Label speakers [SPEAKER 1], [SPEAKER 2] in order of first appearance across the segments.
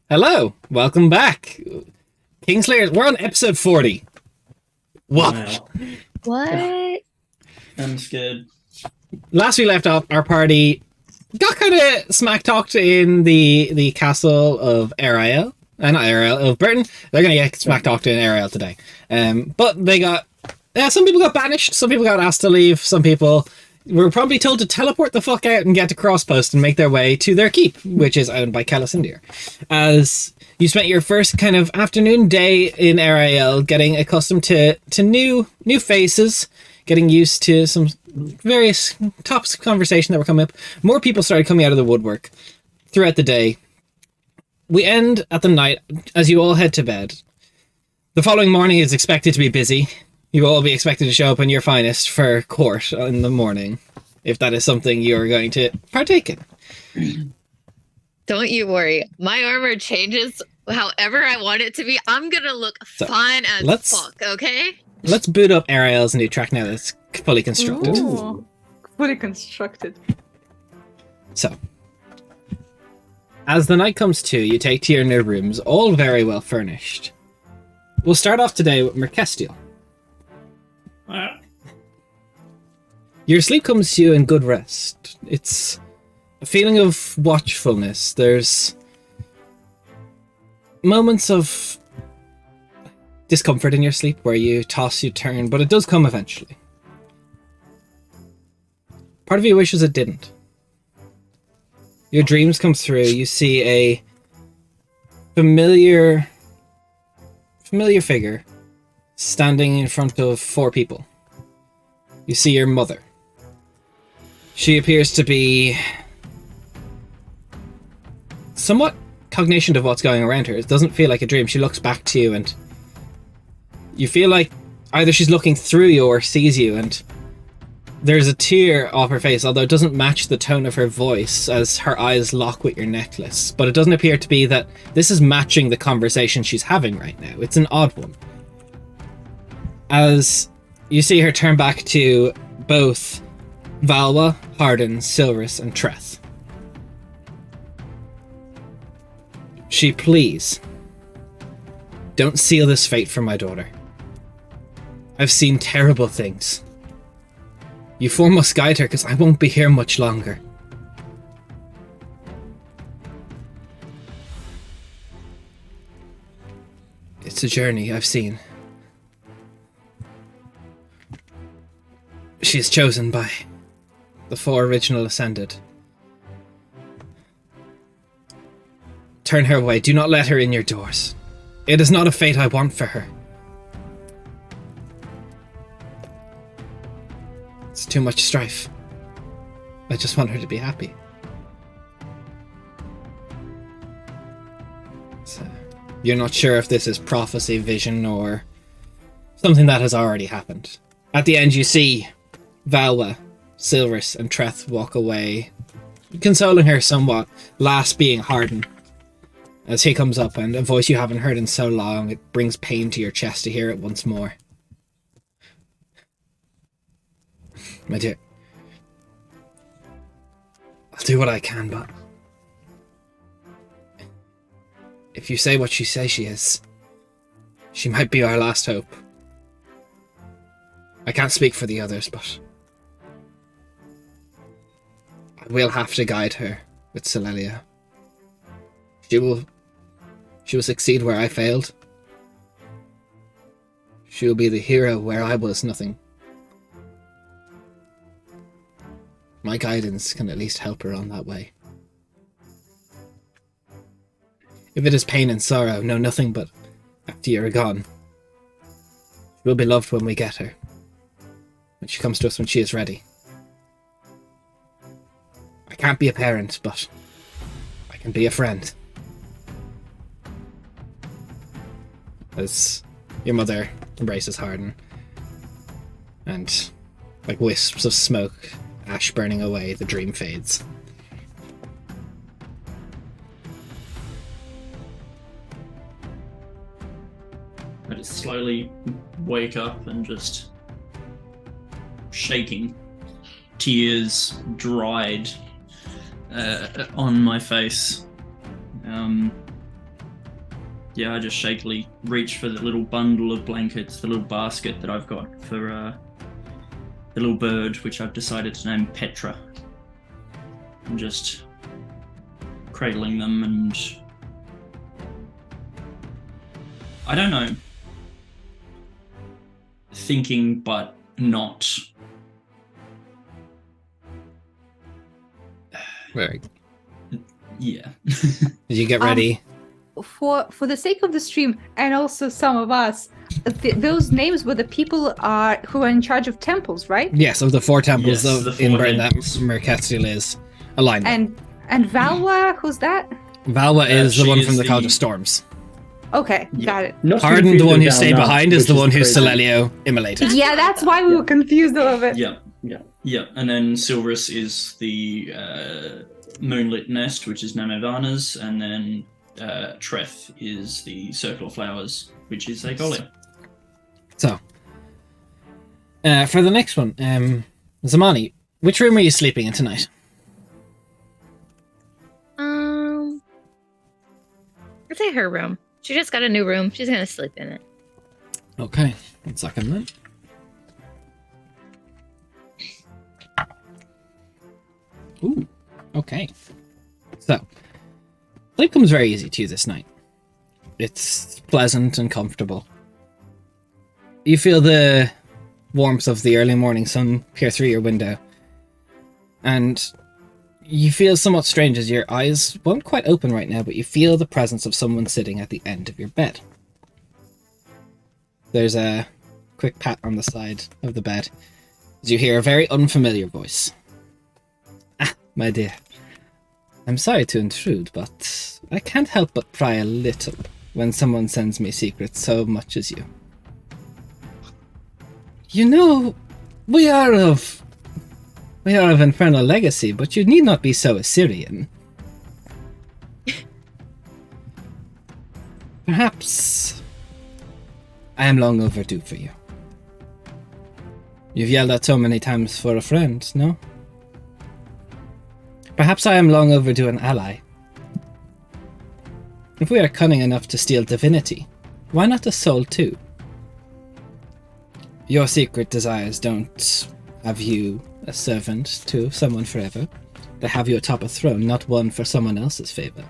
[SPEAKER 1] Hello, welcome back. Kingslayers, we're on episode 40. What?
[SPEAKER 2] Wow.
[SPEAKER 3] What?
[SPEAKER 2] I'm scared.
[SPEAKER 1] Last we left off, our party got kind of smack talked in the castle of Ariel. Not Ariel, of Britain. They're going to get smack talked in Ariel today. But they got... some people got banished, some people got asked to leave, some people were probably told to teleport the fuck out and get to Crosspost and make their way to their keep, which is owned by Calicindir. As you spent your first kind of afternoon day in Ariel getting accustomed to new faces, getting used to some various topics of conversation that were coming up. More people started coming out of the woodwork throughout the day. We end at the night as you all head to bed. The following morning is expected to be busy. You will all be expected to show up in your finest for court in the morning, if that is something you are going to partake in.
[SPEAKER 3] Don't you worry. My armor changes however I want it to be. I'm gonna look fine as fuck, okay?
[SPEAKER 1] Let's boot up Ariel's new track now that's fully constructed.
[SPEAKER 4] Ooh, fully constructed.
[SPEAKER 1] So, as the night comes to, you take to your new rooms, all very well furnished. We'll start off today with Merkestiel. Your sleep comes to you in good rest. It's a feeling of watchfulness. There's moments of discomfort in your sleep where you toss, you turn, but it does come eventually. Part of you wishes it didn't. Your dreams come through. You see a familiar figure standing in front of 4 people. You see your mother. She appears to be somewhat cognizant of what's going around her. It doesn't feel like a dream. She looks back to you and you feel like either she's looking through you or sees you, and there's a tear off her face, although it doesn't match the tone of her voice as her eyes lock with your necklace. But it doesn't appear to be that this is matching the conversation she's having right now. It's an odd one. As you see her turn back to both Valwa, Harden, Silris, and Treth. She pleads, "Don't seal this fate for my daughter. I've seen terrible things. You 4 must guide her, because I won't be here much longer." It's a journey I've seen. She is chosen by the 4 original Ascended. Turn her away. Do not let her in your doors. It is not a fate I want for her. It's too much strife. I just want her to be happy. So, you're not sure if this is prophecy, vision, or something that has already happened. At the end, you see Valwa, Silris, and Treth walk away, consoling her somewhat, last being Harden. As he comes up, and a voice you haven't heard in so long, it brings pain to your chest to hear it once more. "My dear, I'll do what I can, but if you say what she says she is, she might be our last hope. I can't speak for the others, but I will have to guide her with Celelia. She will succeed where I failed. She will be the hero where I was nothing. My guidance can at least help her on that way. If it is pain and sorrow, know nothing but after you are gone. She will be loved when we get her. When she comes to us when she is ready. I can't be a parent, but I can be a friend." As your mother embraces Harden, and like wisps of smoke, ash burning away, the dream fades.
[SPEAKER 2] I just slowly wake up and just shaking, tears dried on my face. yeah, I just shakily reach for the little bundle of blankets, the little basket that I've got for the little bird, which I've decided to name Petra. I'm just cradling them and I don't know, thinking but not.
[SPEAKER 1] Very.
[SPEAKER 2] Yeah.
[SPEAKER 1] Did you get ready?
[SPEAKER 4] For the sake of the stream and also some of us, those names were the people who are in charge of temples, right?
[SPEAKER 1] Yes, of the 4 temples
[SPEAKER 2] Yes, the 4
[SPEAKER 1] in Britain that
[SPEAKER 2] temples.
[SPEAKER 1] Mercatile is aligned with.
[SPEAKER 4] And Valwa, who's that?
[SPEAKER 1] Valwa is the
[SPEAKER 2] she
[SPEAKER 1] one
[SPEAKER 2] is
[SPEAKER 1] from the
[SPEAKER 2] the-
[SPEAKER 1] College of Storms.
[SPEAKER 4] Okay,
[SPEAKER 2] Yeah.
[SPEAKER 4] got it.
[SPEAKER 5] Not to
[SPEAKER 1] Hardin,
[SPEAKER 5] confuse
[SPEAKER 1] the one who
[SPEAKER 5] with
[SPEAKER 1] stayed
[SPEAKER 5] Valna,
[SPEAKER 1] behind, is
[SPEAKER 5] which
[SPEAKER 1] the one who
[SPEAKER 5] crazy.
[SPEAKER 1] Celelio immolated.
[SPEAKER 4] Yeah, that's why we were confused a little bit.
[SPEAKER 2] Yeah. And then Silverus is the Moonlit Nest, which is Namavana's, and then Treth is the Circle of Flowers, which is Agolia.
[SPEAKER 1] So, for the next one, Zamani, which room are you sleeping in tonight?
[SPEAKER 3] I'd say her room. She just got a new room. She's gonna sleep in it.
[SPEAKER 1] Okay, 1 second then. Ooh, okay. So, sleep comes very easy to you this night. It's pleasant and comfortable. You feel the warmth of the early morning sun peer through your window, and you feel somewhat strange as your eyes won't quite open right now, but you feel the presence of someone sitting at the end of your bed. There's a quick pat on the side of the bed as you hear a very unfamiliar voice. Ah, my dear. I'm sorry to intrude, but I can't help but pry a little when someone sends me secrets so much as you. You know, we are of infernal legacy, but you need not be so Assyrian. Perhaps I am long overdue for you. You've yelled out so many times for a friend, no? Perhaps I am long overdue an ally. If we are cunning enough to steal divinity, why not a soul too? Your secret desires don't have you a servant to someone forever. They have you atop a throne, not one for someone else's favor.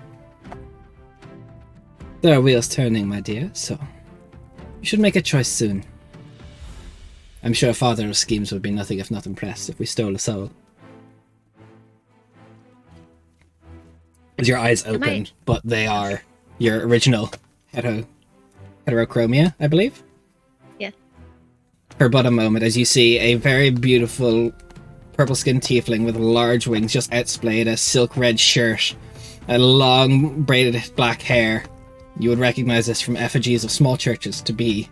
[SPEAKER 1] There are wheels turning, my dear, so you should make a choice soon. I'm sure Father of Schemes would be nothing if not impressed if we stole a soul. As your eyes open, but they are your original heterochromia, I believe?
[SPEAKER 3] Yeah.
[SPEAKER 1] For but a moment, as you see a very beautiful purple-skinned tiefling with large wings just outsplayed, a silk red shirt, a long braided black hair. You would recognize this from effigies of small churches to be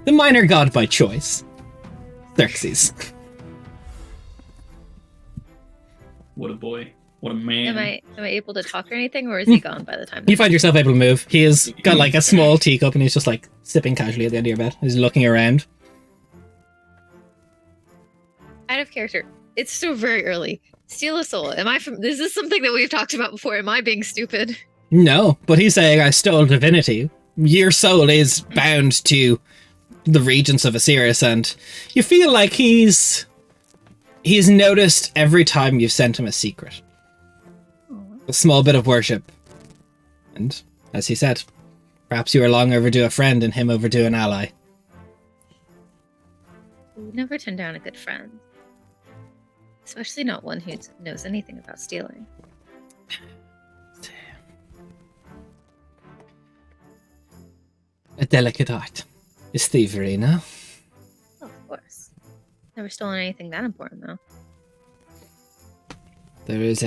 [SPEAKER 1] the minor god by choice, Xerxes.
[SPEAKER 2] What a boy. What a man.
[SPEAKER 3] Am I able to talk or anything, or is he gone by the time?
[SPEAKER 1] You find yourself able to move. He has got like a small teacup and he's just like sipping casually at the end of your bed. He's looking around.
[SPEAKER 3] Out of character. It's still very early. Steal a soul. Is this something that we've talked about before? Am I being stupid?
[SPEAKER 1] No, but he's saying I stole divinity. Your soul is bound to the regents of Osiris, and you feel like he's noticed every time you've sent him a secret. A small bit of worship. And, as he said, perhaps you are long overdue a friend and him overdue an ally.
[SPEAKER 3] We would never turn down a good friend. Especially not one who knows anything about stealing.
[SPEAKER 1] A delicate art is thievery, no?
[SPEAKER 3] Oh, of course. Never stolen anything that important, though.
[SPEAKER 1] There is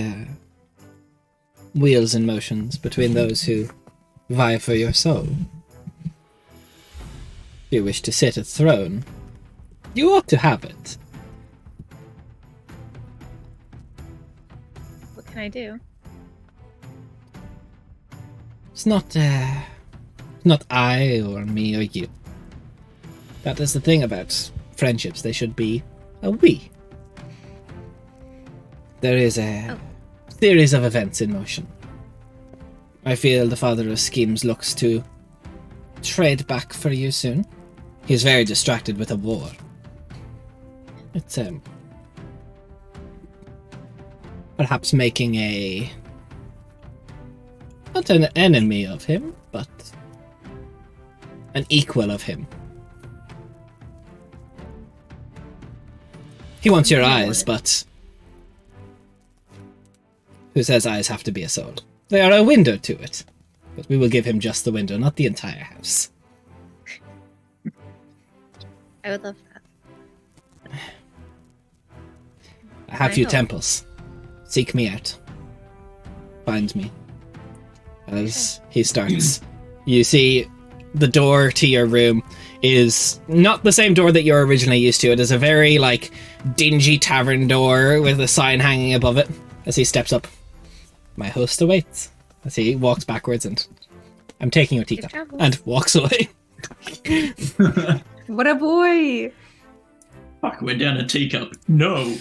[SPEAKER 1] wheels and motions between those who vie for your soul. If you wish to sit at throne, you ought to have it.
[SPEAKER 3] What can I do?
[SPEAKER 1] It's not I or me or you. That is the thing about friendships. They should be a we. There is a series of events in motion. I feel the Father of Schemes looks to trade back for you soon. He's very distracted with a war. It's perhaps making a not an enemy of him, but an equal of him. He wants your eyes, but who says eyes have to be a soul? They are a window to it, but we will give him just the window, not the entire house.
[SPEAKER 3] I would love that.
[SPEAKER 1] I have few temples. Seek me out. Find me. As he starts, you see the door to your room is not the same door that you're originally used to. It is a very, like, dingy tavern door with a sign hanging above it. As he steps up, my host awaits. As he walks backwards and, I'm taking your teacup, and walks away.
[SPEAKER 4] What a boy!
[SPEAKER 2] Fuck, we're down a teacup. No.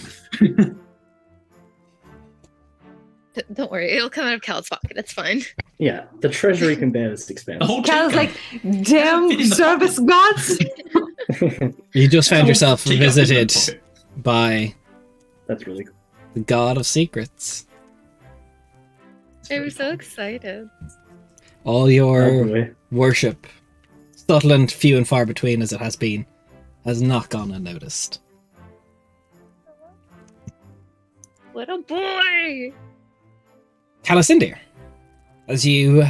[SPEAKER 3] Don't worry, it'll come out of Cal's pocket. It's fine.
[SPEAKER 5] Yeah, the treasury can bear this expense.
[SPEAKER 2] The whole
[SPEAKER 4] Cal's
[SPEAKER 2] teacup.
[SPEAKER 4] like, damn
[SPEAKER 2] Fit in the
[SPEAKER 4] service gods!
[SPEAKER 1] You just found yourself
[SPEAKER 2] Teacup in the
[SPEAKER 1] visited
[SPEAKER 2] pocket.
[SPEAKER 1] by
[SPEAKER 5] That's really cool.
[SPEAKER 1] the God of Secrets.
[SPEAKER 3] I'm so excited.
[SPEAKER 1] All your
[SPEAKER 5] Probably.
[SPEAKER 1] worship, subtle and few and far between as it has been, has not gone unnoticed.
[SPEAKER 3] What a boy!
[SPEAKER 1] Calicindir, as you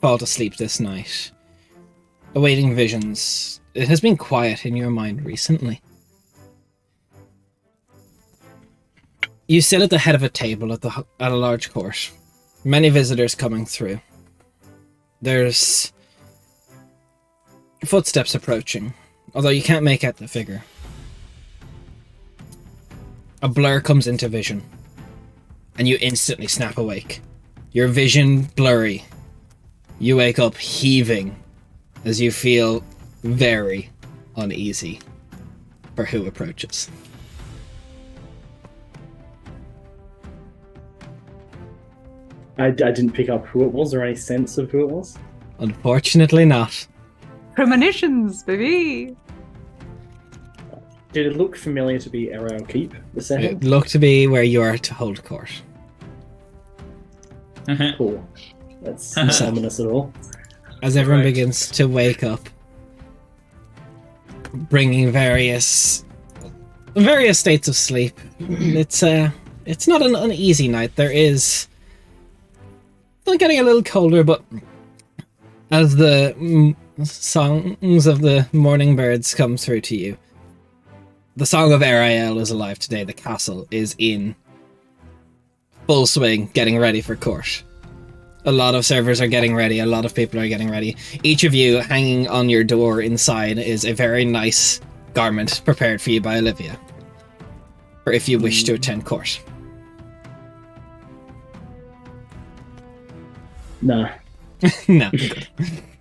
[SPEAKER 1] fall to sleep this night, awaiting visions, it has been quiet in your mind recently. You sit at the head of a table at a large court. Many visitors coming through. There's footsteps approaching, although you can't make out the figure. A blur comes into vision, and you instantly snap awake. Your vision blurry. You wake up heaving as you feel very uneasy for who approaches.
[SPEAKER 5] I didn't pick up who it was or any sense of who it was.
[SPEAKER 1] Unfortunately not.
[SPEAKER 4] Premonitions, baby!
[SPEAKER 5] Did it look familiar to be Arrow Keep, the setting?
[SPEAKER 1] It looked to be where you are to hold court.
[SPEAKER 5] Cool. That's not ominous at all.
[SPEAKER 1] As everyone
[SPEAKER 2] Right.
[SPEAKER 1] begins to wake up, bringing various states of sleep. It's not an uneasy night. There is still getting a little colder, but as the songs of the morning birds come through to you, the song of Ariel is alive today. The castle is in full swing, getting ready for court. A lot of servers are getting ready. A lot of people are getting ready. Each of you, hanging on your door inside, is a very nice garment prepared for you by Olivia, for if you wish to attend court.
[SPEAKER 5] Nah.
[SPEAKER 1] No.
[SPEAKER 5] No, I'm good.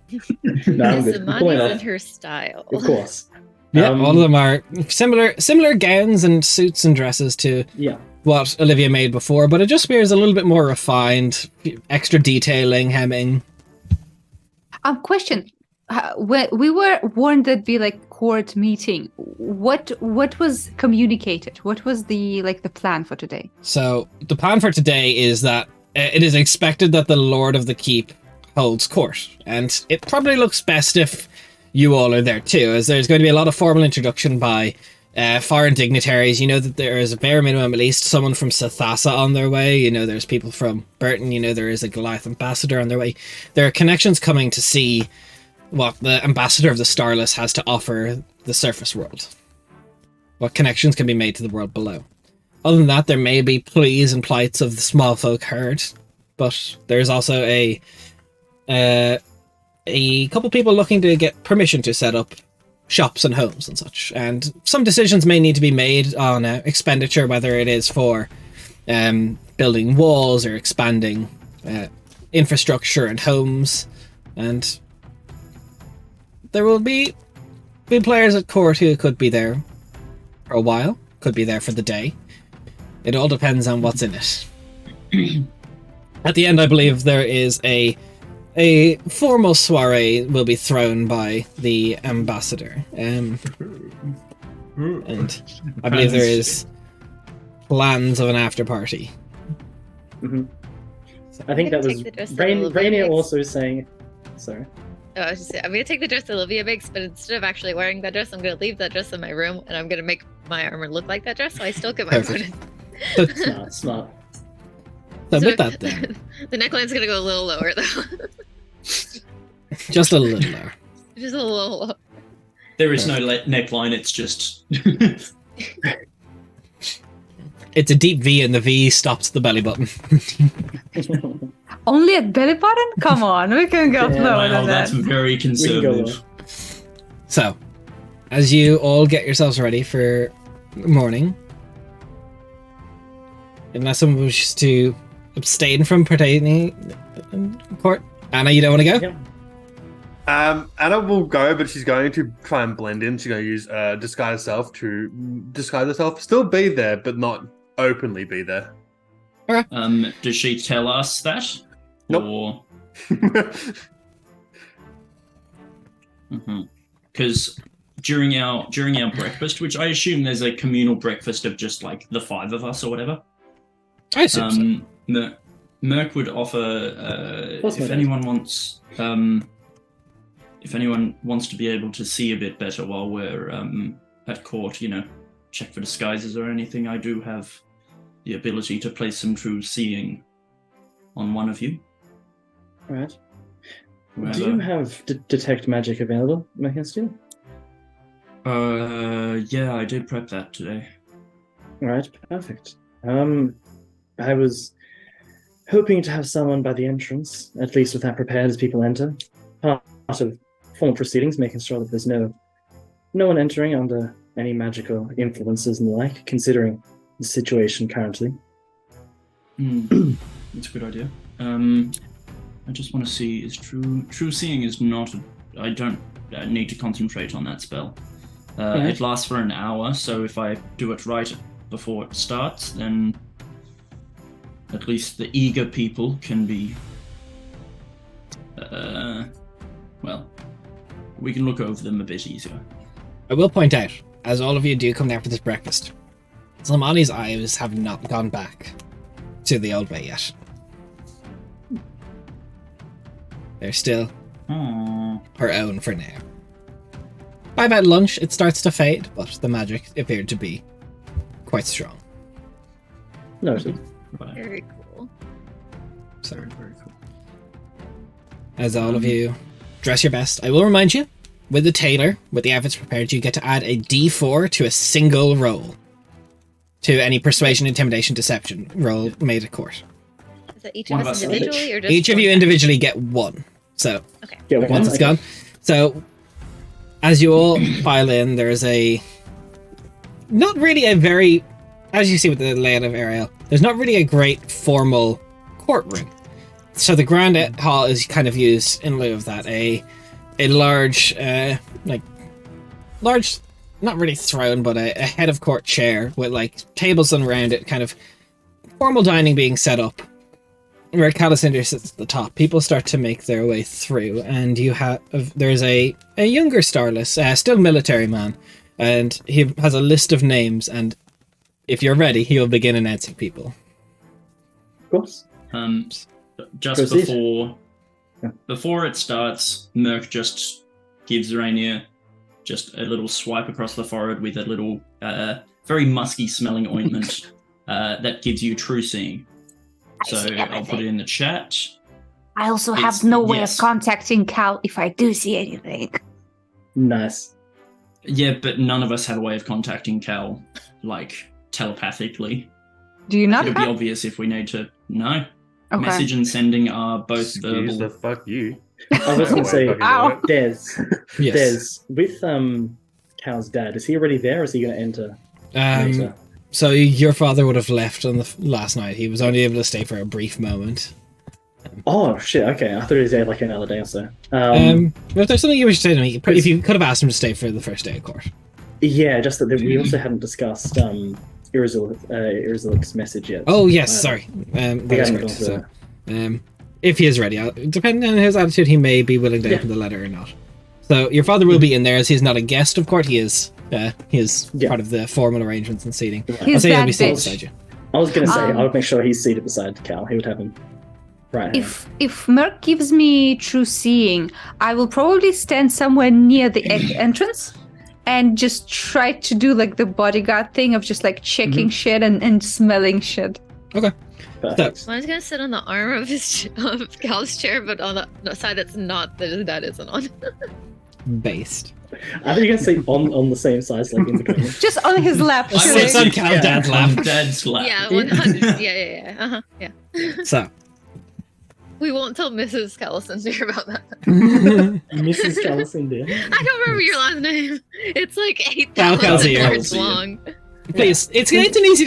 [SPEAKER 5] Cool
[SPEAKER 3] Zamani's in
[SPEAKER 5] enough.
[SPEAKER 3] her style.
[SPEAKER 5] Of course.
[SPEAKER 1] Yeah, all of them are similar gowns and suits and dresses to
[SPEAKER 5] Yeah.
[SPEAKER 1] what Olivia made before, but it just appears a little bit more refined, extra detailing, hemming.
[SPEAKER 4] Question. When we were warned there'd be like court meeting, what was communicated? What was the plan for today?
[SPEAKER 1] So the plan for today is that it is expected that the Lord of the Keep holds court, and it probably looks best if you all are there too, as there's going to be a lot of formal introduction by foreign dignitaries. You know that there is a bare minimum at least someone from Sathasa on their way. You know there's people from Burton. You know there is a Goliath ambassador on their way. There are connections coming to see what the ambassador of the Starless has to offer the surface world. What connections can be made to the world below. Other than that, there may be pleas and plights of the small folk herd, but there's also a couple people looking to get permission to set up shops and homes and such. And some decisions may need to be made on expenditure, whether it is for building walls or expanding infrastructure and homes. And there will be players at court who could be there for a while, could be there for the day. It all depends on what's in it. At the end, I believe there is a a formal soiree will be thrown by the ambassador. And I believe there is plans of an after party.
[SPEAKER 5] Mm-hmm. I think that was Rainier also saying. Sorry.
[SPEAKER 3] Oh, I was just saying, I'm gonna take the dress that Olivia makes, but instead of actually wearing that dress, I'm gonna leave that dress in my room, and I'm gonna make my armor look like that dress, so I still get my bonus.
[SPEAKER 5] Smart.
[SPEAKER 1] So with that, then.
[SPEAKER 3] The neckline's gonna go a little lower, though.
[SPEAKER 1] Just a little lower.
[SPEAKER 3] Just a little lower.
[SPEAKER 2] There is no neckline, it's just...
[SPEAKER 1] It's a deep V, and the V stops the belly button.
[SPEAKER 4] Only at belly button? Come on, we can go lower than that.
[SPEAKER 2] That's very conservative.
[SPEAKER 1] So, as you all get yourselves ready for morning, unless someone wishes to abstain from participating in court, Anna, you don't want to go?
[SPEAKER 5] Yeah.
[SPEAKER 6] Anna will go, but she's going to try and blend in. She's going to use disguise herself to disguise herself. Still be there, but not openly be there.
[SPEAKER 1] Okay.
[SPEAKER 2] Does she tell us that?
[SPEAKER 6] Nope.
[SPEAKER 2] Or... Because during our breakfast, which I assume there's a communal breakfast of just like the 5 of us or whatever.
[SPEAKER 1] I assume so.
[SPEAKER 2] Merc would offer if anyone wants to be able to see a bit better while we're at court, check for disguises or anything. I do have the ability to place some true seeing on one of you.
[SPEAKER 5] All right. Do you have detect magic available, Mackenzie?
[SPEAKER 2] Yeah, I did prep that today.
[SPEAKER 5] All right, perfect. I was hoping to have someone by the entrance, at least with that prepared as people enter. Part of formal proceedings, making sure that there's no one entering under any magical influences and the like, considering the situation currently.
[SPEAKER 2] That's a good idea. I just want to see, is true seeing is not... I don't need to concentrate on that spell. It lasts for an hour, so if I do it right before it starts, then at least the eager people can be... well, we can look over them a bit easier.
[SPEAKER 1] I will point out, as all of you do come down for this breakfast, Slimani's eyes have not gone back to the old way yet. They're still her own for now. By about lunch, it starts to fade, but the magic appeared to be quite strong.
[SPEAKER 5] Noted.
[SPEAKER 3] Very cool.
[SPEAKER 1] So,
[SPEAKER 2] Very cool.
[SPEAKER 1] as all of you dress your best, I will remind you, with the tailor, with the outfits prepared, you get to add a d4 to a single roll to any persuasion, intimidation, deception roll made at court.
[SPEAKER 3] Is that each of us individually, or just
[SPEAKER 1] each of you individually get one. So
[SPEAKER 3] okay.
[SPEAKER 1] Once it's gone. So as you all file in, there's not really a very, as you see with the layout of Ariel, there's not really a great formal courtroom. So the grand hall is kind of used in lieu of that. A large, large, not really throne, but a head of court chair with like tables around it, kind of formal dining being set up. Where Calicinder sits at the top, people start to make their way through, and there's a younger Starless, still military man, and he has a list of names, and if you're ready, he'll begin announcing people.
[SPEAKER 5] Of course.
[SPEAKER 2] Just before it starts, Merc just gives Rainier just a little swipe across the forehead with a little, very musky smelling ointment that gives you true seeing. So I'll put it in the chat.
[SPEAKER 4] I also have no way of contacting Cal if I do see anything.
[SPEAKER 5] Nice.
[SPEAKER 2] Yeah, but none of us have a way of contacting Cal, like, telepathically.
[SPEAKER 4] Do you not
[SPEAKER 2] It'll be obvious if we need to. No.
[SPEAKER 4] Okay.
[SPEAKER 2] Message and sending are both
[SPEAKER 6] Excuse
[SPEAKER 2] verbal.
[SPEAKER 6] the fuck you.
[SPEAKER 5] I was going to say,
[SPEAKER 4] Ow.
[SPEAKER 5] Des, with Cal's dad, is he already there, or is he going to enter later?
[SPEAKER 1] So your father would have left on the last night. He was only able to stay for a brief moment.
[SPEAKER 5] Oh shit! Okay, I thought he was there like another day or so.
[SPEAKER 1] Well, if there's something you wish to say to me, if you could have asked him to stay for the first day of court.
[SPEAKER 5] Yeah, just that we also hadn't discussed Irizulik's message yet.
[SPEAKER 1] Oh yes, sorry.
[SPEAKER 5] We
[SPEAKER 1] That is
[SPEAKER 5] haven't
[SPEAKER 1] correct.
[SPEAKER 5] gone through
[SPEAKER 1] So, if he is ready. Depending on his attitude, he may be willing to open the letter or not. So your father will be in there, as he's not a guest of court. He is part of the formal arrangements and seating. I'll say he'll be seated beside you.
[SPEAKER 5] I was going to say, I would make sure he's seated beside Cal. He would have him right hand.
[SPEAKER 4] If Merc gives me true seeing, I will probably stand somewhere near the entrance and just try to do like the bodyguard thing of just like checking shit and smelling shit.
[SPEAKER 1] Okay.
[SPEAKER 3] Mine's gonna sit on the arm of Cal's chair, but on the side that's not that isn't on.
[SPEAKER 1] Based.
[SPEAKER 5] I think you can say on the same size, like in between.
[SPEAKER 4] Just on his lap.
[SPEAKER 1] Sits on Cal's dad's lap.
[SPEAKER 2] Dad's lap.
[SPEAKER 3] Yeah, 100. Yeah. Yeah.
[SPEAKER 1] So.
[SPEAKER 3] We won't tell Mrs. Callison about that.
[SPEAKER 5] Mrs. Callison, dear.
[SPEAKER 3] I don't remember your last name. It's like 8,000 words long.
[SPEAKER 1] Please, it's an easy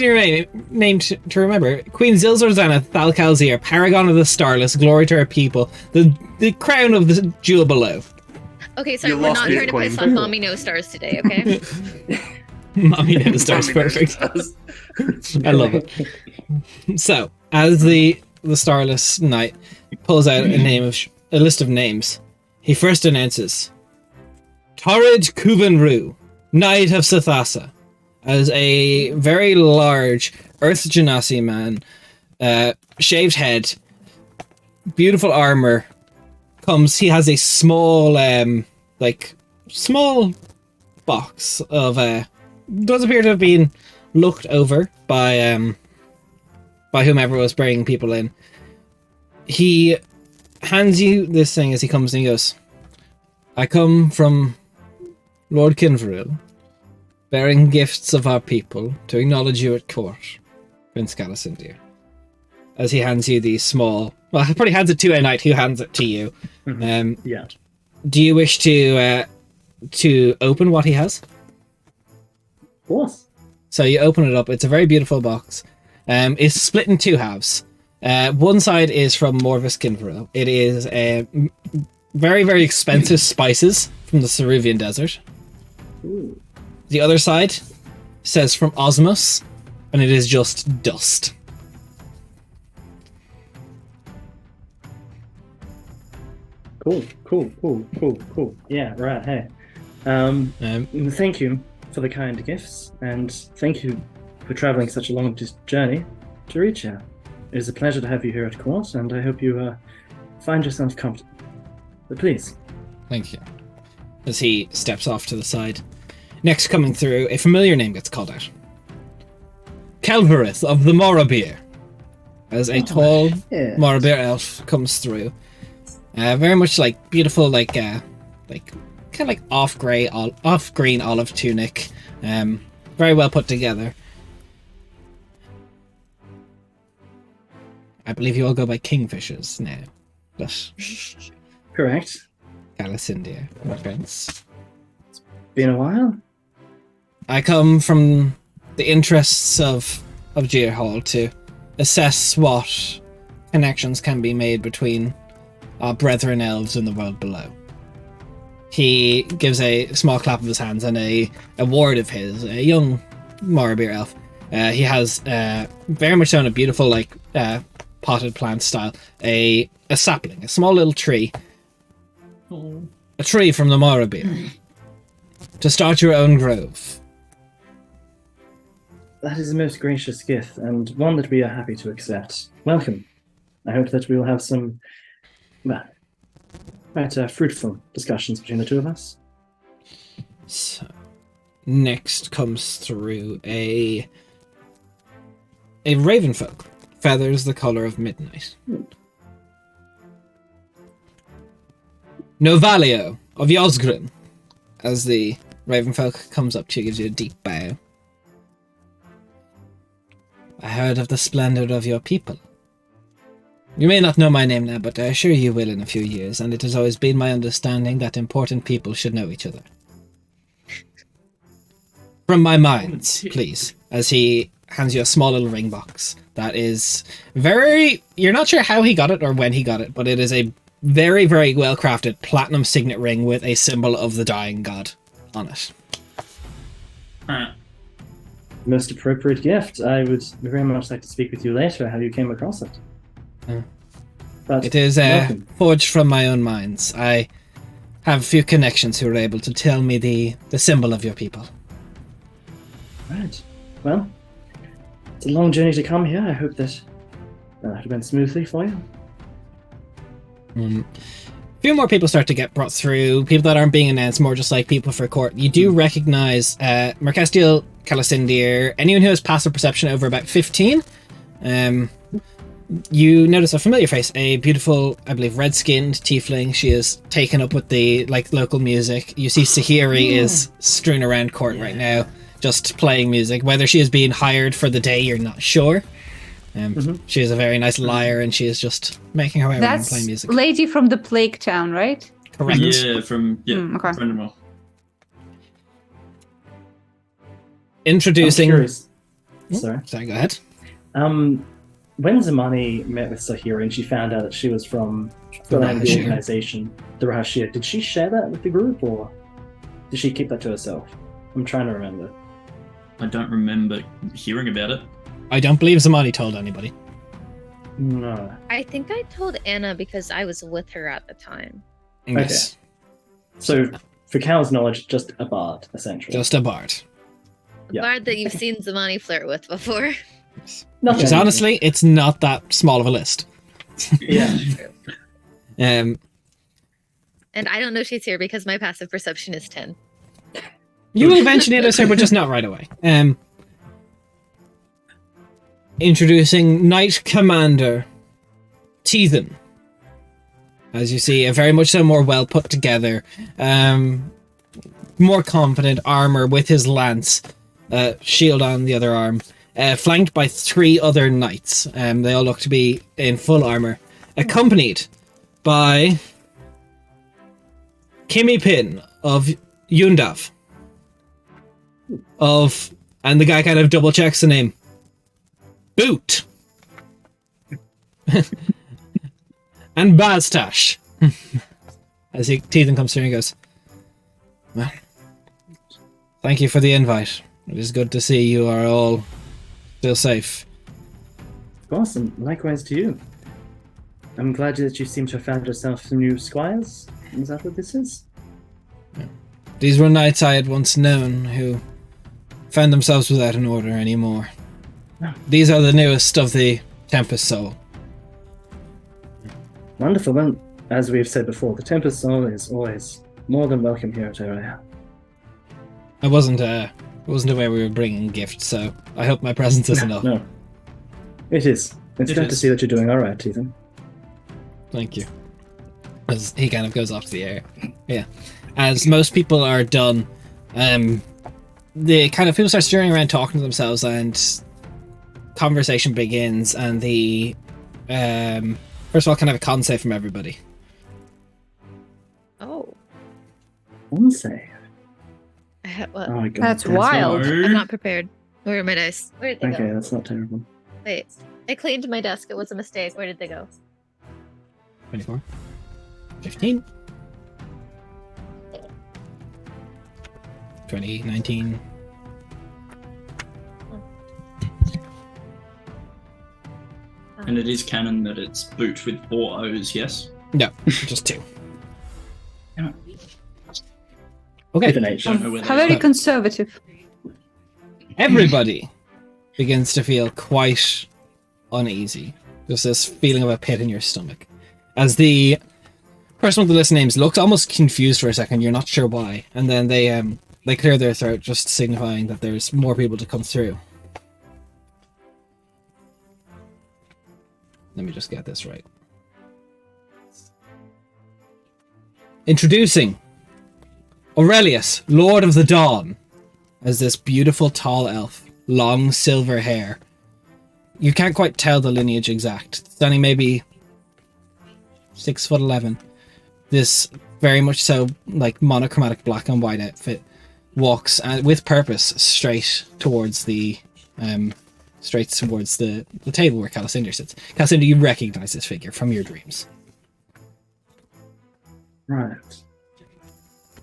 [SPEAKER 1] name to remember. Queen Zilzorzana Thalkalzir, paragon of the starless, glory to her people, the crown of the jewel below.
[SPEAKER 3] Okay, so we're not trying to piss on Mommy No Stars today, okay?
[SPEAKER 1] Mommy No Stars, perfect. I love it. So, as the starless knight pulls out a list of names, he first announces Torrid Kuvenru, Knight of Sathasa, as a very large Earth Genasi man, shaved head, beautiful armor, comes. He has a small, small box of. Does appear to have been looked over by whomever was bringing people in. He hands you this thing as he comes and he goes, I come from Lord Kinveril, bearing gifts of our people to acknowledge you at court, Prince Calasindir. As he hands you these small... Well, he probably hands it to a knight who hands it to you.
[SPEAKER 5] Yeah.
[SPEAKER 1] Do you wish to open what he has?
[SPEAKER 5] Of course.
[SPEAKER 1] So you open it up. It's a very beautiful box. It's split in two halves. One side is from Morvis Kinveril. It is very, very expensive spices from the Ceruvian Desert.
[SPEAKER 5] Ooh.
[SPEAKER 1] The other side says from Osmos, and it is just dust.
[SPEAKER 5] Cool. Yeah, right, hey. Thank you for the kind gifts, and thank you for traveling such a long journey to reach here. It is a pleasure to have you here at court, and I hope you find yourself comfortable. But please.
[SPEAKER 1] Thank you. As he steps off to the side. Next coming through, a familiar name gets called out. Kelverith of the Morabir. As a tall Morabir elf comes through. Very much like beautiful, kind of like off green olive tunic. Very well put together. I believe you all go by Kingfishers now. But
[SPEAKER 5] Correct.
[SPEAKER 1] Calasindia, my friends.
[SPEAKER 5] Been a while?
[SPEAKER 1] I come from the interests of Gearhall to assess what connections can be made between our brethren elves in the world below. He gives a small clap of his hands, and a ward of his, a young Morabir elf. He has very much so in a beautiful, potted plant style, a sapling, a small little tree.
[SPEAKER 2] Oh.
[SPEAKER 1] A tree from the Morabir. To start your own grove.
[SPEAKER 5] That is a most gracious gift, and one that we are happy to accept. Welcome. I hope that we will have some, quite fruitful discussions between the two of us.
[SPEAKER 1] So, next comes through a ravenfolk. Feathers the color of midnight. Novalio of Yosgrin. As the ravenfolk comes up to you, gives you a deep bow. I heard of the splendor of your people. You may not know my name now, but I assure you will in a few years, and it has always been my understanding that important people should know each other. From my minds, please, as he hands you a small little ring box that is you're not sure how he got it or when he got it, but it is a very, very well crafted platinum signet ring with a symbol of the dying god on it.
[SPEAKER 5] Most appropriate gift. I would very much like to speak with you later how you came across it. But
[SPEAKER 1] It is
[SPEAKER 5] welcome.
[SPEAKER 1] forged from my own minds. I have a few connections who are able to tell me the symbol of your people.
[SPEAKER 5] Right. Well, it's a long journey to come here. I hope that it went smoothly for you.
[SPEAKER 1] A few more people start to get brought through. People that aren't being announced, more just like people for court. You do recognize Mercastiel, Calasindir, anyone who has passive perception over about 15. You notice a familiar face, a beautiful, I believe, red-skinned tiefling. She is taken up with the local music. You see Sahiri is strewn around court right now, just playing music. Whether she is being hired for the day, you're not sure. She is a very nice liar, and she is just making her way around and playing
[SPEAKER 4] That's
[SPEAKER 1] music.
[SPEAKER 4] lady from the Plague Town, right?
[SPEAKER 1] Correct.
[SPEAKER 2] Yeah, from
[SPEAKER 4] okay.
[SPEAKER 2] Friend-in-law.
[SPEAKER 1] Introducing.
[SPEAKER 5] I'm curious. Sorry.
[SPEAKER 1] Go ahead.
[SPEAKER 5] When Zamani met with Sahira and she found out that she was from the
[SPEAKER 1] Rahashir.
[SPEAKER 5] organization, the Rahashir, did she share that with the group or did she keep that to herself? I'm trying to remember.
[SPEAKER 2] I don't remember hearing about it.
[SPEAKER 1] I don't believe Zamani told anybody.
[SPEAKER 5] No.
[SPEAKER 3] I think I told Anna because I was with her at the time.
[SPEAKER 1] Yes.
[SPEAKER 5] So, for Cal's knowledge, just a bard, essentially.
[SPEAKER 1] Just a bard.
[SPEAKER 5] Yeah.
[SPEAKER 3] Bard that you've seen Zamani flirt with before.
[SPEAKER 5] Nothing.
[SPEAKER 1] Because honestly, it's not that small of a list.
[SPEAKER 5] Yeah.
[SPEAKER 3] And I don't know she's here because my passive perception is 10.
[SPEAKER 1] You will eventually notice her, but just not right away. Introducing Knight Commander Teethan. As you see, a very much so more well put together, more confident armor with his lance, shield on the other arm, flanked by 3 other knights. They all look to be in full armor, accompanied by Kimmy Pin of Yundav. And the guy kind of double checks the name. Boot. And Baztash. As Teethan comes through and he goes, well, thank you for the invite. It is good to see you are all still safe.
[SPEAKER 5] Of course, and likewise to you. I'm glad that you seem to have found yourself some new squires. Is that what this is?
[SPEAKER 1] These were knights I had once known who found themselves without an order anymore.
[SPEAKER 5] Oh.
[SPEAKER 1] These are the newest of the Tempest Soul.
[SPEAKER 5] Wonderful. Well, as we've said before, the Tempest Soul is always more than welcome here at Area.
[SPEAKER 1] I wasn't aware we were bringing gifts, so I hope my presence is enough.
[SPEAKER 5] No. It is. It's
[SPEAKER 2] It
[SPEAKER 5] good to
[SPEAKER 2] is.
[SPEAKER 5] see that you're doing alright, Teethan.
[SPEAKER 1] Thank you. As he kind of goes off to the air. Yeah. As most people are done, the kind of people start stirring around talking to themselves and conversation begins, and the first of all, can I have a con save from everybody?
[SPEAKER 3] Oh.
[SPEAKER 5] One save.
[SPEAKER 3] What?
[SPEAKER 5] Oh my god.
[SPEAKER 4] That's wild.
[SPEAKER 3] I'm not prepared. Where are my dice? Where did they
[SPEAKER 5] Okay,
[SPEAKER 3] go?
[SPEAKER 5] that's not terrible.
[SPEAKER 3] Wait. I cleaned my desk. It was a mistake. Where did they go?
[SPEAKER 1] 24. 15. 20, 19.
[SPEAKER 2] And it is canon that it's boot with 4 O's, yes?
[SPEAKER 1] No, just 2.
[SPEAKER 2] Yeah.
[SPEAKER 5] With
[SPEAKER 1] Okay,
[SPEAKER 5] an H.
[SPEAKER 2] Don't know where
[SPEAKER 4] How
[SPEAKER 2] they
[SPEAKER 4] very
[SPEAKER 2] are.
[SPEAKER 4] conservative.
[SPEAKER 1] everybody begins to feel quite uneasy. There's this feeling of a pit in your stomach. As the person with the list of names looks almost confused for a second, you're not sure why. And then they clear their throat, just signifying that there's more people to come through. Let me just get this right. Introducing Aurelius, Lord of the Dawn, as this beautiful tall elf, long silver hair. You can't quite tell the lineage exact. Standing maybe 6'11". This very much so like monochromatic black and white outfit walks with purpose straight towards the table where Calasindir sits. Calasindir, you recognize this figure from your dreams.
[SPEAKER 5] Right.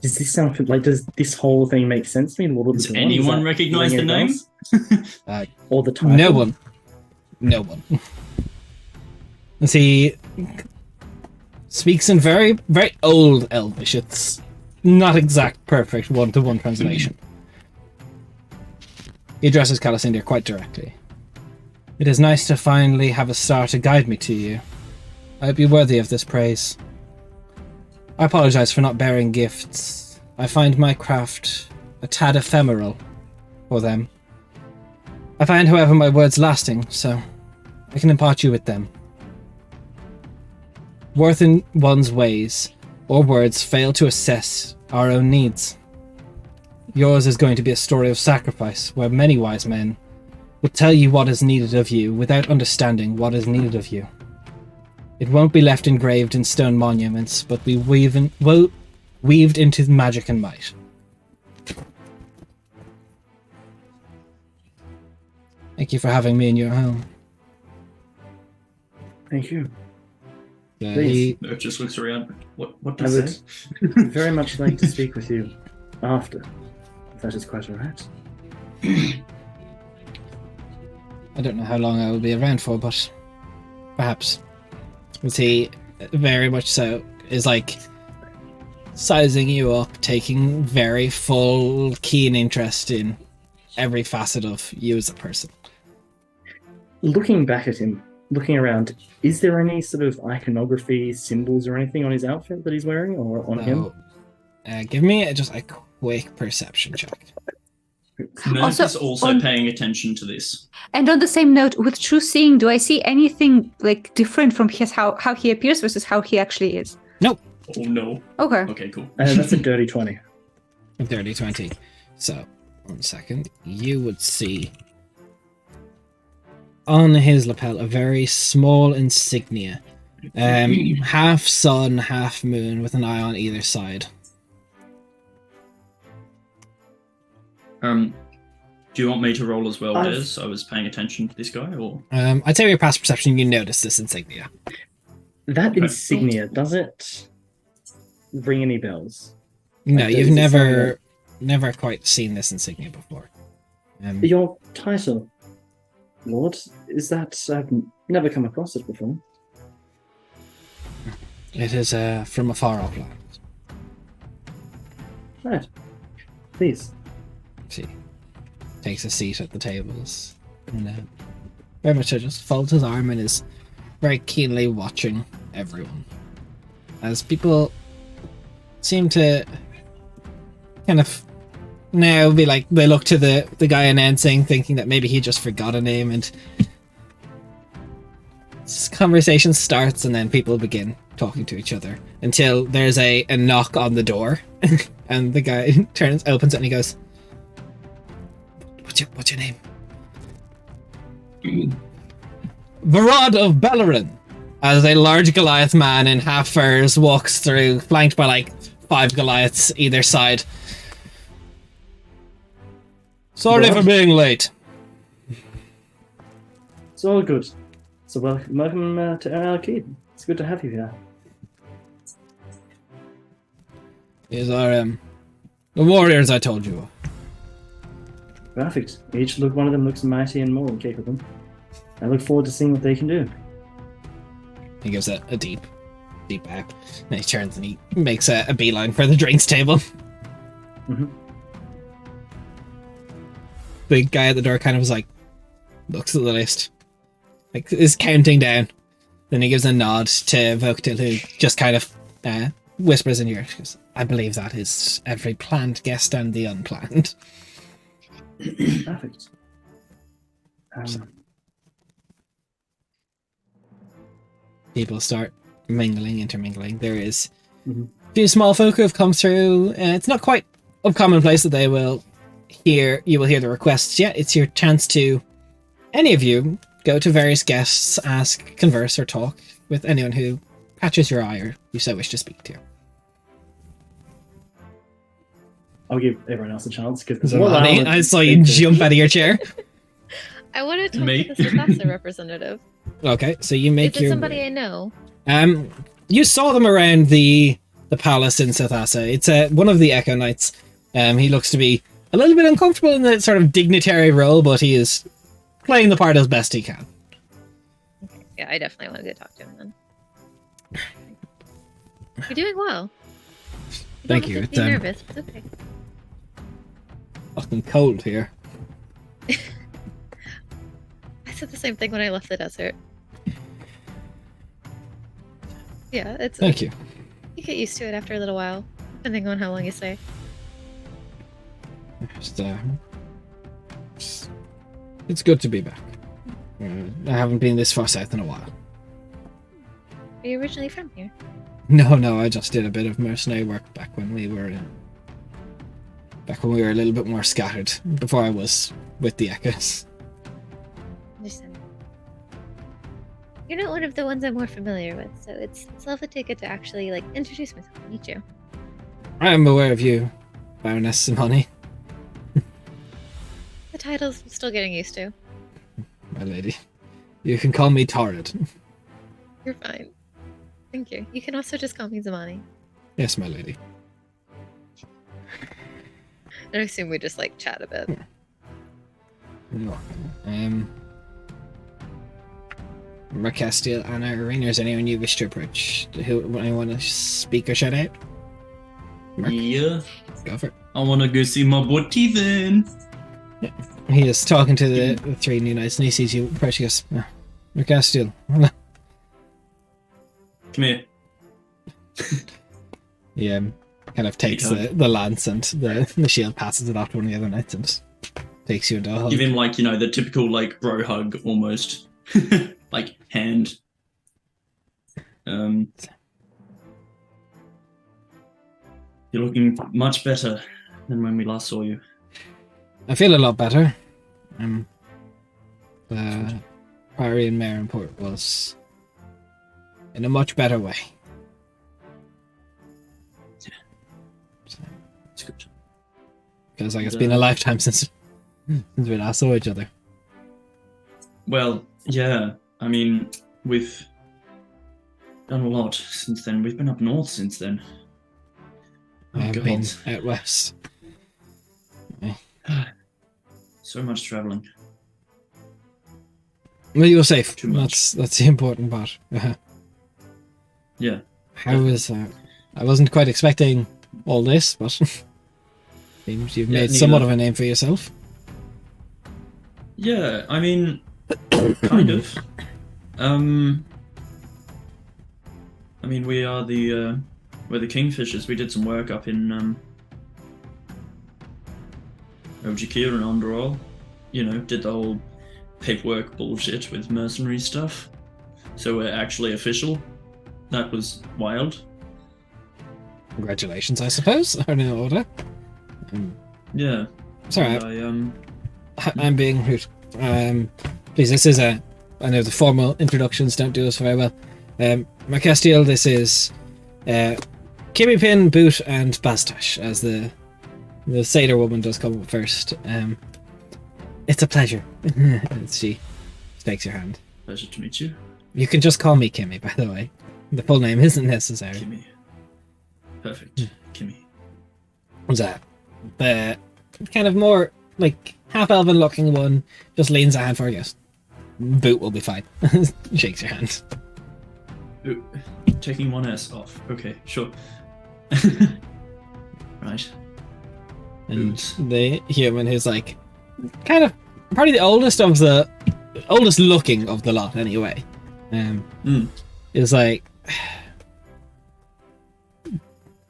[SPEAKER 5] Does this sound like, does this whole thing make sense to me? Lord of
[SPEAKER 2] Does
[SPEAKER 5] the Dawn?
[SPEAKER 2] anyone
[SPEAKER 5] that
[SPEAKER 2] recognize
[SPEAKER 5] ring
[SPEAKER 2] the
[SPEAKER 5] any
[SPEAKER 2] name?
[SPEAKER 5] bells? Or the title?
[SPEAKER 1] No one. And see, speaks in very, very old Elvish. It's not exact perfect one-to-one translation. He addresses Calasindir quite directly. It is nice to finally have a star to guide me to you. I hope you're worthy of this praise. I apologize for not bearing gifts. I find my craft a tad ephemeral for them. I find, however, my words lasting, so I can impart you with them. Worth in one's ways or words fail to assess our own needs. Yours is going to be a story of sacrifice, where many wise men will tell you what is needed of you without understanding what is needed of you. It won't be left engraved in stone monuments, but be weaved into magic and might. Thank you for having me in your home.
[SPEAKER 5] Thank you.
[SPEAKER 2] He just looks around. What does
[SPEAKER 5] I
[SPEAKER 2] that?
[SPEAKER 5] would very much like to speak with you after, if that is quite alright.
[SPEAKER 1] I don't know how long I will be around for, but perhaps. As he very much so is like sizing you up, taking very full, keen interest in every facet of you as a person.
[SPEAKER 5] Looking back at him, looking around, is there any sort of iconography, symbols, or anything on his outfit that he's wearing, or on him?
[SPEAKER 1] Give me just a quick perception check.
[SPEAKER 2] Merv is also paying attention to this.
[SPEAKER 4] And on the same note, with true seeing, do I see anything like different from how he appears versus how he actually is?
[SPEAKER 1] Nope.
[SPEAKER 2] Oh no.
[SPEAKER 4] Okay.
[SPEAKER 2] Okay, cool.
[SPEAKER 5] That's a dirty 20.
[SPEAKER 1] A dirty 20. So, 1 second. You would see on his lapel a very small insignia. Half sun, half moon, with an eye on either side.
[SPEAKER 2] Do you want me to roll as well, Des? I was paying attention to this guy, or?
[SPEAKER 1] I'd say with your past perception, you notice this insignia.
[SPEAKER 5] That insignia, does it ring any bells?
[SPEAKER 1] No,
[SPEAKER 5] Like,
[SPEAKER 1] you've
[SPEAKER 5] does it sound
[SPEAKER 1] never quite seen this insignia before.
[SPEAKER 5] Your title, Lord, is that... I've never come across it before.
[SPEAKER 1] It is from a far-off land.
[SPEAKER 5] Right. Please.
[SPEAKER 1] See, takes a seat at the tables, and very much so just folds his arm and is very keenly watching everyone. As people seem to kind of now be like, they look to the guy announcing, thinking that maybe he just forgot a name, and this conversation starts, and then people begin talking to each other until there's a knock on the door, and the guy opens it, and he goes, What's your name? Varad of Bellerin. As a large Goliath man in half furs walks through, flanked by like 5 Goliaths either side. Sorry for being late.
[SPEAKER 5] It's all good. So welcome to Al-Qaeda. It's good to have you here.
[SPEAKER 1] These are the warriors I told you of.
[SPEAKER 5] Perfect. One of them looks mighty and more capable. I look forward to seeing what they can do.
[SPEAKER 1] He gives a deep bow. Then he turns and he makes a beeline for the drinks table.
[SPEAKER 5] Mm-hmm.
[SPEAKER 1] The guy at the door kind of was like, looks at the list, like is counting down. Then he gives a nod to Voktil, who just kind of whispers in your ear. She goes, I believe that is every planned guest and the unplanned.
[SPEAKER 5] Perfect.
[SPEAKER 1] People start intermingling. There is
[SPEAKER 5] Mm-hmm.
[SPEAKER 1] a few small folk who have come through. It's not quite of commonplace that you will hear the requests yet. It's your chance to, any of you, go to various guests, ask, converse, or talk with anyone who catches your eye or you so wish to speak to.
[SPEAKER 5] I'll give everyone else a chance because
[SPEAKER 1] I saw you jump out of your chair.
[SPEAKER 3] I want to talk
[SPEAKER 2] Me?
[SPEAKER 3] to the Sathasa representative.
[SPEAKER 1] Okay, so you make
[SPEAKER 3] Is it
[SPEAKER 1] your
[SPEAKER 3] somebody
[SPEAKER 1] way.
[SPEAKER 3] I know?
[SPEAKER 1] You saw them around the palace in Sathasa. It's one of the Echo Knights. He looks to be a little bit uncomfortable in the sort of dignitary role, but he is playing the part as best he can.
[SPEAKER 3] Yeah, I definitely want to go talk to him then. You're doing well.
[SPEAKER 1] Thank you.
[SPEAKER 3] Don't have to be nervous. It's okay.
[SPEAKER 1] Fucking cold here.
[SPEAKER 3] I said the same thing when I left the desert. Yeah, it's.
[SPEAKER 1] Thank you.
[SPEAKER 3] You get used to it after a little while, depending on how long you stay.
[SPEAKER 1] It's good to be back. I haven't been this far south in a while.
[SPEAKER 3] Are you originally from here?
[SPEAKER 1] No, I just did a bit of mercenary work back when we were a little bit more scattered, before I was with the Echoes.
[SPEAKER 3] Understand. You're not one of the ones I'm more familiar with, so it's lovely to get to actually introduce myself and meet you.
[SPEAKER 1] I am aware of you, Baroness Simoni.
[SPEAKER 3] The title's still getting used to.
[SPEAKER 1] My lady. You can call me Torrid.
[SPEAKER 3] You're fine. Thank you. You can also just call me Zamani.
[SPEAKER 1] Yes, my lady.
[SPEAKER 3] I assume we just chat a bit.
[SPEAKER 1] Marcastiel, Anna, Irene, is anyone you wish to approach? Anyone to speak or shout out? Mark?
[SPEAKER 2] Yeah.
[SPEAKER 1] Go for it.
[SPEAKER 2] I want to go see my booty then.
[SPEAKER 1] Yeah. He is talking to the three new knights and he sees you approach. He goes, Marcastiel.
[SPEAKER 2] Come here.
[SPEAKER 1] He kind of takes the lance and the shield, passes it off to one of the other knights and takes you into a hug.
[SPEAKER 2] Give him the typical bro hug almost. Hand. You're looking much better than when we last saw you.
[SPEAKER 1] I feel a lot better. The Priory in Marenport was in a much better way.
[SPEAKER 2] It's good.
[SPEAKER 1] Feels like it's been a lifetime since we last saw each other.
[SPEAKER 2] Well, yeah. I mean, we've done a lot since then. We've been up north since then.
[SPEAKER 1] I've been out west.
[SPEAKER 2] So much traveling.
[SPEAKER 1] Well, you were safe.
[SPEAKER 2] Too much.
[SPEAKER 1] That's the important part.
[SPEAKER 2] Yeah.
[SPEAKER 1] How was I wasn't quite expecting all this, but seems you've made somewhat of a name for yourself.
[SPEAKER 2] Yeah, I mean, kind of. I mean, we're the Kingfishers. We did some work up in Ojikir and Underall. Did the whole paperwork bullshit with mercenary stuff. So we're actually official. That was wild.
[SPEAKER 1] Congratulations, I suppose. Are in order.
[SPEAKER 2] Yeah.
[SPEAKER 1] Sorry,
[SPEAKER 2] And
[SPEAKER 1] I'm being rude. Please, this is I know the formal introductions don't do us very well. Marcastiel, this is Kimmy Pin, Boot, and Bastash, as the satyr woman does come up first. It's a pleasure. She takes your hand.
[SPEAKER 2] Pleasure to meet you.
[SPEAKER 1] You can just call me Kimmy, by the way. The full name isn't necessary.
[SPEAKER 2] Kimmy. Perfect. Kimmy.
[SPEAKER 1] What's that? The kind of more half-elven looking one just leans a hand for you. Boot will be fine. Shakes your hand.
[SPEAKER 2] Ooh, taking one S off. Okay, sure. Right.
[SPEAKER 1] And
[SPEAKER 2] Boot.
[SPEAKER 1] the human who's kind of probably the oldest looking of the lot anyway. Is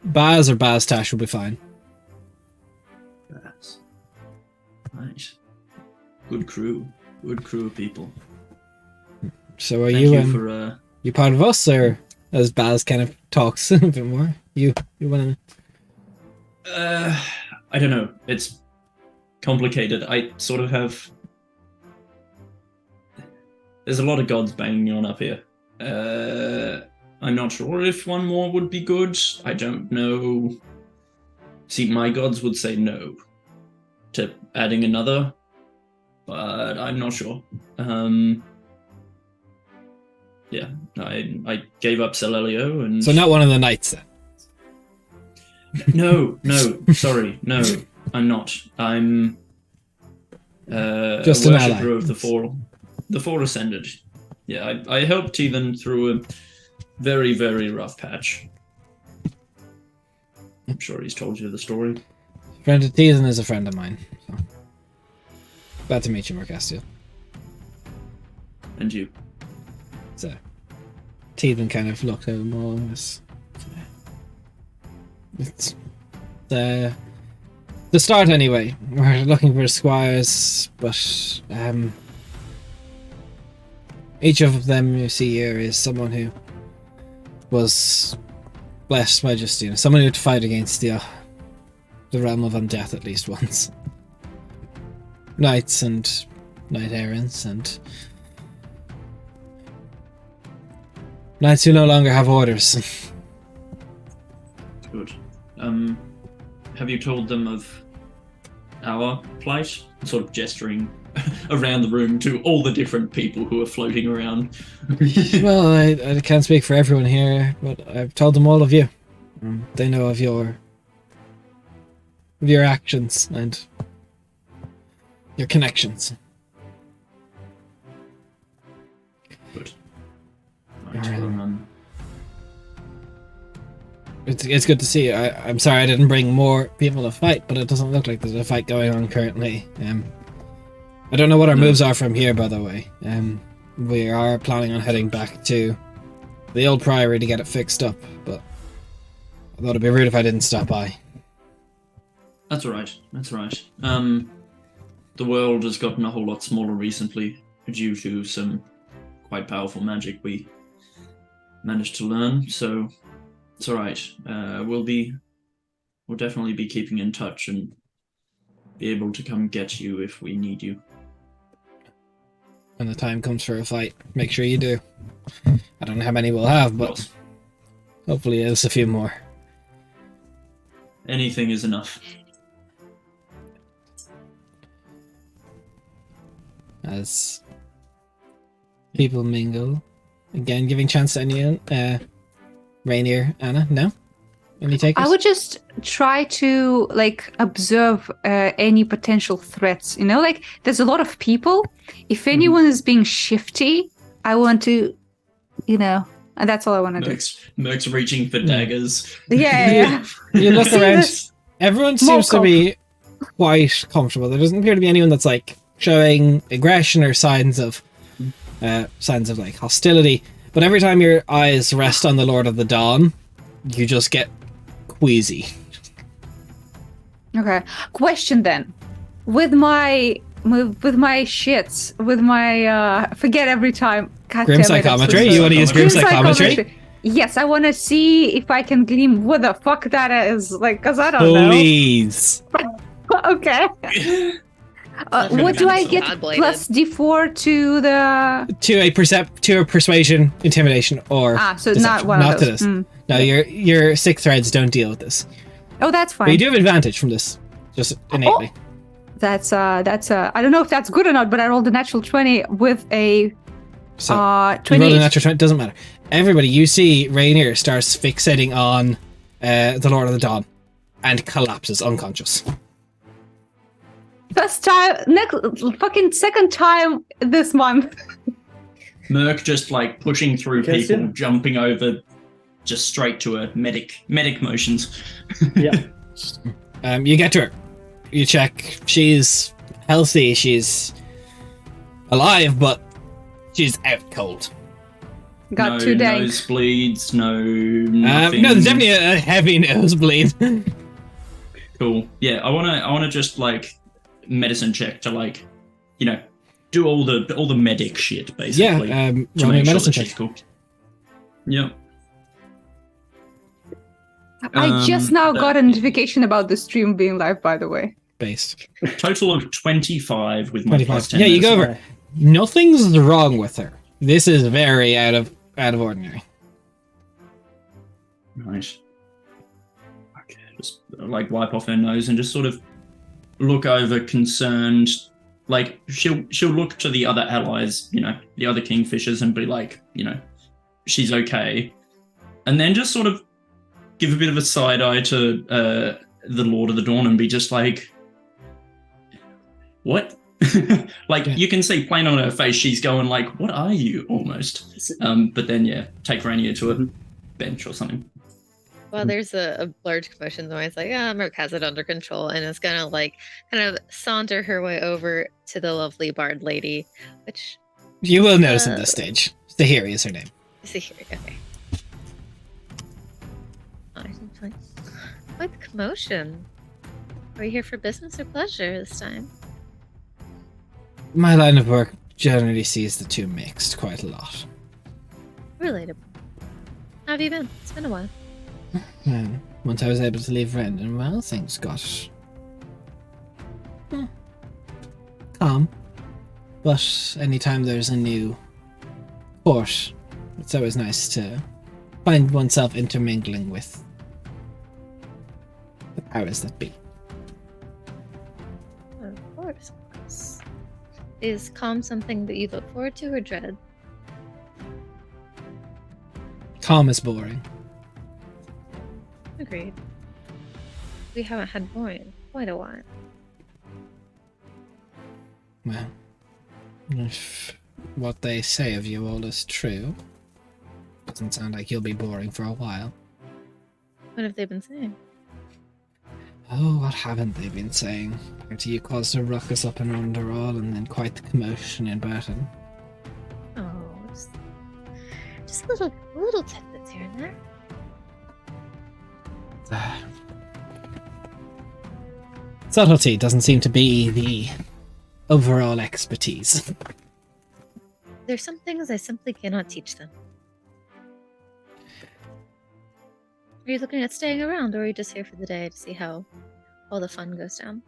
[SPEAKER 1] Baz or Baztash will be fine.
[SPEAKER 2] Baz. Right. Good crew of people.
[SPEAKER 1] So are
[SPEAKER 2] Thank
[SPEAKER 1] you
[SPEAKER 2] for
[SPEAKER 1] you part of us, or as Baz kind of talks a bit more? You wanna?
[SPEAKER 2] I don't know. It's complicated. I sort of have. There's a lot of gods banging on up here. I'm not sure if one more would be good. I don't know. See, my gods would say no to adding another, but I'm not sure. Yeah, I gave up Celelio and.
[SPEAKER 1] So not one of the knights then.
[SPEAKER 2] No, sorry, no, I'm not. I'm
[SPEAKER 1] just
[SPEAKER 2] a
[SPEAKER 1] an
[SPEAKER 2] worshipper
[SPEAKER 1] ally
[SPEAKER 2] of the Four Ascended. Yeah, I helped Teethan through a very, very rough patch. I'm sure he's told you the story.
[SPEAKER 1] Friend of Teasen is a friend of mine. So. Glad to meet you, Mercastiel.
[SPEAKER 2] And you.
[SPEAKER 1] So, Teasen kind of looked at him all and was... It's the start anyway. We're looking for squires, but each of them you see here is someone who was blessed by just, someone who had to fight against the realm of undeath at least once. Knights and knight errants and knights who no longer have orders.
[SPEAKER 2] Good. Have you told them of our plight? Sort of gesturing around the room to all the different people who are floating around.
[SPEAKER 1] Well, I can't speak for everyone here, but I've told them all of you. They know of your actions and your connections.
[SPEAKER 2] Good. Right.
[SPEAKER 1] It's good to see you. I'm sorry I didn't bring more people to fight, but it doesn't look like there's a fight going on currently. I don't know what our moves are from here, by the way. We are planning on heading back to the old priory to get it fixed up, but I thought it'd be rude if I didn't stop by.
[SPEAKER 2] That's alright. The world has gotten a whole lot smaller recently due to some quite powerful magic we managed to learn, so it's alright. We'll definitely be keeping in touch and be able to come get you if we need you.
[SPEAKER 1] When the time comes for a fight, make sure you do. I don't know how many we'll have, but hopefully there's a few more.
[SPEAKER 2] Anything is enough.
[SPEAKER 1] As people mingle, again giving chance to anyone. Rainier, Anna, no? Any takers?
[SPEAKER 4] I would just try to observe any potential threats. There's a lot of people. If anyone is being shifty, I want to, and that's all I want to do.
[SPEAKER 2] Merc's reaching for daggers.
[SPEAKER 4] Yeah.
[SPEAKER 1] You look
[SPEAKER 4] See
[SPEAKER 1] around.
[SPEAKER 4] this?
[SPEAKER 1] Everyone seems to be quite comfortable. There doesn't appear to be anyone that's showing aggression or signs of hostility. But every time your eyes rest on the Lord of the Dawn, you just get queasy.
[SPEAKER 4] Okay. Question then. With my shits, with my forget every time. God
[SPEAKER 1] Grim
[SPEAKER 4] damn it, I'm so
[SPEAKER 1] psychometry?
[SPEAKER 4] sorry.
[SPEAKER 1] You want to use grim psychometry?
[SPEAKER 4] Yes, I want to see if I can glean what the fuck that is. Because I don't know.
[SPEAKER 1] Please.
[SPEAKER 4] Okay. What do I get?
[SPEAKER 3] God-bladed.
[SPEAKER 4] Plus D4 to the
[SPEAKER 1] To a persuasion, intimidation, or
[SPEAKER 4] so
[SPEAKER 1] deception.
[SPEAKER 4] not one
[SPEAKER 1] Not
[SPEAKER 4] of
[SPEAKER 1] to
[SPEAKER 4] those.
[SPEAKER 1] this. No, your sick threads don't deal with this.
[SPEAKER 4] Oh, that's fine.
[SPEAKER 1] But you do have advantage from this, just innately.
[SPEAKER 4] That's I don't know if that's good or not, but I rolled a natural 20 with a
[SPEAKER 1] So
[SPEAKER 4] 20.
[SPEAKER 1] you rolled a natural 20. Doesn't matter. Everybody, you see Rainier starts fixating on the Lord of the Dawn, and collapses unconscious.
[SPEAKER 4] First time, fucking second time this month.
[SPEAKER 2] Merc just pushing through
[SPEAKER 5] Yes,
[SPEAKER 2] people,
[SPEAKER 5] yeah.
[SPEAKER 2] jumping over, just straight to a medic motions.
[SPEAKER 5] Yeah.
[SPEAKER 1] You get to her. You check. She's healthy. She's alive, but she's out cold.
[SPEAKER 4] Got
[SPEAKER 2] no
[SPEAKER 4] 2 days.
[SPEAKER 2] nosebleeds, nothing.
[SPEAKER 1] No, there's definitely a heavy nosebleed.
[SPEAKER 2] Cool. Yeah, I wanna just medicine check to do all the medic shit basically.
[SPEAKER 1] Yeah,
[SPEAKER 2] to
[SPEAKER 1] roll me a
[SPEAKER 2] make sure
[SPEAKER 1] medicine
[SPEAKER 2] that she's
[SPEAKER 1] check.
[SPEAKER 2] cool. Yeah.
[SPEAKER 4] I just now got a notification about the stream being live, by the way.
[SPEAKER 1] Based.
[SPEAKER 2] Total of 25 with my
[SPEAKER 1] 25.
[SPEAKER 2] plus 10.
[SPEAKER 1] Yeah, you go
[SPEAKER 2] medicine.
[SPEAKER 1] over. Nothing's wrong with her. This is very out of ordinary.
[SPEAKER 2] Nice. Okay, just wipe off her nose and just sort of look over concerned. She'll look to the other allies, the other kingfishers, and be she's okay. And then just sort of give a bit of a side eye to the Lord of the Dawn and be just what? You can see plain on her face, she's going what are you, almost. But then, take Rainier to a bench or something.
[SPEAKER 3] Well, there's a large commotion, though. It's like, Merc has it under control and is gonna like kind of saunter her way over to the lovely bard lady, which
[SPEAKER 1] You will notice at this stage. Tahiri is her name.
[SPEAKER 3] see here. Okay. Oh, I didn't play. Quite the commotion. Are we here for business or pleasure this time?
[SPEAKER 1] My line of work generally sees the two mixed quite a lot.
[SPEAKER 3] Relatable. How have you been? It's been a while.
[SPEAKER 1] Well, once I was able to leave Rendon, well, things got calm. But anytime there's a new port, it's always nice to find oneself intermingling with the powers that be.
[SPEAKER 3] Of course, of course. Is calm something that you look forward to or dread?
[SPEAKER 1] Calm is boring.
[SPEAKER 3] Agreed. We haven't had boring in quite a while.
[SPEAKER 1] Well, if what they say of you all is true, doesn't sound like you'll be boring for a while.
[SPEAKER 3] What have they been saying?
[SPEAKER 1] Oh, what haven't they been saying? Apparently you caused a ruckus up in Underall and then quite the commotion in Burton.
[SPEAKER 3] Oh, just little tidbits here and there.
[SPEAKER 1] Subtlety doesn't seem to be the overall expertise.
[SPEAKER 3] There's some things I simply cannot teach them. Are you looking at staying around, or are you just here for the day to see how all the fun goes down?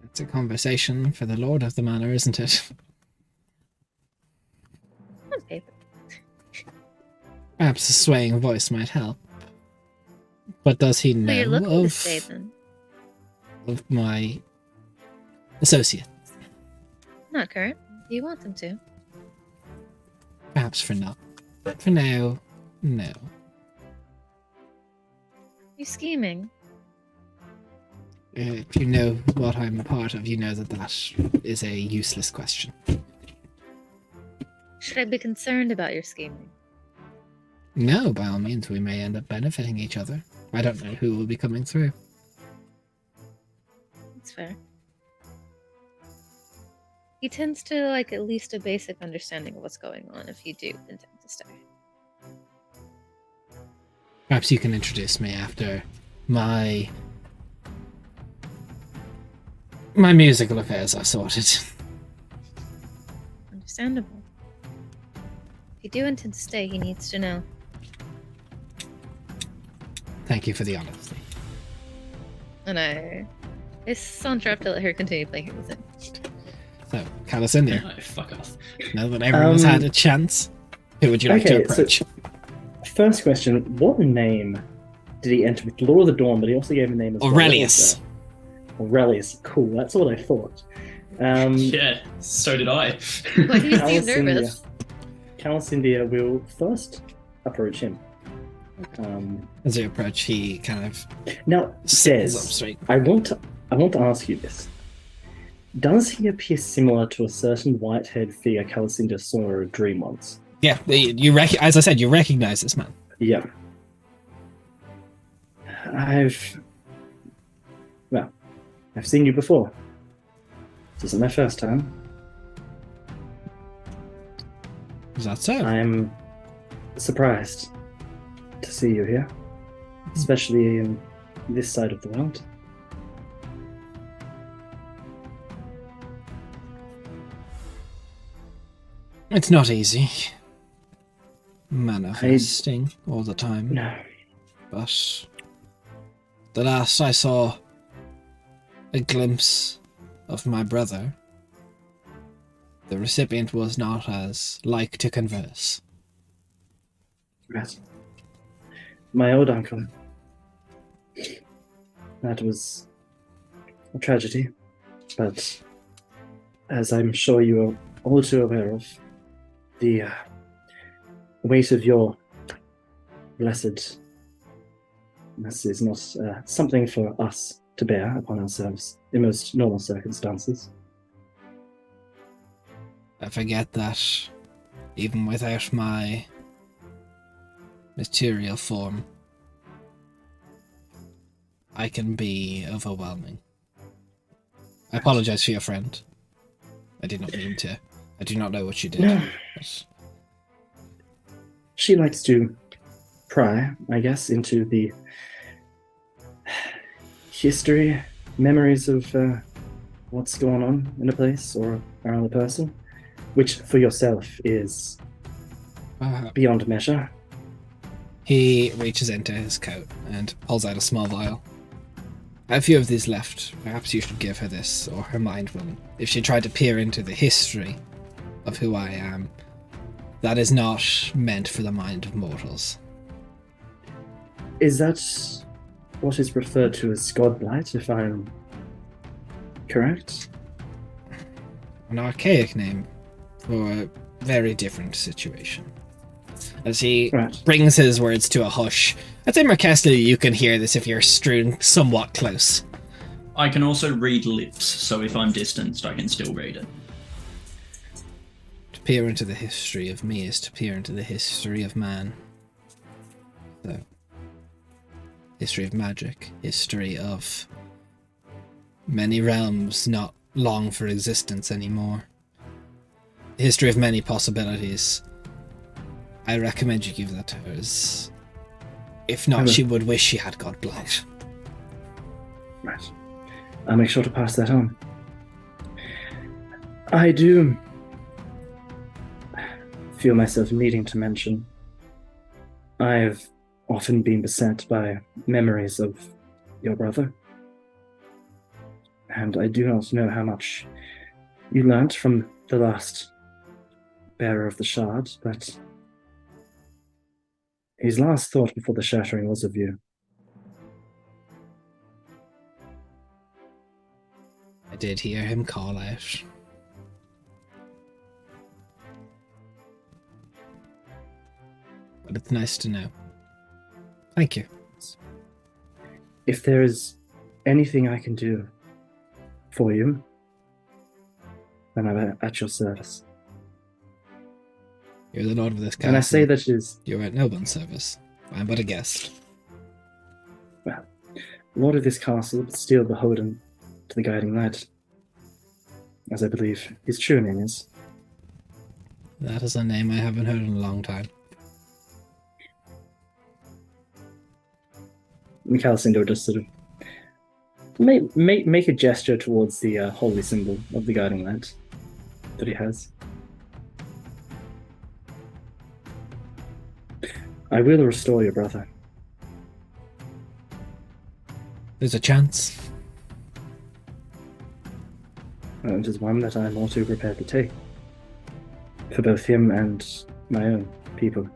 [SPEAKER 1] It's a conversation for the lord of the manor, isn't it?
[SPEAKER 3] On paper.
[SPEAKER 1] Perhaps a swaying voice might help. But does he
[SPEAKER 3] Well, you're
[SPEAKER 1] know
[SPEAKER 3] looking to stay then.
[SPEAKER 1] of my associate?
[SPEAKER 3] Not current. Do you want them to?
[SPEAKER 1] Perhaps for now. For now, no.
[SPEAKER 3] You scheming?
[SPEAKER 1] If you know what I'm a part of, you know that that is a useless question.
[SPEAKER 3] Should I be concerned about your scheming?
[SPEAKER 1] No, by all means, we may end up benefiting each other. I don't know who will be coming through.
[SPEAKER 3] That's fair. He tends to like at least a basic understanding of what's going on if you do intend to stay.
[SPEAKER 1] Perhaps you can introduce me after my musical affairs are sorted.
[SPEAKER 3] Understandable. If you do intend to stay, he needs to know.
[SPEAKER 1] Thank you for the honesty.
[SPEAKER 3] And I saunter up to let her continue playing her music.
[SPEAKER 1] So, Calicindia,
[SPEAKER 2] No, fuck off.
[SPEAKER 1] now that everyone's had a chance, who would you like to
[SPEAKER 5] okay,
[SPEAKER 1] approach?
[SPEAKER 5] First question: what name did he enter with? Lord of the Dawn, but he also gave a name as
[SPEAKER 1] Aurelius.
[SPEAKER 5] well. Aurelius. Cool. That's what I thought.
[SPEAKER 2] Yeah, so did I.
[SPEAKER 3] Why do you seem
[SPEAKER 5] Calicindia.
[SPEAKER 3] nervous?
[SPEAKER 5] Calicindia will first approach him.
[SPEAKER 1] As you approach, he kind of
[SPEAKER 5] Now,
[SPEAKER 1] sits up
[SPEAKER 5] Des,
[SPEAKER 1] straight.
[SPEAKER 5] I want to ask you this. Does he appear similar to a certain white-haired figure Calicindia saw in a dream once?
[SPEAKER 1] Yeah, as I said, you recognize this man.
[SPEAKER 5] Yeah. I've seen you before. This isn't my first time.
[SPEAKER 1] Is that so?
[SPEAKER 5] I'm surprised to see you here, especially in this side of the world.
[SPEAKER 1] It's not easy. Manifesting all the time.
[SPEAKER 5] No.
[SPEAKER 1] But the last I saw a glimpse of my brother, the recipient was not as like to converse.
[SPEAKER 5] Right. My old uncle. That was a tragedy, but as I'm sure you are all too aware of, the weight of your blessedness is not something for us to bear upon ourselves in most normal circumstances.
[SPEAKER 1] I forget that even without my material form, I can be overwhelming. I apologize for your friend. I did not mean to. I do not know what she did.
[SPEAKER 5] No.
[SPEAKER 1] But
[SPEAKER 5] She likes to pry, I guess, into the history, memories of what's going on in a place or around a person, which for yourself is beyond measure.
[SPEAKER 1] he reaches into his coat and pulls out a small vial. I have a few of these left. Perhaps you should give her this, or her mind will. If she tried to peer into the history of who I am, that is not meant for the mind of mortals.
[SPEAKER 5] Is that what is referred to as Godblight, if I'm correct?
[SPEAKER 1] An archaic name for a very different situation. As he brings his words to a hush, I'd say Merkesli, you can hear this if you're strewn somewhat close.
[SPEAKER 2] I can also read lips, so if I'm distanced, I can still read it.
[SPEAKER 1] To peer into the history of me is to peer into the history of man. So, history of magic, history of many realms not long for existence anymore. History of many possibilities. I recommend you give that to her, as if not, she would wish she had Godblight.
[SPEAKER 5] Right. I'll make sure to pass that on. I do feel myself needing to mention I've often been beset by memories of your brother. And I do not know how much you learnt from the last bearer of the shard, but his last thought before the shattering was of you.
[SPEAKER 1] I did hear him call out. But it's nice to know. Thank you.
[SPEAKER 5] If there is anything I can do for you, then I'm at your service.
[SPEAKER 1] You're the lord of this castle.
[SPEAKER 5] And I say that is...
[SPEAKER 1] You're at no one's service. I'm but a guest.
[SPEAKER 5] Well, lord of this castle, but still beholden to the guiding light, as I believe his true name is.
[SPEAKER 1] That is a name I haven't heard in a long time.
[SPEAKER 5] Mikhail just sort of make a gesture towards the holy symbol of the guiding light that he has. I will restore your brother.
[SPEAKER 1] There's a chance.
[SPEAKER 5] It is one that I'm all too prepared to take. For both him and my own people.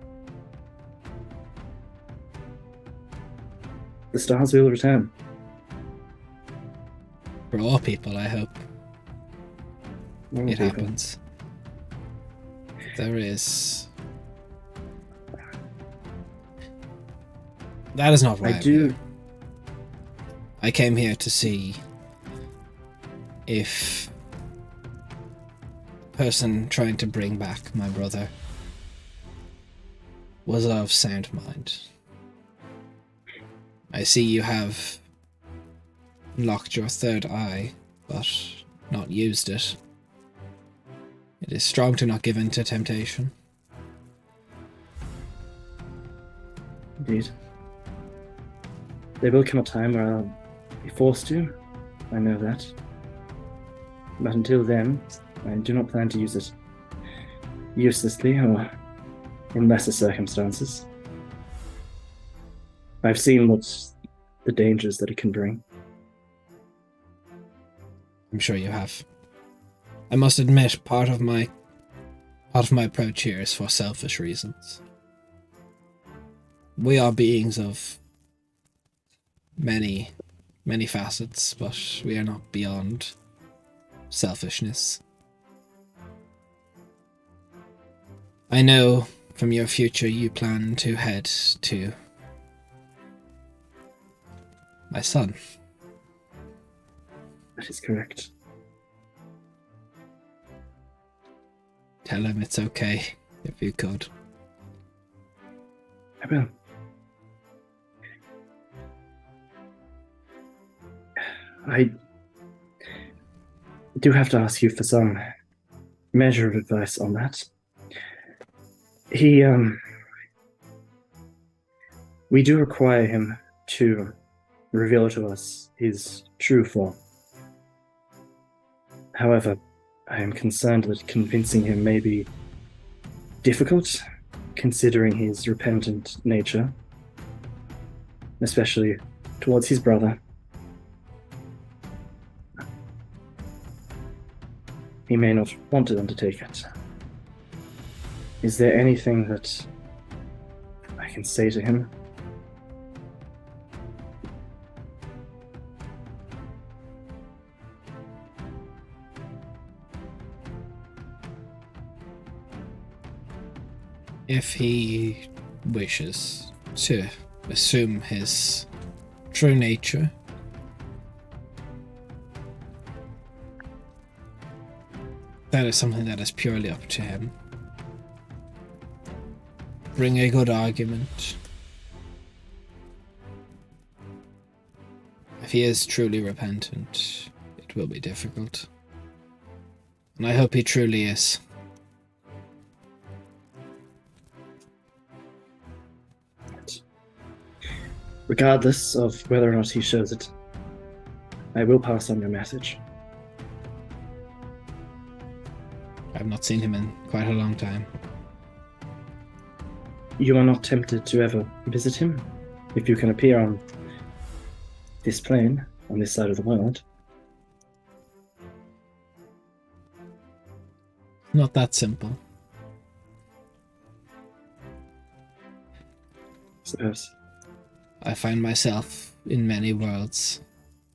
[SPEAKER 5] The stars will return.
[SPEAKER 1] For all people, I hope.
[SPEAKER 5] All
[SPEAKER 1] It
[SPEAKER 5] people.
[SPEAKER 1] happens. There is... That is not why I'm here. I came here to see if the person trying to bring back my brother was of sound mind. I see you have locked your third eye, but not used it. It is strong to not give in to temptation.
[SPEAKER 5] Indeed. There will come a time where I'll be forced to. I know that. But until then, I do not plan to use it uselessly or in lesser circumstances. I've seen what's the dangers that it can bring.
[SPEAKER 1] I'm sure you have. I must admit, part of my approach here is for selfish reasons. We are beings of many facets, but we are not beyond selfishness. I know from your future you plan to head to my son.
[SPEAKER 5] That is correct.
[SPEAKER 1] Tell him it's okay, if you could.
[SPEAKER 5] I will. I do have to ask you for some measure of advice on that. We do require him to reveal to us his true form. However, I am concerned that convincing him may be difficult, considering his repentant nature, especially towards his brother. He may not want to undertake it. Is there anything that I can say to him?
[SPEAKER 1] If he wishes to assume his true nature, that is something that is purely up to him. Bring a good argument. If he is truly repentant, it will be difficult. And I hope he truly is.
[SPEAKER 5] Regardless of whether or not he shows it, I will pass on your message.
[SPEAKER 1] I've not seen him in quite a long time.
[SPEAKER 5] You are not tempted to ever visit him? If you can appear on this plane, on this side of the world.
[SPEAKER 1] Not that simple.
[SPEAKER 5] Suppose.
[SPEAKER 1] I find myself in many worlds,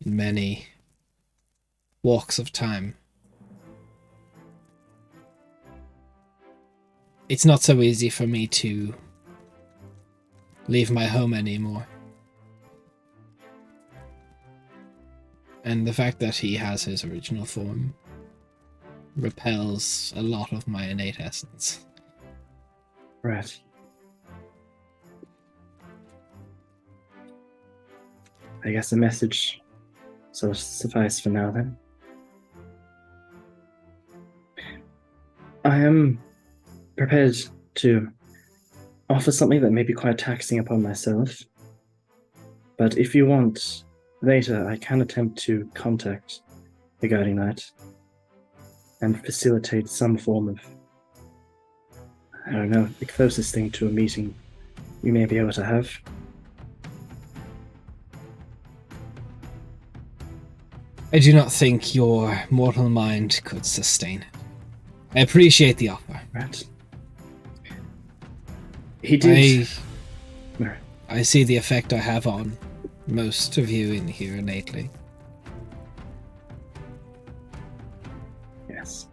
[SPEAKER 1] in many walks of time. It's not so easy for me to leave my home anymore. And the fact that he has his original form repels a lot of my innate essence.
[SPEAKER 5] Right. I guess the message shall suffice for now then. I am prepared to offer something that may be quite taxing upon myself. But if you want, later I can attempt to contact the Guiding Light and facilitate some form of, I don't know, the closest thing to a meeting you may be able to have.
[SPEAKER 1] I do not think your mortal mind could sustain it. I appreciate the offer.
[SPEAKER 5] Right. He did.
[SPEAKER 1] I see the effect I have on most of you in here innately.
[SPEAKER 5] Yes.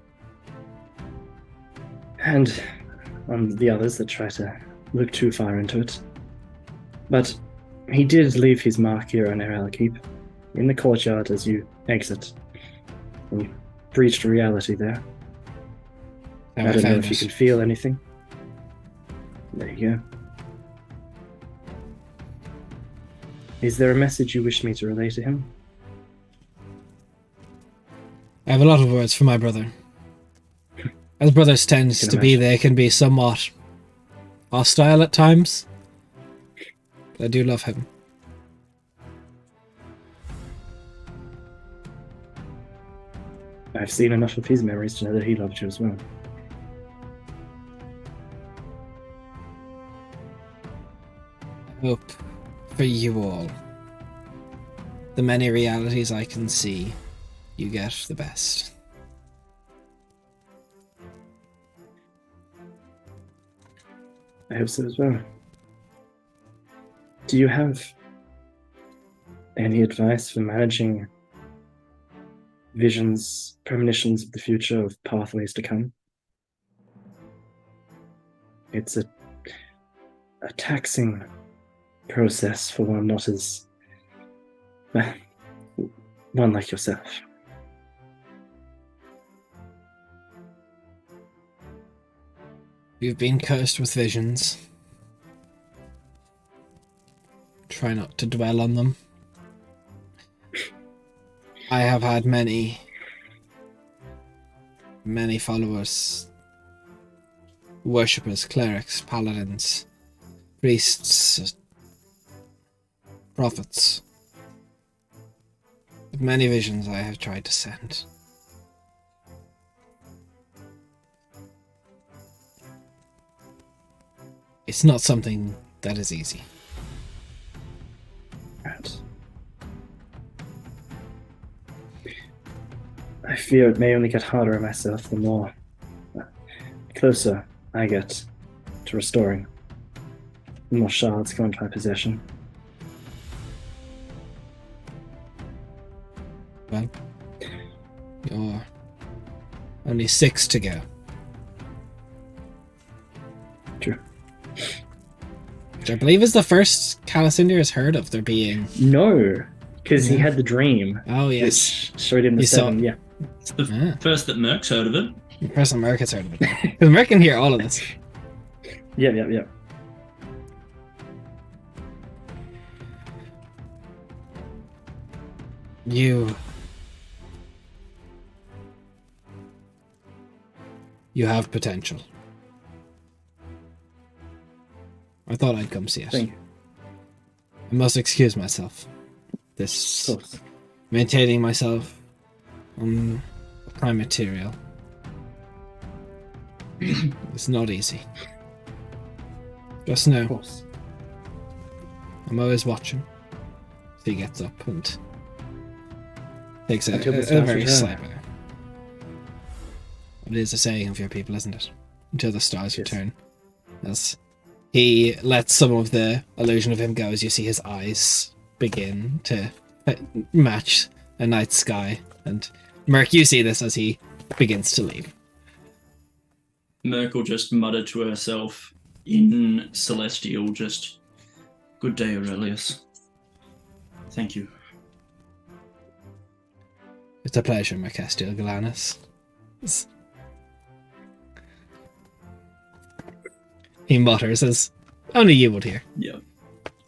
[SPEAKER 5] And on the others that try to look too far into it. But he did leave his mark here on Erel Keep, in the courtyard as you exit. And you breached reality there.
[SPEAKER 1] How
[SPEAKER 5] I don't know
[SPEAKER 1] found
[SPEAKER 5] if you
[SPEAKER 1] it.
[SPEAKER 5] can feel anything. There you go. Is there a message you wish me to relay to him?
[SPEAKER 1] I have a lot of words for my brother. As brothers tend to be, they can be somewhat hostile at times. But I do love him.
[SPEAKER 5] I've seen enough of his memories to know that he loved you as well.
[SPEAKER 1] I hope for you all, the many realities I can see, you get the best.
[SPEAKER 5] I hope so as well. Do you have any advice for managing visions, premonitions of the future, of pathways to come? It's a taxing process for one not as one like yourself.
[SPEAKER 1] You've been cursed with visions. Try not to dwell on them. I have had many followers, worshippers, clerics, paladins, priests, prophets. With many visions I have tried to send. It's not something that is easy.
[SPEAKER 5] Right. I fear it may only get harder on myself the more closer I get to restoring. The more shards go into my possession.
[SPEAKER 1] Well, you're only 6 to go.
[SPEAKER 5] True.
[SPEAKER 1] Which I believe is the first Calicindir has heard of there being.
[SPEAKER 5] No, because he
[SPEAKER 1] Yeah.
[SPEAKER 5] had the dream.
[SPEAKER 1] Oh, yes.
[SPEAKER 5] Which showed him the
[SPEAKER 1] You saw-
[SPEAKER 5] 7. Yeah.
[SPEAKER 2] It's the
[SPEAKER 1] Ah.
[SPEAKER 2] first that Merc's heard of it.
[SPEAKER 1] The person Merc has heard of it. Because Merc can hear all of this.
[SPEAKER 5] Yeah.
[SPEAKER 1] You have potential. I thought I'd come see it.
[SPEAKER 5] Thank you.
[SPEAKER 1] I must excuse myself.
[SPEAKER 5] Of
[SPEAKER 1] This
[SPEAKER 5] course.
[SPEAKER 1] maintaining myself on prime material. It's not easy. Just
[SPEAKER 5] Of
[SPEAKER 1] know,
[SPEAKER 5] course.
[SPEAKER 1] I'm always watching. So he gets up and takes a
[SPEAKER 5] Until the stars
[SPEAKER 1] very
[SPEAKER 5] return.
[SPEAKER 1] slight bow. It is a saying of your people, isn't it? Until the stars
[SPEAKER 5] Yes.
[SPEAKER 1] return. As he lets some of the illusion of him go, as you see his eyes begin to match a night sky. And Merc, you see this as he begins to leave.
[SPEAKER 2] Merc will just mutter to herself in Celestial, just, "Good day, Aurelius. Thank you."
[SPEAKER 1] It's a pleasure, Mercestial Galanus. He mutters as only you would hear.
[SPEAKER 2] Yeah.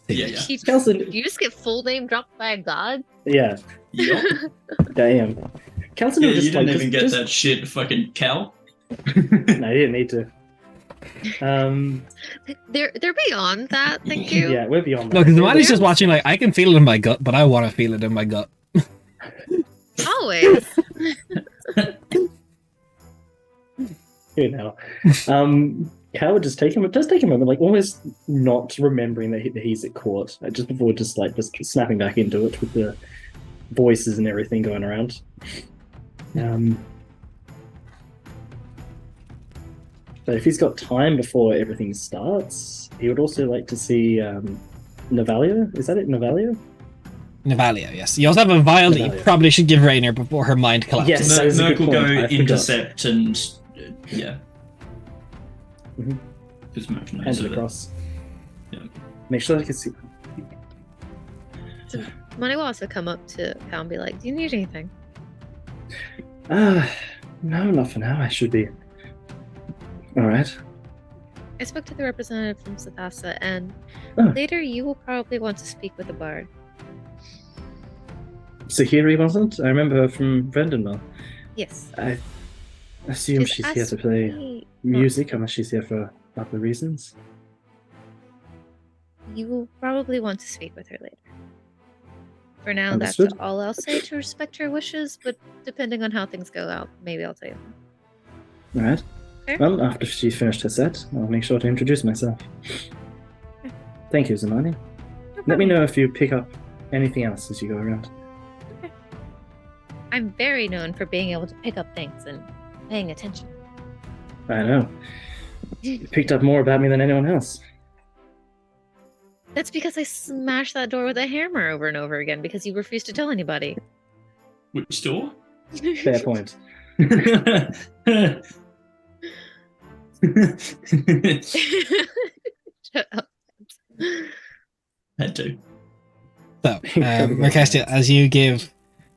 [SPEAKER 2] Yeah.
[SPEAKER 5] Kelson.
[SPEAKER 3] You just get full name dropped by a god?
[SPEAKER 5] Yeah.
[SPEAKER 2] Yup.
[SPEAKER 5] Damn. Kelson
[SPEAKER 2] Yeah,
[SPEAKER 5] will
[SPEAKER 2] you
[SPEAKER 5] just
[SPEAKER 2] didn't
[SPEAKER 5] like
[SPEAKER 2] even get
[SPEAKER 5] just,
[SPEAKER 2] that shit, fucking Cal.
[SPEAKER 5] No, you didn't need to.
[SPEAKER 3] They're beyond that, thank you.
[SPEAKER 5] Yeah, we're beyond that.
[SPEAKER 1] No, because the man is just watching like, I can feel it in my gut, but I want to feel it in my gut.
[SPEAKER 3] Always.
[SPEAKER 5] Here now. Cal would just take him. It does take a moment, like almost not remembering that he's at court, just before just snapping back into it with the voices and everything going around. But if he's got time before everything starts, he would also like to see Navalia. Is that it, Navalia?
[SPEAKER 1] Navalia, yes. You also have a vial that you
[SPEAKER 5] Navalia.
[SPEAKER 1] probably should give Rainer before her mind collapses.
[SPEAKER 5] Yes. that is a
[SPEAKER 2] Merc
[SPEAKER 5] good
[SPEAKER 2] will go
[SPEAKER 5] point. I forgot.
[SPEAKER 2] intercept and yeah.
[SPEAKER 5] Mhm.
[SPEAKER 2] Because Merc knows
[SPEAKER 5] Hand it
[SPEAKER 2] of it.
[SPEAKER 5] across.
[SPEAKER 2] Yeah.
[SPEAKER 5] Make sure I can see.
[SPEAKER 3] Money will also come up to Cal and be like, "Do you need anything?"
[SPEAKER 5] No, not for now. I should be. All right.
[SPEAKER 3] I spoke to the representative from Sathasa, and
[SPEAKER 5] Oh.
[SPEAKER 3] later you will probably want to speak with the bard.
[SPEAKER 5] Sahiri wasn't? I remember her from Vendenmal.
[SPEAKER 3] Yes.
[SPEAKER 5] I assume she's here to play music, unless she's here for other reasons.
[SPEAKER 3] You will probably want to speak with her later. For now,
[SPEAKER 5] Understood.
[SPEAKER 3] that's all I'll say to respect her wishes, but depending on how things go out, maybe I'll tell you.
[SPEAKER 5] All right.
[SPEAKER 3] Okay.
[SPEAKER 5] Well, after she's finished her set, I'll make sure to introduce myself. Thank you, Zamani.
[SPEAKER 3] No
[SPEAKER 5] Let me
[SPEAKER 3] problem.
[SPEAKER 5] know if you pick up anything else as you go around.
[SPEAKER 3] I'm very known for being able to pick up things and paying attention.
[SPEAKER 5] I know. You picked up more about me than anyone else.
[SPEAKER 3] That's because I smashed that door with a hammer over and over again because you refused to tell anybody.
[SPEAKER 2] Which door?
[SPEAKER 5] Fair point.
[SPEAKER 3] Shut up.
[SPEAKER 2] Had to.
[SPEAKER 1] So, Mercestia, as you give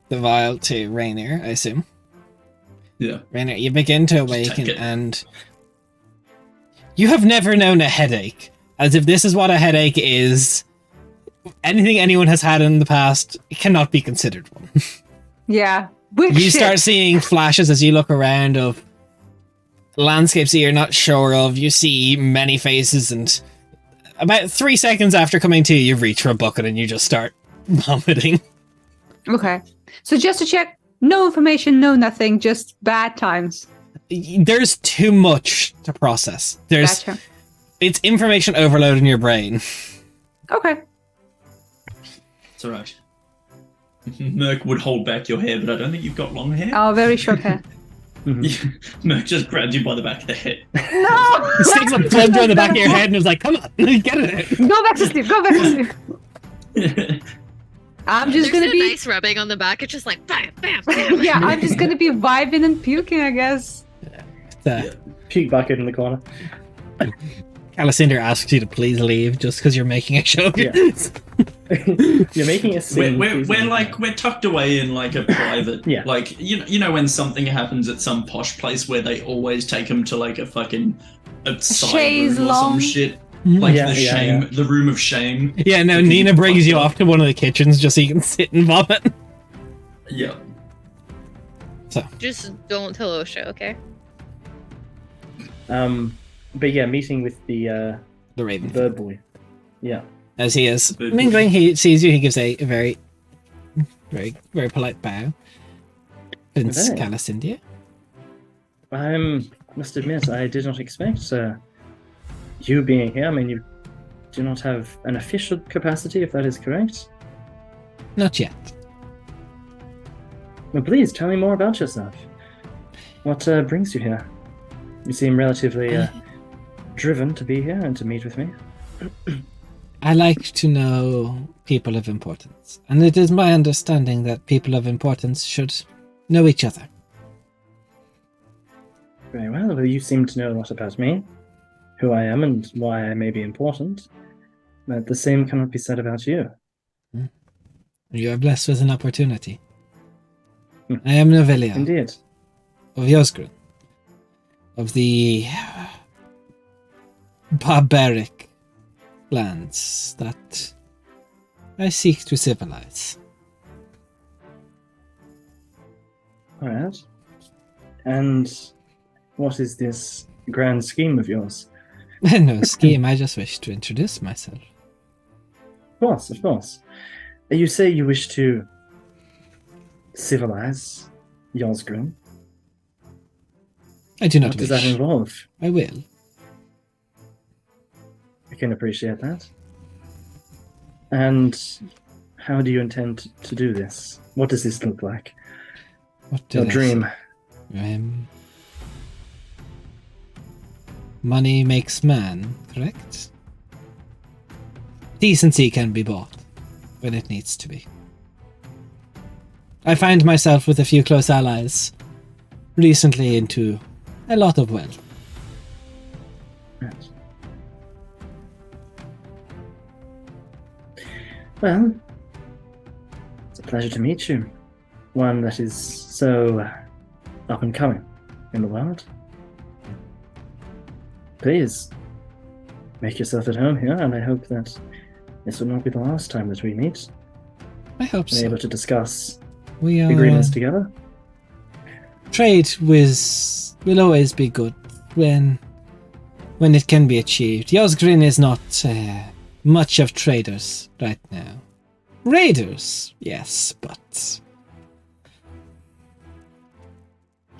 [SPEAKER 1] the vial to Rainier, I assume.
[SPEAKER 2] Yeah.
[SPEAKER 1] Rainier, you begin to
[SPEAKER 2] take
[SPEAKER 1] awaken
[SPEAKER 2] it.
[SPEAKER 1] and you have never known a headache. As if this is what a headache is. Anything anyone has had in the past cannot be considered one.
[SPEAKER 4] Yeah. Weird
[SPEAKER 1] You
[SPEAKER 4] shit.
[SPEAKER 1] start seeing flashes as you look around of landscapes that you're not sure of. You see many faces, and about 3 seconds after coming to, you reach for a bucket and you just start vomiting.
[SPEAKER 4] Okay. So just to check, no information, no nothing, just bad times.
[SPEAKER 1] There's too much to process.
[SPEAKER 4] Gotcha.
[SPEAKER 1] It's information overload in your brain.
[SPEAKER 4] Okay.
[SPEAKER 2] It's alright. Merc would hold back your hair, but I don't think you've got long hair.
[SPEAKER 4] Oh, very short hair.
[SPEAKER 2] Merc just grabbed you by the back of the head.
[SPEAKER 4] No!
[SPEAKER 1] He sticks a plunger on the back of your head and is like, come on, get it out.
[SPEAKER 4] Go back to sleep. Go back to sleep. I'm just
[SPEAKER 3] There's
[SPEAKER 4] gonna
[SPEAKER 3] no
[SPEAKER 4] be.
[SPEAKER 3] nice rubbing on the back. It's just like bam, bam, bam.
[SPEAKER 4] Yeah, I'm just gonna be vibing and puking, I guess.
[SPEAKER 5] Puke bucket in the corner.
[SPEAKER 1] Calisander asks you to please leave just because you're making a show.
[SPEAKER 5] Yeah. You're making a scene.
[SPEAKER 2] We're tucked away in like a private,
[SPEAKER 5] Yeah.
[SPEAKER 2] like you know when something happens at some posh place where they always take them to like a fucking side
[SPEAKER 4] chaise
[SPEAKER 2] room or
[SPEAKER 4] lounge.
[SPEAKER 2] some shit, like
[SPEAKER 5] Yeah,
[SPEAKER 2] the
[SPEAKER 5] yeah,
[SPEAKER 2] shame,
[SPEAKER 5] yeah.
[SPEAKER 2] the room of shame.
[SPEAKER 1] Yeah, no,
[SPEAKER 2] Because
[SPEAKER 1] Nina
[SPEAKER 2] you
[SPEAKER 1] brings
[SPEAKER 2] fucked
[SPEAKER 1] you
[SPEAKER 2] up.
[SPEAKER 1] off to one of the kitchens just so you can sit and vomit.
[SPEAKER 2] Yeah.
[SPEAKER 3] Just don't tell Osha, okay?
[SPEAKER 5] But yeah, meeting with the
[SPEAKER 1] The Raven.
[SPEAKER 5] bird boy. Yeah.
[SPEAKER 1] As he is
[SPEAKER 2] Bird
[SPEAKER 1] mingling, he sees you, he gives a very, very, very polite bow. Prince
[SPEAKER 5] Okay.
[SPEAKER 1] Calicindia.
[SPEAKER 5] I must admit, I did not expect you being here. I mean, you do not have an official capacity, if that is correct.
[SPEAKER 1] Not yet.
[SPEAKER 5] Well, please tell me more about yourself. What brings you here? You seem relatively driven to be here and to meet with me.
[SPEAKER 1] I like to know people of importance, and it is my understanding that people of importance should know each other.
[SPEAKER 5] Very well. Well, you seem to know a lot about me, who I am, and why I may be important. But the same cannot be said about you.
[SPEAKER 1] You are blessed with an opportunity.
[SPEAKER 5] Hmm.
[SPEAKER 1] I am Novelia
[SPEAKER 5] Indeed.
[SPEAKER 1] of Yosgrin, of the barbaric lands that I seek to civilize.
[SPEAKER 5] All right. And what is this grand scheme of yours?
[SPEAKER 1] No scheme, I just wish to introduce myself.
[SPEAKER 5] Of course, of course. You say you wish to civilize Yosgrim.
[SPEAKER 1] I do not
[SPEAKER 5] What does
[SPEAKER 1] wish.
[SPEAKER 5] that involve?
[SPEAKER 1] I will.
[SPEAKER 5] I can appreciate that. And how do you intend to do this? What does this look like?
[SPEAKER 1] What
[SPEAKER 5] Your
[SPEAKER 1] did I
[SPEAKER 5] dream.
[SPEAKER 1] say? Money makes man, correct? Decency can be bought when it needs to be. I find myself with a few close allies recently into a lot of wealth.
[SPEAKER 5] Right. Well, it's a pleasure to meet you. One that is so up and coming in the world. Please, make yourself at home here, and I hope that this will not be the last time that we meet.
[SPEAKER 1] I hope
[SPEAKER 5] We're
[SPEAKER 1] so.
[SPEAKER 5] able to discuss
[SPEAKER 1] We are
[SPEAKER 5] agreements together.
[SPEAKER 1] trade will always be good when it can be achieved. Yosgrin is not much of traders right now. Raiders, yes, but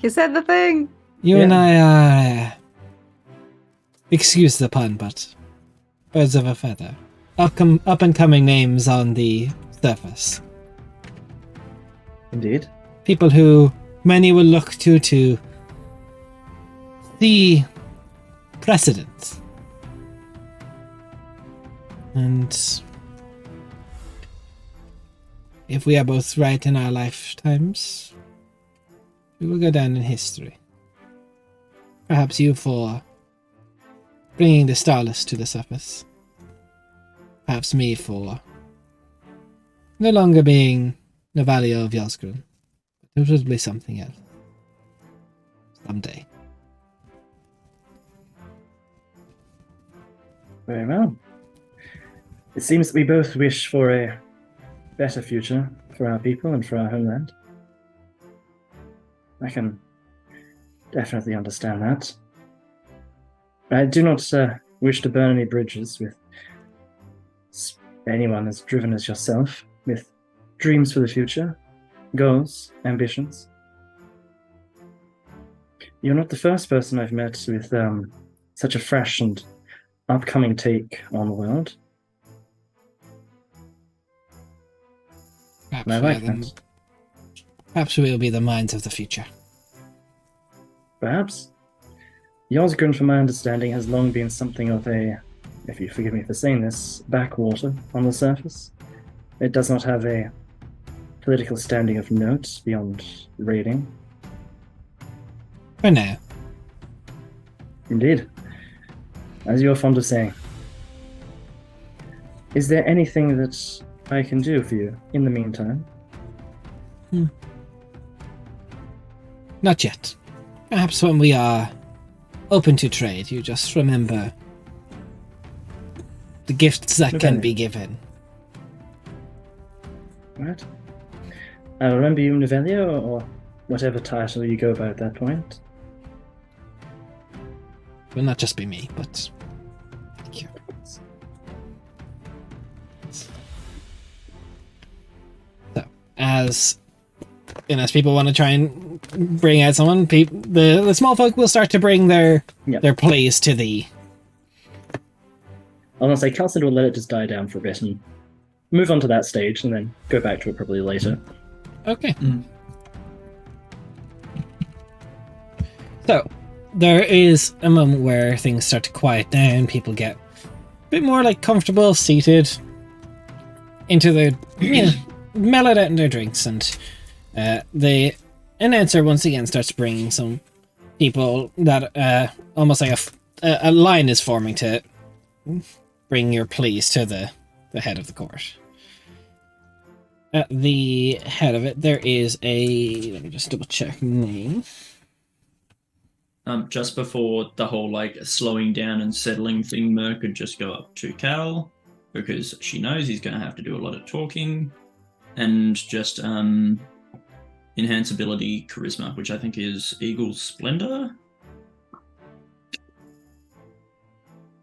[SPEAKER 4] You said the thing.
[SPEAKER 1] you
[SPEAKER 5] Yeah.
[SPEAKER 1] and I are, excuse the pun, but birds of a feather. Up and coming names on the surface.
[SPEAKER 5] Indeed.
[SPEAKER 1] People who many will look to see precedent. And if we are both right in our lifetimes, we will go down in history. Perhaps you for bringing the Starless to the surface. Perhaps me for no longer being Novalia of Yasgrim. It will be something else. Someday.
[SPEAKER 5] Very well. It seems that we both wish for a better future for our people and for our homeland. I can definitely understand that. I do not wish to burn any bridges with anyone as driven as yourself, with dreams for the future, goals, ambitions. You're not the first person I've met with such a fresh and upcoming take on the world.
[SPEAKER 1] Perhaps,
[SPEAKER 5] And I like that.
[SPEAKER 1] Perhaps we'll be the minds of the future.
[SPEAKER 5] Perhaps. Yozgren, from my understanding, has long been something of a, if you forgive me for saying this, backwater on the surface. It does not have a political standing of note beyond raiding.
[SPEAKER 1] For now.
[SPEAKER 5] Indeed. As you are fond of saying. Is there anything that I can do for you in the meantime?
[SPEAKER 1] Not yet. Perhaps when we are open to trade, you just remember the gifts that can be given.
[SPEAKER 5] Right. I remember you, Novellia, or whatever title you go by at that point.
[SPEAKER 1] Will not just be me, but thank you. So, as people want to try and bring out someone, the small folk will start to bring their plays to the.
[SPEAKER 5] I want to say, Calcid will let it just die down for a bit and move on to that stage, and then go back to it probably later.
[SPEAKER 1] Okay. So, there is a moment where things start to quiet down. People get a bit more comfortable, seated into their, mellowed out in their drinks, and the announcer once again starts bringing some people that almost like a line is forming to bring your pleas to the head of the court. At the head of it, there is a, let me just double check name.
[SPEAKER 2] Just before the whole slowing down and settling thing, Mer could just go up to Cal because she knows he's going to have to do a lot of talking, and just enhance ability charisma, which I think is Eagle's Splendor.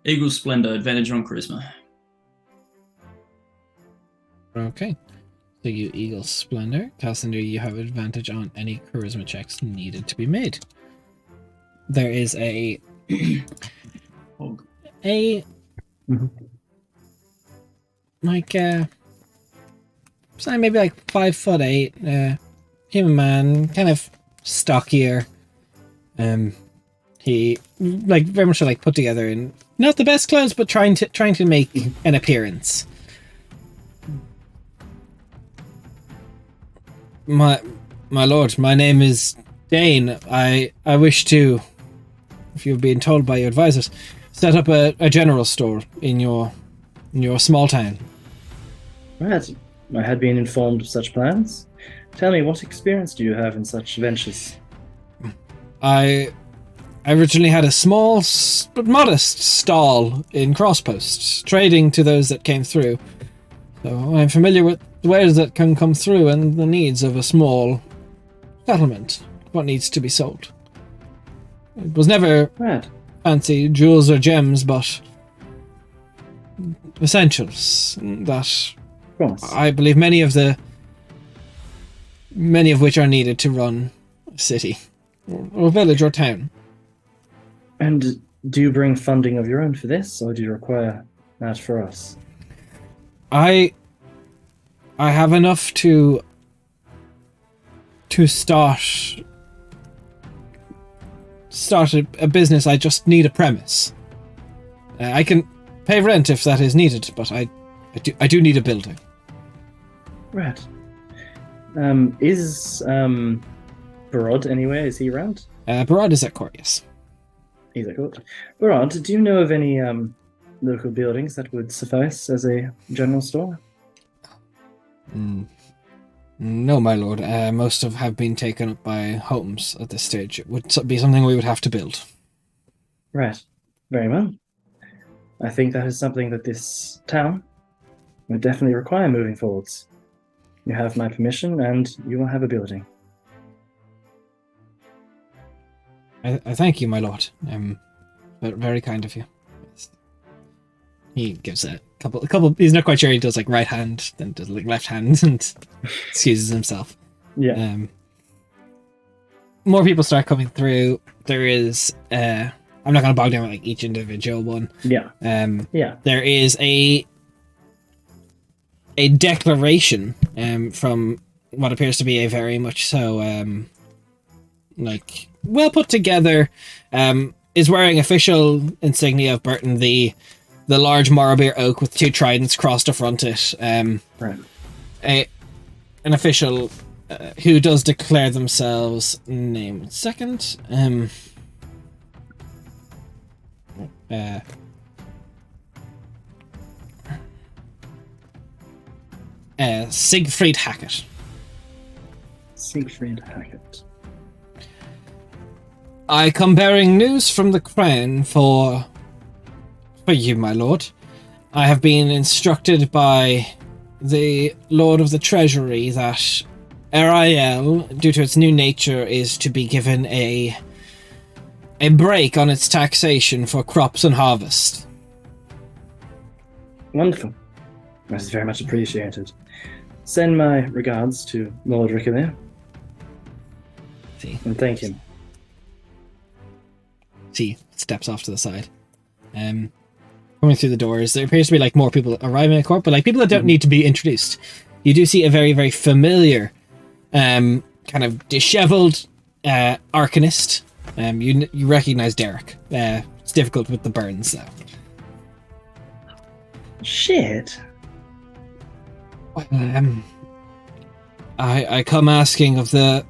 [SPEAKER 2] Eagle's Splendor, advantage on charisma.
[SPEAKER 1] Okay. So you Eagle Splendor. Cassandra, you have advantage on any charisma checks needed to be made. There is a say maybe 5'8", human man, kind of stockier. He very much put together in not the best clothes, but trying to make an appearance. My lord, my name is Dane. I wish to, if you've been told by your advisors, set up a general store in your small town.
[SPEAKER 5] Right. I had been informed of such plans. Tell me, what experience do you have in such ventures?
[SPEAKER 1] I originally had a small but modest stall in Crosspost, trading to those that came through. So I'm familiar with the wares that can come through and the needs of a small settlement. What needs to be sold. It was never fancy jewels or gems, but essentials that I believe many of which are needed to run a city or village or town.
[SPEAKER 5] And do you bring funding of your own for this, or do you require that for us?
[SPEAKER 1] I have enough to start a business. I just need a premise. I can pay rent if that is needed, but I do need a building.
[SPEAKER 5] Right. Is Barod anywhere? Is he around?
[SPEAKER 1] Barod is at court, yes.
[SPEAKER 5] He's at court. Barod, do you know of any local buildings that would suffice as a general store?
[SPEAKER 1] No, my lord. Most have been taken up by homes at this stage. It would be something we would have to build.
[SPEAKER 5] Right. Very well. I think that is something that this town would definitely require moving forwards. You have my permission, and you will have a building.
[SPEAKER 1] I thank you, my lord. Very kind of you. He gives a couple. He's not quite sure. He does like right hand, then does like left hand, and excuses himself.
[SPEAKER 5] Yeah.
[SPEAKER 1] More people start coming through. There is. I'm not going to bog down with like each individual one.
[SPEAKER 5] Yeah. Yeah.
[SPEAKER 1] There is a declaration from what appears to be a very much so like well put together, is wearing official insignia of Burton, the large Morrowbeer oak with 2 tridents crossed to front it.
[SPEAKER 5] Right.
[SPEAKER 1] An official who does declare themselves name second. Siegfried Hackett.
[SPEAKER 5] Siegfried Hackett.
[SPEAKER 1] I come bearing news from the crown for you, my lord. I have been instructed by the Lord of the Treasury that Ariel, due to its new nature, is to be given a break on its taxation for crops and harvest.
[SPEAKER 5] Wonderful. That is very much appreciated. Send my regards to Lord Rickaby.
[SPEAKER 1] See,
[SPEAKER 5] And thank him.
[SPEAKER 1] she steps off to the side. Coming through the doors, there appears to be like more people arriving at court, but like people that don't need to be introduced. You do see a very, very familiar, kind of disheveled arcanist. You recognize Derek. It's difficult with the burns though.
[SPEAKER 5] Shit.
[SPEAKER 1] I come asking of the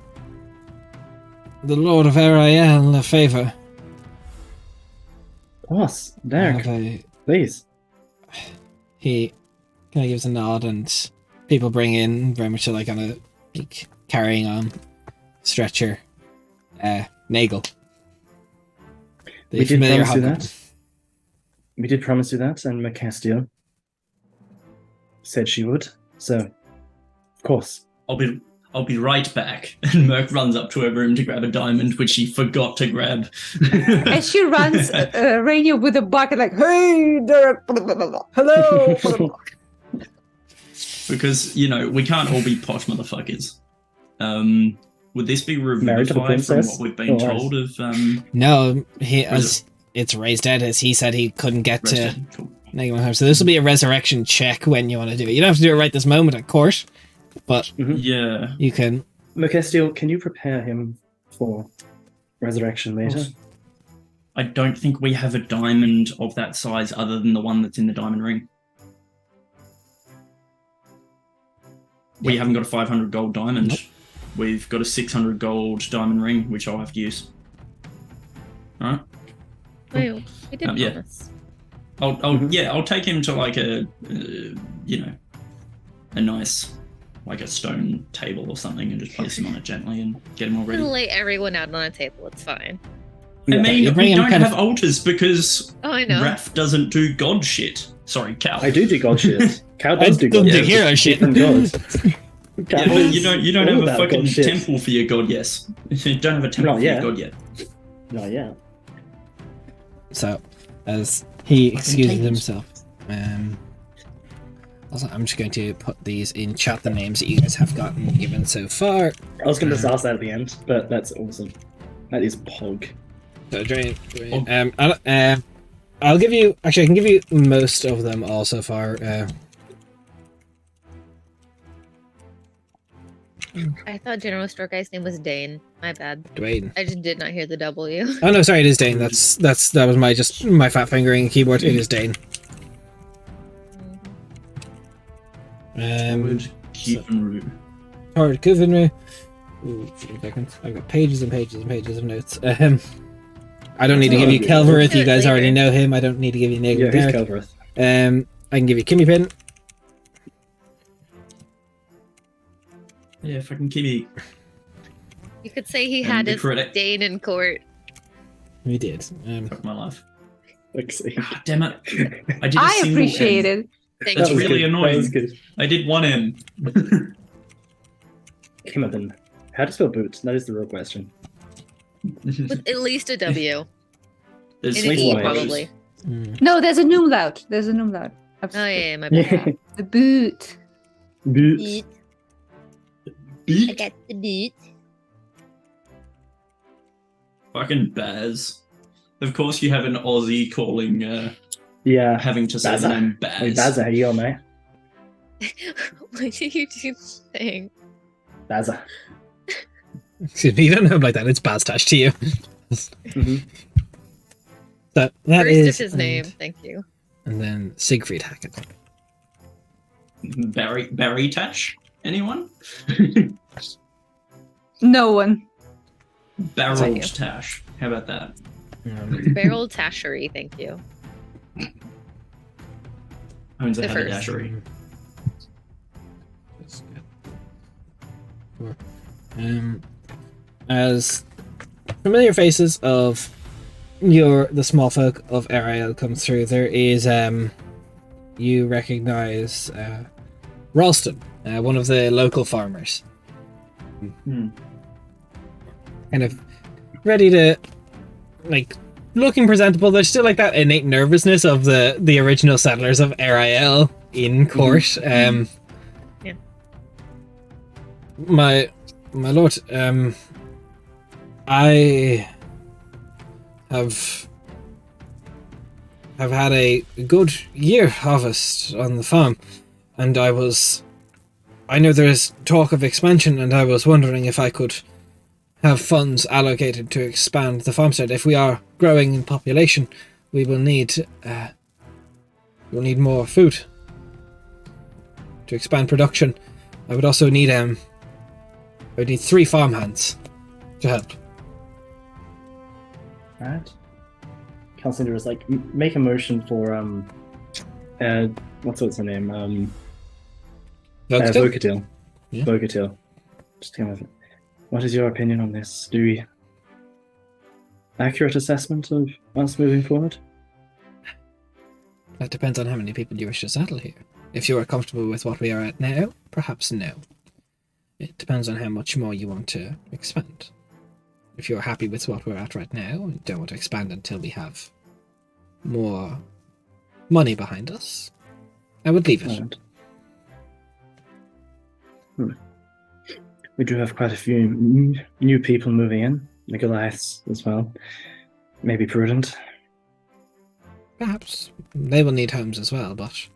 [SPEAKER 1] Lord of Ariel a favor.
[SPEAKER 5] Boss, Derek, please.
[SPEAKER 1] He kind of gives a nod, and people bring in very much like on a like, carrying on stretcher. Nagel.
[SPEAKER 5] We did promise you that. We did promise you that, and McCastiel said she would. So, of course.
[SPEAKER 2] I'll be right back. And Merc runs up to her room to grab a diamond, which she forgot to grab.
[SPEAKER 4] As she runs, Rainier with a bucket like, "Hey, Derek, hello."
[SPEAKER 2] Because, we can't all be posh motherfuckers. Would this be
[SPEAKER 5] Married to the
[SPEAKER 2] revivified from
[SPEAKER 5] princess?
[SPEAKER 2] what we've been told of...
[SPEAKER 1] No, it's raised dead, as he said he couldn't get to
[SPEAKER 2] Rested? Cool.
[SPEAKER 1] Nagel. So this will be a resurrection check when you want to do it. You don't have to do it right this moment, of course, but
[SPEAKER 2] Yeah.
[SPEAKER 1] you can.
[SPEAKER 5] McCastiel, can you prepare him for resurrection later?
[SPEAKER 2] I don't think we have a diamond of that size other than the one that's in the diamond ring. We haven't got a 500 gold diamond.
[SPEAKER 1] Nope.
[SPEAKER 2] We've got a 600 gold diamond ring, which I'll have to use. Alright?
[SPEAKER 3] Wait, we did
[SPEAKER 2] Yeah.
[SPEAKER 3] promise.
[SPEAKER 2] I'll take him to like a nice, like a stone table or something, and just place him on it gently and get him all
[SPEAKER 3] I'm
[SPEAKER 2] ready.
[SPEAKER 3] gonna lay everyone out on a table. It's fine.
[SPEAKER 2] I
[SPEAKER 1] You
[SPEAKER 2] mean,
[SPEAKER 1] bring
[SPEAKER 2] we
[SPEAKER 1] him
[SPEAKER 2] don't
[SPEAKER 1] kind of-
[SPEAKER 2] have altars because
[SPEAKER 3] Oh, I know.
[SPEAKER 2] Raph doesn't do god shit. Sorry, Cal.
[SPEAKER 5] I do god shit. Cal
[SPEAKER 1] I
[SPEAKER 5] does do
[SPEAKER 1] don't
[SPEAKER 5] god
[SPEAKER 1] do
[SPEAKER 5] shit.
[SPEAKER 1] hero shit.
[SPEAKER 5] Different gods.
[SPEAKER 2] Yeah, but you don't
[SPEAKER 5] All
[SPEAKER 2] have a
[SPEAKER 5] about
[SPEAKER 2] fucking
[SPEAKER 5] god shit.
[SPEAKER 2] temple for your god, yes. You don't have a temple
[SPEAKER 5] Not
[SPEAKER 2] for
[SPEAKER 5] yet.
[SPEAKER 2] your god yet.
[SPEAKER 5] Not yet.
[SPEAKER 1] So, as he excuses
[SPEAKER 2] tables.
[SPEAKER 1] himself, also, I'm just going to put these in chat, the names that you guys have gotten given so far.
[SPEAKER 5] I was going to just ask that at the end, but that's awesome. That is pog.
[SPEAKER 1] So, I'll give you. Actually, I can give you most of them all so far.
[SPEAKER 3] I thought General Store guy's name was Dane. My bad.
[SPEAKER 1] Dwayne.
[SPEAKER 3] I just did not hear the W.
[SPEAKER 1] Oh no, sorry, it is Dane. That was my fat fingering keyboard. It is Dane.
[SPEAKER 2] Would Kuvenru.
[SPEAKER 1] Hard Kuvenru. Ooh, 2 seconds. I've got pages and pages and pages of notes. I don't need to give you Kelverith. You guys already know him. I don't need to give you Nagel.
[SPEAKER 5] Yeah, who's Kelverith?
[SPEAKER 1] I can give you Kimmy Pin.
[SPEAKER 2] Yeah, fucking Kimmy.
[SPEAKER 3] You could say he
[SPEAKER 2] And
[SPEAKER 3] had
[SPEAKER 2] the
[SPEAKER 3] his
[SPEAKER 2] credit.
[SPEAKER 3] Dane in court.
[SPEAKER 1] We did.
[SPEAKER 2] Fuck my life.
[SPEAKER 5] Let's see.
[SPEAKER 2] Ah, damn it. I did a
[SPEAKER 4] I
[SPEAKER 2] single
[SPEAKER 4] appreciate
[SPEAKER 2] M.
[SPEAKER 4] it.
[SPEAKER 3] Thank
[SPEAKER 2] That's
[SPEAKER 3] you.
[SPEAKER 2] really
[SPEAKER 5] good.
[SPEAKER 2] annoying.
[SPEAKER 5] That was good.
[SPEAKER 2] I did one M.
[SPEAKER 5] Kimmerden. How to spell boot? That is the real question.
[SPEAKER 3] With at least a W.
[SPEAKER 2] There's
[SPEAKER 3] And an
[SPEAKER 5] E,
[SPEAKER 2] four
[SPEAKER 3] probably.
[SPEAKER 2] O's.
[SPEAKER 4] No, there's a umlaut. There's an umlaut.
[SPEAKER 3] Oh, yeah, my
[SPEAKER 5] Yeah.
[SPEAKER 3] bad.
[SPEAKER 4] The boot.
[SPEAKER 5] Boots.
[SPEAKER 3] I got the boot.
[SPEAKER 2] Fucking Baz. Of course, you have an Aussie calling,
[SPEAKER 5] Yeah.
[SPEAKER 2] having to say the
[SPEAKER 5] Bazza.
[SPEAKER 2] name
[SPEAKER 5] Hey,
[SPEAKER 2] Baz.
[SPEAKER 5] Bazza, how you going, mate?
[SPEAKER 3] Why do you do this thing?
[SPEAKER 5] Bazza.
[SPEAKER 1] Excuse me, you don't know him like that. It's Bastash to you.
[SPEAKER 5] Mhm.
[SPEAKER 1] That
[SPEAKER 3] First
[SPEAKER 1] is
[SPEAKER 3] is his name. Thank you.
[SPEAKER 1] And then Siegfried Hackett.
[SPEAKER 2] Barry Tash? Anyone?
[SPEAKER 4] No one.
[SPEAKER 2] Barrel Tash. How about that?
[SPEAKER 3] Barrel Tashery. Thank you.
[SPEAKER 2] Owns a
[SPEAKER 3] The first.
[SPEAKER 2] haberdashery.
[SPEAKER 1] That's good. As familiar faces of the small folk of Ariel come through, there is you recognize Ralston, one of the local farmers.
[SPEAKER 2] Hmm.
[SPEAKER 1] Kind of ready to, like, looking presentable. There's still like that innate nervousness of the original settlers of Ariel in court.
[SPEAKER 3] Yeah.
[SPEAKER 1] My lord, I have had a good year harvest on the farm, and I know there's talk of expansion, and I was wondering if I could have funds allocated to expand the farmstead. If we are growing in population, we will need more food to expand production. I would also need 3 farmhands to help.
[SPEAKER 5] Right. Calcinder is like, make a motion for, what's her name? Vocatil.
[SPEAKER 1] Yeah.
[SPEAKER 5] Vocatil. Just kind of, what is your opinion on this? Do we... Accurate assessment of us moving forward?
[SPEAKER 1] That depends on how many people you wish to settle here. If you are comfortable with what we are at now, perhaps no. It depends on how much more you want to expand. If you're happy with what we're at right now and don't want to expand until we have more money behind us, I would leave it.
[SPEAKER 5] Right. We do have quite a few new people moving in, the Goliaths as well. Maybe prudent.
[SPEAKER 1] Perhaps they will need homes as well, but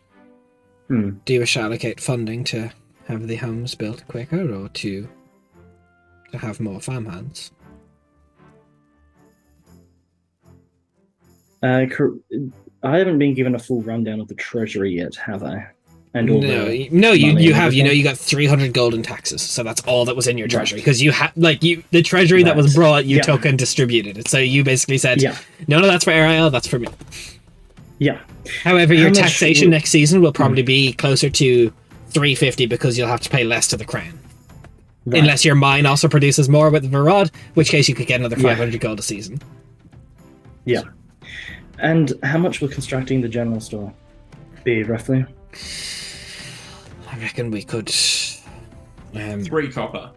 [SPEAKER 1] do you wish to allocate funding to have the homes built quicker, or to have more farmhands?
[SPEAKER 5] I haven't been given a full rundown of the treasury yet, have I? And all the
[SPEAKER 1] No, you
[SPEAKER 5] money and
[SPEAKER 1] have. You know,
[SPEAKER 5] everything?
[SPEAKER 1] you got 300 gold in taxes, so that's all that was in your treasury. Because you had, the treasury that was brought, you took and distributed it. So you basically said, no, that's for Ariel, that's for me.
[SPEAKER 5] Yeah.
[SPEAKER 1] However,
[SPEAKER 5] How
[SPEAKER 1] your
[SPEAKER 5] much
[SPEAKER 1] taxation next season will probably be closer to 350 because you'll have to pay less to the crown.
[SPEAKER 5] Right.
[SPEAKER 1] Unless your mine also produces more with the Varad, in which case you could get another 500 gold a season.
[SPEAKER 5] Yeah. And how much will constructing the general store be, roughly?
[SPEAKER 1] I reckon we could...
[SPEAKER 2] 3 copper.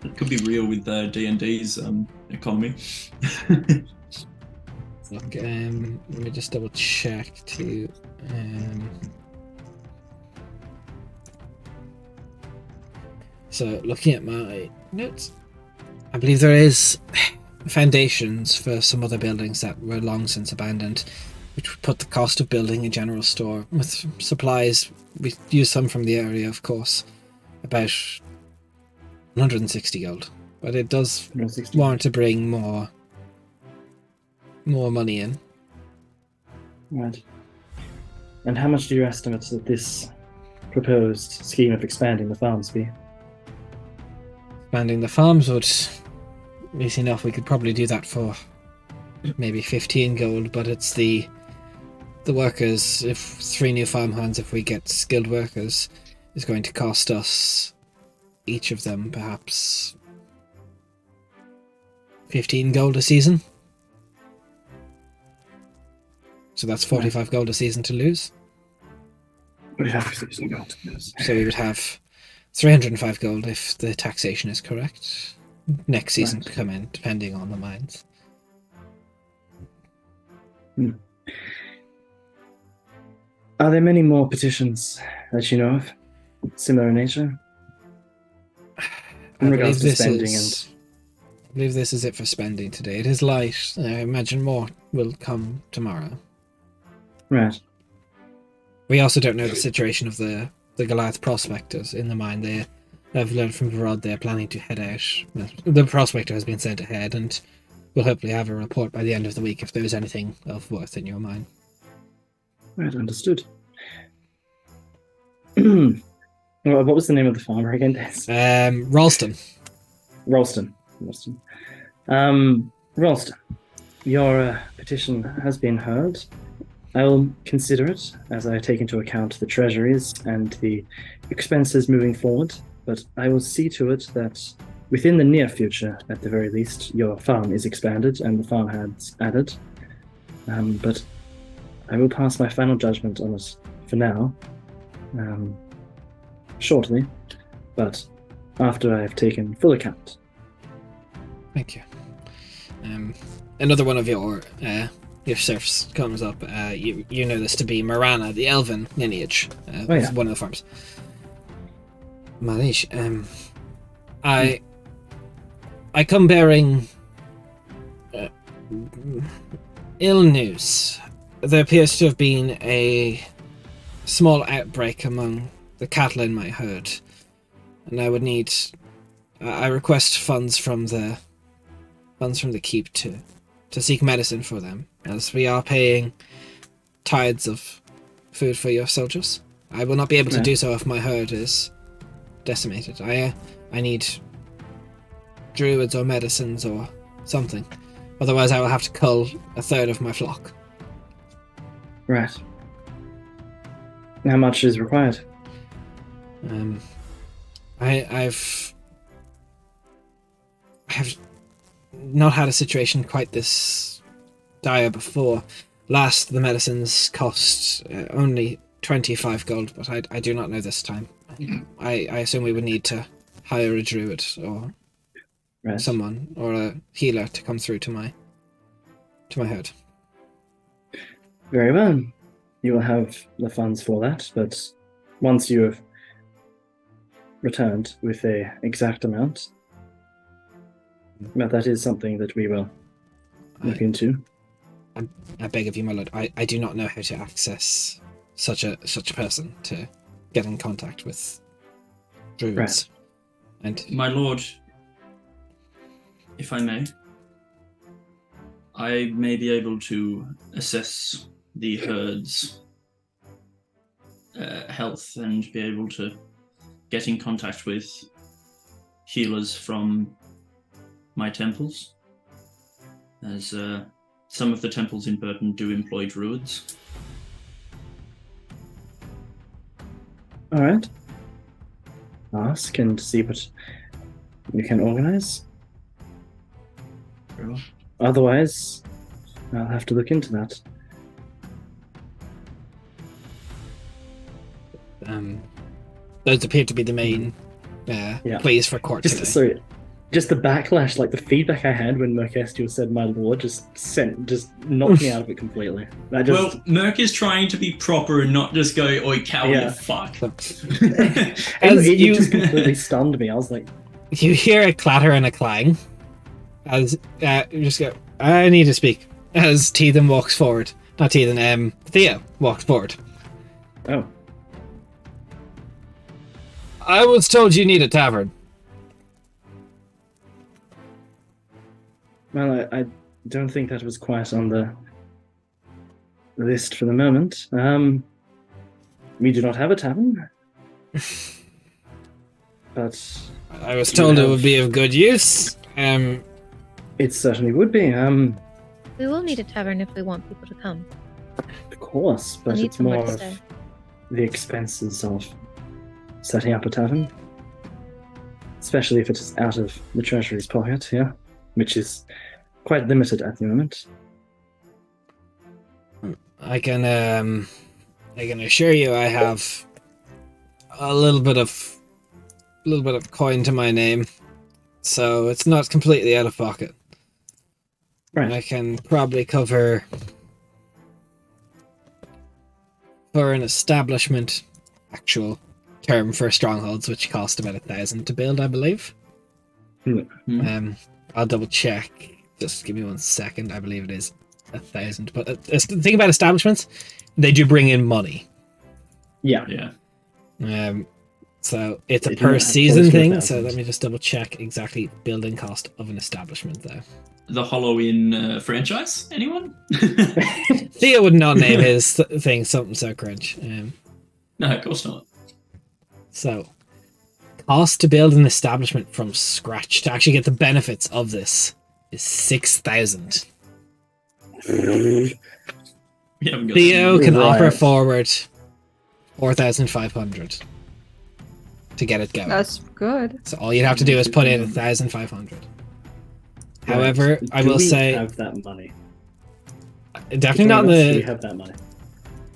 [SPEAKER 2] It could be real with D&D's economy.
[SPEAKER 1] Look, let me just double check to... So, looking at my notes, I believe there is foundations for some other buildings that were long since abandoned, which would put the cost of building a general store with supplies. We use some from the area, of course, about 160 gold, but it does
[SPEAKER 5] 160.
[SPEAKER 1] warrant to bring more money in.
[SPEAKER 5] Right. And how much do you estimate that this proposed scheme of expanding the farms be?
[SPEAKER 1] Expanding the farms would, easy enough, we could probably do that for maybe 15 gold, but it's the workers, if 3 new farmhands, if we get skilled workers, is going to cost us, each of them, perhaps 15 gold a season. So that's 45 gold a season to lose.
[SPEAKER 5] We have 15 gold to lose.
[SPEAKER 1] So we would have 305 gold if the taxation is correct. Next season
[SPEAKER 5] Right.
[SPEAKER 1] could come in, depending on the mines.
[SPEAKER 5] Are there many more petitions that you know of, similar in nature? In regards to spending
[SPEAKER 1] I believe this is it for spending today. It is light. I imagine more will come tomorrow.
[SPEAKER 5] Right.
[SPEAKER 1] We also don't know the situation of the Goliath prospectors in the mine. They have learned from Varod they're planning to head out. Well, the prospector has been sent ahead, and we'll hopefully have a report by the end of the week if there is anything of worth in your mine.
[SPEAKER 5] Right, understood. What was the name of the farmer again, Des?
[SPEAKER 1] Ralston.
[SPEAKER 5] Ralston. Ralston, your petition has been heard. I will consider it as I take into account the treasuries and the expenses moving forward, but I will see to it that within the near future, at the very least, your farm is expanded and the farmhands added. But I will pass my final judgment on it for now, shortly, but after I have taken full account.
[SPEAKER 1] Thank you. Another one of your serfs comes up. You know this to be Marana, the elven lineage.
[SPEAKER 5] yeah.
[SPEAKER 1] One of the farms. Malish, I come bearing ill news. There appears to have been a small outbreak among the cattle in my herd, and I would need. I request funds from the keep to seek medicine for them, as we are paying tithes of food for your soldiers. I will not be able to do so if my herd is decimated. I need druids or medicines or something. Otherwise I will have to cull a third of my flock.
[SPEAKER 5] Right. How much is required?
[SPEAKER 1] I've not had a situation quite this dire before. Last, the medicines cost only 25 gold, but I do not know this time. I assume we would need to hire a druid or someone or a healer to come through to my herd.
[SPEAKER 5] Very well. You will have the funds for that, but once you have returned with a exact amount, but that is something that we will look into.
[SPEAKER 1] I beg of you, my lord. I do not know how to access such a person to get in contact with druids. And
[SPEAKER 2] My lord, if I may be able to assess the herd's health and be able to get in contact with healers from my temples, as some of the temples in Burton do employ druids.
[SPEAKER 5] All right. Ask and see what you can organize.
[SPEAKER 2] Sure.
[SPEAKER 5] Otherwise, I'll have to look into that.
[SPEAKER 1] Those appear to be the main plays for court today.
[SPEAKER 5] Sorry, just the backlash, like the feedback I had when Mercestio said "my lord," just knocked me out of it completely.
[SPEAKER 2] Well, Merc is trying to be proper and not just go, "Oi, cow, you fuck."
[SPEAKER 5] It just completely stunned me. I was like,
[SPEAKER 1] you hear a clatter and a clang as you just go, I need to speak, as Teethan walks forward. Not Teethan, Thea walks forward.
[SPEAKER 5] oh,
[SPEAKER 1] I was told you need a tavern.
[SPEAKER 5] well, I don't think that was quite on the list for the moment. We do not have a tavern, but
[SPEAKER 1] I was told it would be of good use.
[SPEAKER 5] it certainly would be.
[SPEAKER 3] We will need a tavern if we want people to come.
[SPEAKER 5] Of course, but
[SPEAKER 3] We'll need
[SPEAKER 5] it's more
[SPEAKER 3] somewhere to
[SPEAKER 5] of
[SPEAKER 3] stay.
[SPEAKER 5] the expenses of setting up a tavern, especially if it is out of the treasury's pocket, which is quite limited at the moment.
[SPEAKER 1] I can assure you I have a little bit of little bit of coin to my name, so it's not completely out of pocket.
[SPEAKER 5] Right.
[SPEAKER 1] I can probably cover for an establishment actual term for strongholds, which cost about 1,000 to build, I believe. I'll double check. Just give me 1 second. I believe it is 1,000. But the thing about establishments, they do bring in money.
[SPEAKER 5] Yeah.
[SPEAKER 1] So it's a
[SPEAKER 5] They do
[SPEAKER 1] per
[SPEAKER 5] not have
[SPEAKER 1] season
[SPEAKER 5] close to
[SPEAKER 1] thing.
[SPEAKER 5] 1,000.
[SPEAKER 1] So let me just double check exactly building cost of an establishment, though.
[SPEAKER 2] The Hollow-In franchise? Anyone?
[SPEAKER 1] Theo would not name his thing something so cringe.
[SPEAKER 2] No, of course not.
[SPEAKER 1] So, cost to build an establishment from scratch to actually get the benefits of this is 6,000.
[SPEAKER 2] We haven't got
[SPEAKER 1] Theo
[SPEAKER 2] that
[SPEAKER 1] can
[SPEAKER 5] Right.
[SPEAKER 1] offer forward 4,500 to get it going.
[SPEAKER 4] That's good.
[SPEAKER 1] So all you'd have to do is put in 1,500. However,
[SPEAKER 5] Right.
[SPEAKER 1] I
[SPEAKER 5] Do
[SPEAKER 1] will
[SPEAKER 5] we
[SPEAKER 1] say
[SPEAKER 5] have that money.
[SPEAKER 1] definitely not in
[SPEAKER 5] Do we
[SPEAKER 1] the.
[SPEAKER 5] have that money?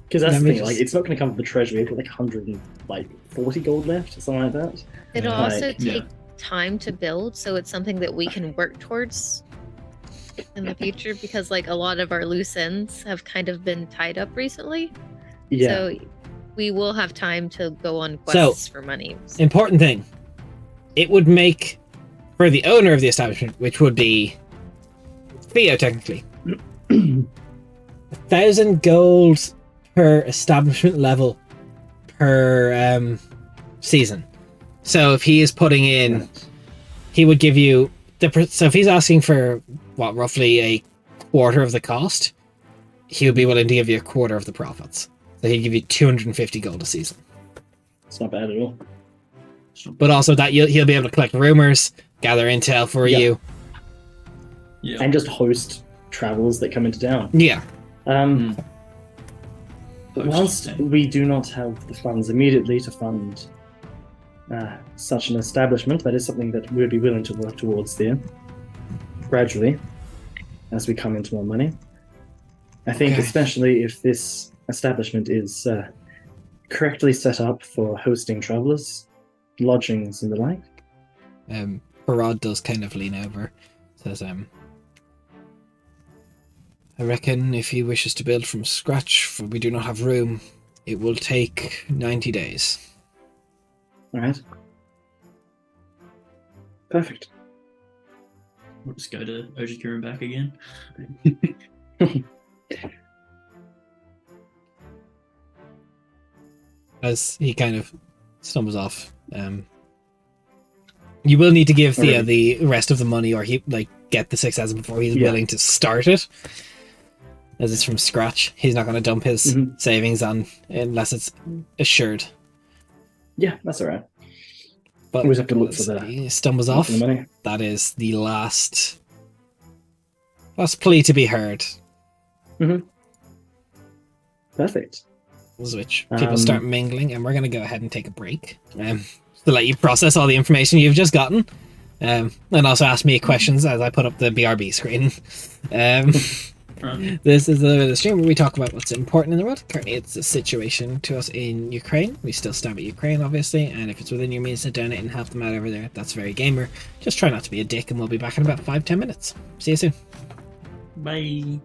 [SPEAKER 5] Because that's
[SPEAKER 1] Let
[SPEAKER 5] the
[SPEAKER 1] me
[SPEAKER 5] thing. Like,
[SPEAKER 1] just-
[SPEAKER 5] it's not going to come from the treasury. We've got like 140 gold left, or something like that.
[SPEAKER 3] It'll
[SPEAKER 1] Like,
[SPEAKER 3] also
[SPEAKER 2] yeah.
[SPEAKER 3] take time to build, so it's something that we can work towards in the future because like a lot of our loose ends have kind of been tied up recently.
[SPEAKER 5] Yeah.
[SPEAKER 3] So we will have time to go on
[SPEAKER 1] So-
[SPEAKER 3] quests for money.
[SPEAKER 1] Important thing. It would make for the owner of the establishment, which would be Theo technically, 1,000 gold per establishment level per season. So if he is putting in,
[SPEAKER 5] Right.
[SPEAKER 1] he would give you so if he's asking for what roughly a quarter of the cost, he would be willing to give you a quarter of the profits. So he'd give you 250 gold a season.
[SPEAKER 5] It's not bad at all.
[SPEAKER 1] But also that he'll be able to collect rumors, gather intel for
[SPEAKER 5] Yeah.
[SPEAKER 1] you.
[SPEAKER 2] Yeah.
[SPEAKER 5] And just host travels that come into town.
[SPEAKER 1] Yeah.
[SPEAKER 5] But whilst we do not have the funds immediately to fund such an establishment, that is something that we'd be willing to work towards there gradually as we come into more money. I think,
[SPEAKER 1] Okay.
[SPEAKER 5] especially if this establishment is correctly set up for hosting travelers, lodgings, and the like.
[SPEAKER 1] Barad does kind of lean over, says, I reckon if he wishes to build from scratch, for we do not have room, it will take 90 days.
[SPEAKER 5] All right. Perfect.
[SPEAKER 2] We'll just go to Ojikura and back again.
[SPEAKER 1] As he kind of stumbles off, you will need to give Thea
[SPEAKER 5] Alright.
[SPEAKER 1] the rest of the money, or he get the 6,000 before he's
[SPEAKER 5] Yeah.
[SPEAKER 1] willing to start it. As it's from scratch, he's not going to dump his
[SPEAKER 5] Mhm.
[SPEAKER 1] savings on unless it's assured.
[SPEAKER 5] Yeah, that's all right.
[SPEAKER 1] But
[SPEAKER 5] Always have to look for
[SPEAKER 1] as
[SPEAKER 5] the-
[SPEAKER 1] he stumbles
[SPEAKER 5] Look
[SPEAKER 1] off.
[SPEAKER 5] for the money.
[SPEAKER 1] That is the last plea to be heard,
[SPEAKER 5] Perfect.
[SPEAKER 1] which people start mingling, and we're going to go ahead and take a break to let you process all the information you've just gotten, and also ask me questions as I put up the BRB screen.
[SPEAKER 2] Right.
[SPEAKER 1] This is the stream where we talk about what's important in the world. Currently, it's the situation to us in Ukraine. We still stand with Ukraine, obviously, and if it's within your means to donate and help them out over there, that's very gamer. Just try not to be a dick, and we'll be back in about 5-10 minutes. See you soon.
[SPEAKER 2] Bye.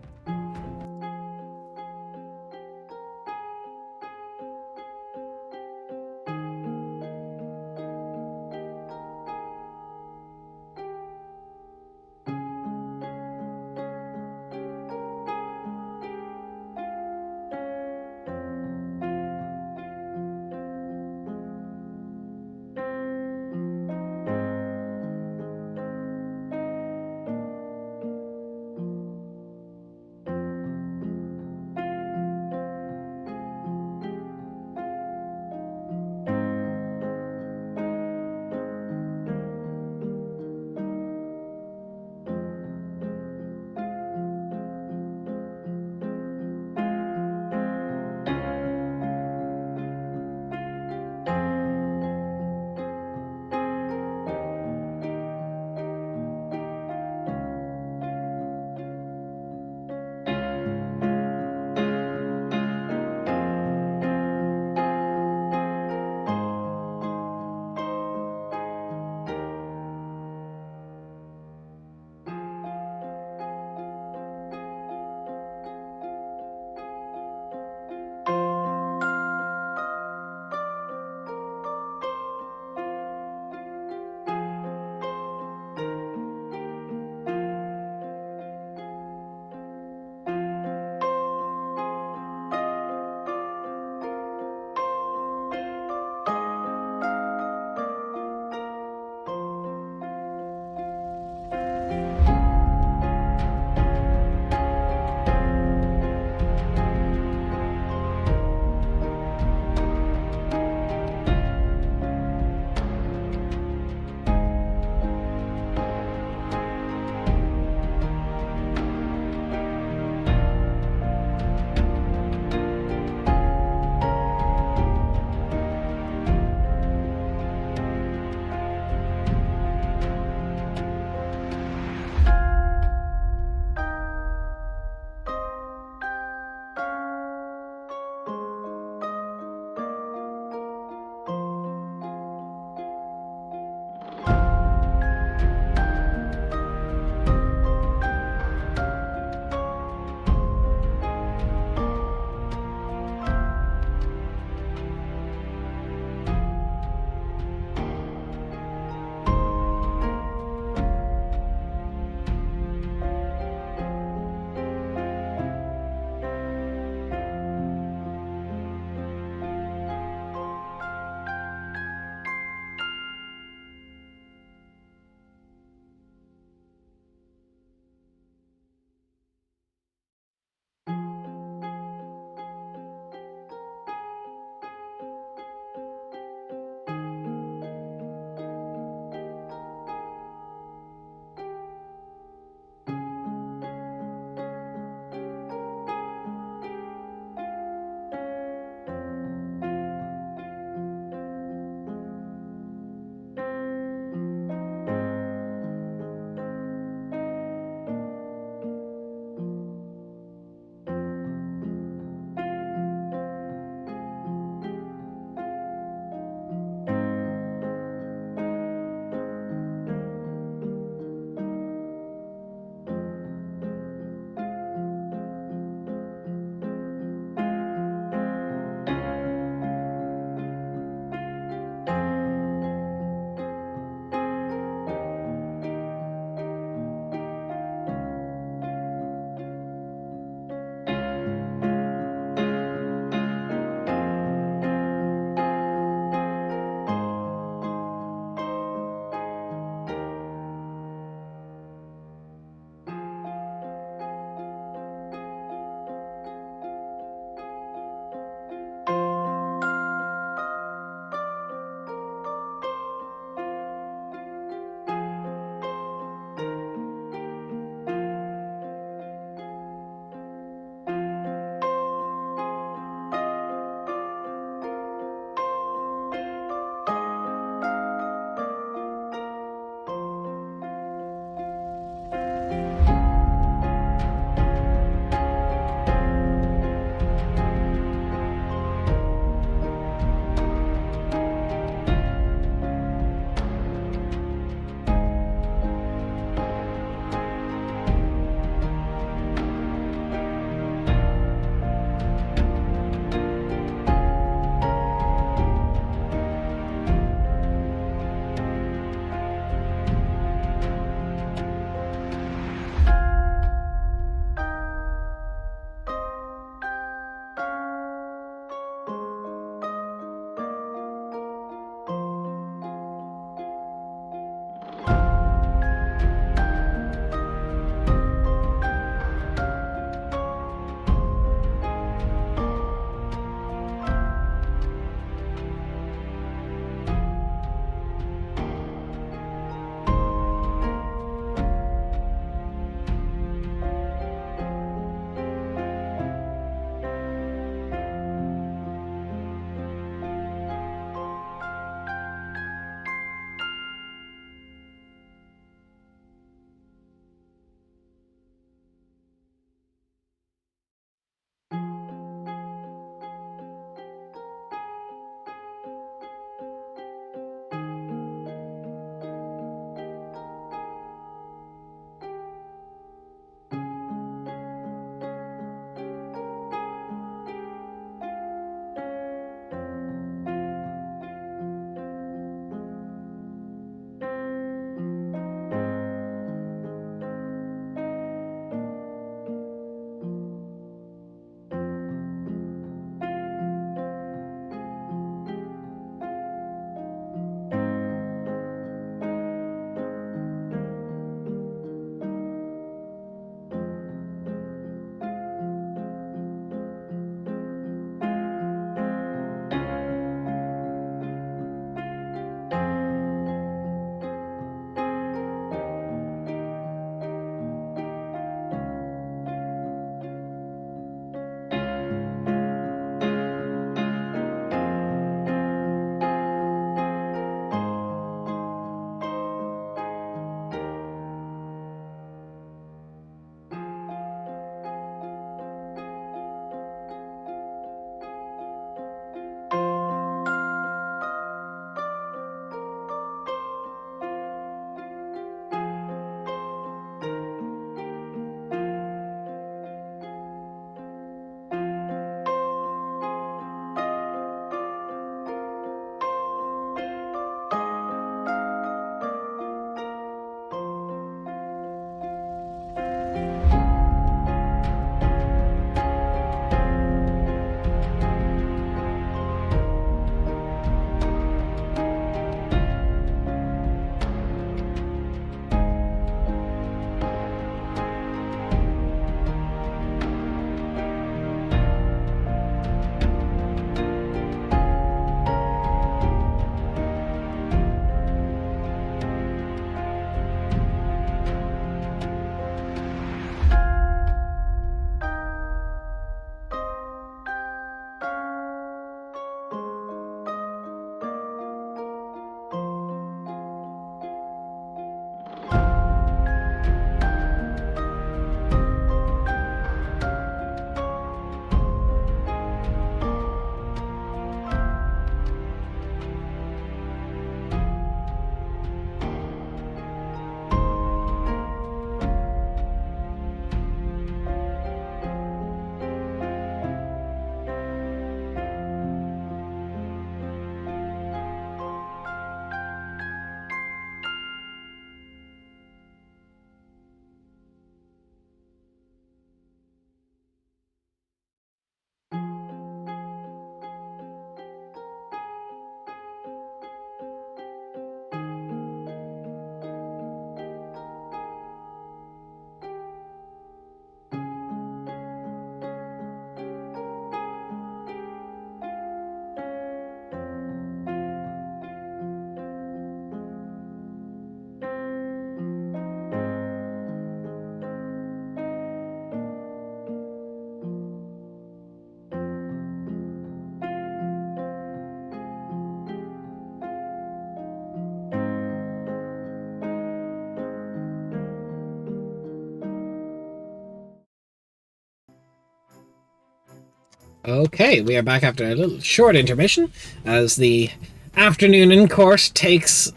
[SPEAKER 1] Okay, we are back after a little short intermission as the afternoon in court takes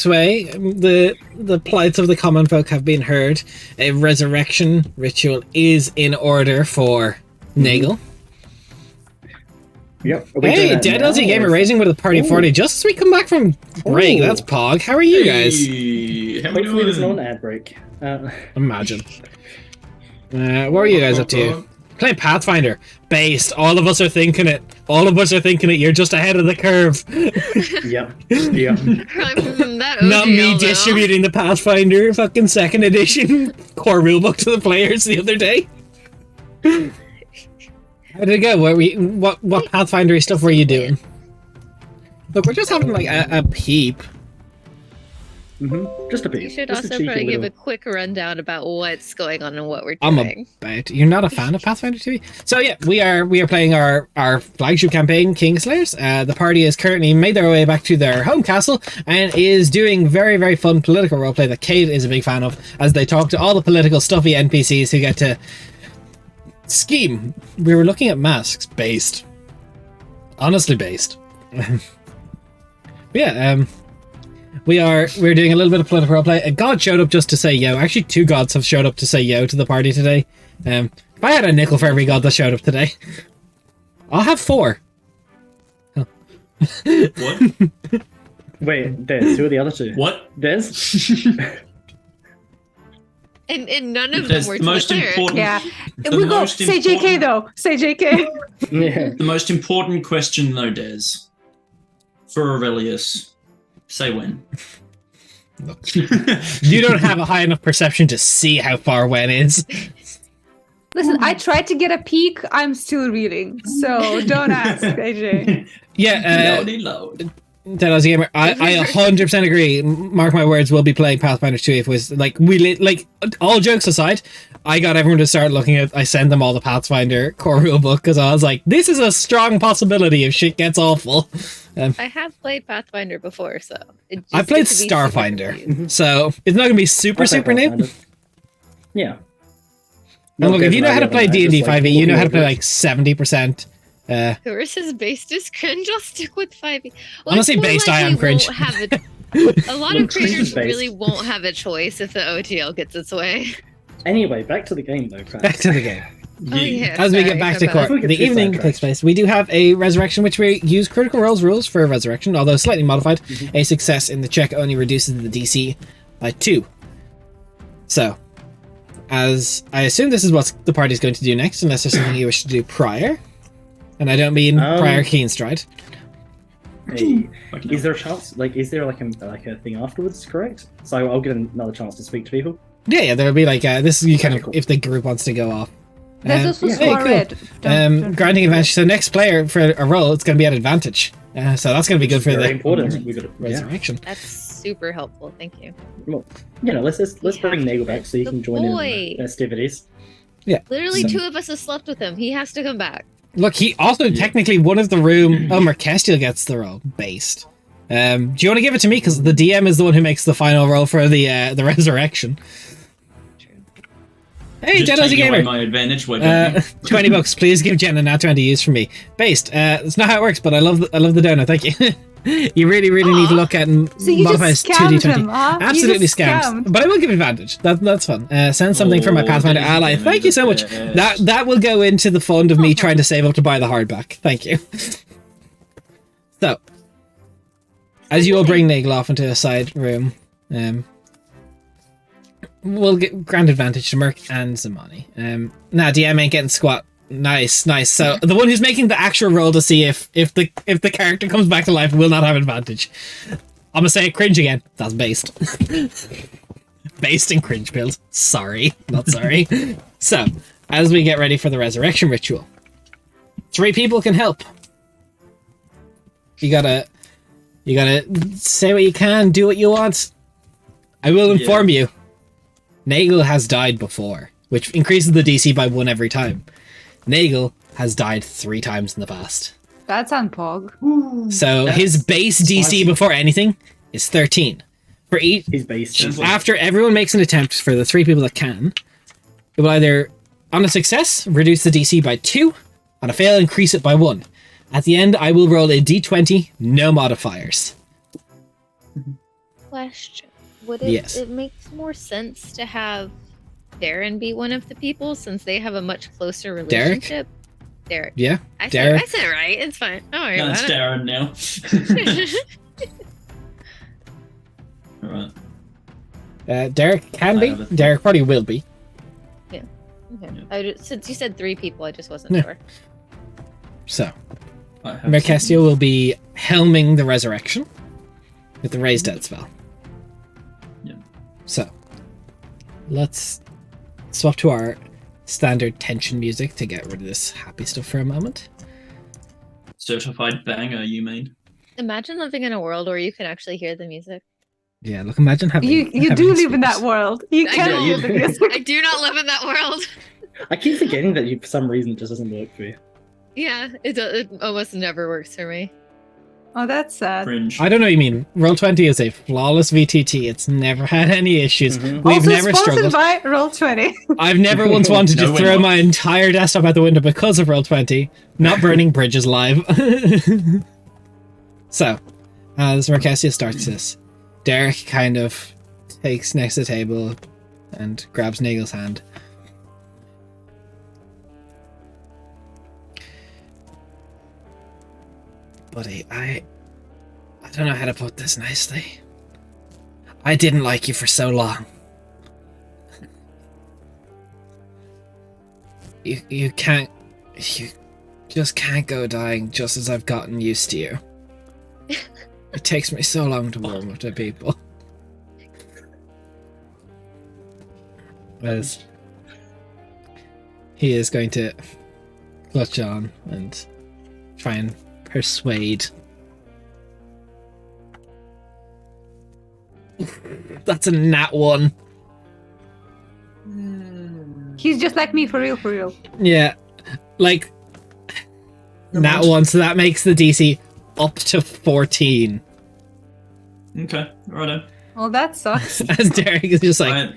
[SPEAKER 1] way. The plights of the common folk have been heard. A resurrection ritual is in order for Nagel.
[SPEAKER 5] Yep.
[SPEAKER 1] Hey, Dead Aussie Gamer raising with a party of 40 just as we come back from break. That's Pog. How are you guys?
[SPEAKER 2] Hey, how we
[SPEAKER 5] Hopefully there's
[SPEAKER 2] doing?
[SPEAKER 5] not an ad break.
[SPEAKER 1] Imagine. What are you guys up to? Playing Pathfinder. Based. All of us are thinking it. You're just ahead of the curve.
[SPEAKER 5] Yep. Yep.
[SPEAKER 3] That
[SPEAKER 1] Not me
[SPEAKER 3] OGL, though.
[SPEAKER 1] distributing the Pathfinder fucking 2nd edition core rulebook to the players the other day. How did it go? What Pathfinder stuff were you doing? Look, we're just having like a peep.
[SPEAKER 5] Just a bit.
[SPEAKER 3] You should
[SPEAKER 5] Just
[SPEAKER 3] also
[SPEAKER 5] cheeky
[SPEAKER 3] probably give a
[SPEAKER 5] little-
[SPEAKER 3] quick rundown about what's going on and what we're
[SPEAKER 1] I'm
[SPEAKER 3] doing.
[SPEAKER 1] about. You're not a fan of Pathfinder 2? So yeah, we are playing our flagship campaign, Kingslayers. The party has currently made their way back to their home castle and is doing very, very fun political roleplay that Kate is a big fan of, as they talk to all the political stuffy NPCs who get to scheme. We were looking at masks. Based. Honestly based. Yeah, we're doing a little bit of political roleplay. A god showed up just to say yo. Actually, 2 gods have showed up to say yo to the party today. If I had a nickel for every god that showed up today, I'll have 4.
[SPEAKER 2] What?
[SPEAKER 5] Wait, Des, who are the other 2?
[SPEAKER 2] What?
[SPEAKER 5] Des?
[SPEAKER 3] And none of them
[SPEAKER 2] There's
[SPEAKER 3] were
[SPEAKER 2] the most
[SPEAKER 3] to the cleric.
[SPEAKER 2] important.
[SPEAKER 4] Yeah.
[SPEAKER 2] The
[SPEAKER 4] We go.
[SPEAKER 2] most
[SPEAKER 4] Say JK
[SPEAKER 2] important-
[SPEAKER 4] though. Say JK.
[SPEAKER 5] Yeah.
[SPEAKER 2] The most important question, though, Des, for Aurelius, say when.
[SPEAKER 1] You don't have a high enough perception to see how far when is.
[SPEAKER 4] Listen, I tried to get a peek. I'm still reading, so don't ask, AJ.
[SPEAKER 1] Yeah,
[SPEAKER 2] Lordy Lord.
[SPEAKER 1] Dead Aussie Gamer, I 100% agree. Mark my words, we'll be playing Pathfinder 2 if it was like all jokes aside, I got everyone to start looking at. I sent them all the Pathfinder core rulebook because I was like, this is a strong possibility if shit gets awful.
[SPEAKER 3] I have played Pathfinder before, so it just
[SPEAKER 1] I played
[SPEAKER 3] gets to be super
[SPEAKER 1] Starfinder,
[SPEAKER 3] confused.
[SPEAKER 1] so it's not gonna be super
[SPEAKER 5] I'll play
[SPEAKER 1] new.
[SPEAKER 5] Pathfinder. Yeah.
[SPEAKER 1] And look, if you know how to play D&D 5e, you know how to play
[SPEAKER 5] like
[SPEAKER 1] like 70%.
[SPEAKER 3] Whoever's is based is cringe. I'll stick with 5e.
[SPEAKER 1] Honestly,
[SPEAKER 3] it's more
[SPEAKER 1] based, I
[SPEAKER 3] likely
[SPEAKER 1] am cringe.
[SPEAKER 3] won't have a lot
[SPEAKER 5] Well,
[SPEAKER 3] of
[SPEAKER 5] cringe
[SPEAKER 3] creators
[SPEAKER 5] is based.
[SPEAKER 3] really won't have a choice if the OTL gets its way.
[SPEAKER 5] Anyway, back to the game though, crap.
[SPEAKER 1] Back to the game.
[SPEAKER 3] Oh, yeah,
[SPEAKER 1] As we
[SPEAKER 3] sorry,
[SPEAKER 1] get back
[SPEAKER 3] my
[SPEAKER 1] to
[SPEAKER 3] bad.
[SPEAKER 1] court,
[SPEAKER 5] Before we get
[SPEAKER 1] the
[SPEAKER 5] too
[SPEAKER 1] evening
[SPEAKER 5] sidetracked.
[SPEAKER 1] takes place. We do have a resurrection, which we use Critical Role's rules for a resurrection, although slightly modified. A success in the check only reduces the DC by 2. So, as I assume this is what the party's going to do next, unless there's something you wish to do prior. And I don't mean prior Keenstride.
[SPEAKER 5] Hey, is there a chance? Like, is there like a thing afterwards? Correct. So I'll get another chance to speak to people.
[SPEAKER 1] Yeah, there'll be like this. You kind of
[SPEAKER 5] Cool.
[SPEAKER 1] if the group wants to go off.
[SPEAKER 4] There's also
[SPEAKER 5] yeah.
[SPEAKER 1] Hey,
[SPEAKER 4] Square
[SPEAKER 1] cool.
[SPEAKER 4] Red. Don't
[SPEAKER 1] Granting advantage. So next player for a roll, it's going to be at advantage. So that's going to be good for
[SPEAKER 5] Very
[SPEAKER 1] the
[SPEAKER 5] important. We got it. Yeah.
[SPEAKER 1] resurrection.
[SPEAKER 3] That's super helpful. Thank you.
[SPEAKER 5] Well, you know, let's bring Nagel back so you
[SPEAKER 3] The
[SPEAKER 5] can join in
[SPEAKER 3] boy.
[SPEAKER 5] the festivities.
[SPEAKER 3] Literally,
[SPEAKER 1] So-
[SPEAKER 3] 2 of us have slept with him. He has to come back.
[SPEAKER 1] Look, he also technically one of the room. Oh, Merkestiel gets the roll based. Do you want to give it to me because the DM is the one who makes the final roll for the resurrection?
[SPEAKER 3] True.
[SPEAKER 1] Hey,
[SPEAKER 2] Just
[SPEAKER 1] Dead Aussie
[SPEAKER 2] taking away
[SPEAKER 1] Gamer.
[SPEAKER 2] my advantage. Why don't you?
[SPEAKER 1] $20. Please give Jen a nat 20 use from me. Based. That's not how it works, but I love the donut. Thank you. You really need to look at and
[SPEAKER 4] So you
[SPEAKER 1] modify
[SPEAKER 4] just
[SPEAKER 1] his
[SPEAKER 4] scammed
[SPEAKER 1] 2d20.
[SPEAKER 4] him, huh? You
[SPEAKER 1] Absolutely
[SPEAKER 4] just
[SPEAKER 1] scammed. But I will give advantage. That's fun. Send something from my
[SPEAKER 2] Oh,
[SPEAKER 1] Pathfinder
[SPEAKER 2] ladies and
[SPEAKER 1] ally.
[SPEAKER 2] gentlemen,
[SPEAKER 1] Thank you so much.
[SPEAKER 2] yes.
[SPEAKER 1] That will go into the fund of me trying to save up to buy the hardback. Thank you. So, as you will bring Nagel off into a side room, we'll grant advantage to Merc and Zamani. Nah, DM ain't getting squat. Nice. So the one who's making the actual roll to see if the character comes back to life will not have advantage. I'm gonna say cringe again. That's based. Based in cringe build. Sorry, not sorry. So, as we get ready for the resurrection ritual, 3 people can help. You gotta say what you can, do what you want. I will inform you. Nagel has died before, which increases the DC by 1 every time. Nagel has died 3 times in the past.
[SPEAKER 4] That's on Pog.
[SPEAKER 1] So his base DC
[SPEAKER 5] spicy.
[SPEAKER 1] before anything is 13. For each
[SPEAKER 5] He's based.
[SPEAKER 2] Sounds like-
[SPEAKER 1] after everyone makes an attempt for the 3 people that can, it will either on a success reduce the DC by 2, On a fail, increase it by 1. At the end, I will roll a d20, no modifiers.
[SPEAKER 3] Question. Would it,
[SPEAKER 1] Yes.
[SPEAKER 3] it makes more sense to have Darren be one of the people since they have a much closer relationship? Derek.
[SPEAKER 1] Yeah,
[SPEAKER 3] I
[SPEAKER 1] Derek.
[SPEAKER 3] said it right. It's fine. Don't worry
[SPEAKER 2] No, it's
[SPEAKER 3] about
[SPEAKER 2] Darren now.
[SPEAKER 3] it.
[SPEAKER 2] Alright.
[SPEAKER 1] Derek can
[SPEAKER 2] I
[SPEAKER 1] be.
[SPEAKER 2] have a-
[SPEAKER 1] Derek probably will be.
[SPEAKER 3] Okay.
[SPEAKER 2] Yeah.
[SPEAKER 3] Since you said 3 people, I just wasn't
[SPEAKER 1] Yeah.
[SPEAKER 3] sure.
[SPEAKER 1] So,
[SPEAKER 2] I have
[SPEAKER 1] Mercastio will be helming the resurrection with the raised dead spell.
[SPEAKER 2] Yeah.
[SPEAKER 1] So, let's swap to our standard tension music to get rid of this happy stuff for a moment.
[SPEAKER 2] certified banger, you mean?
[SPEAKER 3] Imagine living in a world where you can actually hear the music.
[SPEAKER 1] Yeah, look, imagine having.
[SPEAKER 4] You
[SPEAKER 1] having
[SPEAKER 4] do live in that
[SPEAKER 1] speakers.
[SPEAKER 4] world. You
[SPEAKER 3] I
[SPEAKER 4] can
[SPEAKER 3] know.
[SPEAKER 4] hear the music.
[SPEAKER 3] I do not live in that world.
[SPEAKER 5] I keep forgetting that you, for some reason, it just doesn't work for you.
[SPEAKER 3] Yeah, it almost never works for me.
[SPEAKER 4] Oh, that's sad.
[SPEAKER 2] Fringe.
[SPEAKER 1] I don't know what you mean. Roll20 is a flawless VTT. It's never had any issues.
[SPEAKER 5] Mhm.
[SPEAKER 1] We've
[SPEAKER 4] Also
[SPEAKER 1] never
[SPEAKER 4] sponsored
[SPEAKER 1] struggled.
[SPEAKER 4] by Roll20.
[SPEAKER 1] I've never once wanted
[SPEAKER 2] No,
[SPEAKER 1] to
[SPEAKER 2] we're
[SPEAKER 1] throw
[SPEAKER 2] not.
[SPEAKER 1] my entire desktop out the window because of Roll20. Not burning bridges live. So, as Mercassia starts this, Derek kind of takes next to the table and grabs Nagel's hand. Buddy, I don't know how to put this nicely. I didn't like you for so long. You just can't go dying just as I've gotten used to you. It takes me so long to warm up to people. As he is going to clutch on and try and persuade. That's a nat 1.
[SPEAKER 4] He's just like me, for real, for real.
[SPEAKER 1] Yeah, like nat 1, so that makes the DC up to 14.
[SPEAKER 2] Okay, righto.
[SPEAKER 4] Well, that sucks.
[SPEAKER 1] As Derek is just like
[SPEAKER 2] Alright.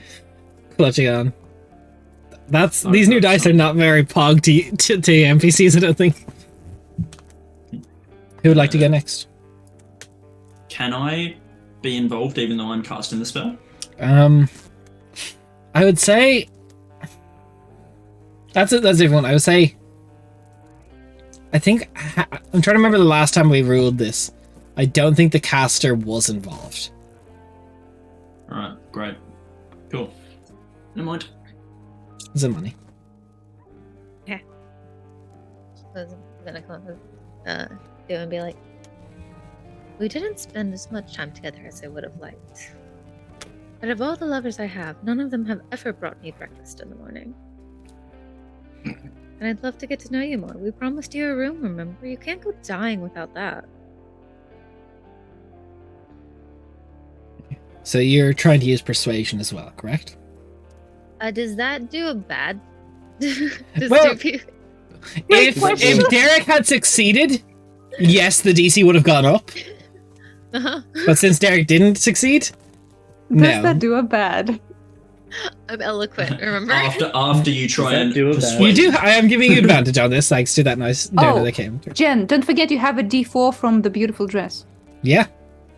[SPEAKER 1] clutching on. That's
[SPEAKER 2] Oh,
[SPEAKER 1] these new
[SPEAKER 2] that's
[SPEAKER 1] dice are not very pog to NPCs, I don't think. Who would like to go next?
[SPEAKER 2] Can I be involved even though I'm casting the spell?
[SPEAKER 1] I would say that's it. That's everyone. I would say. I think I'm trying to remember the last time we ruled this. I don't think the caster was involved.
[SPEAKER 2] Alright, great. Cool. Never mind.
[SPEAKER 1] Is it money?
[SPEAKER 3] I was gonna come up with do and be like, we didn't spend as much time together as I would have liked. But of all the lovers I have, none of them have ever brought me breakfast in the morning. And I'd love to get to know you more. We promised you a room, remember? You can't go dying without that.
[SPEAKER 1] So you're trying to use persuasion as well, correct?
[SPEAKER 3] Does that do a bad? Does
[SPEAKER 1] Well-
[SPEAKER 3] do
[SPEAKER 1] If Derek had succeeded, yes, the DC would have gone up.
[SPEAKER 3] uh-huh.
[SPEAKER 1] But since Derek didn't succeed,
[SPEAKER 4] Does
[SPEAKER 1] no.
[SPEAKER 4] that do a bad?
[SPEAKER 3] I'm eloquent, remember?
[SPEAKER 2] After you try
[SPEAKER 5] Does
[SPEAKER 2] and
[SPEAKER 5] that do a bad-
[SPEAKER 1] You
[SPEAKER 2] persuade.
[SPEAKER 1] do. I am giving you advantage on this, thanks to that nice donor
[SPEAKER 4] Oh.
[SPEAKER 1] that came through.
[SPEAKER 4] Jen, don't forget you have a D4 from the beautiful dress.
[SPEAKER 1] Yeah,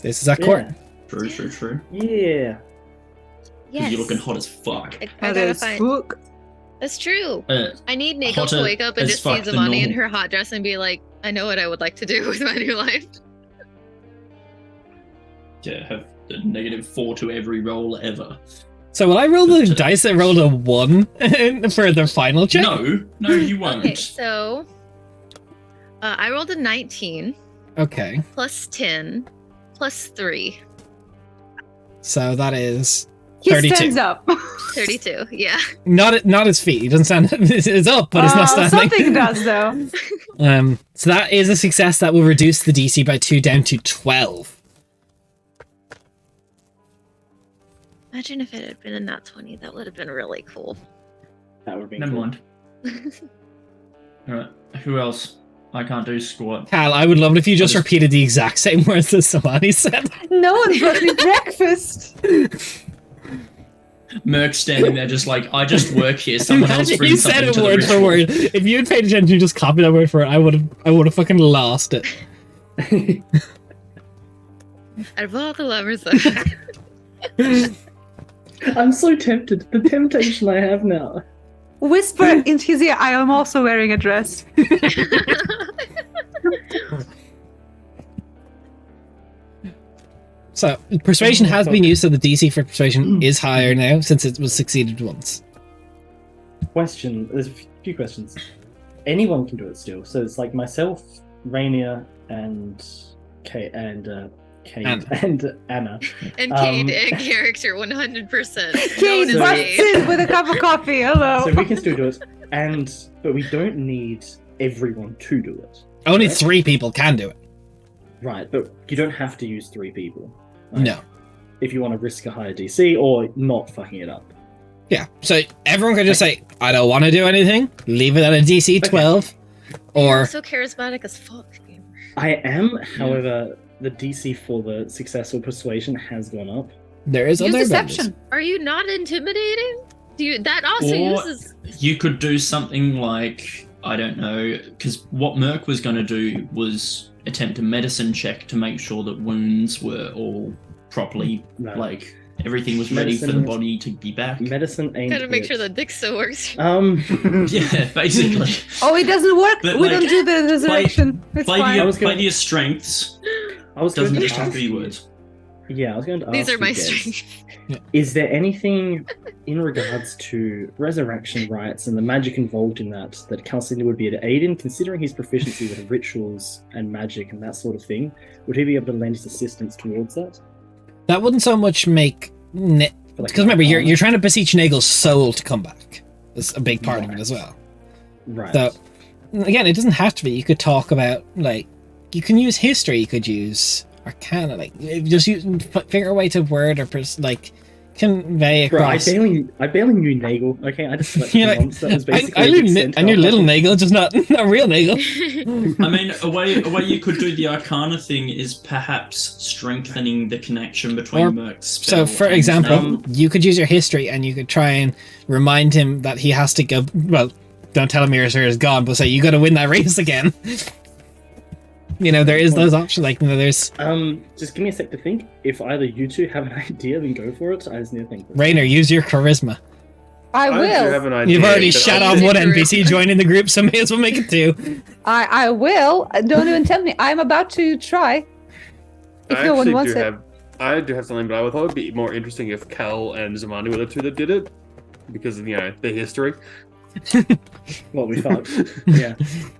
[SPEAKER 1] this is at court.
[SPEAKER 2] True, true, true.
[SPEAKER 5] Yeah.
[SPEAKER 3] Yes.
[SPEAKER 2] You're looking hot as fuck.
[SPEAKER 3] I gotta find.
[SPEAKER 4] Look.
[SPEAKER 3] That's true.
[SPEAKER 2] Uh,
[SPEAKER 3] I need Nagel to
[SPEAKER 2] hotter
[SPEAKER 3] wake up and
[SPEAKER 2] as
[SPEAKER 3] just
[SPEAKER 2] fuck
[SPEAKER 3] see
[SPEAKER 2] than
[SPEAKER 3] Zamani in
[SPEAKER 2] normal.
[SPEAKER 3] her hot dress and be like, I know what I would like to do with my new life.
[SPEAKER 2] yeah, have the -4 to every roll ever.
[SPEAKER 1] So will I roll the dice that rolled a 1 for the final check?
[SPEAKER 2] No, you won't.
[SPEAKER 3] Okay, so I rolled a 19
[SPEAKER 1] Okay,
[SPEAKER 3] plus 10 plus 3.
[SPEAKER 1] so that is
[SPEAKER 4] He
[SPEAKER 1] 32.
[SPEAKER 4] stands up.
[SPEAKER 3] 32. Yeah.
[SPEAKER 1] not at his feet. He doesn't stand. It's up, but it's not standing.
[SPEAKER 4] Something does, though.
[SPEAKER 1] So that is a success that will reduce the DC by 2 down to 12.
[SPEAKER 3] Imagine if it had been a nat 20. That would have been really cool.
[SPEAKER 5] That would be
[SPEAKER 2] Never
[SPEAKER 5] cool.
[SPEAKER 2] mind. Alright, who else? I can't do squat.
[SPEAKER 1] Cal, I would love it if you just
[SPEAKER 2] I just-
[SPEAKER 1] repeated the exact same words that Samani said.
[SPEAKER 4] No one brought me breakfast.
[SPEAKER 2] Merc standing there just like, I just work here. Someone else
[SPEAKER 1] Imagine
[SPEAKER 2] brings
[SPEAKER 1] you said
[SPEAKER 2] something
[SPEAKER 1] it
[SPEAKER 2] to the
[SPEAKER 1] word for
[SPEAKER 2] ritual.
[SPEAKER 1] word. If you had paid attention, you just copied that word for word. I would have fucking lost it.
[SPEAKER 3] Out of all the lovers,
[SPEAKER 5] I'm so tempted. The temptation I have now.
[SPEAKER 4] Whisper into his ear, I am also wearing a dress.
[SPEAKER 1] So persuasion has been used, so the DC for persuasion is higher now since it was succeeded once.
[SPEAKER 5] Question. There's a few questions. Anyone can do it still. So it's like myself, Rainier, and Kate, and
[SPEAKER 1] Anna.
[SPEAKER 5] and Anna.
[SPEAKER 3] and Kate and character 100%.
[SPEAKER 4] Kate
[SPEAKER 5] So-
[SPEAKER 4] busts in with a cup of coffee. Hello.
[SPEAKER 5] So we can still do it, but we don't need everyone to do it.
[SPEAKER 1] Only
[SPEAKER 5] Right.
[SPEAKER 1] 3 people can do it.
[SPEAKER 5] Right, but you don't have to use 3 people. Like,
[SPEAKER 1] No.
[SPEAKER 5] If you want to risk a higher DC or not fucking it up.
[SPEAKER 1] Yeah. So everyone can just say, I don't want to do anything. Leave it at a DC 12. Or
[SPEAKER 3] so charismatic as fuck. Gamer.
[SPEAKER 5] I am, however, the DC for the successful persuasion has gone up.
[SPEAKER 1] there is
[SPEAKER 4] Use
[SPEAKER 1] other
[SPEAKER 4] deception.
[SPEAKER 3] Are you not intimidating? Do you that also
[SPEAKER 2] Or-
[SPEAKER 3] uses
[SPEAKER 2] You could do something like, I don't know, because what Merc was going to do was attempt a medicine check to make sure that wounds were all properly,
[SPEAKER 5] No.
[SPEAKER 2] like, everything was ready for the
[SPEAKER 5] Medicine-
[SPEAKER 2] body to be back.
[SPEAKER 5] Medicine ain't
[SPEAKER 3] gotta make sure the
[SPEAKER 5] it.
[SPEAKER 3] dick still works.
[SPEAKER 2] Yeah, basically.
[SPEAKER 4] Oh, it doesn't work.
[SPEAKER 2] But,
[SPEAKER 4] We
[SPEAKER 2] like,
[SPEAKER 4] don't do the resurrection. It's
[SPEAKER 2] Play to
[SPEAKER 4] fine.
[SPEAKER 2] your,
[SPEAKER 5] was gonna-
[SPEAKER 2] play to your strengths.
[SPEAKER 5] I was going
[SPEAKER 2] Doesn't
[SPEAKER 5] to
[SPEAKER 2] just have to
[SPEAKER 5] ask
[SPEAKER 2] be
[SPEAKER 5] you-
[SPEAKER 2] words.
[SPEAKER 5] Yeah, I was going to ask
[SPEAKER 3] These are
[SPEAKER 5] you
[SPEAKER 3] my
[SPEAKER 5] guys,
[SPEAKER 3] strengths.
[SPEAKER 5] is there anything in regards to resurrection rites and the magic involved in that Calcinder would be able to aid in, considering his proficiency with rituals and magic and that sort of thing? Would he be able to lend his assistance towards that?
[SPEAKER 1] That wouldn't so much make... Because
[SPEAKER 5] Like,
[SPEAKER 1] remember, you're trying to beseech Nagel's soul to come back. That's a big part of it as well.
[SPEAKER 5] Right.
[SPEAKER 1] So, again, it doesn't have to be. You could talk about, like... You can use history, you could use arcana, like, just figure a way to word or, convey
[SPEAKER 5] Bro, I
[SPEAKER 1] across...
[SPEAKER 5] barely knew Nagel. Okay, I just slept
[SPEAKER 1] You're
[SPEAKER 5] for
[SPEAKER 1] like,
[SPEAKER 5] months. That was basically
[SPEAKER 1] I
[SPEAKER 5] a
[SPEAKER 1] knew,
[SPEAKER 5] big
[SPEAKER 1] I
[SPEAKER 5] centaur.
[SPEAKER 1] knew little Nagel, just not real Nagel.
[SPEAKER 2] I mean, a way you could do the Arcana thing is perhaps strengthening the connection between
[SPEAKER 1] Or-
[SPEAKER 2] Merc's
[SPEAKER 1] So,
[SPEAKER 2] spell
[SPEAKER 1] for
[SPEAKER 2] and
[SPEAKER 1] example,
[SPEAKER 2] Nagel.
[SPEAKER 1] you could use your history and you could try and remind him that he has to go... Well, don't tell him Mirasur is gone, but say, you gotta win that race again. There is those options. Like, there's...
[SPEAKER 5] Just give me a sec to think. If either you two have an idea, then go for it. I just need to think.
[SPEAKER 1] Rainer, use your charisma.
[SPEAKER 4] I
[SPEAKER 6] do
[SPEAKER 4] will.
[SPEAKER 6] have an idea.
[SPEAKER 1] You've already
[SPEAKER 6] but
[SPEAKER 1] shut
[SPEAKER 6] I'll-
[SPEAKER 1] on one
[SPEAKER 3] Charisma.
[SPEAKER 1] NPC joining the group, so may as well make it 2.
[SPEAKER 4] I will. Don't even tell me. I'm about to try. If
[SPEAKER 6] I
[SPEAKER 4] no one
[SPEAKER 6] actually
[SPEAKER 4] wants
[SPEAKER 6] do
[SPEAKER 4] it.
[SPEAKER 6] have. I do have something, but I would thought it'd be more interesting if Cal and Zamani were the two that did it, because of the history.
[SPEAKER 5] What we thought. Yeah.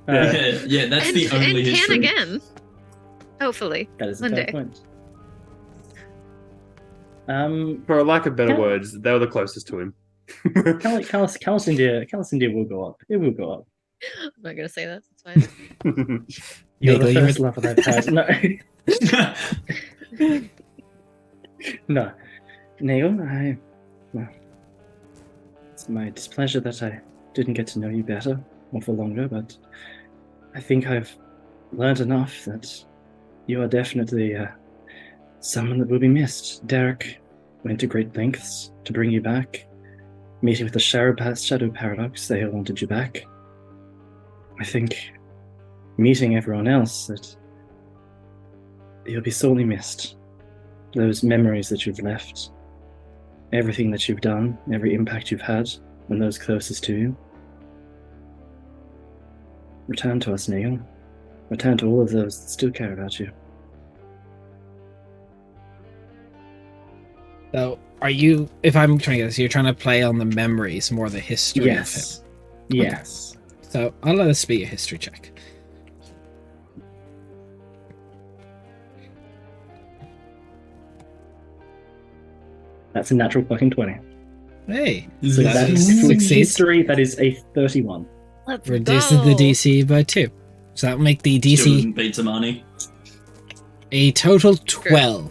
[SPEAKER 2] Yeah, that's
[SPEAKER 3] and,
[SPEAKER 2] the only
[SPEAKER 3] and
[SPEAKER 2] history.
[SPEAKER 3] can again. Hopefully.
[SPEAKER 5] That is a
[SPEAKER 3] One
[SPEAKER 5] fair
[SPEAKER 3] day.
[SPEAKER 5] point.
[SPEAKER 6] For lack of better
[SPEAKER 5] Cal-
[SPEAKER 6] words, they were the closest to him.
[SPEAKER 5] Calicindia will go up. It will go up.
[SPEAKER 3] I'm not gonna say that. It's fine.
[SPEAKER 5] You're
[SPEAKER 1] Nagel,
[SPEAKER 5] the
[SPEAKER 1] you
[SPEAKER 5] first love that I've had. No. No. Neil, it's my displeasure that I didn't get to know you better or for longer, but I think I've learned enough that you are definitely someone that will be missed. Derek went to great lengths to bring you back. Meeting with the Shadow Paradox, they all wanted you back. I think meeting everyone else, that you'll be sorely missed. Those memories that you've left, everything that you've done, every impact you've had on those closest to you. Return to us, Neil. Return to all of those that still care about you.
[SPEAKER 1] So, are you... If I'm trying to get this, you're trying to play on the memories more the history of
[SPEAKER 5] Yes.
[SPEAKER 1] him.
[SPEAKER 5] Yes.
[SPEAKER 1] So, I'll let this be a history check.
[SPEAKER 5] That's a natural fucking 20.
[SPEAKER 1] Hey,
[SPEAKER 5] So
[SPEAKER 1] That
[SPEAKER 5] that
[SPEAKER 1] is-
[SPEAKER 5] is
[SPEAKER 1] succeeds.
[SPEAKER 5] history, that is a 31.
[SPEAKER 3] Let's
[SPEAKER 1] reduces
[SPEAKER 3] go.
[SPEAKER 1] the DC by 2. So that'll make the
[SPEAKER 2] Still
[SPEAKER 1] DC
[SPEAKER 2] didn't beat Zamani.
[SPEAKER 1] a total 12.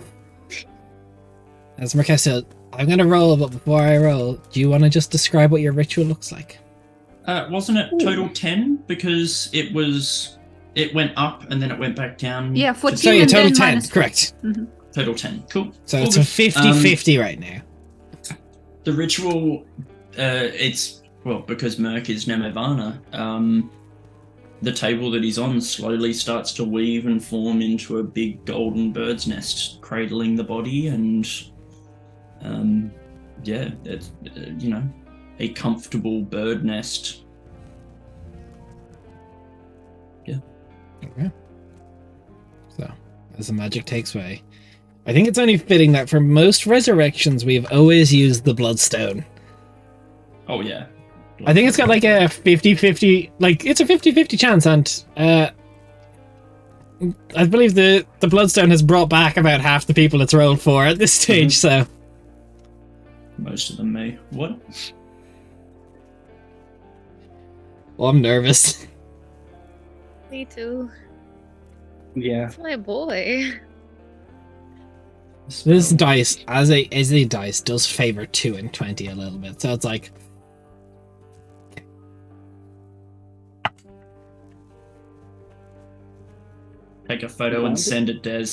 [SPEAKER 1] As Marquez said, I'm going to roll, but before I roll, do you want to just describe what your ritual looks like?
[SPEAKER 2] Wasn't it total 10? Because it went up and then it went back down.
[SPEAKER 4] Yeah,
[SPEAKER 2] to
[SPEAKER 4] 14
[SPEAKER 1] So yeah,
[SPEAKER 4] and
[SPEAKER 1] total
[SPEAKER 4] then
[SPEAKER 1] 10,
[SPEAKER 4] minus
[SPEAKER 1] correct.
[SPEAKER 2] Total 10. Cool.
[SPEAKER 1] So
[SPEAKER 2] All
[SPEAKER 1] it's a
[SPEAKER 2] good.
[SPEAKER 1] 50-50 right now.
[SPEAKER 2] The ritual, it's well because Merc is Nemevana. The table that he's on slowly starts to weave and form into a big golden bird's nest, cradling the body, and it's a comfortable bird nest. Yeah.
[SPEAKER 1] Okay. So, as the magic takes way, I think it's only fitting that for most resurrections we've always used the bloodstone.
[SPEAKER 2] Oh yeah.
[SPEAKER 1] I think it's got like a 50-50, like it's a 50-50 chance, and I believe the bloodstone has brought back about half the people it's rolled for at this stage, so.
[SPEAKER 2] Most of them may. What?
[SPEAKER 1] Well, I'm nervous.
[SPEAKER 3] Me too.
[SPEAKER 5] Yeah.
[SPEAKER 3] It's my boy.
[SPEAKER 1] This dice, as a dice, does favor 2 and 20 a little bit, so it's like.
[SPEAKER 2] Take a photo and send it, Des.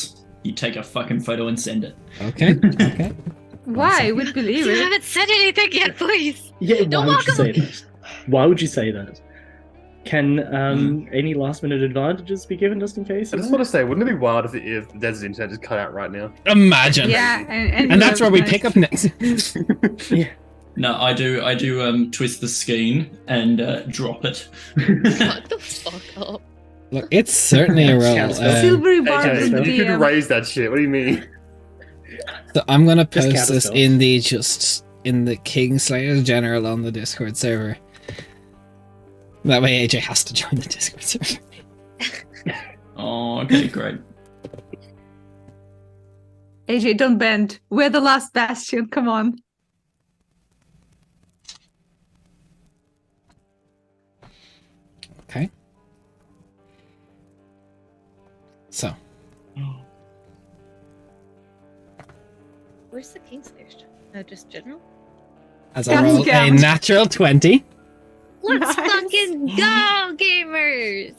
[SPEAKER 2] You take a fucking photo and send it.
[SPEAKER 1] Okay, okay.
[SPEAKER 4] Why? Would believe
[SPEAKER 3] You
[SPEAKER 4] it.
[SPEAKER 3] haven't said anything yet, please.
[SPEAKER 5] Yeah,
[SPEAKER 3] Don't
[SPEAKER 5] why would
[SPEAKER 3] walk
[SPEAKER 5] you say
[SPEAKER 3] away.
[SPEAKER 5] that? Why would you say that? Can any last minute advantages be given just in case?
[SPEAKER 6] I just want to say, wouldn't it be wild if Des's internet just cut out right now?
[SPEAKER 1] Imagine.
[SPEAKER 4] Yeah,
[SPEAKER 1] And that's where we pick up next.
[SPEAKER 5] Yeah.
[SPEAKER 2] No, I do twist the skein and drop it.
[SPEAKER 3] Shut the fuck up.
[SPEAKER 1] Look, it's certainly a roll.
[SPEAKER 5] Can't spell.
[SPEAKER 4] Silvery bar with the
[SPEAKER 6] AJ, you could
[SPEAKER 4] DM.
[SPEAKER 6] raise that shit. What do you mean?
[SPEAKER 1] So I'm gonna
[SPEAKER 5] Just
[SPEAKER 1] post this
[SPEAKER 5] counterspell.
[SPEAKER 1] in the Kingslayers general on the Discord server. That way AJ has to join the Discord server.
[SPEAKER 2] Oh, okay, great.
[SPEAKER 4] AJ, don't bend. We're the last bastion. Come on.
[SPEAKER 1] Okay. So
[SPEAKER 3] Where's the Kingslayers? Oh, just general?
[SPEAKER 1] as I
[SPEAKER 4] That's
[SPEAKER 1] roll a
[SPEAKER 4] count.
[SPEAKER 1] natural 20.
[SPEAKER 3] Let's
[SPEAKER 4] Nice.
[SPEAKER 3] fucking go, gamers!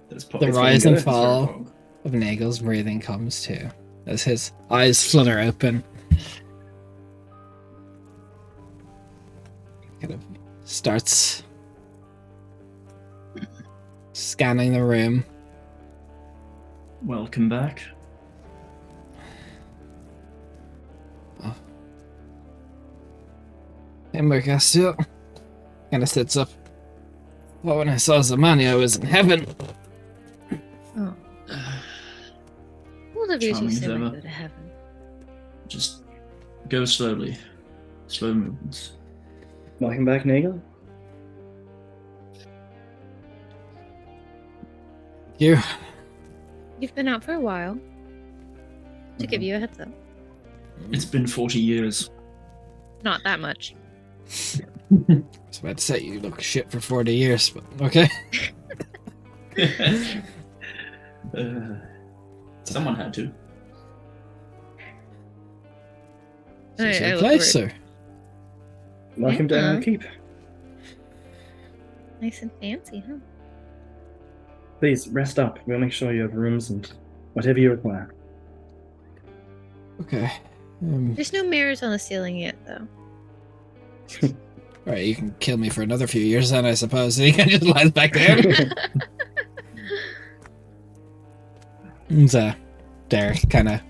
[SPEAKER 2] That's
[SPEAKER 1] The
[SPEAKER 2] probably
[SPEAKER 1] rise
[SPEAKER 5] gonna
[SPEAKER 1] and
[SPEAKER 5] go.
[SPEAKER 1] fall of Nagel's breathing comes to as his eyes flutter open. Kind of starts scanning the room.
[SPEAKER 2] Welcome back.
[SPEAKER 1] Ember Castile kind of sits up. Well, when I saw Zamani, I was in heaven.
[SPEAKER 3] Oh. Both of you two
[SPEAKER 2] Charming as
[SPEAKER 3] seem
[SPEAKER 2] ever.
[SPEAKER 3] like go to heaven.
[SPEAKER 2] Just go slowly. Slow movements.
[SPEAKER 5] Welcome back, Nagel.
[SPEAKER 1] You.
[SPEAKER 3] You've been out for a while. To give you a heads up.
[SPEAKER 2] It's been 40 years.
[SPEAKER 3] Not that much.
[SPEAKER 1] I was about to say you look shit for 40 years, but okay.
[SPEAKER 2] Someone had to.
[SPEAKER 1] It's
[SPEAKER 3] I
[SPEAKER 1] your
[SPEAKER 3] look
[SPEAKER 1] place,
[SPEAKER 3] worried.
[SPEAKER 1] sir.
[SPEAKER 5] Welcome to
[SPEAKER 3] Yeah.
[SPEAKER 5] our keep.
[SPEAKER 3] Nice and fancy, huh?
[SPEAKER 5] Please rest up. We'll make sure you have rooms and whatever you require.
[SPEAKER 1] Okay.
[SPEAKER 3] There's no mirrors on the ceiling yet, though.
[SPEAKER 1] Alright, you can kill me for another few years then, I suppose. He can just lies back down. And Derek kind of...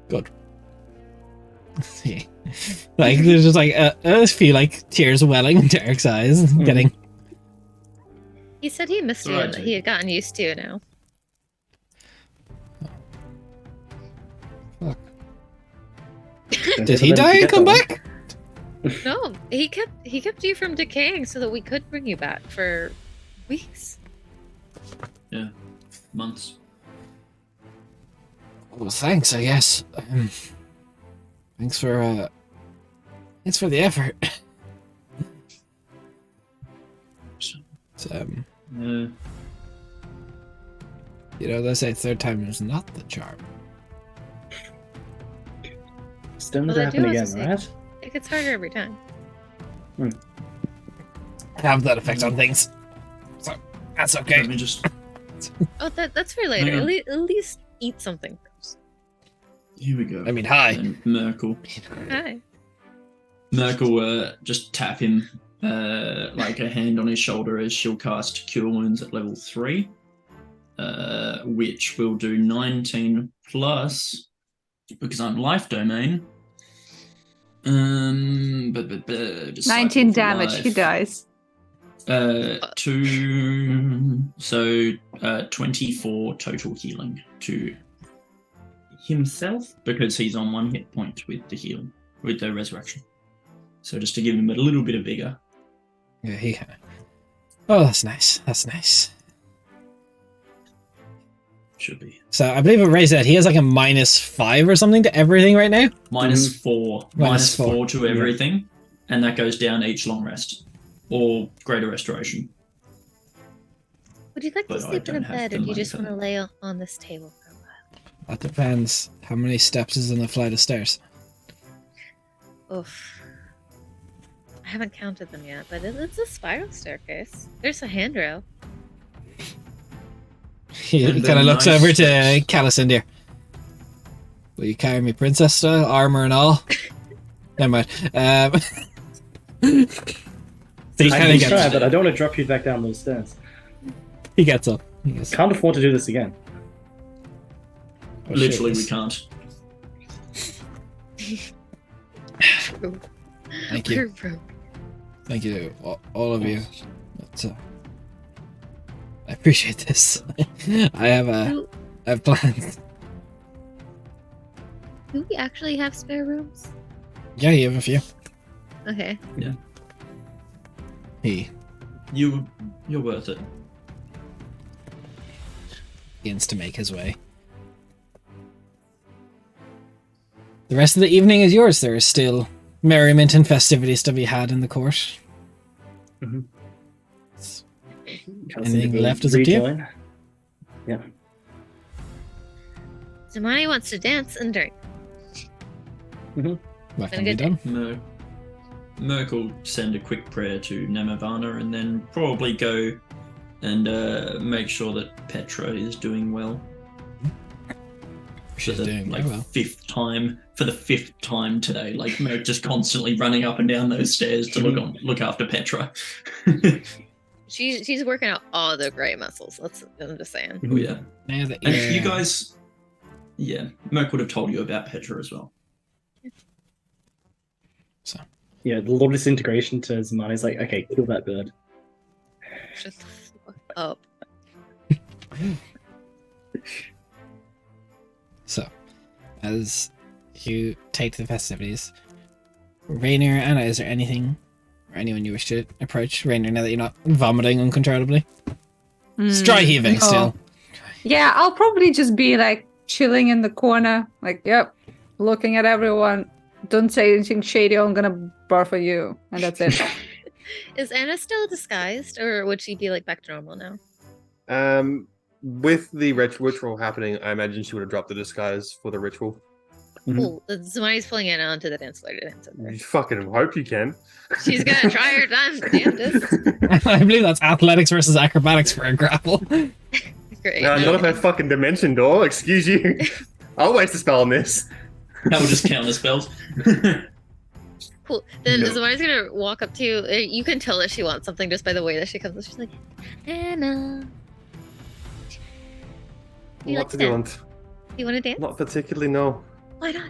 [SPEAKER 1] Good. See. Like, there's just like, I just feel like tears welling in Derek's eyes. Getting...
[SPEAKER 3] He said he missed you
[SPEAKER 2] Alright,
[SPEAKER 3] and that
[SPEAKER 2] Jake.
[SPEAKER 3] he had gotten used to it now.
[SPEAKER 1] Fuck.
[SPEAKER 5] Don't
[SPEAKER 1] Did
[SPEAKER 5] ever
[SPEAKER 1] he
[SPEAKER 5] let him
[SPEAKER 1] die and
[SPEAKER 5] forget
[SPEAKER 1] come
[SPEAKER 5] that
[SPEAKER 1] back?
[SPEAKER 3] No, he kept you from decaying so that we could bring you back for weeks.
[SPEAKER 2] Yeah. Months.
[SPEAKER 1] Well, thanks, I guess. Thanks for the effort. It's,
[SPEAKER 2] Yeah.
[SPEAKER 1] you know, they say third time is not the charm.
[SPEAKER 5] It's done
[SPEAKER 3] Well,
[SPEAKER 5] to
[SPEAKER 3] they
[SPEAKER 5] happen
[SPEAKER 3] do
[SPEAKER 5] again,
[SPEAKER 3] also say-
[SPEAKER 5] right?
[SPEAKER 3] It gets harder every time.
[SPEAKER 1] Have that effect on things. So, that's okay.
[SPEAKER 2] Let me just.
[SPEAKER 3] Oh, that's for later.
[SPEAKER 2] Yeah.
[SPEAKER 3] At least eat something first.
[SPEAKER 2] Here we go.
[SPEAKER 1] I mean, hi.
[SPEAKER 2] And Merkel.
[SPEAKER 3] Hi.
[SPEAKER 2] Merkel just tap him like a hand on his shoulder as she'll cast Cure Wounds at level 3, which will do 19 plus, because I'm life domain. Just
[SPEAKER 4] 19
[SPEAKER 2] cycle
[SPEAKER 4] damage.
[SPEAKER 2] life.
[SPEAKER 4] He dies.
[SPEAKER 2] 24 total healing to himself, because he's on 1 hit point with the heal, with the resurrection. So just to give him a little bit of vigor.
[SPEAKER 1] Yeah, Oh, that's nice. That's nice.
[SPEAKER 2] Should be.
[SPEAKER 1] So I believe what Ray said, he has like a -5 or something to everything right now.
[SPEAKER 2] -4.
[SPEAKER 1] Minus four.
[SPEAKER 2] -4 to everything. And that goes down each long rest. Or greater restoration.
[SPEAKER 3] Would you like to
[SPEAKER 2] But I
[SPEAKER 3] sleep in a
[SPEAKER 2] don't have
[SPEAKER 3] bed,
[SPEAKER 2] the
[SPEAKER 3] or do you
[SPEAKER 2] money
[SPEAKER 3] just
[SPEAKER 2] for
[SPEAKER 3] want to
[SPEAKER 2] that.
[SPEAKER 3] lay on this table for a while?
[SPEAKER 1] That depends. How many steps is in the flight of stairs?
[SPEAKER 3] Oof. I haven't counted them yet, but it's a spiral staircase. There's a handrail.
[SPEAKER 1] He
[SPEAKER 2] And
[SPEAKER 1] kind of
[SPEAKER 2] then
[SPEAKER 1] looks
[SPEAKER 2] nice
[SPEAKER 1] over to
[SPEAKER 2] steps.
[SPEAKER 1] Calicindia. Will you carry me princess style, armor and all? Never mind. So he
[SPEAKER 5] I
[SPEAKER 1] kind
[SPEAKER 5] can
[SPEAKER 1] of
[SPEAKER 5] try,
[SPEAKER 1] gets.
[SPEAKER 5] but I don't want to drop you back down those stairs.
[SPEAKER 1] He gets up. He goes,
[SPEAKER 5] Can't afford to do this again.
[SPEAKER 1] "Oh,
[SPEAKER 2] Literally,
[SPEAKER 1] shit,
[SPEAKER 2] we can't.
[SPEAKER 1] Thank you.
[SPEAKER 3] We're broke.
[SPEAKER 1] Thank you, all of you. But, I appreciate this. I
[SPEAKER 3] Do,
[SPEAKER 1] have plans.
[SPEAKER 3] do we actually have spare rooms?
[SPEAKER 1] Yeah, you have a few.
[SPEAKER 3] Okay.
[SPEAKER 1] He
[SPEAKER 2] You're worth it.
[SPEAKER 1] begins to make his way. The rest of the evening is yours. There is still merriment and festivities to be had in the court.
[SPEAKER 5] Mhm.
[SPEAKER 1] Anything left is up to you?
[SPEAKER 5] Rejoin. Yeah.
[SPEAKER 3] Zamani wants to dance and drink.
[SPEAKER 1] What can
[SPEAKER 3] Been a
[SPEAKER 1] be
[SPEAKER 3] good
[SPEAKER 1] done?
[SPEAKER 2] Merkel send a quick prayer to Nemavana and then probably go and make sure that Petra is doing well.
[SPEAKER 1] She's
[SPEAKER 2] for the,
[SPEAKER 1] doing
[SPEAKER 2] like
[SPEAKER 1] very well.
[SPEAKER 2] for the fifth time today. Like Merc just constantly running up and down those stairs to look after Petra.
[SPEAKER 3] She's working out all the great muscles. I'm just saying.
[SPEAKER 2] Oh yeah.
[SPEAKER 1] Now that
[SPEAKER 2] And
[SPEAKER 1] you're,
[SPEAKER 2] you guys, yeah, Merc would have told you about Petra as well.
[SPEAKER 5] Yeah, the Lord disintegration to Zamani's like, okay, kill that bird.
[SPEAKER 3] Shut the fuck up.
[SPEAKER 1] So, as you take to the festivities, Rainier, Anna, is there anything or anyone you wish to approach? Rainier, now that you're not vomiting uncontrollably. It's dry heaving
[SPEAKER 4] no.
[SPEAKER 1] still.
[SPEAKER 4] Yeah, I'll probably just be like chilling in the corner, like, yep, looking at everyone. Don't say anything shady, or I'm gonna barf at you. And that's it.
[SPEAKER 3] Is Anna still disguised, or would she be like back to normal now?
[SPEAKER 6] With the ritual happening, I imagine she would have dropped the disguise for the ritual.
[SPEAKER 3] Cool. Zamani's pulling Anna onto the dance floor to dance with her.
[SPEAKER 6] You fucking hope you can.
[SPEAKER 3] She's gonna try her damnedest.
[SPEAKER 1] I believe that's athletics versus acrobatics for a grapple.
[SPEAKER 3] Great.
[SPEAKER 6] Not if I fucking dimension door. Excuse you. I'll waste a spell on this.
[SPEAKER 2] That will just counter spells.
[SPEAKER 3] Cool. Then
[SPEAKER 6] No.
[SPEAKER 3] Zamani's gonna walk up to you. You can tell that she wants something just by the way that she comes. She's like, Anna. Do you like
[SPEAKER 6] What
[SPEAKER 3] to
[SPEAKER 6] do you
[SPEAKER 3] dance?
[SPEAKER 6] want?
[SPEAKER 3] Do you want to dance?
[SPEAKER 6] Not particularly, no.
[SPEAKER 3] Why not?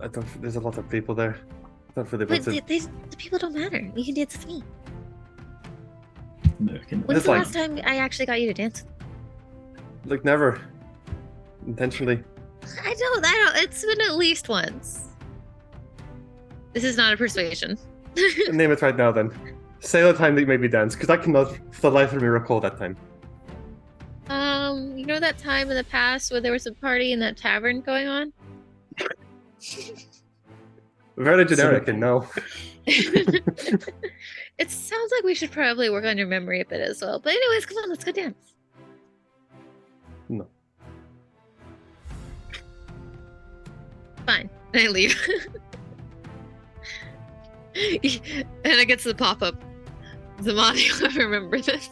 [SPEAKER 6] I don't. There's a lot of people there. I don't really
[SPEAKER 3] But
[SPEAKER 6] want to.
[SPEAKER 3] the people don't matter. You can dance with me.
[SPEAKER 2] Merc and
[SPEAKER 3] When's
[SPEAKER 6] It's
[SPEAKER 3] the
[SPEAKER 6] like-
[SPEAKER 3] last time I actually got you to dance?
[SPEAKER 6] Like never. Intentionally.
[SPEAKER 3] I don't. It's been at least once. This is not a persuasion.
[SPEAKER 6] Name it right now, then. Say the time that you made me dance, because I cannot, for the life of me, recall that time.
[SPEAKER 3] You know that time in the past where there was a party in that tavern going on?
[SPEAKER 6] Very generic, and no.
[SPEAKER 3] It sounds like we should probably work on your memory a bit as well. But anyways, come on, let's go dance.
[SPEAKER 6] No.
[SPEAKER 3] Fine. And I leave. And I get to the pop-up. Zamani, I remember this.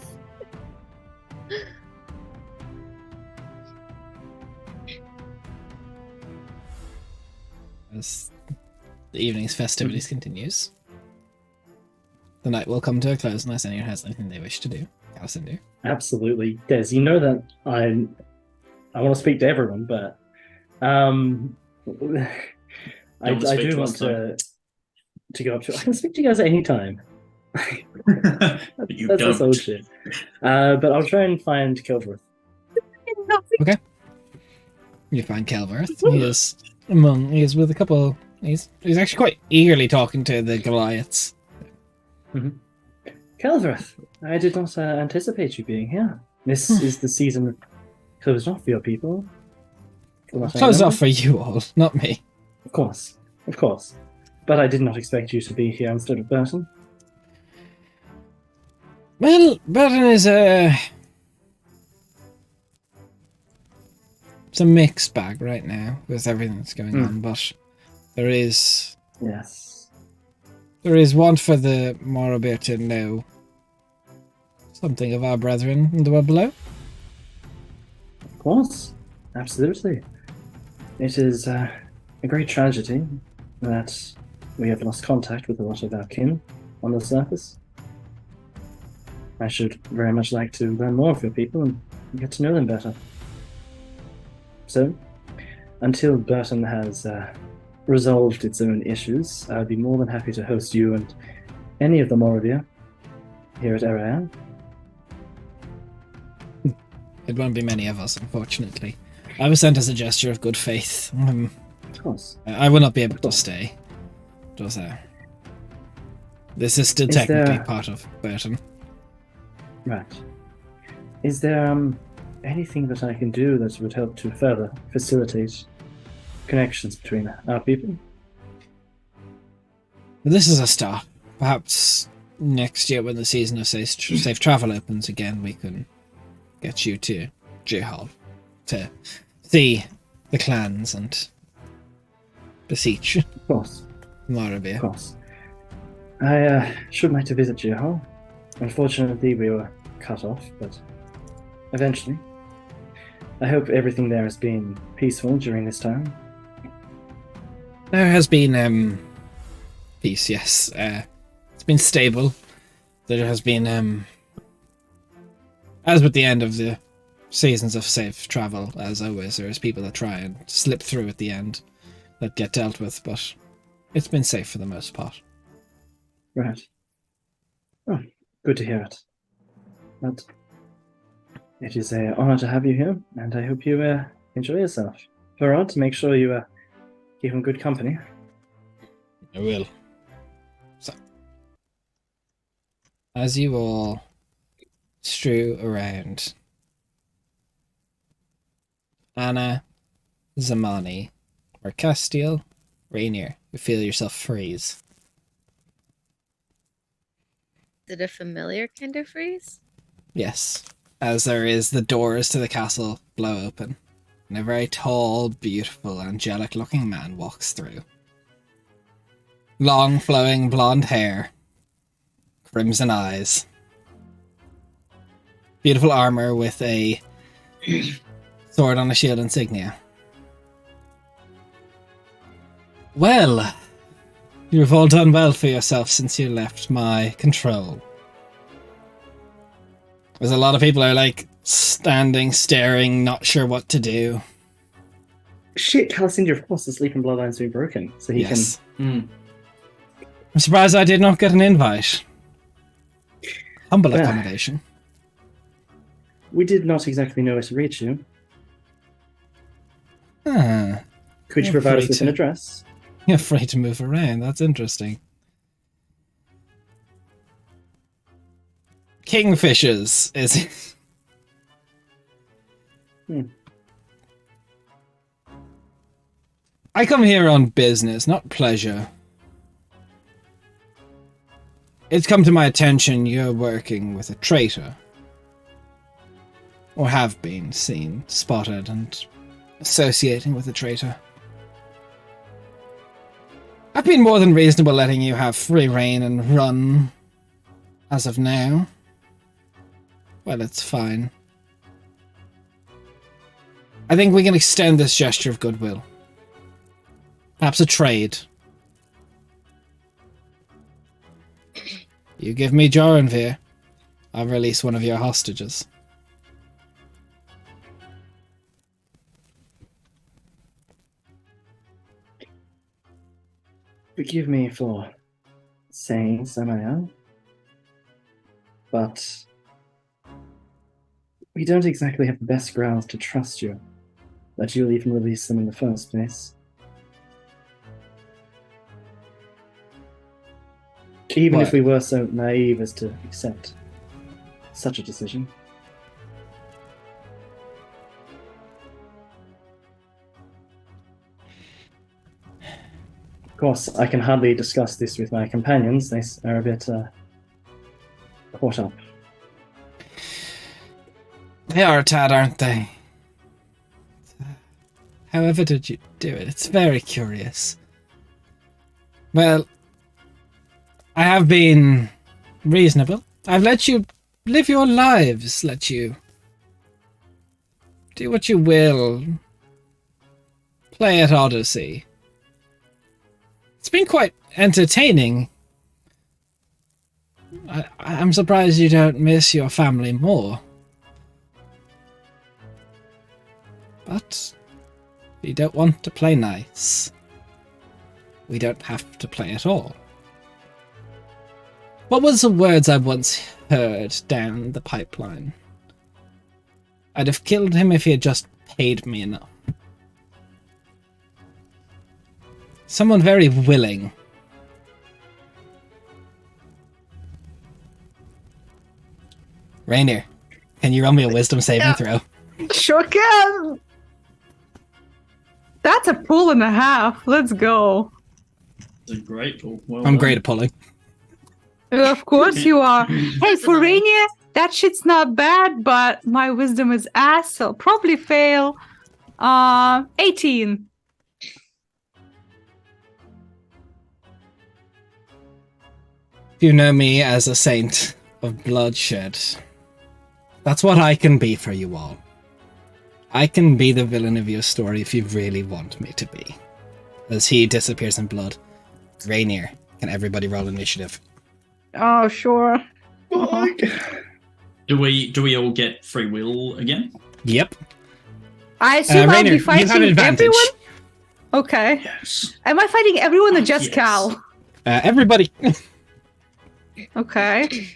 [SPEAKER 1] as the evening's festivities continues. The night will come to a close unless anyone has anything they wish to do. Allison, do.
[SPEAKER 5] Absolutely. Des, you know that I want to speak to everyone, but I
[SPEAKER 2] want to speak
[SPEAKER 5] do
[SPEAKER 2] to
[SPEAKER 5] want
[SPEAKER 2] us, though.
[SPEAKER 5] to go up to. I can speak to you guys at any time.
[SPEAKER 2] But you
[SPEAKER 5] That's
[SPEAKER 2] don't.
[SPEAKER 5] old shit. But I'll try and find Kilworth.
[SPEAKER 1] You find Kelverth. He is with a couple. He's actually quite eagerly talking to the Goliaths.
[SPEAKER 5] Kilworth, I did not anticipate you being here. This is the season closed off for your people. from what I
[SPEAKER 1] Closed
[SPEAKER 5] remember.
[SPEAKER 1] off for you all, not me.
[SPEAKER 5] Of course. But I did not expect you to be here instead of Burton.
[SPEAKER 1] Well, Burton is it's a mixed bag right now with everything that's going on, but there is
[SPEAKER 5] Yes.
[SPEAKER 1] want for the Morrowbeer to know something of our brethren in the world below.
[SPEAKER 5] Of course. Absolutely. It is a great tragedy that we have lost contact with a lot of our kin on the surface. I should very much like to learn more of your people and get to know them better. So, until Burton has resolved its own issues, I'd be more than happy to host you and any of the Morrowbeer here at Arayan.
[SPEAKER 1] It won't be many of us, unfortunately. I was sent as a gesture of good faith.
[SPEAKER 5] Of course.
[SPEAKER 1] I will not be able to stay. Just this is still technically part of Burton.
[SPEAKER 5] Right. Is there anything that I can do that would help to further facilitate connections between our people?
[SPEAKER 1] This is a start. Perhaps next year, when the season of safe travel opens again, we can get you to Jihal to see the clans and beseech
[SPEAKER 5] Of course.
[SPEAKER 1] Morrowbeer.
[SPEAKER 5] Of course. I should like to visit Jihal. Unfortunately, we were cut off, but eventually. I hope everything there has been peaceful during this time.
[SPEAKER 1] There has been peace, yes. It's been stable. There has been as with the end of the seasons of safe travel, as always, there's people that try and slip through at the end that get dealt with, but it's been safe for the most part.
[SPEAKER 5] Right. Oh, good to hear it. But it is an honor to have you here, and I hope you enjoy yourself. Farad, make sure you keep him good company.
[SPEAKER 1] I will. So, as you all strew around, Anna, Zamani, or Castiel, Rainier, you feel yourself freeze.
[SPEAKER 3] Is it a familiar kind of freeze?
[SPEAKER 1] Yes, as there is the doors to the castle blow open, and a very tall, beautiful, angelic-looking man walks through. Long, flowing blonde hair, crimson eyes, beautiful armor with a sword on a shield insignia. Well, you've all done well for yourself since you left my control. There's a lot of people are like standing, staring, not sure what to do.
[SPEAKER 5] Shit, Calicindia, of course, the sleeping bloodline's been broken, so he
[SPEAKER 1] Yes.
[SPEAKER 5] can.
[SPEAKER 1] I'm surprised I did not get an invite. Humble
[SPEAKER 5] Well.
[SPEAKER 1] accommodation.
[SPEAKER 5] We did not exactly know where to reach you.
[SPEAKER 1] Ah,
[SPEAKER 5] Could you
[SPEAKER 1] You're
[SPEAKER 5] provide us
[SPEAKER 1] free
[SPEAKER 5] with an
[SPEAKER 1] to.
[SPEAKER 5] address?
[SPEAKER 1] you're free to move around. That's interesting. Kingfishers, is it? I come here on business, not pleasure. It's come to my attention you're working with a traitor. Or have been seen, spotted, and associating with a traitor. I've been more than reasonable letting you have free reign and run as of now. Well, it's fine. I think we can extend this gesture of goodwill. Perhaps a trade. You give me Joranvir, I'll release one of your hostages.
[SPEAKER 5] Forgive me for saying Samael, but we don't exactly have the best grounds to trust you, that you'll even release them in the first place. Even
[SPEAKER 1] What?
[SPEAKER 5] if we were so naive as to accept such a decision. Of course, I can hardly discuss this with my companions. They are a bit caught up.
[SPEAKER 1] They are a tad, aren't they? However did you do it? It's very curious. Well, I have been reasonable. I've let you live your lives, let you do what you will. Play at Odyssey. It's been quite entertaining. I'm surprised you don't miss your family more. But if you don't want to play nice, we don't have to play at all. What was the words I once heard down the pipeline? I'd have killed him if he had just paid me enough. Someone very willing. Rainier, can you roll me a wisdom saving throw?
[SPEAKER 4] Sure can. That's a pull and a half. Let's go.
[SPEAKER 2] It's a great pull. Well
[SPEAKER 1] I'm
[SPEAKER 2] done.
[SPEAKER 1] great at pulling.
[SPEAKER 4] Of course you are. Hey, for Rainier, that shit's not bad, but my wisdom is ass, so I'll probably fail. 18.
[SPEAKER 1] You know me as a saint of bloodshed. That's what I can be for you all. I can be the villain of your story if you really want me to be. As he disappears in blood. Rainier, can everybody roll initiative?
[SPEAKER 4] Oh, sure.
[SPEAKER 2] Do we all get free will again?
[SPEAKER 1] Yep.
[SPEAKER 4] I assume I'll
[SPEAKER 1] Rainier,
[SPEAKER 4] be
[SPEAKER 1] you have
[SPEAKER 4] fighting
[SPEAKER 1] advantage.
[SPEAKER 4] everyone? Okay.
[SPEAKER 2] Yes.
[SPEAKER 4] Am I fighting everyone or just
[SPEAKER 2] Yes.
[SPEAKER 4] Cal?
[SPEAKER 1] Everybody.
[SPEAKER 4] Okay.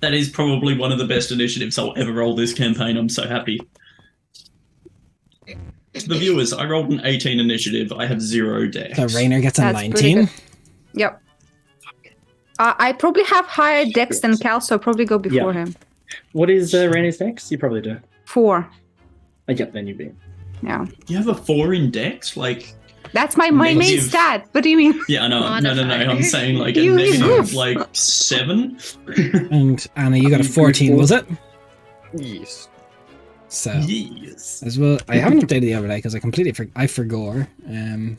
[SPEAKER 2] That is probably one of the best initiatives I'll ever roll this campaign. I'm so happy. To the viewers, I rolled an 18 initiative. I have 0 dex.
[SPEAKER 1] So Rainier gets a
[SPEAKER 4] That's pretty
[SPEAKER 1] 19.
[SPEAKER 4] good. Yep. I probably have higher dex than Cal, so I'll probably go before
[SPEAKER 5] Yeah.
[SPEAKER 4] him.
[SPEAKER 5] What is Rainier's dex? You probably do.
[SPEAKER 4] 4.
[SPEAKER 5] Yep, then you beat.
[SPEAKER 4] Yeah.
[SPEAKER 2] You have a 4 in dex? Like,
[SPEAKER 4] That's my main
[SPEAKER 2] Negative.
[SPEAKER 4] stat. What do you mean?
[SPEAKER 2] yeah, I know. No. I'm saying like a
[SPEAKER 4] You
[SPEAKER 2] negative,
[SPEAKER 4] goof.
[SPEAKER 2] like 7.
[SPEAKER 1] And Anna, you got a 14, was it?
[SPEAKER 6] Yes.
[SPEAKER 1] So,
[SPEAKER 2] Yes.
[SPEAKER 1] as well, I haven't updated the overlay because I completely I forgot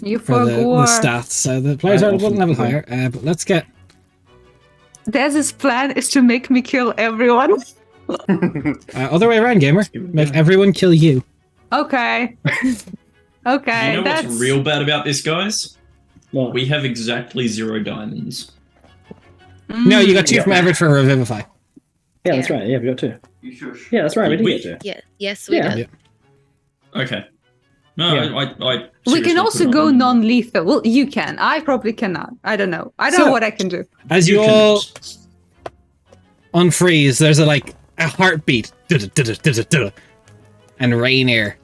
[SPEAKER 4] You
[SPEAKER 1] for the
[SPEAKER 4] forgot.
[SPEAKER 1] stats. So the players
[SPEAKER 5] I
[SPEAKER 1] are one
[SPEAKER 5] often
[SPEAKER 1] level
[SPEAKER 5] forget.
[SPEAKER 1] higher. But let's get
[SPEAKER 4] Dez's plan is to make me kill everyone.
[SPEAKER 1] other way around, gamer. Make everyone kill you.
[SPEAKER 4] Okay. Okay.
[SPEAKER 2] You know
[SPEAKER 4] that's
[SPEAKER 2] what's real bad about this, guys?
[SPEAKER 5] Well,
[SPEAKER 2] We have exactly 0 diamonds.
[SPEAKER 1] No, you got 2
[SPEAKER 5] Yeah.
[SPEAKER 1] from Everett for Revivify.
[SPEAKER 5] yeah, that's right. Yeah, we got 2.
[SPEAKER 6] You sure?
[SPEAKER 5] Yeah, that's right. We did
[SPEAKER 2] We-
[SPEAKER 5] get 2.
[SPEAKER 3] Yeah. Yes, we
[SPEAKER 5] Yeah.
[SPEAKER 3] did.
[SPEAKER 2] Okay. No,
[SPEAKER 5] Yeah.
[SPEAKER 2] I
[SPEAKER 4] We
[SPEAKER 2] seriously
[SPEAKER 4] can also
[SPEAKER 2] put it
[SPEAKER 4] go
[SPEAKER 2] on.
[SPEAKER 4] non-lethal. Well, you can. I probably cannot. I don't know. I don't
[SPEAKER 1] So-
[SPEAKER 4] know what I can do.
[SPEAKER 1] As you
[SPEAKER 2] can-
[SPEAKER 1] all unfreeze, there's a heartbeat. Du-du-du-du-du-du. And Rainier,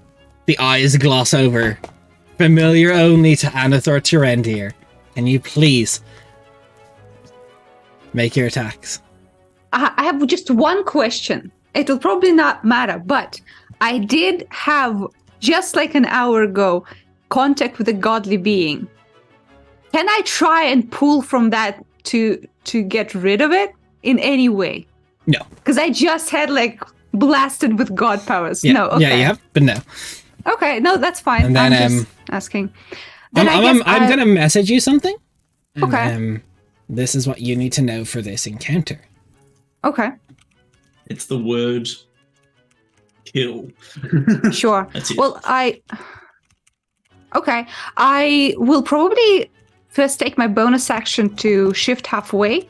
[SPEAKER 1] the eyes gloss over. Familiar only to Anathor Tyrandir. Can you please make your attacks?
[SPEAKER 4] I have just one question. It will probably not matter, but I did have, just like an hour ago, contact with a godly being. Can I try and pull from that to get rid of it in any way?
[SPEAKER 1] No.
[SPEAKER 4] Because I just had like blasted with god powers.
[SPEAKER 1] Yeah,
[SPEAKER 4] No, okay.
[SPEAKER 1] yeah, you have, but no.
[SPEAKER 4] Okay, no, that's fine.
[SPEAKER 1] And then,
[SPEAKER 4] I'm just asking. Then
[SPEAKER 1] I'm
[SPEAKER 4] I guess
[SPEAKER 1] gonna message you something. And,
[SPEAKER 4] Okay.
[SPEAKER 1] This is what you need to know for this encounter.
[SPEAKER 4] Okay,
[SPEAKER 2] It's the word kill.
[SPEAKER 4] sure.
[SPEAKER 2] That's it.
[SPEAKER 4] Well, Okay. I will probably first take my bonus action to shift halfway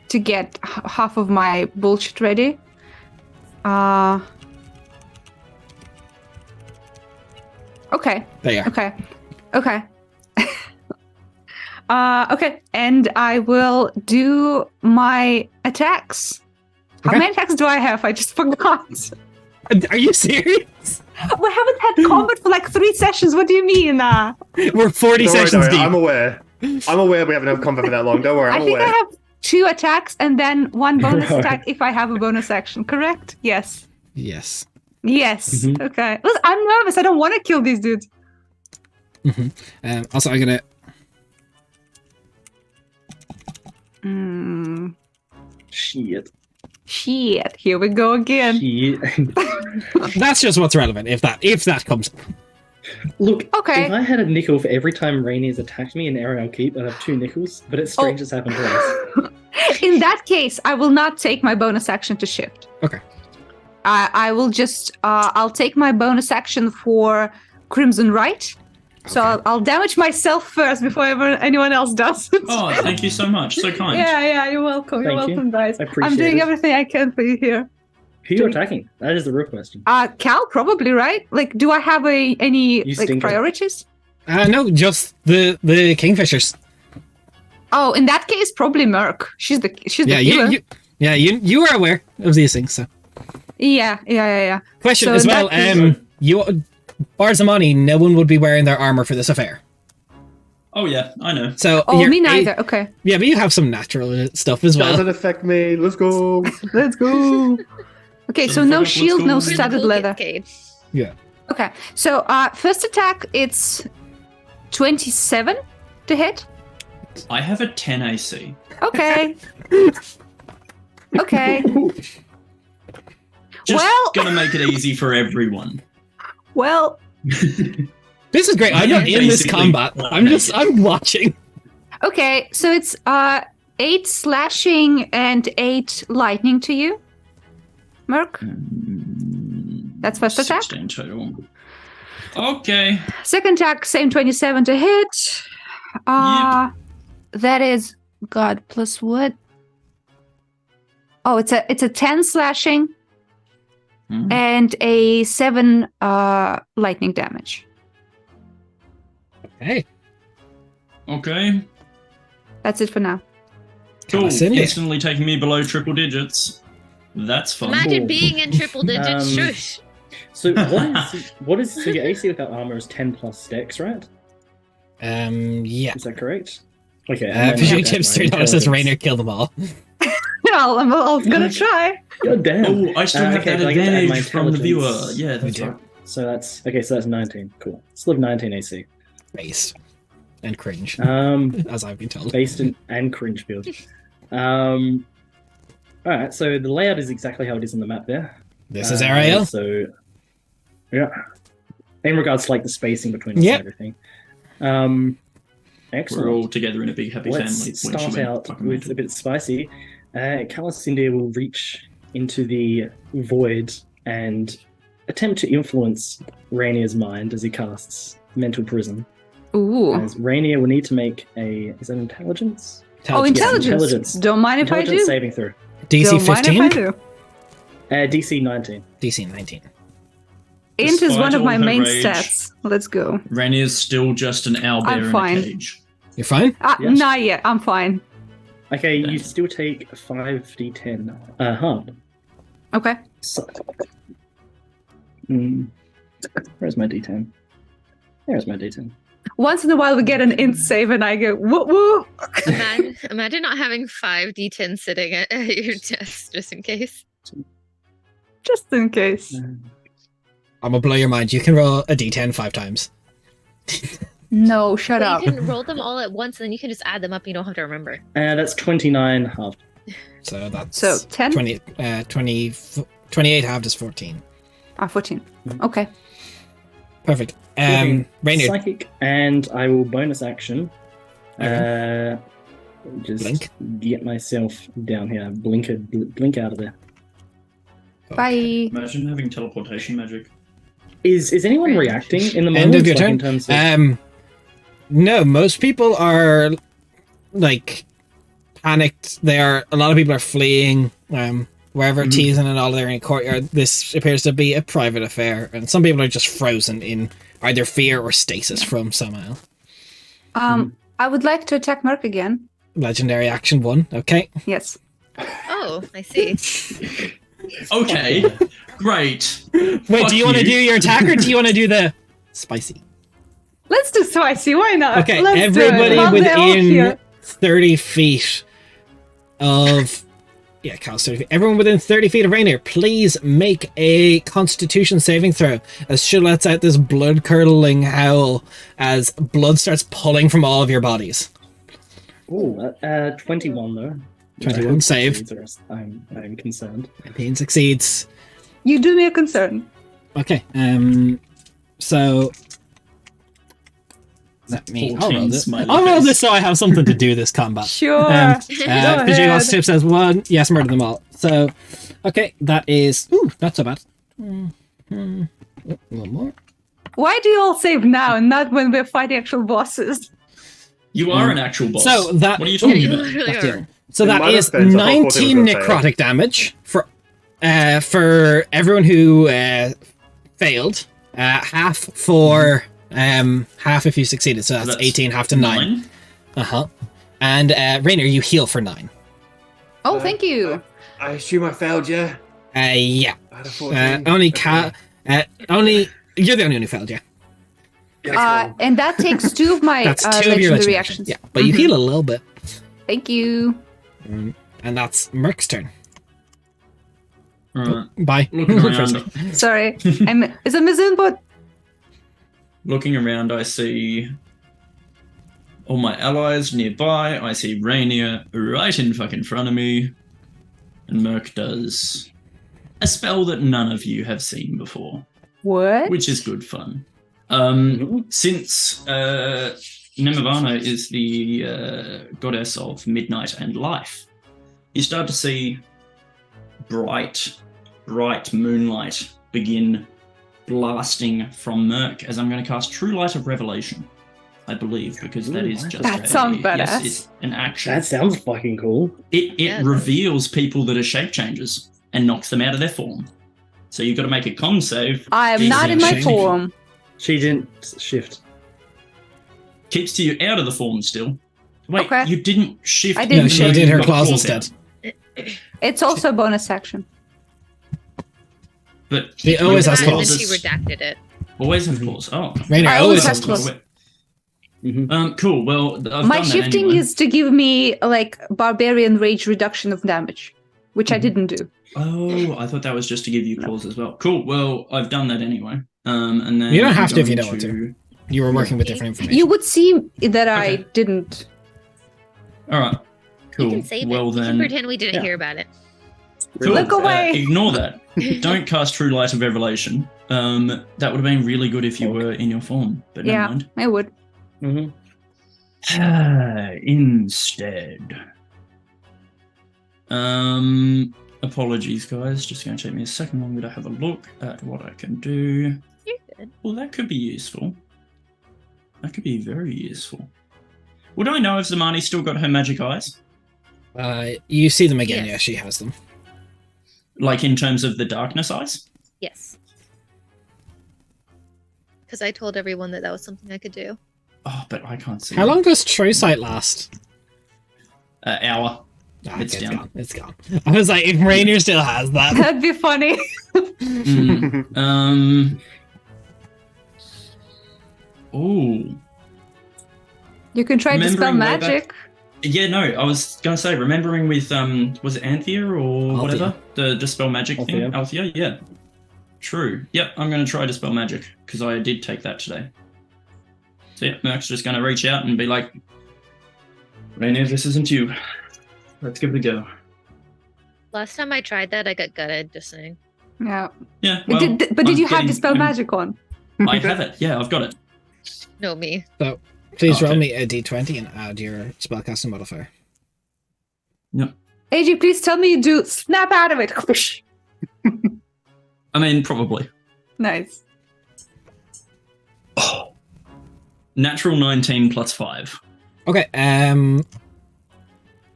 [SPEAKER 4] to get half of my bullshit ready. Okay.
[SPEAKER 1] There you are.
[SPEAKER 4] Okay. Okay. Okay. And I will do my attacks. How
[SPEAKER 1] Okay.
[SPEAKER 4] many attacks do I have? I just forgot.
[SPEAKER 1] Are you serious?
[SPEAKER 4] We haven't had combat for like 3 sessions. What do you mean?
[SPEAKER 1] We're 40
[SPEAKER 6] Don't worry,
[SPEAKER 1] sessions
[SPEAKER 6] Daria,
[SPEAKER 1] deep.
[SPEAKER 6] I'm aware. I'm aware we haven't had combat for that long. Don't worry,
[SPEAKER 4] I
[SPEAKER 6] I'm
[SPEAKER 4] think
[SPEAKER 6] aware.
[SPEAKER 4] I have 2 attacks and then 1 bonus
[SPEAKER 5] Right.
[SPEAKER 4] attack if I have a bonus action, correct? Yes.
[SPEAKER 1] Yes.
[SPEAKER 4] Yes.
[SPEAKER 5] Mhm.
[SPEAKER 4] Okay. Listen, I'm nervous. I don't want to kill these dudes.
[SPEAKER 1] Also, I'm gonna.
[SPEAKER 5] Shit.
[SPEAKER 4] Shit. Here we go again.
[SPEAKER 5] Shit.
[SPEAKER 1] That's just what's relevant. If that comes.
[SPEAKER 5] Look,
[SPEAKER 4] Okay.
[SPEAKER 5] if I had a nickel for every time Rainier's attacked me in Ariel Keep, I'd have 2 nickels, but it's strange it's happened twice.
[SPEAKER 4] In that case, I will not take my bonus action to shift.
[SPEAKER 1] Okay.
[SPEAKER 4] I will just I'll take my bonus action for Crimson Right. So
[SPEAKER 1] Okay.
[SPEAKER 4] I'll damage myself first before anyone else does.
[SPEAKER 2] Oh, thank you so much. So kind.
[SPEAKER 4] yeah, you're welcome. You're
[SPEAKER 5] Thank you.
[SPEAKER 4] welcome, guys.
[SPEAKER 5] I appreciate
[SPEAKER 4] I'm doing
[SPEAKER 5] it.
[SPEAKER 4] everything I can for you here.
[SPEAKER 5] Who are you attacking? That is the real question.
[SPEAKER 4] Cal, probably, right? Like, do I have any
[SPEAKER 5] You
[SPEAKER 4] like
[SPEAKER 5] stinker.
[SPEAKER 4] priorities?
[SPEAKER 1] No, just the Kingfishers.
[SPEAKER 4] Oh, in that case, probably Merc. She's the
[SPEAKER 1] Yeah,
[SPEAKER 4] healer.
[SPEAKER 1] you are aware of these things. So,
[SPEAKER 4] Yeah.
[SPEAKER 1] question
[SPEAKER 4] So
[SPEAKER 1] as
[SPEAKER 4] in
[SPEAKER 1] well.
[SPEAKER 4] that case-
[SPEAKER 1] You, Barzamani, no one would be wearing their armor for this affair.
[SPEAKER 2] Oh yeah, I know.
[SPEAKER 1] So,
[SPEAKER 4] Oh,
[SPEAKER 1] you're
[SPEAKER 4] me neither. Okay,
[SPEAKER 1] Yeah, but you have some natural stuff as well.
[SPEAKER 6] Doesn't affect me. Let's go.
[SPEAKER 4] let's go. Okay, so
[SPEAKER 2] Shut the
[SPEAKER 4] no
[SPEAKER 2] fuck up,
[SPEAKER 4] shield,
[SPEAKER 2] let's
[SPEAKER 4] no
[SPEAKER 2] go.
[SPEAKER 4] studded
[SPEAKER 3] Cool
[SPEAKER 4] leather.
[SPEAKER 3] cascade.
[SPEAKER 1] Yeah.
[SPEAKER 4] Okay, so first attack, it's 27 to hit.
[SPEAKER 2] I have a 10 AC.
[SPEAKER 4] Okay. Okay.
[SPEAKER 2] Just
[SPEAKER 4] Well-
[SPEAKER 2] gonna make it easy for everyone.
[SPEAKER 4] Well,
[SPEAKER 1] This is great. I'm
[SPEAKER 2] Yeah,
[SPEAKER 1] not in this
[SPEAKER 2] basically,
[SPEAKER 1] combat. I'm
[SPEAKER 2] naked.
[SPEAKER 1] I'm watching.
[SPEAKER 4] okay, so it's 8 slashing and 8 lightning to you, Merc. That's first attack.
[SPEAKER 2] 16 total. Okay.
[SPEAKER 4] Second attack, same 27 to hit. That is God plus what? Oh, it's a 10 slashing
[SPEAKER 2] Mhm.
[SPEAKER 4] and a 7 lightning damage.
[SPEAKER 1] Hey,
[SPEAKER 2] Okay.
[SPEAKER 4] That's it for now.
[SPEAKER 2] Cool.
[SPEAKER 1] Cindy.
[SPEAKER 2] Instantly taking me below triple digits. That's fun.
[SPEAKER 3] Imagine
[SPEAKER 5] Cool.
[SPEAKER 3] being in triple digits. Shush.
[SPEAKER 5] So so your AC without armor is 10 plus dex, right?
[SPEAKER 1] yeah.
[SPEAKER 5] Is that correct? Okay. and then
[SPEAKER 1] Visually
[SPEAKER 5] add
[SPEAKER 1] tips
[SPEAKER 5] my
[SPEAKER 1] $3 says
[SPEAKER 5] intelligence.
[SPEAKER 1] Rainer kill them all.
[SPEAKER 4] I'm gonna try.
[SPEAKER 5] God damn.
[SPEAKER 2] Oh, I still have
[SPEAKER 5] okay,
[SPEAKER 2] that
[SPEAKER 5] so I get to add my
[SPEAKER 2] advantage from the viewer.
[SPEAKER 5] intelligence.
[SPEAKER 2] Yeah, that's
[SPEAKER 1] do.
[SPEAKER 2] right.
[SPEAKER 5] So that's okay. So that's 19. Cool. Still have 19 AC.
[SPEAKER 1] Based. And cringe, as I've been told.
[SPEAKER 5] Based in and cringe build. All right. So the layout is exactly how it is on the map there.
[SPEAKER 1] This is Ariel.
[SPEAKER 5] So yeah, in regards to like the spacing between us
[SPEAKER 2] Mm-hmm.
[SPEAKER 1] Yep.
[SPEAKER 5] and everything. Excellent.
[SPEAKER 2] We're all together in a big happy
[SPEAKER 5] Let's
[SPEAKER 2] family.
[SPEAKER 5] start out with a bit spicy. Calicindia will reach into the void and attempt to influence Rainier's mind as he casts Mental Prison.
[SPEAKER 4] Ooh.
[SPEAKER 5] As Rainier will need to make a... Is that intelligence?
[SPEAKER 4] Oh,
[SPEAKER 5] Yes,
[SPEAKER 4] intelligence.
[SPEAKER 5] intelligence.
[SPEAKER 4] Don't mind if I
[SPEAKER 5] Intelligence
[SPEAKER 4] do.
[SPEAKER 5] saving throw.
[SPEAKER 1] DC
[SPEAKER 4] Don't mind if
[SPEAKER 1] 15?
[SPEAKER 4] I do.
[SPEAKER 5] DC 19.
[SPEAKER 1] DC 19.
[SPEAKER 4] Int is
[SPEAKER 2] Despite
[SPEAKER 4] one of
[SPEAKER 2] all
[SPEAKER 4] my
[SPEAKER 2] her
[SPEAKER 4] main
[SPEAKER 2] rage,
[SPEAKER 4] stats. Let's go.
[SPEAKER 2] Rainier's still just an owlbear in
[SPEAKER 4] fine.
[SPEAKER 2] a cage.
[SPEAKER 1] You're fine?
[SPEAKER 5] Yes.
[SPEAKER 4] Not yet. I'm fine.
[SPEAKER 5] Okay, you
[SPEAKER 2] Damn.
[SPEAKER 5] still take 5d10 hard.
[SPEAKER 4] Okay.
[SPEAKER 5] So, where's my d10? There's my d10.
[SPEAKER 4] Once in a while we get an int save and I go woo woo.
[SPEAKER 3] Imagine not having 5d10 sitting at your desk just in case.
[SPEAKER 4] Just in case.
[SPEAKER 1] I'm gonna blow your mind. You can roll a d10 5 times.
[SPEAKER 4] No, shut
[SPEAKER 3] But
[SPEAKER 4] up.
[SPEAKER 3] you can roll them all at once and then you can just add them up. You don't have to remember.
[SPEAKER 5] That's 29 halved.
[SPEAKER 1] So that's
[SPEAKER 4] So 10?
[SPEAKER 1] 28 halved is 14.
[SPEAKER 4] 14. Okay.
[SPEAKER 1] Perfect.
[SPEAKER 5] Okay,
[SPEAKER 1] Rainier,
[SPEAKER 5] Psychic, and I will bonus action. Just
[SPEAKER 1] Blink.
[SPEAKER 5] get myself down here. Blink out of there.
[SPEAKER 4] Bye.
[SPEAKER 2] Imagine having teleportation magic.
[SPEAKER 5] Is anyone
[SPEAKER 3] Range.
[SPEAKER 5] reacting in the
[SPEAKER 1] End
[SPEAKER 5] moment?
[SPEAKER 1] of your
[SPEAKER 5] like,
[SPEAKER 1] turn.
[SPEAKER 5] in terms of...
[SPEAKER 1] No, most people are like panicked. A lot of people are fleeing. Wherever Teasen and all are in a courtyard, this appears to be a private affair, and some people are just frozen in either fear or stasis from somehow.
[SPEAKER 4] I would like to attack Merc again.
[SPEAKER 1] Legendary action 1. Okay.
[SPEAKER 4] Yes.
[SPEAKER 3] Oh, I see.
[SPEAKER 2] Okay, great.
[SPEAKER 1] Wait,
[SPEAKER 2] Fuck
[SPEAKER 1] do you want to do your attack or do you want to do the spicy?
[SPEAKER 4] Let's do spicy. Why not?
[SPEAKER 1] Okay,
[SPEAKER 4] Let's
[SPEAKER 1] everybody
[SPEAKER 4] do it. While they're all
[SPEAKER 1] within
[SPEAKER 4] here.
[SPEAKER 1] 30 feet of... Yeah, Cal's 30 feet. Everyone within 30 feet of Rainier, please make a Constitution saving throw as she lets out this blood-curdling howl as blood starts pulling from all of your bodies.
[SPEAKER 5] Ooh, 21 though.
[SPEAKER 1] 21 save.
[SPEAKER 5] I'm concerned.
[SPEAKER 1] 19 succeeds.
[SPEAKER 4] You do me a concern.
[SPEAKER 1] Okay, so... Let me... I'll roll
[SPEAKER 2] 14
[SPEAKER 1] this.
[SPEAKER 2] smiley
[SPEAKER 1] I'll roll
[SPEAKER 2] face.
[SPEAKER 1] this so I have something to do this combat.
[SPEAKER 4] Sure.
[SPEAKER 1] Vijay Tip says 1. Yes, murder them all. So, okay, that is... Ooh, not so bad. One more.
[SPEAKER 4] Why do you all save now and not when we're fighting actual bosses?
[SPEAKER 2] You are an actual boss.
[SPEAKER 1] So that...
[SPEAKER 2] What are you talking
[SPEAKER 3] You
[SPEAKER 2] about?
[SPEAKER 3] literally
[SPEAKER 1] That's
[SPEAKER 3] are.
[SPEAKER 1] it. So
[SPEAKER 6] In
[SPEAKER 1] that
[SPEAKER 6] my
[SPEAKER 1] is
[SPEAKER 6] defense, I thought 14 was
[SPEAKER 1] 19
[SPEAKER 6] gonna fail.
[SPEAKER 1] necrotic damage for everyone who failed. Half for half if you succeeded. So that's 18, half to 9. Uh-huh. And Rainier, you heal for 9.
[SPEAKER 4] Oh, thank you.
[SPEAKER 6] I assume I failed, yeah?
[SPEAKER 1] Yeah.
[SPEAKER 6] I had a 14.
[SPEAKER 1] Only you're the only one who failed, yeah.
[SPEAKER 4] And that takes 2 of my
[SPEAKER 1] That's 2 of your
[SPEAKER 4] legendary
[SPEAKER 1] legendary
[SPEAKER 4] actions.
[SPEAKER 1] Yeah, but you heal a little bit.
[SPEAKER 4] Thank you.
[SPEAKER 1] And that's Merc's turn.
[SPEAKER 2] Alright.
[SPEAKER 1] Bye.
[SPEAKER 2] Looking around,
[SPEAKER 4] Sorry. Is it Miss Input?
[SPEAKER 2] looking around, I see all my allies nearby. I see Rainier right in fucking front of me. And Merc does a spell that none of you have seen before,
[SPEAKER 4] What?
[SPEAKER 2] which is good fun. Since Nemavana is the goddess of midnight and life, you start to see bright moonlight begin blasting from Merc as I'm going to cast True Light of Revelation, I believe, because that is just
[SPEAKER 4] That sounds badass.
[SPEAKER 2] Yes, it's an action.
[SPEAKER 5] That sounds fucking cool.
[SPEAKER 2] It
[SPEAKER 3] Yeah, it
[SPEAKER 2] reveals people that are shape changers and knocks them out of their form. So you've got to make a con save.
[SPEAKER 4] I am not in my
[SPEAKER 1] Shame.
[SPEAKER 4] form.
[SPEAKER 5] She didn't shift.
[SPEAKER 2] Keeps you out of the form still. Wait,
[SPEAKER 4] Okay.
[SPEAKER 2] you didn't shift.
[SPEAKER 4] I didn't
[SPEAKER 1] No, she
[SPEAKER 4] shift.
[SPEAKER 1] did her
[SPEAKER 2] You got
[SPEAKER 1] claws
[SPEAKER 2] claws
[SPEAKER 1] instead.
[SPEAKER 2] out.
[SPEAKER 4] It's also a bonus action.
[SPEAKER 2] But
[SPEAKER 1] She always has
[SPEAKER 3] And then
[SPEAKER 1] claws.
[SPEAKER 3] she redacted it.
[SPEAKER 2] Always have claws. Oh.
[SPEAKER 1] Rainier
[SPEAKER 4] I
[SPEAKER 1] always
[SPEAKER 4] always
[SPEAKER 1] has
[SPEAKER 4] have
[SPEAKER 1] claws.
[SPEAKER 4] claws.
[SPEAKER 2] Cool. Well, I've
[SPEAKER 4] My
[SPEAKER 2] done that
[SPEAKER 4] shifting
[SPEAKER 2] anyway.
[SPEAKER 4] is to give me like barbarian rage reduction of damage, which I didn't do.
[SPEAKER 2] Oh, I thought that was just to give you claws as well. Cool. Well, I've done that anyway. And then
[SPEAKER 1] You don't
[SPEAKER 2] I'm
[SPEAKER 1] have to if you
[SPEAKER 2] going
[SPEAKER 1] don't want to. You were working with different information.
[SPEAKER 4] You would see that I
[SPEAKER 2] Okay.
[SPEAKER 4] didn't.
[SPEAKER 2] All right. Cool.
[SPEAKER 3] You can save
[SPEAKER 2] well
[SPEAKER 3] it. You can
[SPEAKER 2] then,
[SPEAKER 3] pretend we didn't
[SPEAKER 5] Yeah.
[SPEAKER 3] hear about it.
[SPEAKER 2] cool.
[SPEAKER 4] Look away.
[SPEAKER 2] Ignore that. Don't cast True Light of Revelation. That would have been really good if you were in your form, but
[SPEAKER 4] Yeah.
[SPEAKER 2] never mind.
[SPEAKER 4] I would.
[SPEAKER 5] Mm-hmm.
[SPEAKER 2] Instead. Apologies, guys. Just going to take me a second longer to have a look at what I can do.
[SPEAKER 3] You're good.
[SPEAKER 2] Well, that could be useful. That could be very useful. Would I know if Zamani still got her magic eyes?
[SPEAKER 1] You see them again.
[SPEAKER 3] Yes.
[SPEAKER 1] Yeah, she has them.
[SPEAKER 2] Like in terms of the darkness eyes?
[SPEAKER 3] Yes. Because I told everyone that that was something I could do.
[SPEAKER 2] Oh, but I can't see.
[SPEAKER 1] How long does True Sight last?
[SPEAKER 2] Hour.
[SPEAKER 1] Ah,
[SPEAKER 2] It's down.
[SPEAKER 1] gone. It's gone. I was like, if Rainier still has that.
[SPEAKER 4] That'd be funny.
[SPEAKER 2] Ooh.
[SPEAKER 4] You can try to dispel
[SPEAKER 2] Remembering way back-
[SPEAKER 4] magic.
[SPEAKER 2] Yeah, no, I was going to say, remembering with, was it Anthea or
[SPEAKER 1] Althea.
[SPEAKER 2] whatever? The Dispel Magic thing?
[SPEAKER 5] Althea.
[SPEAKER 2] Althea, yeah. True. Yep, I'm going to try Dispel Magic, because I did take that today. So yeah, Merc's just going to reach out and be like, Rainier, this isn't you. Let's give it a go.
[SPEAKER 3] Last time I tried that, I got gutted, just saying.
[SPEAKER 4] Yeah.
[SPEAKER 2] Yeah,
[SPEAKER 4] But
[SPEAKER 2] well,
[SPEAKER 4] did
[SPEAKER 2] I'm
[SPEAKER 4] you have
[SPEAKER 2] getting-
[SPEAKER 4] dispel
[SPEAKER 2] I'm-
[SPEAKER 4] magic on?
[SPEAKER 2] I have it. Yeah, I've got it.
[SPEAKER 3] No, me.
[SPEAKER 1] So, please roll
[SPEAKER 2] Okay.
[SPEAKER 1] me a d20 and add your spellcasting modifier.
[SPEAKER 4] AJ, please tell me you do snap out of it.
[SPEAKER 2] I mean, probably.
[SPEAKER 4] Nice.
[SPEAKER 2] Natural 19 plus 5.
[SPEAKER 1] Okay.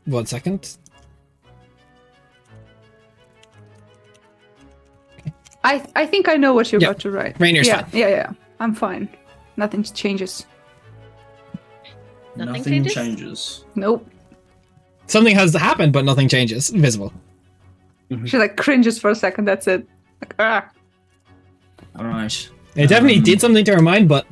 [SPEAKER 1] 1 second.
[SPEAKER 4] I think I know what you're
[SPEAKER 1] Yeah.
[SPEAKER 4] about to write.
[SPEAKER 1] Rainier's
[SPEAKER 4] yeah,
[SPEAKER 1] fine.
[SPEAKER 4] yeah. I'm fine. Nothing changes.
[SPEAKER 3] Nothing
[SPEAKER 2] changes.
[SPEAKER 4] Nope.
[SPEAKER 1] Something has happened, but nothing changes. Visible.
[SPEAKER 4] She like cringes for a second. That's it. Like, ah.
[SPEAKER 2] All right.
[SPEAKER 1] It definitely did something to her mind, but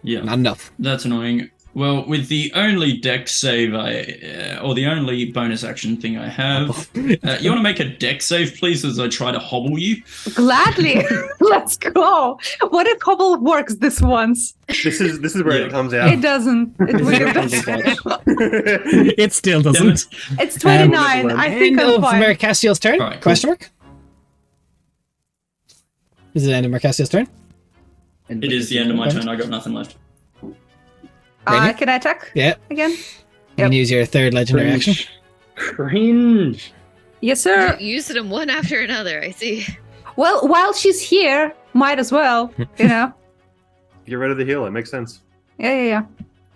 [SPEAKER 2] Yeah.
[SPEAKER 1] not enough.
[SPEAKER 2] That's annoying. Well, with the only dex save or the only bonus action thing I have, you want to make a dex save, please, as I try to hobble you?
[SPEAKER 4] Gladly. Let's go. What if hobble works this once?
[SPEAKER 6] This is where
[SPEAKER 2] Yeah.
[SPEAKER 6] it comes out.
[SPEAKER 4] It doesn't. It really doesn't.
[SPEAKER 1] It still doesn't.
[SPEAKER 4] It's 29. I think
[SPEAKER 1] End
[SPEAKER 4] I'm
[SPEAKER 1] of
[SPEAKER 4] fine.
[SPEAKER 1] Mercastiel's turn?
[SPEAKER 2] Alright, cool.
[SPEAKER 1] Question mark? Is it the end of Mercastiel's turn?
[SPEAKER 2] It is the end of my turn. I got nothing left.
[SPEAKER 1] Rainier?
[SPEAKER 4] Can I attack
[SPEAKER 1] Yeah.
[SPEAKER 4] again?
[SPEAKER 1] You can use your third legendary action.
[SPEAKER 5] Cringe.
[SPEAKER 4] Yes, sir.
[SPEAKER 3] Used them one after another. I see.
[SPEAKER 4] Well, while she's here, might as well, you know?
[SPEAKER 6] Get rid of the heal. It makes sense.
[SPEAKER 4] Yeah.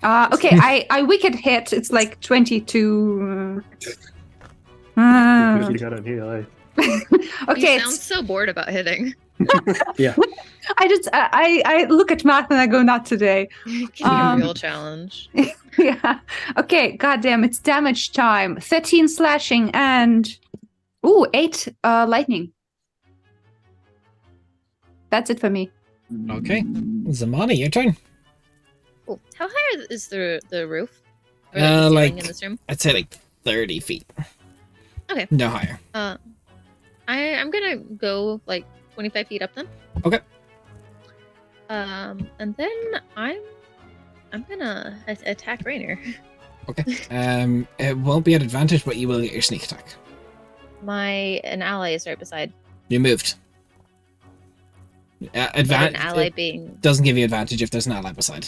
[SPEAKER 4] Okay, I wicked hit. It's like 22.
[SPEAKER 6] You got on heal, eh?
[SPEAKER 4] Okay,
[SPEAKER 3] You sound so bored about hitting.
[SPEAKER 5] Yeah.
[SPEAKER 4] I look at math and I go, not today.
[SPEAKER 3] Give me a real challenge.
[SPEAKER 4] Yeah. Okay, goddamn, it's damage time. 13 slashing and 8 lightning. That's it for me.
[SPEAKER 1] Okay. Zamani, your turn.
[SPEAKER 3] Cool. How high is the roof? Or
[SPEAKER 1] Uh,
[SPEAKER 3] the ceiling
[SPEAKER 1] like-
[SPEAKER 3] in this room?
[SPEAKER 1] I'd say like 30 feet.
[SPEAKER 3] Okay.
[SPEAKER 1] No higher.
[SPEAKER 3] I'm gonna go like 25 feet up then.
[SPEAKER 1] Okay.
[SPEAKER 3] And then I'm gonna attack Rainier.
[SPEAKER 1] Okay. It won't be at advantage, but you will get your sneak attack.
[SPEAKER 3] An ally is right beside.
[SPEAKER 1] You moved.
[SPEAKER 3] An
[SPEAKER 1] Advantage
[SPEAKER 3] ally being.
[SPEAKER 1] doesn't give you advantage if there's an ally beside.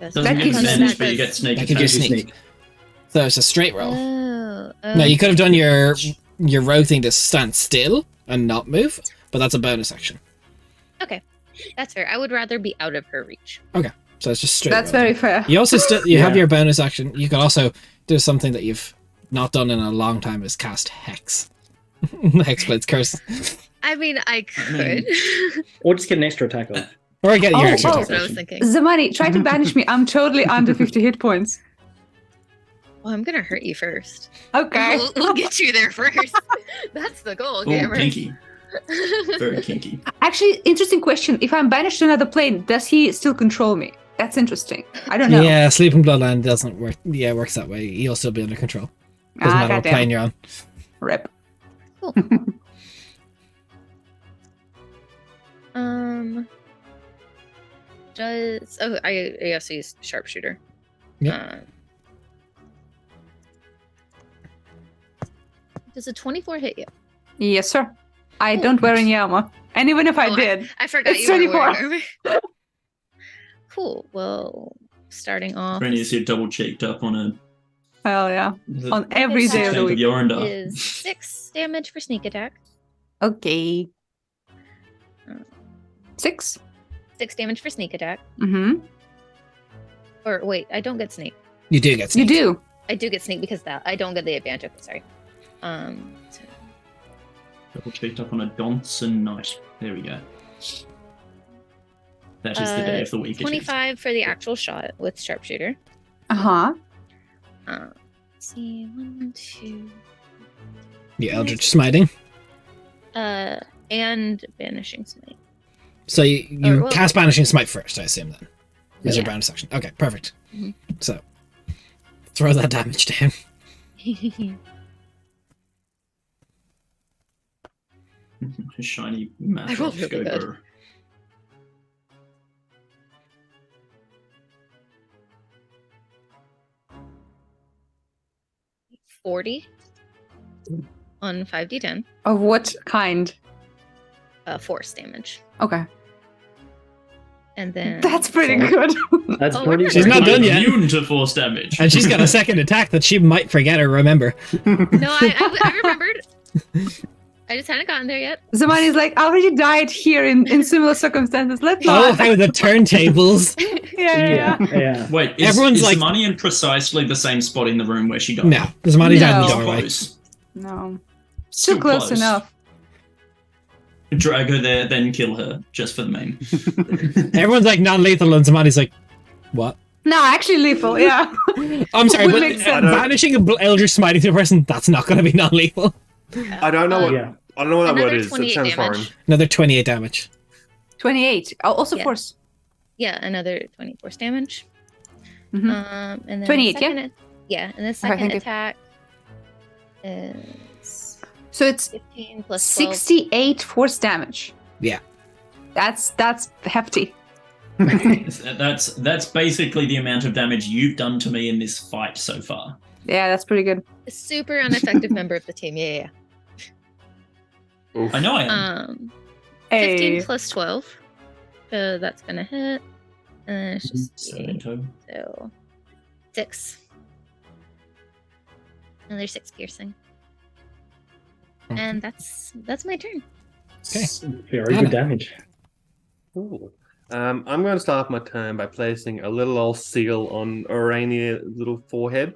[SPEAKER 2] Doesn't
[SPEAKER 4] That
[SPEAKER 2] get
[SPEAKER 4] gives you
[SPEAKER 2] advantage,
[SPEAKER 3] that
[SPEAKER 2] but you
[SPEAKER 3] does-
[SPEAKER 2] get sneak
[SPEAKER 1] That gives you
[SPEAKER 2] attack.
[SPEAKER 1] sneak. So it's a straight roll.
[SPEAKER 3] Oh.
[SPEAKER 1] No, you could have done your rogue thing to stand still and not move, but that's a bonus action.
[SPEAKER 3] That's fair. I would rather be out of her reach.
[SPEAKER 1] So it's just straight.
[SPEAKER 4] That's
[SPEAKER 1] roll.
[SPEAKER 4] very fair.
[SPEAKER 1] You also you have
[SPEAKER 5] Yeah.
[SPEAKER 1] your bonus action. You can also do something that you've not done in a long time is cast Hex. Hexblade's curse.
[SPEAKER 3] I mean, I could.
[SPEAKER 5] Or just get an extra attack off.
[SPEAKER 1] Or get your
[SPEAKER 4] Oh,
[SPEAKER 1] extra
[SPEAKER 4] oh.
[SPEAKER 1] attack.
[SPEAKER 3] That's what I was thinking.
[SPEAKER 4] Zamani, try to banish me. I'm totally under 50 hit points.
[SPEAKER 3] Well, I'm gonna hurt you first.
[SPEAKER 4] Okay.
[SPEAKER 3] We'll get you there first. That's the goal,
[SPEAKER 2] Oh,
[SPEAKER 3] gamer.
[SPEAKER 2] kinky. Very kinky.
[SPEAKER 4] Actually, interesting question. If I'm banished to another plane, does he still control me? That's interesting. I don't know.
[SPEAKER 1] Yeah, Sleeping Bloodline doesn't work. Yeah, it works that way. You'll still be under control. Doesn't matter what
[SPEAKER 4] goddamn.
[SPEAKER 1] plane you're on.
[SPEAKER 4] Rip.
[SPEAKER 3] Cool. I also use sharpshooter.
[SPEAKER 1] Yep.
[SPEAKER 3] Does a 24 hit you?
[SPEAKER 4] Yes, sir. I don't wear any armor. And even if I
[SPEAKER 3] Oh,
[SPEAKER 4] did,
[SPEAKER 3] I forgot
[SPEAKER 4] It's
[SPEAKER 3] you were
[SPEAKER 4] 24.
[SPEAKER 3] wearing armor. Cool. Well, starting off
[SPEAKER 2] Rainier's here double cheeked up on a
[SPEAKER 4] hell yeah.
[SPEAKER 2] the
[SPEAKER 4] On every day of the
[SPEAKER 2] tank
[SPEAKER 4] week.
[SPEAKER 2] Yorindar.
[SPEAKER 3] is 6 damage for sneak attack.
[SPEAKER 4] Okay. 6.
[SPEAKER 3] 6 damage for sneak attack.
[SPEAKER 4] Mm-hmm.
[SPEAKER 3] Or wait, I don't get sneak.
[SPEAKER 1] You do get
[SPEAKER 4] You
[SPEAKER 1] sneak.
[SPEAKER 4] do.
[SPEAKER 3] I do get sneak because that I don't get the advantage. Sorry. So
[SPEAKER 2] Double cheeked up on a Donson Knight. There we go. That is the day of the week. it is.
[SPEAKER 3] 25 for the actual shot with sharpshooter.
[SPEAKER 4] Uh-huh.
[SPEAKER 3] Let's see, 1, 2,
[SPEAKER 1] You Eldritch Smiting.
[SPEAKER 3] and banishing smite.
[SPEAKER 1] So you
[SPEAKER 3] Or, well-
[SPEAKER 1] cast Banishing Smite first, I assume, then. Is your
[SPEAKER 3] Yeah.
[SPEAKER 1] bonus action. Okay, perfect.
[SPEAKER 3] Mhm.
[SPEAKER 1] So, throw that damage down.
[SPEAKER 2] A shiny
[SPEAKER 3] I
[SPEAKER 2] math
[SPEAKER 3] rolled
[SPEAKER 2] off
[SPEAKER 3] really
[SPEAKER 2] go
[SPEAKER 3] good.
[SPEAKER 2] go.
[SPEAKER 3] $40 on 5d10,
[SPEAKER 4] Of what kind?
[SPEAKER 3] force damage.
[SPEAKER 4] Okay.
[SPEAKER 3] And then
[SPEAKER 4] That's pretty
[SPEAKER 5] Sorry.
[SPEAKER 4] good.
[SPEAKER 5] That's
[SPEAKER 3] Oh,
[SPEAKER 5] pretty
[SPEAKER 3] we're
[SPEAKER 1] She's not
[SPEAKER 2] I'm
[SPEAKER 1] done yet.
[SPEAKER 2] immune to force damage.
[SPEAKER 1] And she's got a second attack that she might forget or remember.
[SPEAKER 3] No, I remembered. I just hadn't gotten there yet.
[SPEAKER 4] Zamani's like, I already died here in similar circumstances. Let's
[SPEAKER 1] Oh,
[SPEAKER 4] not.
[SPEAKER 1] how the turntables.
[SPEAKER 5] Yeah.
[SPEAKER 2] Wait, is,
[SPEAKER 1] Everyone's
[SPEAKER 2] is
[SPEAKER 1] like-
[SPEAKER 2] Zamani in precisely the same spot in the room where she died?
[SPEAKER 1] No, there's money down the
[SPEAKER 4] No.
[SPEAKER 1] doorway.
[SPEAKER 2] Close.
[SPEAKER 4] No.
[SPEAKER 2] Too
[SPEAKER 4] Too close enough.
[SPEAKER 2] Drag her there, then kill her, just for the meme.
[SPEAKER 1] Everyone's like non-lethal, and somebody's like, "What?"
[SPEAKER 4] No, actually lethal, yeah.
[SPEAKER 1] I'm sorry,
[SPEAKER 4] Would
[SPEAKER 1] but
[SPEAKER 4] make sense.
[SPEAKER 1] banishing a Eldritch Smiting to a person—that's not going to be non-lethal.
[SPEAKER 6] I don't know what
[SPEAKER 5] Yeah.
[SPEAKER 6] I don't know what that
[SPEAKER 3] Another
[SPEAKER 6] word is. It
[SPEAKER 3] 28
[SPEAKER 6] sounds
[SPEAKER 3] damage.
[SPEAKER 6] foreign.
[SPEAKER 1] Another 28 damage.
[SPEAKER 4] 28. Oh, also
[SPEAKER 3] Yeah.
[SPEAKER 4] force.
[SPEAKER 3] Yeah, another 20 force damage.
[SPEAKER 4] Mhm.
[SPEAKER 3] And then
[SPEAKER 4] 28,
[SPEAKER 3] the second yeah, and the second
[SPEAKER 4] thank you.
[SPEAKER 3] attack is
[SPEAKER 4] So it's
[SPEAKER 3] 15 plus 12.
[SPEAKER 4] 68 force damage.
[SPEAKER 1] Yeah.
[SPEAKER 4] That's hefty.
[SPEAKER 2] That's basically the amount of damage you've done to me in this fight so far.
[SPEAKER 4] Yeah, that's pretty good.
[SPEAKER 3] A super ineffective member of the team. Yeah.
[SPEAKER 6] Oof.
[SPEAKER 2] I know I am.
[SPEAKER 3] 15
[SPEAKER 4] Hey.
[SPEAKER 3] plus 12. So that's gonna hit. And then it's just
[SPEAKER 2] So in total.
[SPEAKER 3] so 6. Another 6 piercing. And that's my turn.
[SPEAKER 1] Okay.
[SPEAKER 5] Very
[SPEAKER 1] Anna.
[SPEAKER 5] good damage.
[SPEAKER 6] Ooh. I'm going to start off my turn by placing a little old seal on Orania's little forehead,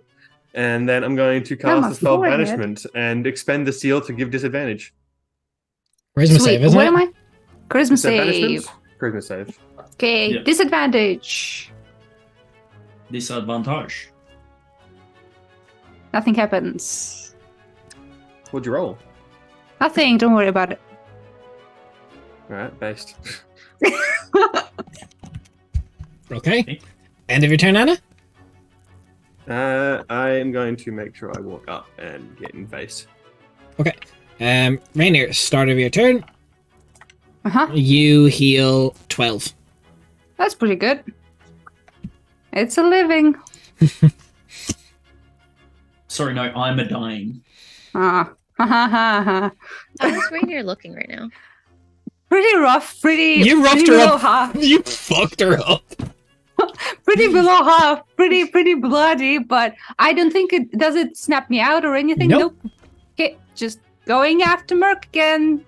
[SPEAKER 6] and then I'm going to cast
[SPEAKER 4] my
[SPEAKER 6] the spell
[SPEAKER 4] forehead.
[SPEAKER 6] Banishment and expend the seal to give disadvantage.
[SPEAKER 1] Charisma
[SPEAKER 4] Sweet.
[SPEAKER 1] save, isn't
[SPEAKER 4] What
[SPEAKER 1] it?
[SPEAKER 4] am I? Charisma
[SPEAKER 6] Is that
[SPEAKER 4] save.
[SPEAKER 6] banishment? Charisma save.
[SPEAKER 4] Okay,
[SPEAKER 2] Yeah.
[SPEAKER 4] disadvantage.
[SPEAKER 2] Disadvantage.
[SPEAKER 4] Nothing happens.
[SPEAKER 6] What'd you roll?
[SPEAKER 4] Nothing, don't worry about it.
[SPEAKER 6] Alright, based.
[SPEAKER 1] Okay. End of your turn, Anna.
[SPEAKER 6] I am going to make sure I walk up and get in face.
[SPEAKER 1] Rainier, start of your turn.
[SPEAKER 4] Uh-huh.
[SPEAKER 1] You heal 12.
[SPEAKER 4] That's pretty good. It's a living.
[SPEAKER 2] Sorry, no, I'm a dying.
[SPEAKER 4] Ah. Ha ha ha ha.
[SPEAKER 3] How's Rainier looking right now?
[SPEAKER 4] Pretty rough, pretty
[SPEAKER 1] You roughed
[SPEAKER 4] pretty
[SPEAKER 1] her
[SPEAKER 4] below
[SPEAKER 1] up.
[SPEAKER 4] half.
[SPEAKER 1] You fucked her up.
[SPEAKER 4] Pretty below half, pretty bloody, but I don't think it does it snap me out or anything.
[SPEAKER 1] Nope.
[SPEAKER 4] Okay, just going after Merc again.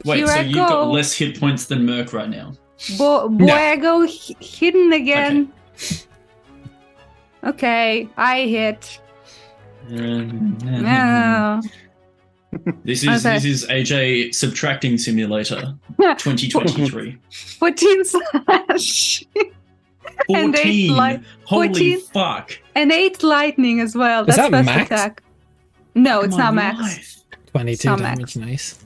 [SPEAKER 2] Wait,
[SPEAKER 4] Here
[SPEAKER 2] so
[SPEAKER 4] I
[SPEAKER 2] you've
[SPEAKER 4] go.
[SPEAKER 2] got less hit points than Merc right now?
[SPEAKER 4] Boy,
[SPEAKER 1] No.
[SPEAKER 4] I go hidden again. Okay, I hit. No.
[SPEAKER 2] This is
[SPEAKER 4] Okay.
[SPEAKER 2] this is AJ subtracting simulator 2023.
[SPEAKER 4] 14 slash
[SPEAKER 2] 14.
[SPEAKER 4] And
[SPEAKER 2] Holy
[SPEAKER 4] 14.
[SPEAKER 2] fuck.
[SPEAKER 4] and 8 lightning as well.
[SPEAKER 1] Is
[SPEAKER 4] That's
[SPEAKER 1] that
[SPEAKER 4] first
[SPEAKER 1] max?
[SPEAKER 4] attack. No, it's
[SPEAKER 2] Come
[SPEAKER 4] not
[SPEAKER 2] on,
[SPEAKER 4] max.
[SPEAKER 2] life.
[SPEAKER 1] 22
[SPEAKER 4] Some
[SPEAKER 1] damage, nice.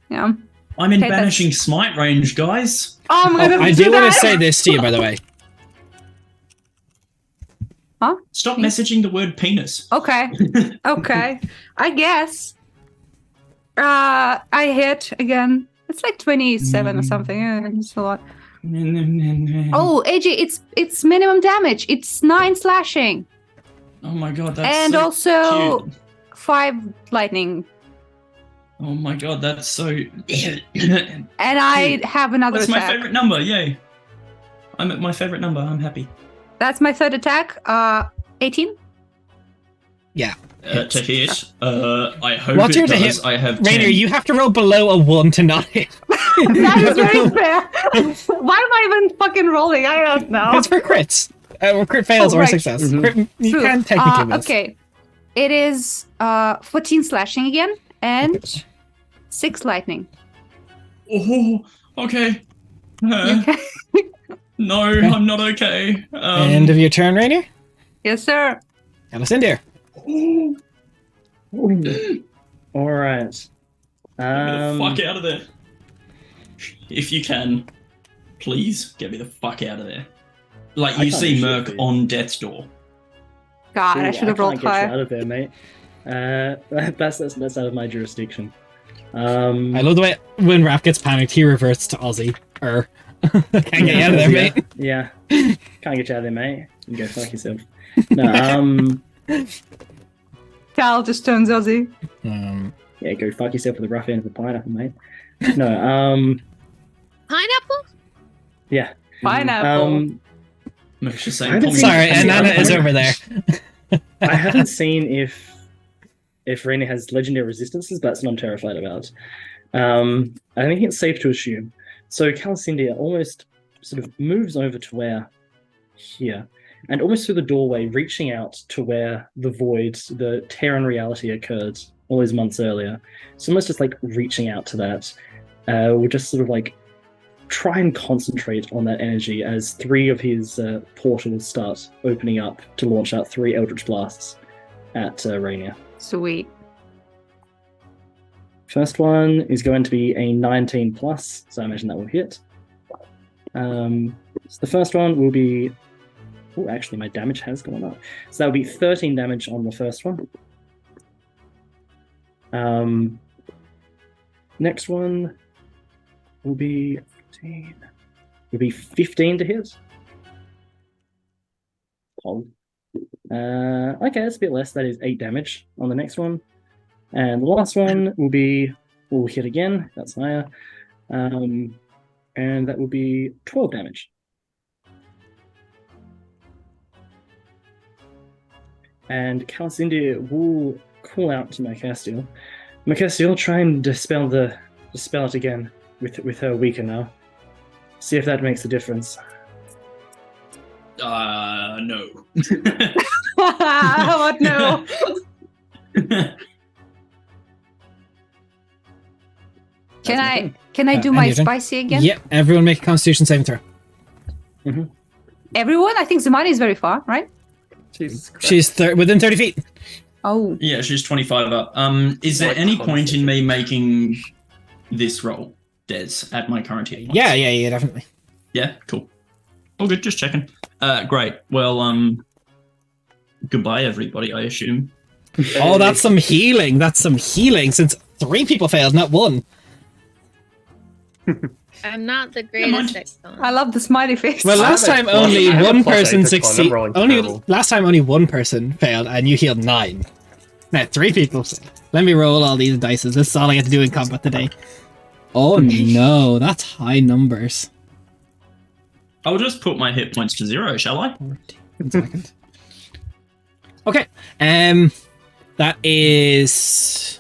[SPEAKER 4] Yeah.
[SPEAKER 2] I'm in
[SPEAKER 4] Okay, that's-
[SPEAKER 2] banishing smite range, guys.
[SPEAKER 4] Oh my god,
[SPEAKER 1] I do want to say this to you, by the way.
[SPEAKER 2] Stop messaging the word penis.
[SPEAKER 4] Okay. Okay. I guess. I hit again. It's like 27 or something. Yeah, it's a lot. Oh, AJ, it's minimum damage. It's 9 slashing.
[SPEAKER 2] Oh my god, that's
[SPEAKER 4] And
[SPEAKER 2] so
[SPEAKER 4] also
[SPEAKER 2] cute.
[SPEAKER 4] 5 lightning.
[SPEAKER 2] Oh my god, that's so.
[SPEAKER 4] And I have another
[SPEAKER 2] That's my
[SPEAKER 4] attack.
[SPEAKER 2] favorite number. Yay! I'm at my favorite number. I'm happy.
[SPEAKER 4] That's my third attack. 18.
[SPEAKER 2] To hit. I hope
[SPEAKER 1] What's
[SPEAKER 2] it
[SPEAKER 1] your to
[SPEAKER 2] does.
[SPEAKER 1] hit?
[SPEAKER 2] I have
[SPEAKER 1] Rainier,
[SPEAKER 2] 10.
[SPEAKER 1] you have to roll below a 1 to not hit.
[SPEAKER 4] That is very fair. Why am I even fucking rolling? I don't know.
[SPEAKER 1] It's for crits. Or crit fails
[SPEAKER 4] Oh,
[SPEAKER 1] or
[SPEAKER 4] right.
[SPEAKER 1] success.
[SPEAKER 5] Mhm.
[SPEAKER 1] Crit, you
[SPEAKER 4] True.
[SPEAKER 1] can technically miss.
[SPEAKER 4] Okay. It is 14 slashing again and 6 lightning.
[SPEAKER 2] Oh, okay.
[SPEAKER 4] Okay.
[SPEAKER 2] No, I'm not okay.
[SPEAKER 1] End of your turn, Rainier.
[SPEAKER 4] Yes, sir.
[SPEAKER 1] Alicindir.
[SPEAKER 5] All right.
[SPEAKER 2] Get me the fuck out of there. If you can, please get me the fuck out of there. Like
[SPEAKER 5] I
[SPEAKER 2] you
[SPEAKER 5] can't
[SPEAKER 2] see
[SPEAKER 5] do shit
[SPEAKER 2] Merc
[SPEAKER 5] for you.
[SPEAKER 2] on death's door.
[SPEAKER 4] God, I
[SPEAKER 5] Ooh,
[SPEAKER 4] should have rolled
[SPEAKER 5] can't get you
[SPEAKER 4] higher.
[SPEAKER 5] out of there, mate. That's out of my jurisdiction.
[SPEAKER 1] I love the way when Raph gets panicked, he reverts to Aussie. Can't get you out of there, mate.
[SPEAKER 5] Yeah. Can't get you out of there, mate. You go fuck yourself. No,
[SPEAKER 4] Cal just turns Aussie.
[SPEAKER 5] yeah, go fuck yourself with the rough end of the pineapple, mate. No,
[SPEAKER 3] Pineapple?
[SPEAKER 5] yeah.
[SPEAKER 4] Pineapple.
[SPEAKER 2] Merc's just
[SPEAKER 5] I
[SPEAKER 2] saying.
[SPEAKER 5] haven't
[SPEAKER 2] "Pull me
[SPEAKER 5] seen-
[SPEAKER 1] Sorry,
[SPEAKER 2] back."
[SPEAKER 1] and Anna is over there.
[SPEAKER 5] I haven't seen if Raina has legendary resistances, but that's what I'm terrified about. I think it's safe to assume. So Calcindia almost sort of moves over to where here, and almost through the doorway, reaching out to where the void, the tear in reality occurred all those months earlier. So almost just like reaching out to that. We'll just sort of like try and concentrate on that energy as 3 of his portals start opening up to launch out 3 Eldritch Blasts at Rainier.
[SPEAKER 4] Sweet.
[SPEAKER 5] First one is going to be a 19 plus, so I imagine that will hit. So the first one will be... Oh, actually, my damage has gone up. So that will be 13 damage on the first one. Next one will be 15. Will be 15 to hit. Okay, that's a bit less. That is 8 damage on the next one. And the last one will hit again. That's higher. And that will be 12 damage. And Calcindia will call out to Mercastiel. Mercastiel, try and dispel it again with her weaker now. See if that makes a difference.
[SPEAKER 2] No.
[SPEAKER 4] What no? Can I do my
[SPEAKER 1] and your turn.
[SPEAKER 4] spicy again?
[SPEAKER 1] Yep, everyone make a Constitution saving throw.
[SPEAKER 4] Everyone? I think Zamani is very far, right?
[SPEAKER 6] Jesus Christ.
[SPEAKER 1] She's within 30 feet.
[SPEAKER 4] Oh.
[SPEAKER 2] Yeah, she's 25 up. Is there
[SPEAKER 6] Like
[SPEAKER 2] any point in
[SPEAKER 6] constantly.
[SPEAKER 2] me making this roll, Des, at my current hit points?
[SPEAKER 1] Yeah, definitely.
[SPEAKER 2] Yeah, cool. All good, just checking. Great. Well, goodbye, everybody, I assume.
[SPEAKER 1] Oh, that's some healing. That's some healing since 3 people failed, not 1.
[SPEAKER 3] I'm not the
[SPEAKER 2] mind.
[SPEAKER 3] greatest at
[SPEAKER 4] I love the smiley face.
[SPEAKER 1] Well, last
[SPEAKER 6] I have
[SPEAKER 1] time
[SPEAKER 6] a plus-
[SPEAKER 1] only
[SPEAKER 6] I have a
[SPEAKER 1] one
[SPEAKER 6] plus 8
[SPEAKER 1] person
[SPEAKER 6] to con, I'm
[SPEAKER 1] succeeded.
[SPEAKER 6] rolling
[SPEAKER 1] Only
[SPEAKER 6] terrible.
[SPEAKER 1] last time only 1 person failed, and you healed 9. Now 3 people. Let me roll all these dices. This is all I get to do in combat today. Oh no, that's high numbers.
[SPEAKER 2] I'll just put my hit points to 0, shall I?
[SPEAKER 1] 1 second. Okay. That is.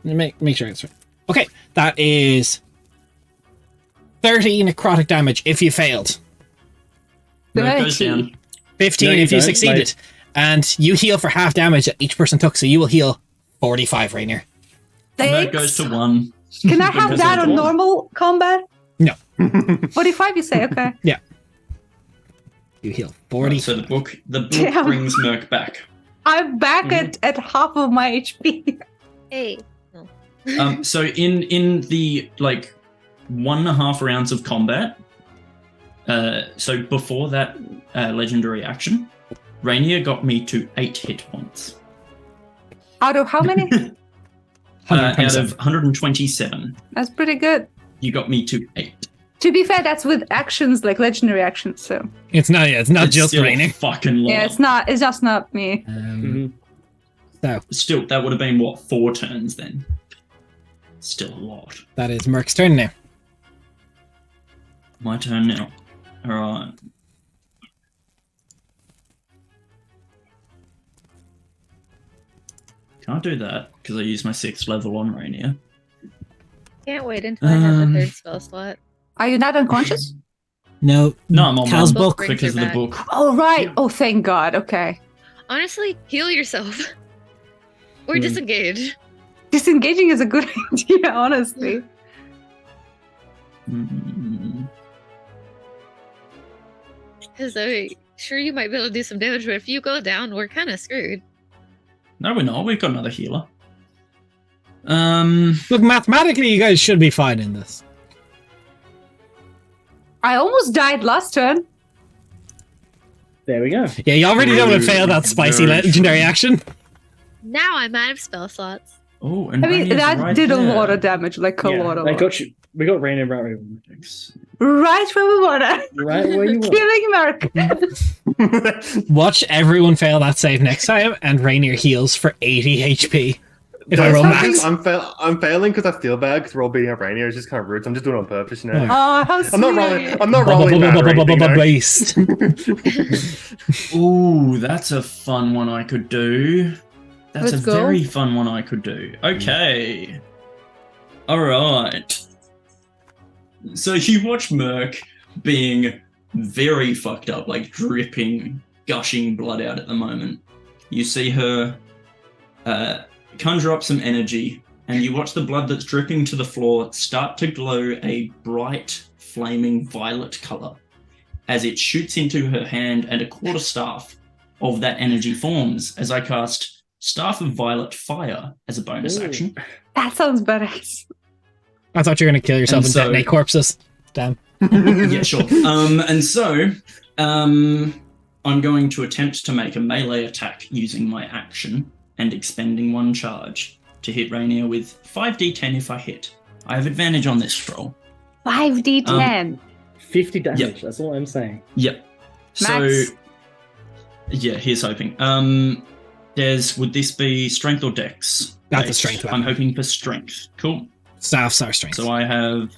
[SPEAKER 1] Let me make sure it's right. Okay, that is 30 necrotic damage if you failed.
[SPEAKER 2] No, it goes
[SPEAKER 4] 30.
[SPEAKER 2] down.
[SPEAKER 1] 15
[SPEAKER 5] No, you
[SPEAKER 1] if you
[SPEAKER 5] don't,
[SPEAKER 1] succeeded.
[SPEAKER 5] like-
[SPEAKER 1] And you heal for half damage that each person took, so you will heal 45, Rainier.
[SPEAKER 2] No, it
[SPEAKER 4] Thanks.
[SPEAKER 2] goes to 1.
[SPEAKER 4] Can I have
[SPEAKER 2] Because
[SPEAKER 4] that
[SPEAKER 2] of
[SPEAKER 4] on
[SPEAKER 2] one.
[SPEAKER 4] normal combat?
[SPEAKER 1] No.
[SPEAKER 4] 45, you say? Okay.
[SPEAKER 1] You heal 40.
[SPEAKER 2] So the book
[SPEAKER 4] Damn.
[SPEAKER 2] brings Merc back.
[SPEAKER 4] I'm back at half of my HP.
[SPEAKER 3] Hey.
[SPEAKER 2] So in the 1.5 rounds of combat, so before that legendary action, Rainier got me to 8 hit points.
[SPEAKER 4] Out of how many?
[SPEAKER 2] Out
[SPEAKER 1] 127.
[SPEAKER 2] of 127,
[SPEAKER 4] That's pretty good.
[SPEAKER 2] you got me to 8.
[SPEAKER 4] To be fair, that's with actions like legendary actions. So
[SPEAKER 1] It's not
[SPEAKER 2] It's
[SPEAKER 1] just
[SPEAKER 2] still a
[SPEAKER 1] Rainier.
[SPEAKER 2] fucking lot.
[SPEAKER 4] yeah, it's not. It's just not me.
[SPEAKER 1] So,
[SPEAKER 2] Still, that would have been, 4 turns then? Still a lot.
[SPEAKER 1] that is Merc's turn now.
[SPEAKER 2] My turn now. Alright. Can't do that, because I used my 6th level on Rainier.
[SPEAKER 3] Can't wait until I have the
[SPEAKER 2] Um,
[SPEAKER 3] 3rd spell slot.
[SPEAKER 4] Are you not unconscious?
[SPEAKER 1] No,
[SPEAKER 2] No, I'm on
[SPEAKER 1] Cal's
[SPEAKER 2] my
[SPEAKER 1] book.
[SPEAKER 3] Brings
[SPEAKER 2] because of
[SPEAKER 3] her
[SPEAKER 2] the
[SPEAKER 3] back.
[SPEAKER 2] book.
[SPEAKER 4] Oh right.
[SPEAKER 2] Yeah.
[SPEAKER 4] Oh thank God. Okay.
[SPEAKER 3] Honestly, heal yourself. Or
[SPEAKER 5] Hmm.
[SPEAKER 3] disengage.
[SPEAKER 4] Disengaging is a good idea, honestly.
[SPEAKER 2] Mm,
[SPEAKER 3] Because sure you might be able to do some damage, but if you go down, we're kind of screwed.
[SPEAKER 2] No, we're not. We've got another healer. Um,
[SPEAKER 1] Look, mathematically, you guys should be fine in this.
[SPEAKER 4] I almost died last turn.
[SPEAKER 5] There we go.
[SPEAKER 1] Yeah, you already don't want to
[SPEAKER 6] Very,
[SPEAKER 1] fail that spicy
[SPEAKER 6] very
[SPEAKER 1] legendary
[SPEAKER 6] true.
[SPEAKER 1] action.
[SPEAKER 3] Now I'm out of spell slots.
[SPEAKER 2] oh, and
[SPEAKER 4] I mean,
[SPEAKER 2] Rainier's
[SPEAKER 4] that
[SPEAKER 2] right
[SPEAKER 4] did a
[SPEAKER 2] there.
[SPEAKER 4] lot of damage, like a
[SPEAKER 5] Yeah,
[SPEAKER 4] lot of.
[SPEAKER 5] I got you. We got Rainier right where we
[SPEAKER 4] Right where we wanna.
[SPEAKER 5] were. Right where you were.
[SPEAKER 4] Killing Merc.
[SPEAKER 1] Watch everyone fail that save next time, and Rainier heals for 80 HP. If I
[SPEAKER 6] That's
[SPEAKER 1] roll
[SPEAKER 6] something-
[SPEAKER 1] max.
[SPEAKER 6] I'm failing because I feel bad because we're all beating up Rainier. It's just kind of rude. So I'm just doing it on purpose, you know.
[SPEAKER 4] Oh, how sweet.
[SPEAKER 6] I'm not
[SPEAKER 4] of
[SPEAKER 6] rolling.
[SPEAKER 4] you.
[SPEAKER 6] I'm not rolling bad or anything, no.
[SPEAKER 1] Based.
[SPEAKER 2] Ooh, that's a fun one I could do. That's
[SPEAKER 4] Let's
[SPEAKER 2] a
[SPEAKER 4] go.
[SPEAKER 2] very fun one I could do. Okay. All right. So you watch Merc being very fucked up, like dripping, gushing blood out at the moment. You see her conjure up some energy, and you watch the blood that's dripping to the floor start to glow a bright, flaming violet color as it shoots into her hand, and a quarterstaff of that energy forms as I cast Staff of Violet Fire as a bonus
[SPEAKER 5] Ooh.
[SPEAKER 2] action.
[SPEAKER 4] That sounds badass.
[SPEAKER 1] I thought you were going to kill yourself
[SPEAKER 2] And
[SPEAKER 1] and
[SPEAKER 2] so-
[SPEAKER 1] detonate corpses. Damn.
[SPEAKER 2] Yeah, sure. And so I'm going to attempt to make a melee attack using my action and expending one charge to hit Rainier with 5d10 if I hit. I have advantage on this roll.
[SPEAKER 4] 5d10.
[SPEAKER 5] 50 damage,
[SPEAKER 2] Yep.
[SPEAKER 5] that's all I'm saying.
[SPEAKER 2] Yep. So,
[SPEAKER 4] Max.
[SPEAKER 2] yeah, here's hoping. Would this be strength or dex?
[SPEAKER 1] That's a
[SPEAKER 2] based?
[SPEAKER 1] strength weapon.
[SPEAKER 2] I'm hoping for strength. Cool.
[SPEAKER 1] Staffs are strength.
[SPEAKER 2] So I have,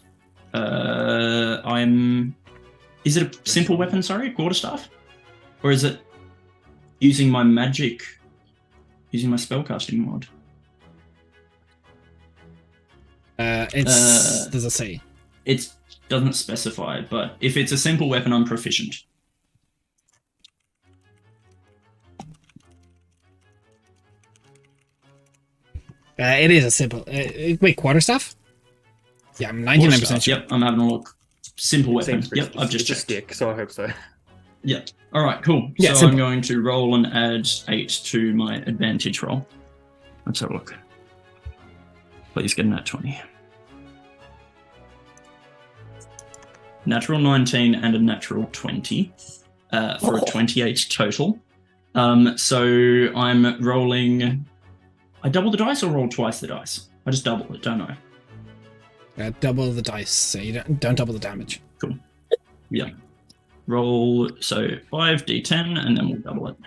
[SPEAKER 2] is it a simple weapon, sorry, quarterstaff? Or is it using my magic, using my spellcasting mod?
[SPEAKER 1] Does it say?
[SPEAKER 2] It doesn't specify, but if it's a simple weapon, I'm proficient.
[SPEAKER 1] It is a simple. Wait, quarterstaff? Yeah, I'm 99%
[SPEAKER 2] Quarterstaff,
[SPEAKER 1] sure.
[SPEAKER 2] Yep, I'm having a look. Simple weapon.
[SPEAKER 6] Seems
[SPEAKER 2] Yep, I've just
[SPEAKER 6] it's a
[SPEAKER 2] checked.
[SPEAKER 6] stick, so I hope so.
[SPEAKER 2] Yep. All right, cool.
[SPEAKER 1] Yeah,
[SPEAKER 2] so
[SPEAKER 1] simple.
[SPEAKER 2] I'm going to roll and add 8 to my advantage roll. Let's have a look. Please get a nat 20. Natural 19 and a natural 20 for a 28 total. So I'm rolling. I double the dice or roll twice the dice? I just double it, don't I?
[SPEAKER 1] Double the dice, so you don't double the damage.
[SPEAKER 2] Cool. Yeah. Roll, so 5d10, and then we'll double it.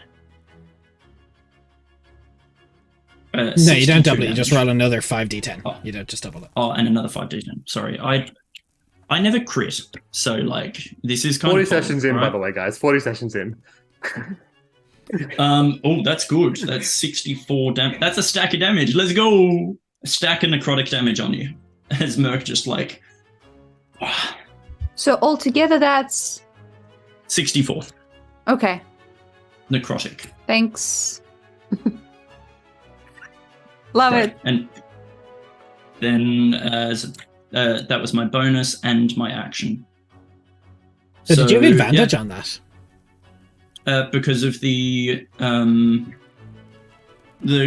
[SPEAKER 1] No, you don't
[SPEAKER 2] 62
[SPEAKER 1] double it. You just
[SPEAKER 2] damage.
[SPEAKER 1] roll another 5d10.
[SPEAKER 2] Oh.
[SPEAKER 1] You don't just double it.
[SPEAKER 2] Oh, and another 5d10. Sorry, I never crit, so like this is kind
[SPEAKER 6] 40
[SPEAKER 2] of
[SPEAKER 6] sessions in, by
[SPEAKER 2] right?
[SPEAKER 6] the way, guys. 40 sessions in.
[SPEAKER 2] Oh, that's good. That's 64 damage. That's a stack of damage. Let's go. A stack of necrotic damage on you. As Merc just like
[SPEAKER 4] So altogether, that's
[SPEAKER 2] 64
[SPEAKER 4] okay.
[SPEAKER 2] necrotic.
[SPEAKER 4] Thanks. Love
[SPEAKER 2] Right.
[SPEAKER 4] it.
[SPEAKER 2] And then that was my bonus and my action.
[SPEAKER 1] So did you have
[SPEAKER 2] yeah,
[SPEAKER 1] advantage on that?
[SPEAKER 2] because of the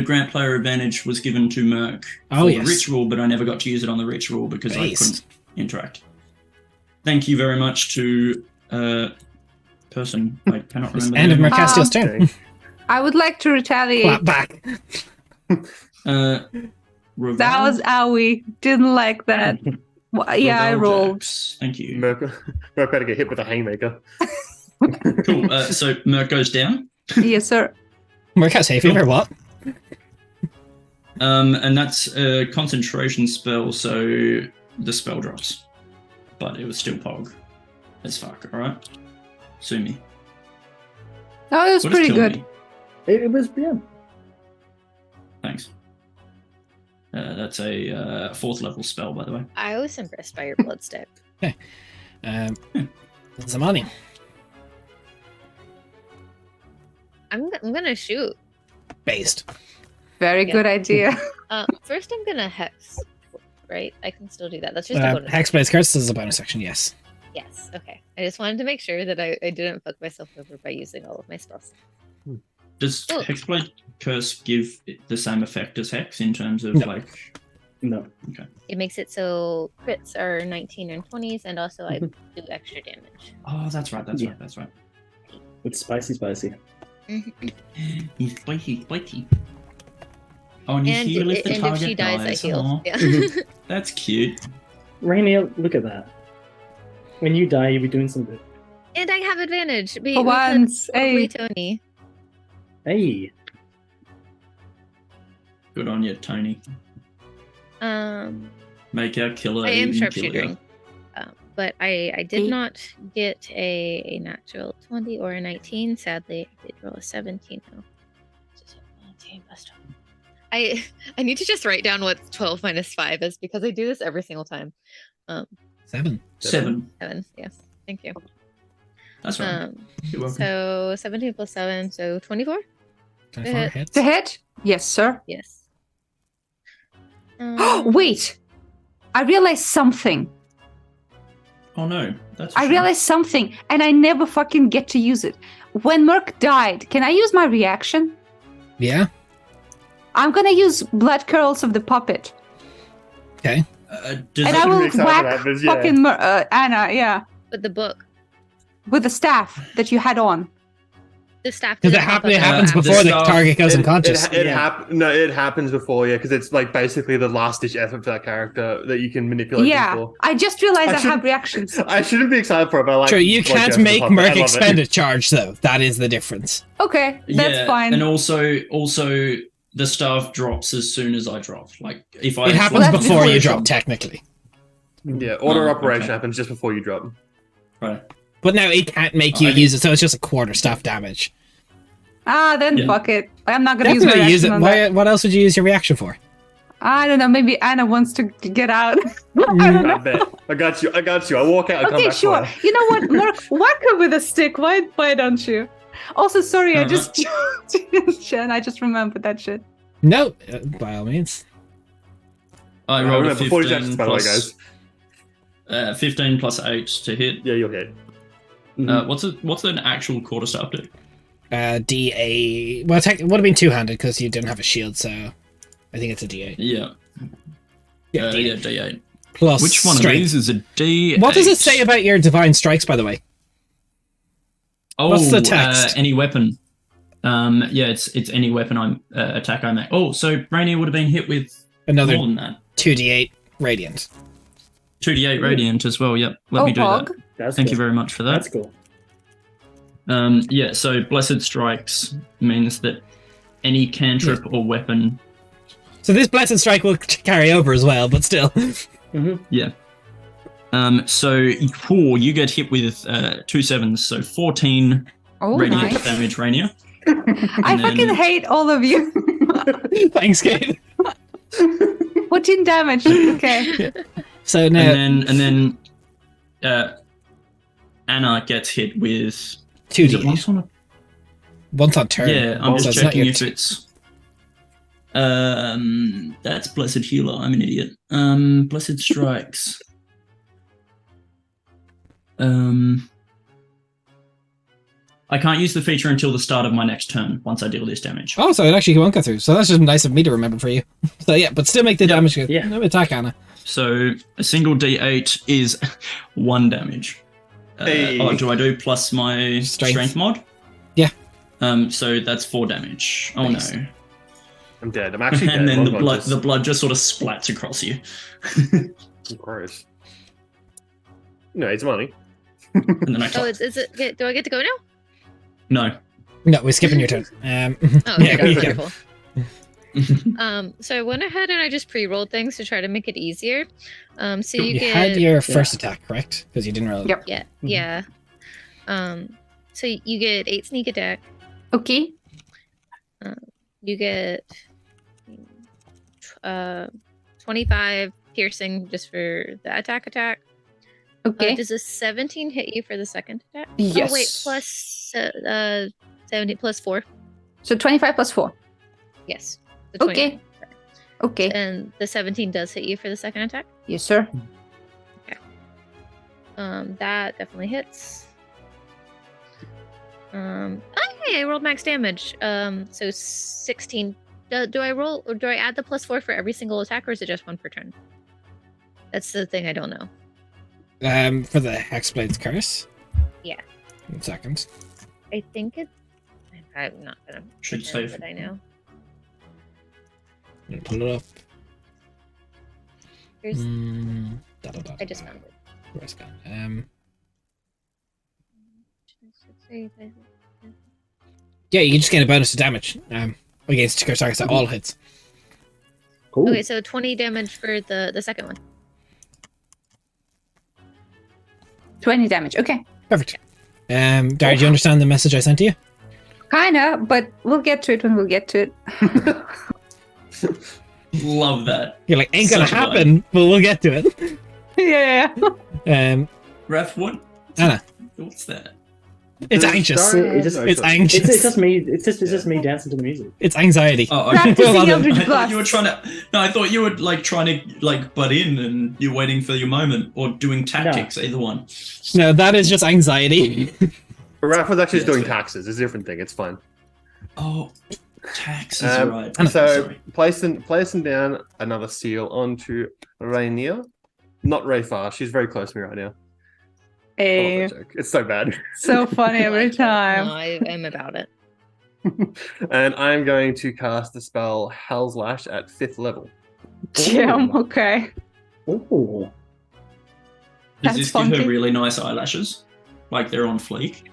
[SPEAKER 2] grant player advantage was given to Merc
[SPEAKER 1] Oh,
[SPEAKER 2] for
[SPEAKER 1] yes.
[SPEAKER 2] the ritual, but I never got to use it on the ritual because I
[SPEAKER 1] Based.
[SPEAKER 2] couldn't interact. Thank you very much to person. I cannot remember.
[SPEAKER 1] End
[SPEAKER 2] the
[SPEAKER 1] of
[SPEAKER 2] name.
[SPEAKER 1] Mercastiel's turn.
[SPEAKER 6] Okay.
[SPEAKER 4] I would like to retaliate.
[SPEAKER 1] Clap back.
[SPEAKER 2] Ravel?
[SPEAKER 4] That was owie. Didn't like that. Well, yeah, I
[SPEAKER 2] Ravel
[SPEAKER 4] rolled.
[SPEAKER 2] Jax. Thank you.
[SPEAKER 6] Merc better get hit with a haymaker.
[SPEAKER 2] Cool. So Merc goes down.
[SPEAKER 4] Yes, sir.
[SPEAKER 1] Mercat's hay fever, what?
[SPEAKER 2] And that's a concentration spell, so the spell drops. But it was still pog as fuck, alright? Sue me.
[SPEAKER 4] Oh, it was
[SPEAKER 2] What does
[SPEAKER 4] pretty
[SPEAKER 2] kill
[SPEAKER 4] good.
[SPEAKER 2] me?
[SPEAKER 5] It was, yeah.
[SPEAKER 2] Thanks. That's a 4th level spell, by the way.
[SPEAKER 3] I was impressed by your blood stick.
[SPEAKER 1] Zamani.
[SPEAKER 3] I'm gonna shoot.
[SPEAKER 1] Based.
[SPEAKER 4] Very
[SPEAKER 3] Yeah.
[SPEAKER 4] good idea.
[SPEAKER 3] First, I'm gonna hex. Right, I can still do that. That's just a bonus.
[SPEAKER 1] Hexblade's Curse is a bonus action, yes.
[SPEAKER 3] Yes. Okay. I just wanted to make sure that I didn't fuck myself over by using all of my spells.
[SPEAKER 2] Does
[SPEAKER 3] Oh.
[SPEAKER 2] Hexblade Curse give it the same effect as Hex in terms of
[SPEAKER 1] No.
[SPEAKER 2] like.
[SPEAKER 5] No.
[SPEAKER 3] It makes it so crits are 19 and 20s, and also I do extra damage.
[SPEAKER 2] Oh, that's right, that's
[SPEAKER 5] Yeah.
[SPEAKER 2] right, that's right.
[SPEAKER 5] It's spicy.
[SPEAKER 2] He's spiky. Oh, and you
[SPEAKER 3] And,
[SPEAKER 2] heal if the
[SPEAKER 3] and
[SPEAKER 2] target
[SPEAKER 3] if she dies, I heal.
[SPEAKER 2] Aw,
[SPEAKER 3] Yeah.
[SPEAKER 2] that's cute.
[SPEAKER 5] Rainier, look at that. When you die, you'll be doing some good.
[SPEAKER 3] And I have advantage.
[SPEAKER 4] For
[SPEAKER 3] We can
[SPEAKER 4] once.
[SPEAKER 3] probably
[SPEAKER 4] Hey.
[SPEAKER 3] Tony.
[SPEAKER 5] Hey.
[SPEAKER 2] Good on you, Tony. Make our killer.
[SPEAKER 3] I am
[SPEAKER 2] even killer.
[SPEAKER 3] sharpshooting. But I did
[SPEAKER 4] Eight.
[SPEAKER 3] not get a natural 20 or a 19. Sadly, I did roll a 17 though. Just 19 plus 12. I need to just write down what 12 minus 5 is because I do this every single time.
[SPEAKER 1] 7.
[SPEAKER 2] 7.
[SPEAKER 3] 7. Yes. Thank you.
[SPEAKER 2] That's right. You're welcome.
[SPEAKER 3] So 17 plus 7, so 24?
[SPEAKER 1] 24
[SPEAKER 3] hit.
[SPEAKER 1] hits.
[SPEAKER 4] To hit? Yes, sir.
[SPEAKER 3] Yes.
[SPEAKER 4] Wait. I realized something.
[SPEAKER 2] Oh no, that's.
[SPEAKER 4] I realized something, and I never fucking get to use it. When Merc died, can I use my reaction?
[SPEAKER 1] Yeah.
[SPEAKER 4] I'm gonna use Blood Curls of the Puppet.
[SPEAKER 1] Okay.
[SPEAKER 2] Does
[SPEAKER 4] And
[SPEAKER 2] it-
[SPEAKER 4] I will
[SPEAKER 6] excited
[SPEAKER 4] whack
[SPEAKER 6] about this, yeah.
[SPEAKER 4] fucking Anna, yeah.
[SPEAKER 3] With the book.
[SPEAKER 4] With the staff that you had on.
[SPEAKER 3] The staff.
[SPEAKER 1] Because
[SPEAKER 3] didn't pop up
[SPEAKER 1] it
[SPEAKER 3] until
[SPEAKER 1] happens
[SPEAKER 3] after.
[SPEAKER 1] before the
[SPEAKER 2] staff-
[SPEAKER 1] target goes unconscious.
[SPEAKER 6] It happens before, yeah, because it's like basically the last ditch effort for that character that you can manipulate
[SPEAKER 4] Yeah.
[SPEAKER 6] them for.
[SPEAKER 4] I just realized
[SPEAKER 6] I
[SPEAKER 4] I have
[SPEAKER 6] shouldn't-
[SPEAKER 4] reactions.
[SPEAKER 6] I shouldn't be excited for it, but I like.
[SPEAKER 1] True, you
[SPEAKER 6] like
[SPEAKER 1] can't
[SPEAKER 6] Jeff the
[SPEAKER 1] make
[SPEAKER 6] Puppet. I
[SPEAKER 1] Merc
[SPEAKER 6] love it.
[SPEAKER 1] expend a charge, though. That is the difference.
[SPEAKER 4] Okay, that's
[SPEAKER 2] yeah,
[SPEAKER 4] fine.
[SPEAKER 2] And also the staff drops as soon as I drop. Like if I
[SPEAKER 1] It happens
[SPEAKER 4] that's
[SPEAKER 1] before you
[SPEAKER 4] before
[SPEAKER 1] drop, technically.
[SPEAKER 6] Yeah, order
[SPEAKER 2] Oh,
[SPEAKER 6] operation
[SPEAKER 2] okay.
[SPEAKER 6] happens just before you drop.
[SPEAKER 2] Right.
[SPEAKER 1] But now it can't make you
[SPEAKER 2] I-
[SPEAKER 1] use it, so it's just a quarter staff damage.
[SPEAKER 4] Then
[SPEAKER 2] Yeah.
[SPEAKER 4] fuck it. I'm not gonna use my
[SPEAKER 1] Definitely use
[SPEAKER 4] reaction
[SPEAKER 1] it.
[SPEAKER 4] on that.
[SPEAKER 1] What else would you use your reaction for?
[SPEAKER 4] I don't know. Maybe Anna wants to get out. I don't
[SPEAKER 6] I
[SPEAKER 4] know.
[SPEAKER 6] bet. I got you. I walk out. I come
[SPEAKER 4] Okay,
[SPEAKER 6] back
[SPEAKER 4] sure.
[SPEAKER 6] for
[SPEAKER 4] You know what, Mark? Whack her with a stick. Why don't you? Also, sorry, I just Jen, I just remembered that shit.
[SPEAKER 1] No, by all means.
[SPEAKER 2] I
[SPEAKER 6] it.
[SPEAKER 2] rolled a
[SPEAKER 6] Remember, 40
[SPEAKER 2] 15
[SPEAKER 6] chances, by the way,
[SPEAKER 2] plus,
[SPEAKER 6] guys.
[SPEAKER 2] 15 plus 8 to hit.
[SPEAKER 6] Yeah, you'll hit.
[SPEAKER 2] What's an actual quarterstaff do?
[SPEAKER 1] DA. Well, it would have been two-handed because you didn't have a shield, so I think it's a DA.
[SPEAKER 2] Yeah.
[SPEAKER 1] Yeah,
[SPEAKER 2] Yeah, D8.
[SPEAKER 1] Plus
[SPEAKER 2] Which one
[SPEAKER 1] strength.
[SPEAKER 2] of these is a D8?
[SPEAKER 1] What does it say about your divine strikes, by the way?
[SPEAKER 2] Oh,
[SPEAKER 1] what's the text?
[SPEAKER 2] Any weapon. Yeah, it's any weapon I'm attack I make. Oh, so Rainier would have been hit with
[SPEAKER 1] Another
[SPEAKER 2] more than that.
[SPEAKER 1] 2d8 radiant.
[SPEAKER 2] 2d8 radiant as well. Yep, let me do
[SPEAKER 4] Pog.
[SPEAKER 2] that.
[SPEAKER 5] That's
[SPEAKER 2] Thank
[SPEAKER 5] cool.
[SPEAKER 2] you very much for that.
[SPEAKER 5] That's cool.
[SPEAKER 2] Yeah, so Blessed Strikes means that any cantrip or weapon.
[SPEAKER 1] So this blessed strike will carry over as well, but still.
[SPEAKER 2] Yeah. So you get hit with 2 sevens, so 14
[SPEAKER 4] Oh,
[SPEAKER 2] radiant
[SPEAKER 4] nice.
[SPEAKER 2] damage, Rainier.
[SPEAKER 4] I
[SPEAKER 2] And
[SPEAKER 4] fucking
[SPEAKER 2] then-
[SPEAKER 4] hate all of you.
[SPEAKER 1] Thanks, Kate.
[SPEAKER 4] 14 damage. Okay.
[SPEAKER 1] So now
[SPEAKER 2] And then Anna gets hit with is it
[SPEAKER 1] 2d8.
[SPEAKER 2] once on a
[SPEAKER 1] Once on turn.
[SPEAKER 2] Yeah, I'm
[SPEAKER 1] So
[SPEAKER 2] just
[SPEAKER 1] it's not
[SPEAKER 2] checking
[SPEAKER 1] your
[SPEAKER 2] if it's. That's Blessed Healer. I'm an idiot. Blessed Strikes. I can't use the feature until the start of my next turn once I deal this damage.
[SPEAKER 1] Oh, so it actually won't go through. So that's just nice of me to remember for you. So yeah, but still make the damage good.
[SPEAKER 5] Yeah.
[SPEAKER 1] No attack, Anna.
[SPEAKER 2] So a single D8 is 1 damage.
[SPEAKER 6] Hey.
[SPEAKER 2] Oh, do I do plus my
[SPEAKER 1] Strength.
[SPEAKER 2] strength mod?
[SPEAKER 1] Yeah.
[SPEAKER 2] So that's 4 damage. Oh
[SPEAKER 1] Nice.
[SPEAKER 2] no.
[SPEAKER 6] I'm dead. I'm actually dead.
[SPEAKER 2] And then
[SPEAKER 6] I'm
[SPEAKER 2] the blood just sort of splats across you.
[SPEAKER 6] Gross. No, it's money.
[SPEAKER 2] And then I
[SPEAKER 3] Oh, is it? Do I get to go now?
[SPEAKER 2] No.
[SPEAKER 1] No, we're skipping your turn.
[SPEAKER 3] Oh,
[SPEAKER 1] Yeah,
[SPEAKER 3] okay,
[SPEAKER 1] yeah.
[SPEAKER 3] wonderful. So I went ahead and I just pre-rolled things to try to make it easier. So you,
[SPEAKER 1] You
[SPEAKER 3] get
[SPEAKER 1] had your first attack, correct? Because you didn't roll.
[SPEAKER 4] Yep.
[SPEAKER 3] yeah. So you get 8 sneak attack.
[SPEAKER 4] Okay.
[SPEAKER 3] You get 25 piercing just for the attack.
[SPEAKER 4] Okay.
[SPEAKER 3] Does a 17 hit you for the second attack?
[SPEAKER 4] Yes.
[SPEAKER 3] Oh wait, plus 70 plus 4.
[SPEAKER 4] So 25 plus 4.
[SPEAKER 3] Yes. the 20.
[SPEAKER 4] Okay. Okay.
[SPEAKER 3] And the 17 does hit you for the second attack.
[SPEAKER 4] Yes, sir.
[SPEAKER 3] That definitely hits. Hey, I rolled max damage. So 16. Do I roll or do I add the plus 4 for every single attack, or is it just 1 per turn? That's the thing I don't know.
[SPEAKER 1] For the Hexblade's Curse?
[SPEAKER 3] Yeah.
[SPEAKER 1] 1 second.
[SPEAKER 3] I think it's. I'm not gonna.
[SPEAKER 2] Should
[SPEAKER 3] pretend
[SPEAKER 2] save.
[SPEAKER 3] that I know.
[SPEAKER 1] I'm gonna pull it up.
[SPEAKER 3] Here's. I
[SPEAKER 1] I
[SPEAKER 3] just found it.
[SPEAKER 1] Where's it gone? Yeah, you can just get a bonus to damage. Against curse targets at all hits.
[SPEAKER 5] Cool.
[SPEAKER 3] Okay, so 20 damage for the second one.
[SPEAKER 4] 20 damage. Okay.
[SPEAKER 1] Perfect. Dari, do you understand the message I sent to you?
[SPEAKER 4] Kinda, but we'll get to it when we'll get to it.
[SPEAKER 2] Love that.
[SPEAKER 1] You're like, ain't gonna
[SPEAKER 2] Such a vibe.
[SPEAKER 1] happen, but we'll get to it.
[SPEAKER 4] Yeah.
[SPEAKER 2] Raph, what?
[SPEAKER 1] Anna,
[SPEAKER 2] What's that?
[SPEAKER 1] it's anxious.
[SPEAKER 6] Sorry.
[SPEAKER 5] It just-
[SPEAKER 1] It's anxious.
[SPEAKER 5] It's just me. It's just me dancing to the music.
[SPEAKER 1] It's anxiety.
[SPEAKER 2] Oh,
[SPEAKER 4] Practicing
[SPEAKER 1] Well,
[SPEAKER 4] Eldritch
[SPEAKER 2] I thought
[SPEAKER 4] Blast.
[SPEAKER 2] you were trying to. No, I thought you were like trying to like butt in, and you're waiting for your moment, or doing tactics. Either one.
[SPEAKER 1] No, that is just anxiety.
[SPEAKER 6] Raph was actually just
[SPEAKER 2] Yeah,
[SPEAKER 6] doing
[SPEAKER 2] that's fair.
[SPEAKER 6] taxes. It's a different thing. It's fine.
[SPEAKER 2] Oh, taxes, right.
[SPEAKER 1] Anna.
[SPEAKER 6] So
[SPEAKER 2] Sorry.
[SPEAKER 6] placing down another seal onto Rainier. Not Rayfar. She's very close to me right now. I love
[SPEAKER 4] Hey,
[SPEAKER 6] that joke. It's so bad.
[SPEAKER 4] so funny every
[SPEAKER 3] No,
[SPEAKER 4] time.
[SPEAKER 3] I am about it.
[SPEAKER 6] And I'm going to cast the spell Hell's Lash at 5th level.
[SPEAKER 4] Damn, okay.
[SPEAKER 5] Ooh.
[SPEAKER 2] Does
[SPEAKER 4] That's
[SPEAKER 2] this give
[SPEAKER 4] funky.
[SPEAKER 2] her really nice eyelashes? Like they're on fleek?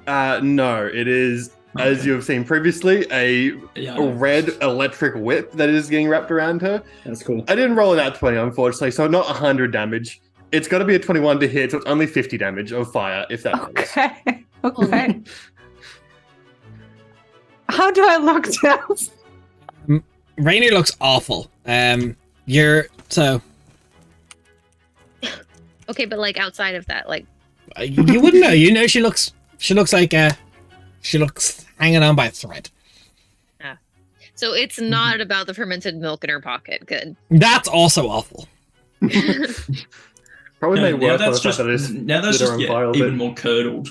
[SPEAKER 6] No, it is, as
[SPEAKER 2] Okay.
[SPEAKER 6] you have seen previously, a
[SPEAKER 2] Yeah.
[SPEAKER 6] red electric whip that is getting wrapped around her.
[SPEAKER 5] That's cool.
[SPEAKER 6] I didn't roll it out 20, unfortunately, so not 100 damage. It's got to be a 21 to hit, so it's only 50 damage of fire, if that matters.
[SPEAKER 4] Okay. Okay. How do I look down?
[SPEAKER 1] Rainier looks awful. You're so
[SPEAKER 3] Okay, but like outside of that, like
[SPEAKER 1] you wouldn't know. You know she looks like she looks hanging on by a thread.
[SPEAKER 3] so it's not about the fermented milk in her pocket. Good.
[SPEAKER 1] That's also awful.
[SPEAKER 6] Probably made
[SPEAKER 2] now
[SPEAKER 6] worse by the
[SPEAKER 2] that's
[SPEAKER 6] fact
[SPEAKER 2] just
[SPEAKER 6] that it's
[SPEAKER 2] now that's
[SPEAKER 6] glitter
[SPEAKER 2] just
[SPEAKER 6] and fire,
[SPEAKER 2] even
[SPEAKER 6] but-
[SPEAKER 2] more curdled.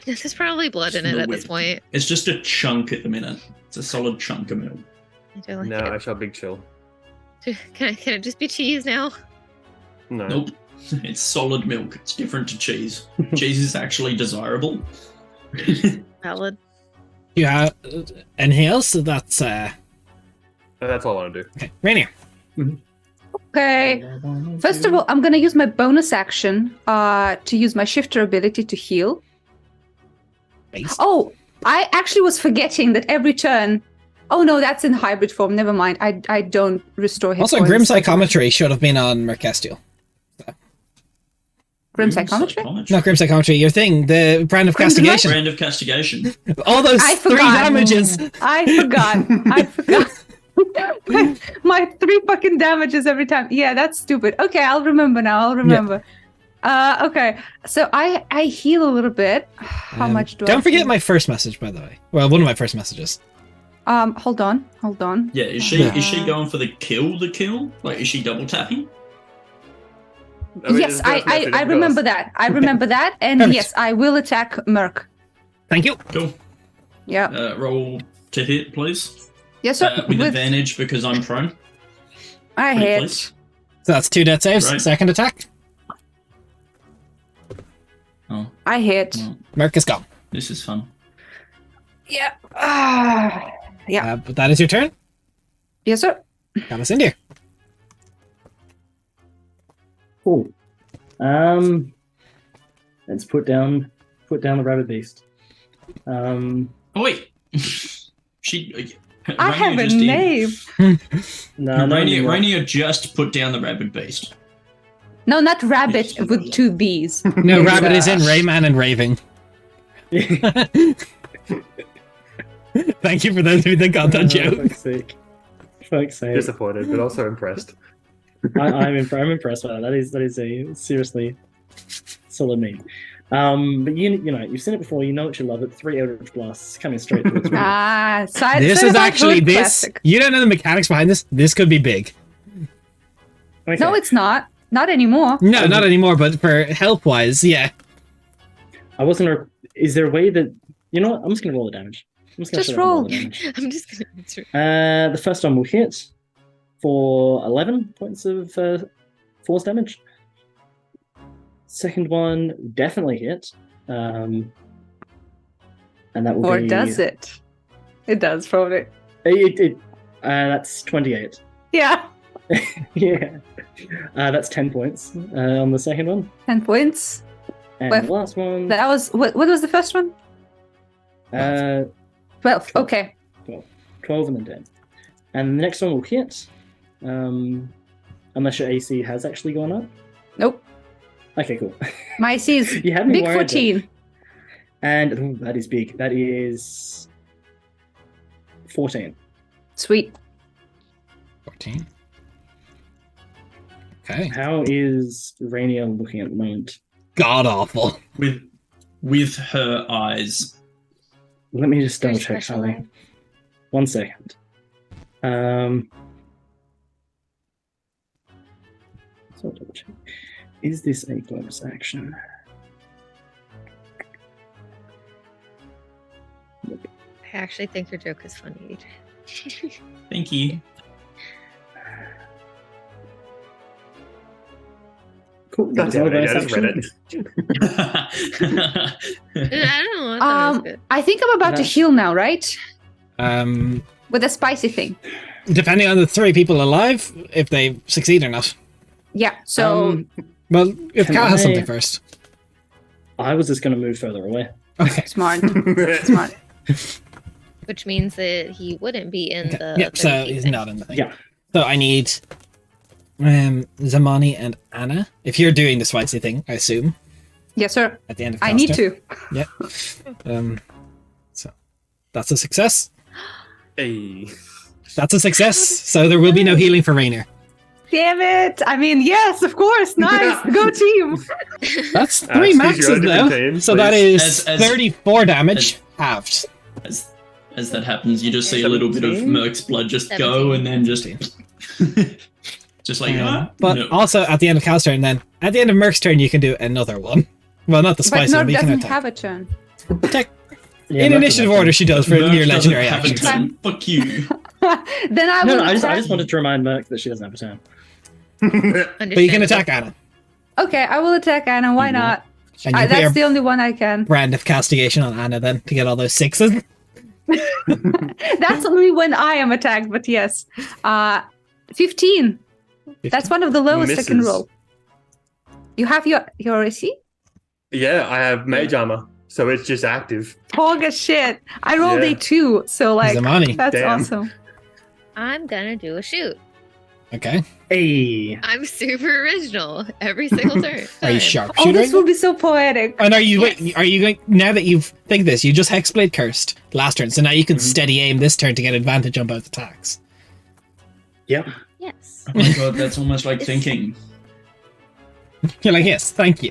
[SPEAKER 3] There's probably blood in
[SPEAKER 2] It's
[SPEAKER 3] it
[SPEAKER 2] the
[SPEAKER 3] at this
[SPEAKER 2] whip.
[SPEAKER 3] point.
[SPEAKER 2] It's just a chunk at the minute. It's a solid chunk of milk.
[SPEAKER 3] I do like
[SPEAKER 6] No,
[SPEAKER 3] it.
[SPEAKER 6] I shall big chill.
[SPEAKER 3] Can it just be cheese now?
[SPEAKER 6] No.
[SPEAKER 2] Nope. It's solid milk. It's different to cheese. Cheese is actually desirable.
[SPEAKER 3] Valid.
[SPEAKER 1] You have anything else? That's
[SPEAKER 6] That's all I want to do.
[SPEAKER 1] okay. Rainier.
[SPEAKER 4] Okay. First of all, I'm gonna use my bonus action to use my shifter ability to heal.
[SPEAKER 1] Base.
[SPEAKER 4] Oh, I actually was forgetting that every turn. Oh no, that's in hybrid form. Never mind. I don't restore hit
[SPEAKER 1] Also,
[SPEAKER 4] points.
[SPEAKER 1] Grim Psychometry should have been on Mercestial.
[SPEAKER 4] Grim Psychometry?
[SPEAKER 1] No, Grim Psychometry, your thing, the brand of
[SPEAKER 4] Grim
[SPEAKER 1] castigation.
[SPEAKER 2] Brand of castigation.
[SPEAKER 1] All those
[SPEAKER 4] I
[SPEAKER 1] 3
[SPEAKER 4] forgot.
[SPEAKER 1] damages.
[SPEAKER 4] I forgot. I forgot. my 3 fucking damages every time. Yeah, that's stupid. Okay, I'll remember now. I'll remember. Okay, so I heal a little bit. How much do I?
[SPEAKER 1] Don't forget
[SPEAKER 4] heal?
[SPEAKER 1] my first message, by the way. Well, one of my first messages.
[SPEAKER 4] Hold on.
[SPEAKER 2] Yeah, is she going for the kill? Like, is she double tapping?
[SPEAKER 6] I mean,
[SPEAKER 4] Yes,
[SPEAKER 6] it's just message,
[SPEAKER 4] I
[SPEAKER 6] of
[SPEAKER 4] remember
[SPEAKER 6] course.
[SPEAKER 4] that. I remember that, and
[SPEAKER 1] Perfect.
[SPEAKER 4] yes, I will attack Merc.
[SPEAKER 1] Thank you.
[SPEAKER 2] Cool.
[SPEAKER 4] Yeah.
[SPEAKER 2] Roll to hit, please.
[SPEAKER 4] Yes, sir.
[SPEAKER 2] With advantage because I'm prone.
[SPEAKER 4] I
[SPEAKER 2] Pretty
[SPEAKER 4] hit.
[SPEAKER 2] please.
[SPEAKER 1] So that's 2 death saves.
[SPEAKER 2] Right.
[SPEAKER 1] Second attack.
[SPEAKER 2] Oh,
[SPEAKER 4] I hit.
[SPEAKER 2] well,
[SPEAKER 1] Merc is gone.
[SPEAKER 2] this is fun.
[SPEAKER 4] Yeah. Yeah.
[SPEAKER 1] But that is your turn.
[SPEAKER 4] Yes, sir.
[SPEAKER 1] Got us in here.
[SPEAKER 5] Cool. Let's put down the rabbit beast.
[SPEAKER 2] Oh wait, she.
[SPEAKER 4] I have a
[SPEAKER 2] just did-
[SPEAKER 4] name.
[SPEAKER 5] No,
[SPEAKER 2] Rainier just put down the rabid beast.
[SPEAKER 4] No, not rabbit
[SPEAKER 2] Yes.
[SPEAKER 4] with 2 B's.
[SPEAKER 1] No,
[SPEAKER 4] It's,
[SPEAKER 1] Rabbit is in Rayman and Raving. Thank you for those who think got that joke.
[SPEAKER 5] Fuck's sake. Fuck's sake.
[SPEAKER 6] Disappointed, but also impressed.
[SPEAKER 5] I'm impressed by that. That is a seriously solid meme. But you know you've seen it before. You know that you love it. 3 Eldritch Blasts coming straight towards me.
[SPEAKER 1] This is actually this.
[SPEAKER 4] Classic.
[SPEAKER 1] You don't know the mechanics behind this. This could be big.
[SPEAKER 5] Okay.
[SPEAKER 4] No, it's not. Not anymore.
[SPEAKER 1] No, not anymore. But for health wise, yeah.
[SPEAKER 5] I wasn't. Is there a way that you know what? I'm just gonna roll the damage. I'm just gonna
[SPEAKER 4] Just
[SPEAKER 5] straight up
[SPEAKER 4] roll.
[SPEAKER 5] the damage.
[SPEAKER 3] I'm just gonna answer.
[SPEAKER 5] The first one will hit for 11 points of force damage. Second one definitely hit. And that will
[SPEAKER 4] Or
[SPEAKER 5] be.
[SPEAKER 4] does it? It does, probably.
[SPEAKER 5] That's 28.
[SPEAKER 4] Yeah.
[SPEAKER 5] Yeah. That's 10 points on the second one.
[SPEAKER 4] 10 points.
[SPEAKER 5] And
[SPEAKER 4] Well,
[SPEAKER 5] the last one.
[SPEAKER 4] That was what was the first one?
[SPEAKER 5] 12.
[SPEAKER 4] 12. Okay.
[SPEAKER 5] 12 and then 10. And the next one will hit. Unless your AC has actually gone up.
[SPEAKER 4] Nope.
[SPEAKER 5] Okay, cool.
[SPEAKER 4] My AC is
[SPEAKER 5] You had me
[SPEAKER 4] big
[SPEAKER 5] worried there.
[SPEAKER 4] 14.
[SPEAKER 5] And ooh, that is big. That is 14.
[SPEAKER 4] Sweet.
[SPEAKER 1] 14. Okay.
[SPEAKER 5] How is Rainier looking at the moment?
[SPEAKER 1] God awful.
[SPEAKER 2] With her eyes.
[SPEAKER 5] Let me just
[SPEAKER 3] Very
[SPEAKER 5] double check,
[SPEAKER 3] special
[SPEAKER 5] Charlie.
[SPEAKER 3] eye.
[SPEAKER 5] 1 second. So double check. Is this a bonus action?
[SPEAKER 3] I actually think your joke is funny.
[SPEAKER 2] Thank you.
[SPEAKER 5] Cool.
[SPEAKER 6] God
[SPEAKER 5] Is
[SPEAKER 6] damn
[SPEAKER 5] that a
[SPEAKER 6] it,
[SPEAKER 5] bonus
[SPEAKER 6] I just read
[SPEAKER 5] action?
[SPEAKER 6] it.
[SPEAKER 3] I don't know. I thought it was good.
[SPEAKER 4] I think I'm about to
[SPEAKER 5] No.
[SPEAKER 4] heal now, right?
[SPEAKER 1] With
[SPEAKER 4] With a spicy thing.
[SPEAKER 1] depending on the 3 people alive, if they succeed or not.
[SPEAKER 4] Yeah. So
[SPEAKER 1] Well, if
[SPEAKER 5] Can
[SPEAKER 1] Kat has
[SPEAKER 5] I-
[SPEAKER 1] something first.
[SPEAKER 5] I was just going to move further away.
[SPEAKER 1] Okay.
[SPEAKER 4] smart. Smart.
[SPEAKER 3] Which means that he wouldn't be in the.
[SPEAKER 1] Yep,
[SPEAKER 3] the
[SPEAKER 1] so
[SPEAKER 3] meeting
[SPEAKER 1] he's
[SPEAKER 3] thing.
[SPEAKER 1] not in the thing.
[SPEAKER 5] Yeah.
[SPEAKER 1] So I need Zamani and Anna. If you're doing the spicy thing, I assume,
[SPEAKER 4] Yes, sir.
[SPEAKER 1] at the end of
[SPEAKER 4] I need
[SPEAKER 1] Caster.
[SPEAKER 4] to.
[SPEAKER 1] Yep. So that's a success.
[SPEAKER 6] Hey.
[SPEAKER 1] That's a success. So there will be no healing for Rainier.
[SPEAKER 4] Damn it! I mean, yes, of course. Nice. Go team.
[SPEAKER 1] That's 3
[SPEAKER 6] excuse you,
[SPEAKER 1] maxes
[SPEAKER 6] on a different
[SPEAKER 1] though.
[SPEAKER 6] team,
[SPEAKER 1] So that
[SPEAKER 6] please.
[SPEAKER 1] is
[SPEAKER 2] As-
[SPEAKER 1] 34 damage halved.
[SPEAKER 2] As that happens, you just see a little bit of
[SPEAKER 5] 17?
[SPEAKER 2] Merc's blood just go,
[SPEAKER 3] 17.
[SPEAKER 2] and then just just like
[SPEAKER 1] But
[SPEAKER 2] no.
[SPEAKER 1] also at the end of Cal's turn, then at the end of Merc's turn, you can do another one. Well, not the
[SPEAKER 4] But
[SPEAKER 1] spicy one,
[SPEAKER 4] Norb
[SPEAKER 1] but you can
[SPEAKER 4] doesn't
[SPEAKER 1] attack.
[SPEAKER 4] have a turn.
[SPEAKER 1] Attack.
[SPEAKER 5] Yeah,
[SPEAKER 1] In
[SPEAKER 5] Merc
[SPEAKER 1] initiative
[SPEAKER 5] doesn't have
[SPEAKER 1] order, she does for
[SPEAKER 2] Merc
[SPEAKER 1] near
[SPEAKER 2] doesn't
[SPEAKER 1] legendary
[SPEAKER 2] have a
[SPEAKER 1] actions.
[SPEAKER 2] turn. Fuck you.
[SPEAKER 4] Then I
[SPEAKER 5] No,
[SPEAKER 4] will
[SPEAKER 5] no, I
[SPEAKER 4] attack.
[SPEAKER 5] just wanted to remind Merc that she doesn't have a turn.
[SPEAKER 1] But you can
[SPEAKER 3] Understandable.
[SPEAKER 1] attack Anna.
[SPEAKER 4] Okay, I will attack Anna. Why
[SPEAKER 2] You
[SPEAKER 4] not?
[SPEAKER 1] And you put
[SPEAKER 4] That's
[SPEAKER 1] your
[SPEAKER 4] the only one I can.
[SPEAKER 1] brand of castigation on Anna then to get all those 6s.
[SPEAKER 4] That's only when I am attacked, but yes. 15. That's one of the lowest I can
[SPEAKER 6] Misses.
[SPEAKER 4] roll. You have your AC?
[SPEAKER 6] Yeah, I have mage armor, so it's just active.
[SPEAKER 4] Hoga shit. I rolled
[SPEAKER 6] Yeah.
[SPEAKER 4] a 2, so like
[SPEAKER 1] Zamani.
[SPEAKER 4] that's
[SPEAKER 6] Damn.
[SPEAKER 4] awesome.
[SPEAKER 3] I'm gonna do a shoot.
[SPEAKER 1] Okay.
[SPEAKER 5] Hey.
[SPEAKER 3] I'm super original every single turn.
[SPEAKER 1] Are you
[SPEAKER 3] Time.
[SPEAKER 1] sharpshooter?
[SPEAKER 4] Oh, this will be so poetic.
[SPEAKER 1] And are you
[SPEAKER 3] Yes.
[SPEAKER 1] wait? Are you going now that you've think this? You just hexblade cursed last turn, so now you can steady aim this turn to get advantage on both attacks.
[SPEAKER 5] Yep.
[SPEAKER 3] Yes.
[SPEAKER 2] Oh my god, that's almost like thinking.
[SPEAKER 1] You're like, yes, thank you.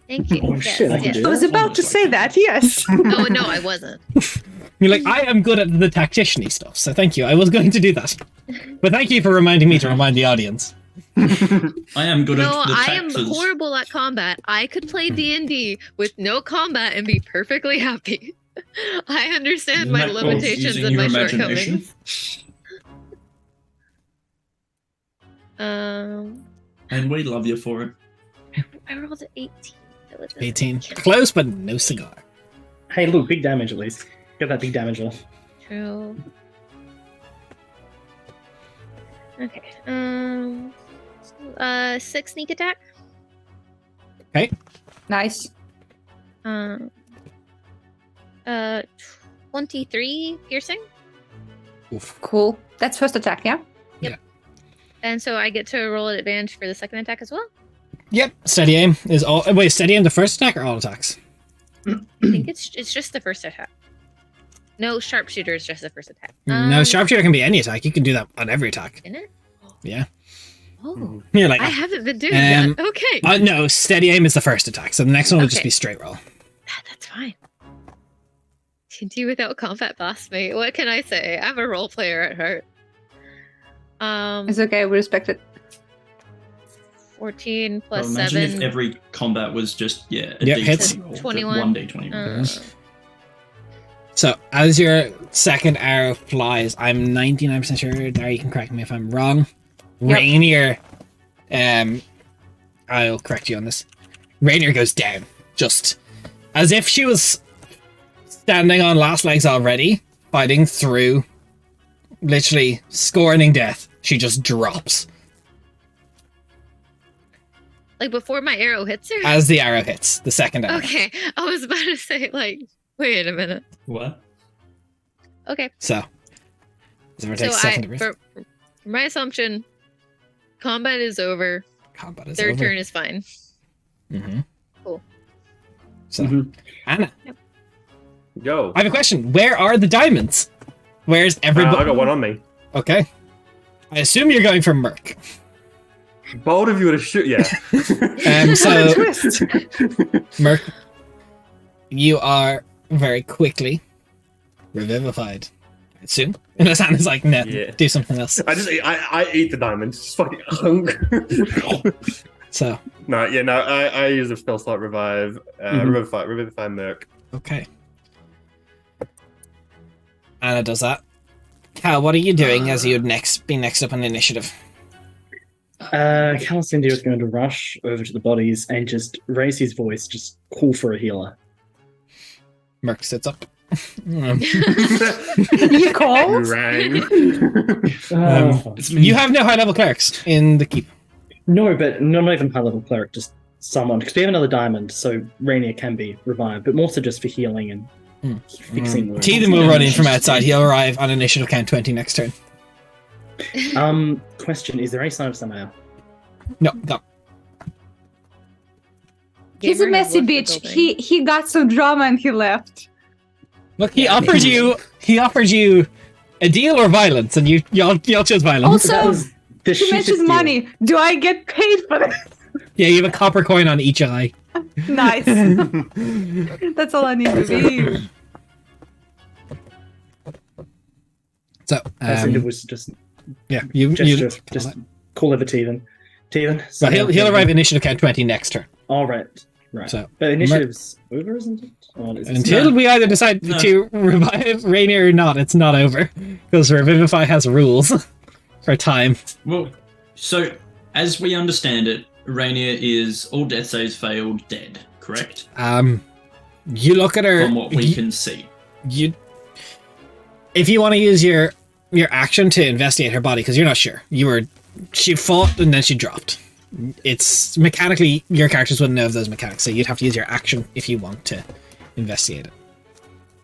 [SPEAKER 3] Thank you.
[SPEAKER 5] Oh,
[SPEAKER 3] yes,
[SPEAKER 5] shit, I can
[SPEAKER 3] yes.
[SPEAKER 5] do
[SPEAKER 4] I was about to say that, yes.
[SPEAKER 3] Oh no, I wasn't.
[SPEAKER 1] You're like, I am good at the tactician-y stuff, so thank you. I was going to do that, but thank you for reminding me to remind the audience.
[SPEAKER 2] I am good
[SPEAKER 3] No,
[SPEAKER 2] at the
[SPEAKER 3] I am
[SPEAKER 2] taxes.
[SPEAKER 3] horrible at combat. I could play D&D with no combat and be perfectly happy. I understand
[SPEAKER 2] Isn't
[SPEAKER 3] my
[SPEAKER 2] that called
[SPEAKER 3] limitations
[SPEAKER 2] using
[SPEAKER 3] and
[SPEAKER 2] your
[SPEAKER 3] my
[SPEAKER 2] imagination?
[SPEAKER 3] shortcomings.
[SPEAKER 2] And we love you for it.
[SPEAKER 3] I rolled an 18. So it doesn't
[SPEAKER 1] 18,
[SPEAKER 3] count.
[SPEAKER 1] close but no cigar.
[SPEAKER 5] Hey, look, big damage at least. Get that big damage off.
[SPEAKER 3] True. Okay. 6 sneak attack.
[SPEAKER 4] Nice.
[SPEAKER 3] 23 piercing.
[SPEAKER 1] Oof.
[SPEAKER 4] Cool. That's first attack, yeah?
[SPEAKER 3] And so I get to roll an advantage for the second attack as well.
[SPEAKER 1] Yep, steady aim is all. Wait, steady aim the first attack or all attacks?
[SPEAKER 3] I think it's just the first attack. No, sharpshooter is just the first attack.
[SPEAKER 1] No, sharpshooter can be any attack. You can do that on every attack.
[SPEAKER 3] Isn't it?
[SPEAKER 1] Yeah.
[SPEAKER 3] Oh,
[SPEAKER 1] You're like,
[SPEAKER 3] I haven't been doing
[SPEAKER 1] Um,
[SPEAKER 3] that. Okay.
[SPEAKER 1] no, steady aim is the first attack, so the next one will just
[SPEAKER 3] Okay.
[SPEAKER 1] be straight roll.
[SPEAKER 3] That's fine. Can do without combat boss mate. What can I say? I'm a role player at heart.
[SPEAKER 4] It's okay, we respect it.
[SPEAKER 3] 14
[SPEAKER 2] Well,
[SPEAKER 3] plus
[SPEAKER 2] imagine
[SPEAKER 3] 7.
[SPEAKER 2] if every combat was just a
[SPEAKER 1] Yep,
[SPEAKER 2] D20
[SPEAKER 1] hits.
[SPEAKER 2] roll,
[SPEAKER 3] 21.
[SPEAKER 2] 1d20.
[SPEAKER 1] So, as your second arrow flies, I'm 99% sure, Dara, you can correct me if I'm wrong.
[SPEAKER 4] Yep.
[SPEAKER 1] Rainier, I'll correct you on this. Rainier goes down, just as if she was standing on last legs already, fighting through, literally scorning death. She just drops
[SPEAKER 3] Like before my arrow hits her?
[SPEAKER 1] as the arrow hits, the second arrow.
[SPEAKER 3] Okay. I was about to say, like, wait a minute.
[SPEAKER 2] What?
[SPEAKER 3] Okay.
[SPEAKER 1] So, does it
[SPEAKER 3] So
[SPEAKER 1] take second to breathe?
[SPEAKER 3] for my assumption, combat is over.
[SPEAKER 1] Combat is
[SPEAKER 3] Third
[SPEAKER 1] over.
[SPEAKER 3] turn is fine.
[SPEAKER 1] Mm-hmm.
[SPEAKER 3] Cool.
[SPEAKER 1] So,
[SPEAKER 5] Mhm.
[SPEAKER 1] Anna,
[SPEAKER 6] Yo.
[SPEAKER 1] I have a question. Where are the diamonds? Where's everybody?
[SPEAKER 6] I got one on me.
[SPEAKER 1] Okay. I assume you're going for Merc.
[SPEAKER 6] Bold of you to shoot. Yeah.
[SPEAKER 1] So
[SPEAKER 4] Twist.
[SPEAKER 1] Merc, you are very quickly revivified. I assume. And Hassan is like, no,
[SPEAKER 6] Yeah.
[SPEAKER 1] do something else.
[SPEAKER 6] I eat the diamond. Just fucking hunk.
[SPEAKER 1] So,
[SPEAKER 6] I use a spell slot revive. Revivify Merc.
[SPEAKER 1] okay. Anna does that. Cal, what are you doing as you'd be next up on the initiative?
[SPEAKER 5] Calicindio is going to rush over to the bodies and just raise his voice, just call for a healer.
[SPEAKER 1] Merc sits up.
[SPEAKER 4] You called?
[SPEAKER 6] You rang.
[SPEAKER 1] You have no high-level clerics in the keep.
[SPEAKER 5] No, but not even high level cleric, just someone. Because we have another diamond, so Rainier can be revived, but more so just for healing and fixing wounds.
[SPEAKER 1] Teethan will run in from outside. He'll arrive on initiative count 20 next turn.
[SPEAKER 5] Question: is there any sign of Samael?
[SPEAKER 1] No.
[SPEAKER 4] He's a
[SPEAKER 3] Gamer
[SPEAKER 4] messy
[SPEAKER 3] left the
[SPEAKER 4] bitch.
[SPEAKER 3] building.
[SPEAKER 4] He got some drama and he left.
[SPEAKER 1] Look, he offered you a deal or violence, and y'all chose violence.
[SPEAKER 4] Also,
[SPEAKER 5] That was the
[SPEAKER 4] he
[SPEAKER 5] shittest
[SPEAKER 4] mentioned
[SPEAKER 5] deal.
[SPEAKER 4] money. Do I get paid for this?
[SPEAKER 1] Yeah, you have a copper coin on each eye.
[SPEAKER 4] Nice. That's all I need to be.
[SPEAKER 1] So,
[SPEAKER 5] Calicindio was just
[SPEAKER 1] yeah, you
[SPEAKER 5] gesture, just call over Teethan. Teethan.
[SPEAKER 1] But he'll arrive initiative count 20 next turn.
[SPEAKER 5] All right. Right.
[SPEAKER 1] So,
[SPEAKER 5] But initiative's over, isn't it? Or is it
[SPEAKER 1] Until we either decide to revive Rainier or not, it's not over. Because Revivify has rules for time.
[SPEAKER 2] Well, so as we understand it, Rainier is all death saves failed, dead. Correct?
[SPEAKER 1] You look at her.
[SPEAKER 2] From what we can see.
[SPEAKER 1] If you want to use your action to investigate her body, because you're not sure, she fought and then she dropped. It's mechanically your characters wouldn't know of those mechanics, so you'd have to use your action if you want to investigate it.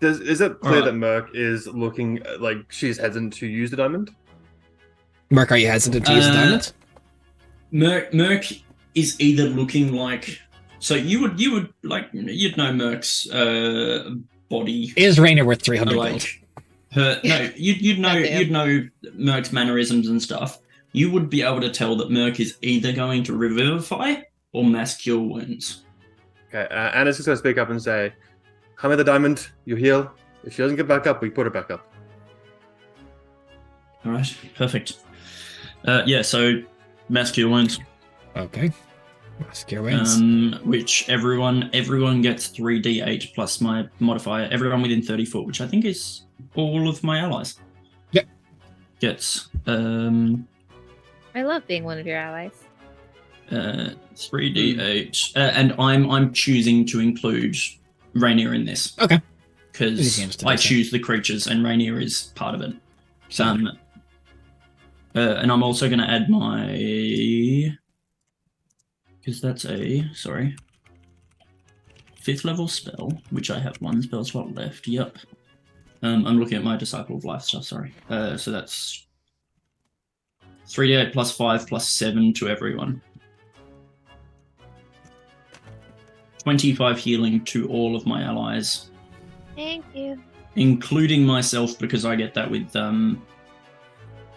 [SPEAKER 6] Is it clear that Merc is looking like she's hesitant to use the diamond?
[SPEAKER 1] Merc, are you hesitant to use the diamond?
[SPEAKER 2] Merc is either looking like, so you would like, you'd know Merc's body.
[SPEAKER 1] Is Rainier worth 300
[SPEAKER 2] like
[SPEAKER 1] gold?
[SPEAKER 2] her? No, you'd know Merc's mannerisms and stuff. You would be able to tell that Merc is either going to revivify or mass cure wounds.
[SPEAKER 6] Okay, Anna's just going to speak up and say, "Come with the diamond, you heal. If she doesn't get back up, we put her back up."
[SPEAKER 2] All right, perfect. So mass cure wounds.
[SPEAKER 1] Okay. Mass cure wounds.
[SPEAKER 2] Which everyone gets 3d8 plus my modifier. Everyone within 30 foot, which I think is all of my allies.
[SPEAKER 1] Yep.
[SPEAKER 2] Gets
[SPEAKER 3] I love being one of your allies.
[SPEAKER 2] 3d8, and I'm choosing to include Rainier in this.
[SPEAKER 1] Okay.
[SPEAKER 2] Because I choose the creatures, and Rainier is part of it. And I'm also going to add my, because that's a 5th level spell, which I have 1 spell slot left. Yep. I'm looking at my Disciple of Life stuff. Sorry. So that's 3d8 plus 5 plus 7 to everyone. 25 healing to all of my allies.
[SPEAKER 3] Thank you.
[SPEAKER 2] Including myself, because I get that with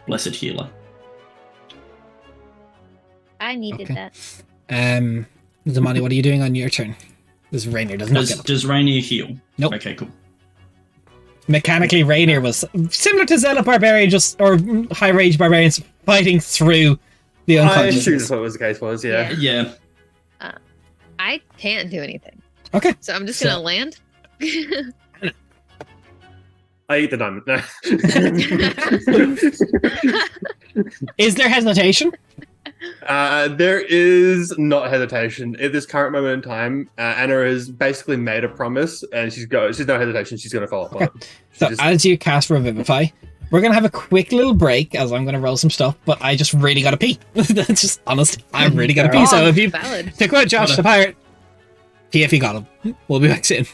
[SPEAKER 2] Blessed Healer.
[SPEAKER 3] I needed that.
[SPEAKER 1] Zamani, what are you doing on your turn? This Rainier does not get up.
[SPEAKER 2] Does Rainier heal?
[SPEAKER 1] Nope.
[SPEAKER 2] Okay, cool.
[SPEAKER 1] Mechanically, Rainier was similar to Zealot Barbarian, or High Rage Barbarians fighting through the
[SPEAKER 6] I assumed
[SPEAKER 1] unconsciousness.
[SPEAKER 6] that's what was the case was, yeah.
[SPEAKER 2] Yeah.
[SPEAKER 3] I can't do anything.
[SPEAKER 1] Okay.
[SPEAKER 3] So I'm just gonna land.
[SPEAKER 6] I eat the diamond. No.
[SPEAKER 1] Is there hesitation?
[SPEAKER 6] There is not hesitation. At this current moment in time, Anna has basically made a promise, and she's no hesitation. She's going to follow up on it.
[SPEAKER 1] So as you cast Revivify, we're going to have a quick little break as I'm going to roll some stuff, but I just really got to pee. That's just honest. I really got to pee. So if you
[SPEAKER 3] Valid.
[SPEAKER 1] to quote Josh the Pirate, pee if you got him. We'll be back soon.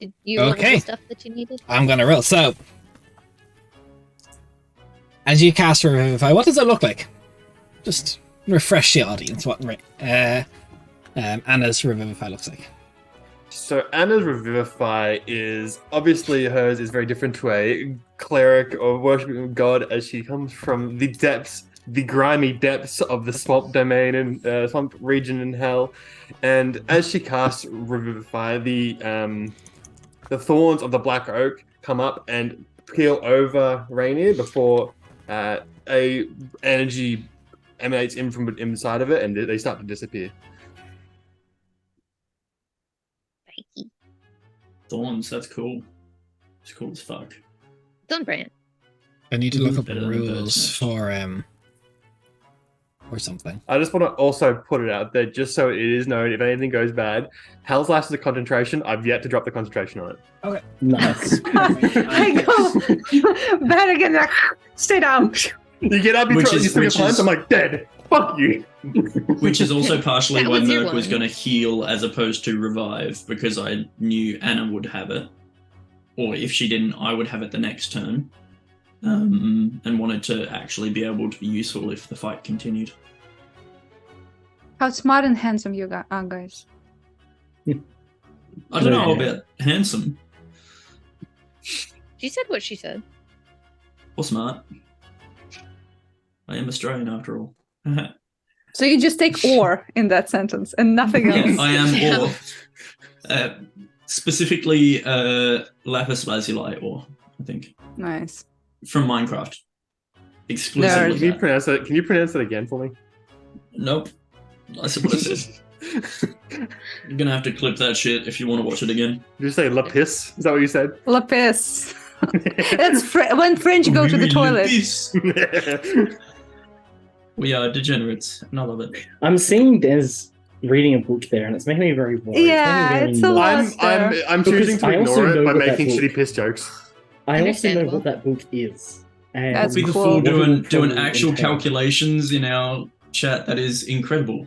[SPEAKER 3] Did you roll
[SPEAKER 1] Okay.
[SPEAKER 3] the stuff that you needed?
[SPEAKER 1] I'm gonna roll. So, as you cast Revivify, what does it look like? Just refresh the audience what Anna's Revivify looks like.
[SPEAKER 6] So Anna's Revivify is obviously hers is very different to a cleric or worshipping god, as she comes from the depths, the grimy depths of the swamp domain and swamp region in hell. And as she casts Revivify, the thorns of the black oak come up and peel over Rainier before a energy emanates in from inside of it, and they start to disappear.
[SPEAKER 3] Mikey.
[SPEAKER 2] Thorns, that's cool. It's cool as fuck.
[SPEAKER 3] Don't brand.
[SPEAKER 1] I need to look up
[SPEAKER 2] Better than
[SPEAKER 1] rules
[SPEAKER 2] Bird's
[SPEAKER 1] or something.
[SPEAKER 6] I just want to also put it out there, just so it is known, if anything goes bad, Hell's Last is a concentration. I've yet to drop the concentration on it.
[SPEAKER 5] Nice.
[SPEAKER 4] I go bad again. Like, stay down.
[SPEAKER 6] You get up, you
[SPEAKER 2] Which
[SPEAKER 6] throw
[SPEAKER 2] is-
[SPEAKER 6] you throw your
[SPEAKER 2] which
[SPEAKER 6] punch,
[SPEAKER 2] is-
[SPEAKER 6] I'm like, dead. Fuck you.
[SPEAKER 2] Which is also partially
[SPEAKER 3] That
[SPEAKER 2] why
[SPEAKER 3] was your
[SPEAKER 2] Merc was
[SPEAKER 3] one.
[SPEAKER 2] going to heal as opposed to revive, because I knew Anna would have it. Or if she didn't, I would have it the next turn. And wanted to actually be able to be useful if the fight continued.
[SPEAKER 4] How smart and handsome you are, guys.
[SPEAKER 2] I don't know
[SPEAKER 5] Okay.
[SPEAKER 2] about handsome
[SPEAKER 3] She said what she said.
[SPEAKER 2] or smart. I am Australian after all.
[SPEAKER 4] So you just take or in that sentence and nothing
[SPEAKER 2] Yeah,
[SPEAKER 4] else.
[SPEAKER 2] I am
[SPEAKER 3] Yeah.
[SPEAKER 2] ore. Specifically, lapis lazuli ore, I think,
[SPEAKER 4] Nice.
[SPEAKER 2] from Minecraft. Exclusively.
[SPEAKER 6] Can you
[SPEAKER 2] that.
[SPEAKER 6] pronounce it? Can you pronounce it again for me?
[SPEAKER 2] Nope. I suppose you're gonna have to clip that shit if you want to watch it again.
[SPEAKER 6] Did you say lapis? Is that what you said?
[SPEAKER 4] Lapis. That's when French go to the
[SPEAKER 2] Oui,
[SPEAKER 4] toilet.
[SPEAKER 2] lapis. We are degenerates, and I love it.
[SPEAKER 5] I'm seeing Des reading a book there, and it's making me very worried.
[SPEAKER 4] Yeah,
[SPEAKER 5] making me
[SPEAKER 4] it's
[SPEAKER 5] very
[SPEAKER 4] a lot.
[SPEAKER 5] nervous.
[SPEAKER 6] I'm
[SPEAKER 5] Because
[SPEAKER 6] choosing to
[SPEAKER 5] I also
[SPEAKER 6] ignore it
[SPEAKER 5] know
[SPEAKER 6] by
[SPEAKER 5] what that
[SPEAKER 6] making
[SPEAKER 5] book-
[SPEAKER 6] shitty piss jokes.
[SPEAKER 5] I also know
[SPEAKER 3] Understandable.
[SPEAKER 5] what that book is. And
[SPEAKER 4] That's
[SPEAKER 2] Before
[SPEAKER 4] cool.
[SPEAKER 5] what it will
[SPEAKER 2] doing
[SPEAKER 5] probably
[SPEAKER 2] actual
[SPEAKER 5] entail.
[SPEAKER 2] calculations in our chat, that is incredible.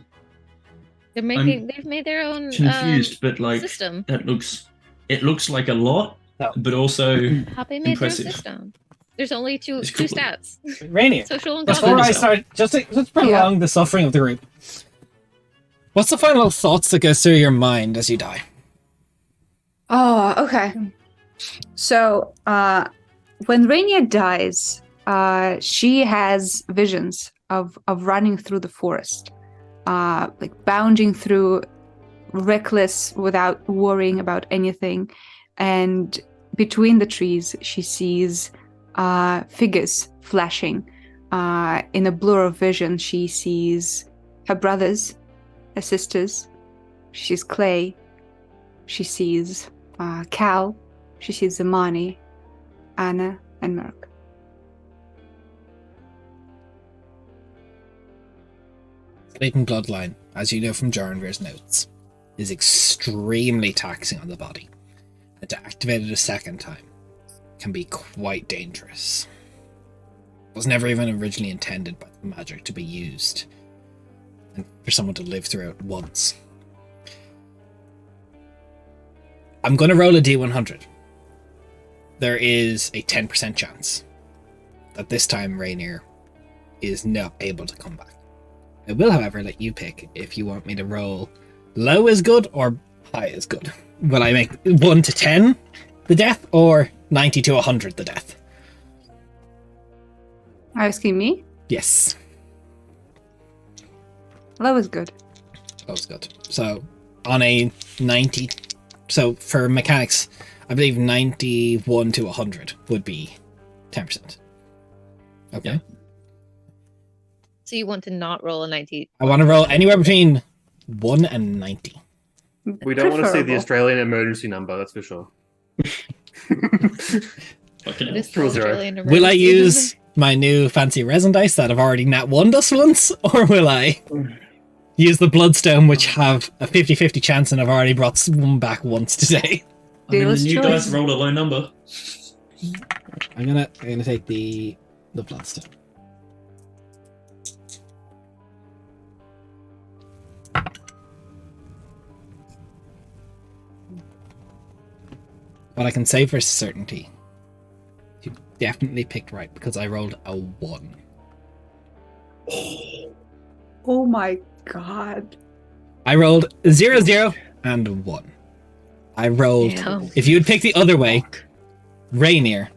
[SPEAKER 3] They've made their own
[SPEAKER 2] Confused, but like
[SPEAKER 3] system.
[SPEAKER 2] it looks like a lot,
[SPEAKER 1] No.
[SPEAKER 2] but also
[SPEAKER 3] How they made
[SPEAKER 2] impressive.
[SPEAKER 3] their system. There's only two
[SPEAKER 2] It's
[SPEAKER 3] two
[SPEAKER 2] cool.
[SPEAKER 3] stats.
[SPEAKER 1] Rainier,
[SPEAKER 3] Social and
[SPEAKER 1] before
[SPEAKER 3] common.
[SPEAKER 1] I start, just to prolong the suffering of the group, what's the final thoughts that goes through your mind as you die?
[SPEAKER 4] Oh, okay. So, when Rainier dies, she has visions of running through the forest, like bounding through, reckless, without worrying about anything. And between the trees, she sees figures flashing. In a blur of vision, she sees her brothers, her sisters. She sees Clay. She sees Cal. She sees Zamani, Anna, and Merc.
[SPEAKER 1] Latent bloodline, as you know from Jarenvir's notes, is extremely taxing on the body, and to activate it a second time can be quite dangerous. It was never even originally intended by the magic to be used, and for someone to live through it once. I'm going to roll a D100. There is a 10% chance that this time Rainier is not able to come back. I will, however, let you pick if you want me to roll low is good or high is good. Will I make 1 to 10 the death or 90 to 100 the death?
[SPEAKER 4] Asking me?
[SPEAKER 1] Yes,
[SPEAKER 4] Low is good.
[SPEAKER 1] that was good. So on a 90, so for mechanics, I believe 91 to 100 would be 10%. Okay.
[SPEAKER 2] Yeah.
[SPEAKER 3] So you want to not roll a 90.
[SPEAKER 1] I want to roll anywhere between 1 and 90.
[SPEAKER 6] We don't want to see the
[SPEAKER 4] Preferable.
[SPEAKER 6] Australian emergency number, that's for sure.
[SPEAKER 2] fucking hell.
[SPEAKER 3] This
[SPEAKER 6] Triple zero.
[SPEAKER 3] Australian
[SPEAKER 1] Will I
[SPEAKER 3] emergency.
[SPEAKER 1] use my new fancy resin dice that have already nat 1'd us once, or will I use the bloodstone which have a 50-50 chance and I've already brought one back once today?
[SPEAKER 2] I mean, the
[SPEAKER 4] Dealer's
[SPEAKER 2] new
[SPEAKER 4] choice.
[SPEAKER 2] dice rolled a low number.
[SPEAKER 1] I'm gonna take the bloodstone. What I can say for certainty, you definitely picked right because I rolled a 1.
[SPEAKER 4] Oh my god.
[SPEAKER 1] I rolled 0, 0, and 1. I rolled.
[SPEAKER 3] Damn.
[SPEAKER 1] If you would pick the other way, Rainier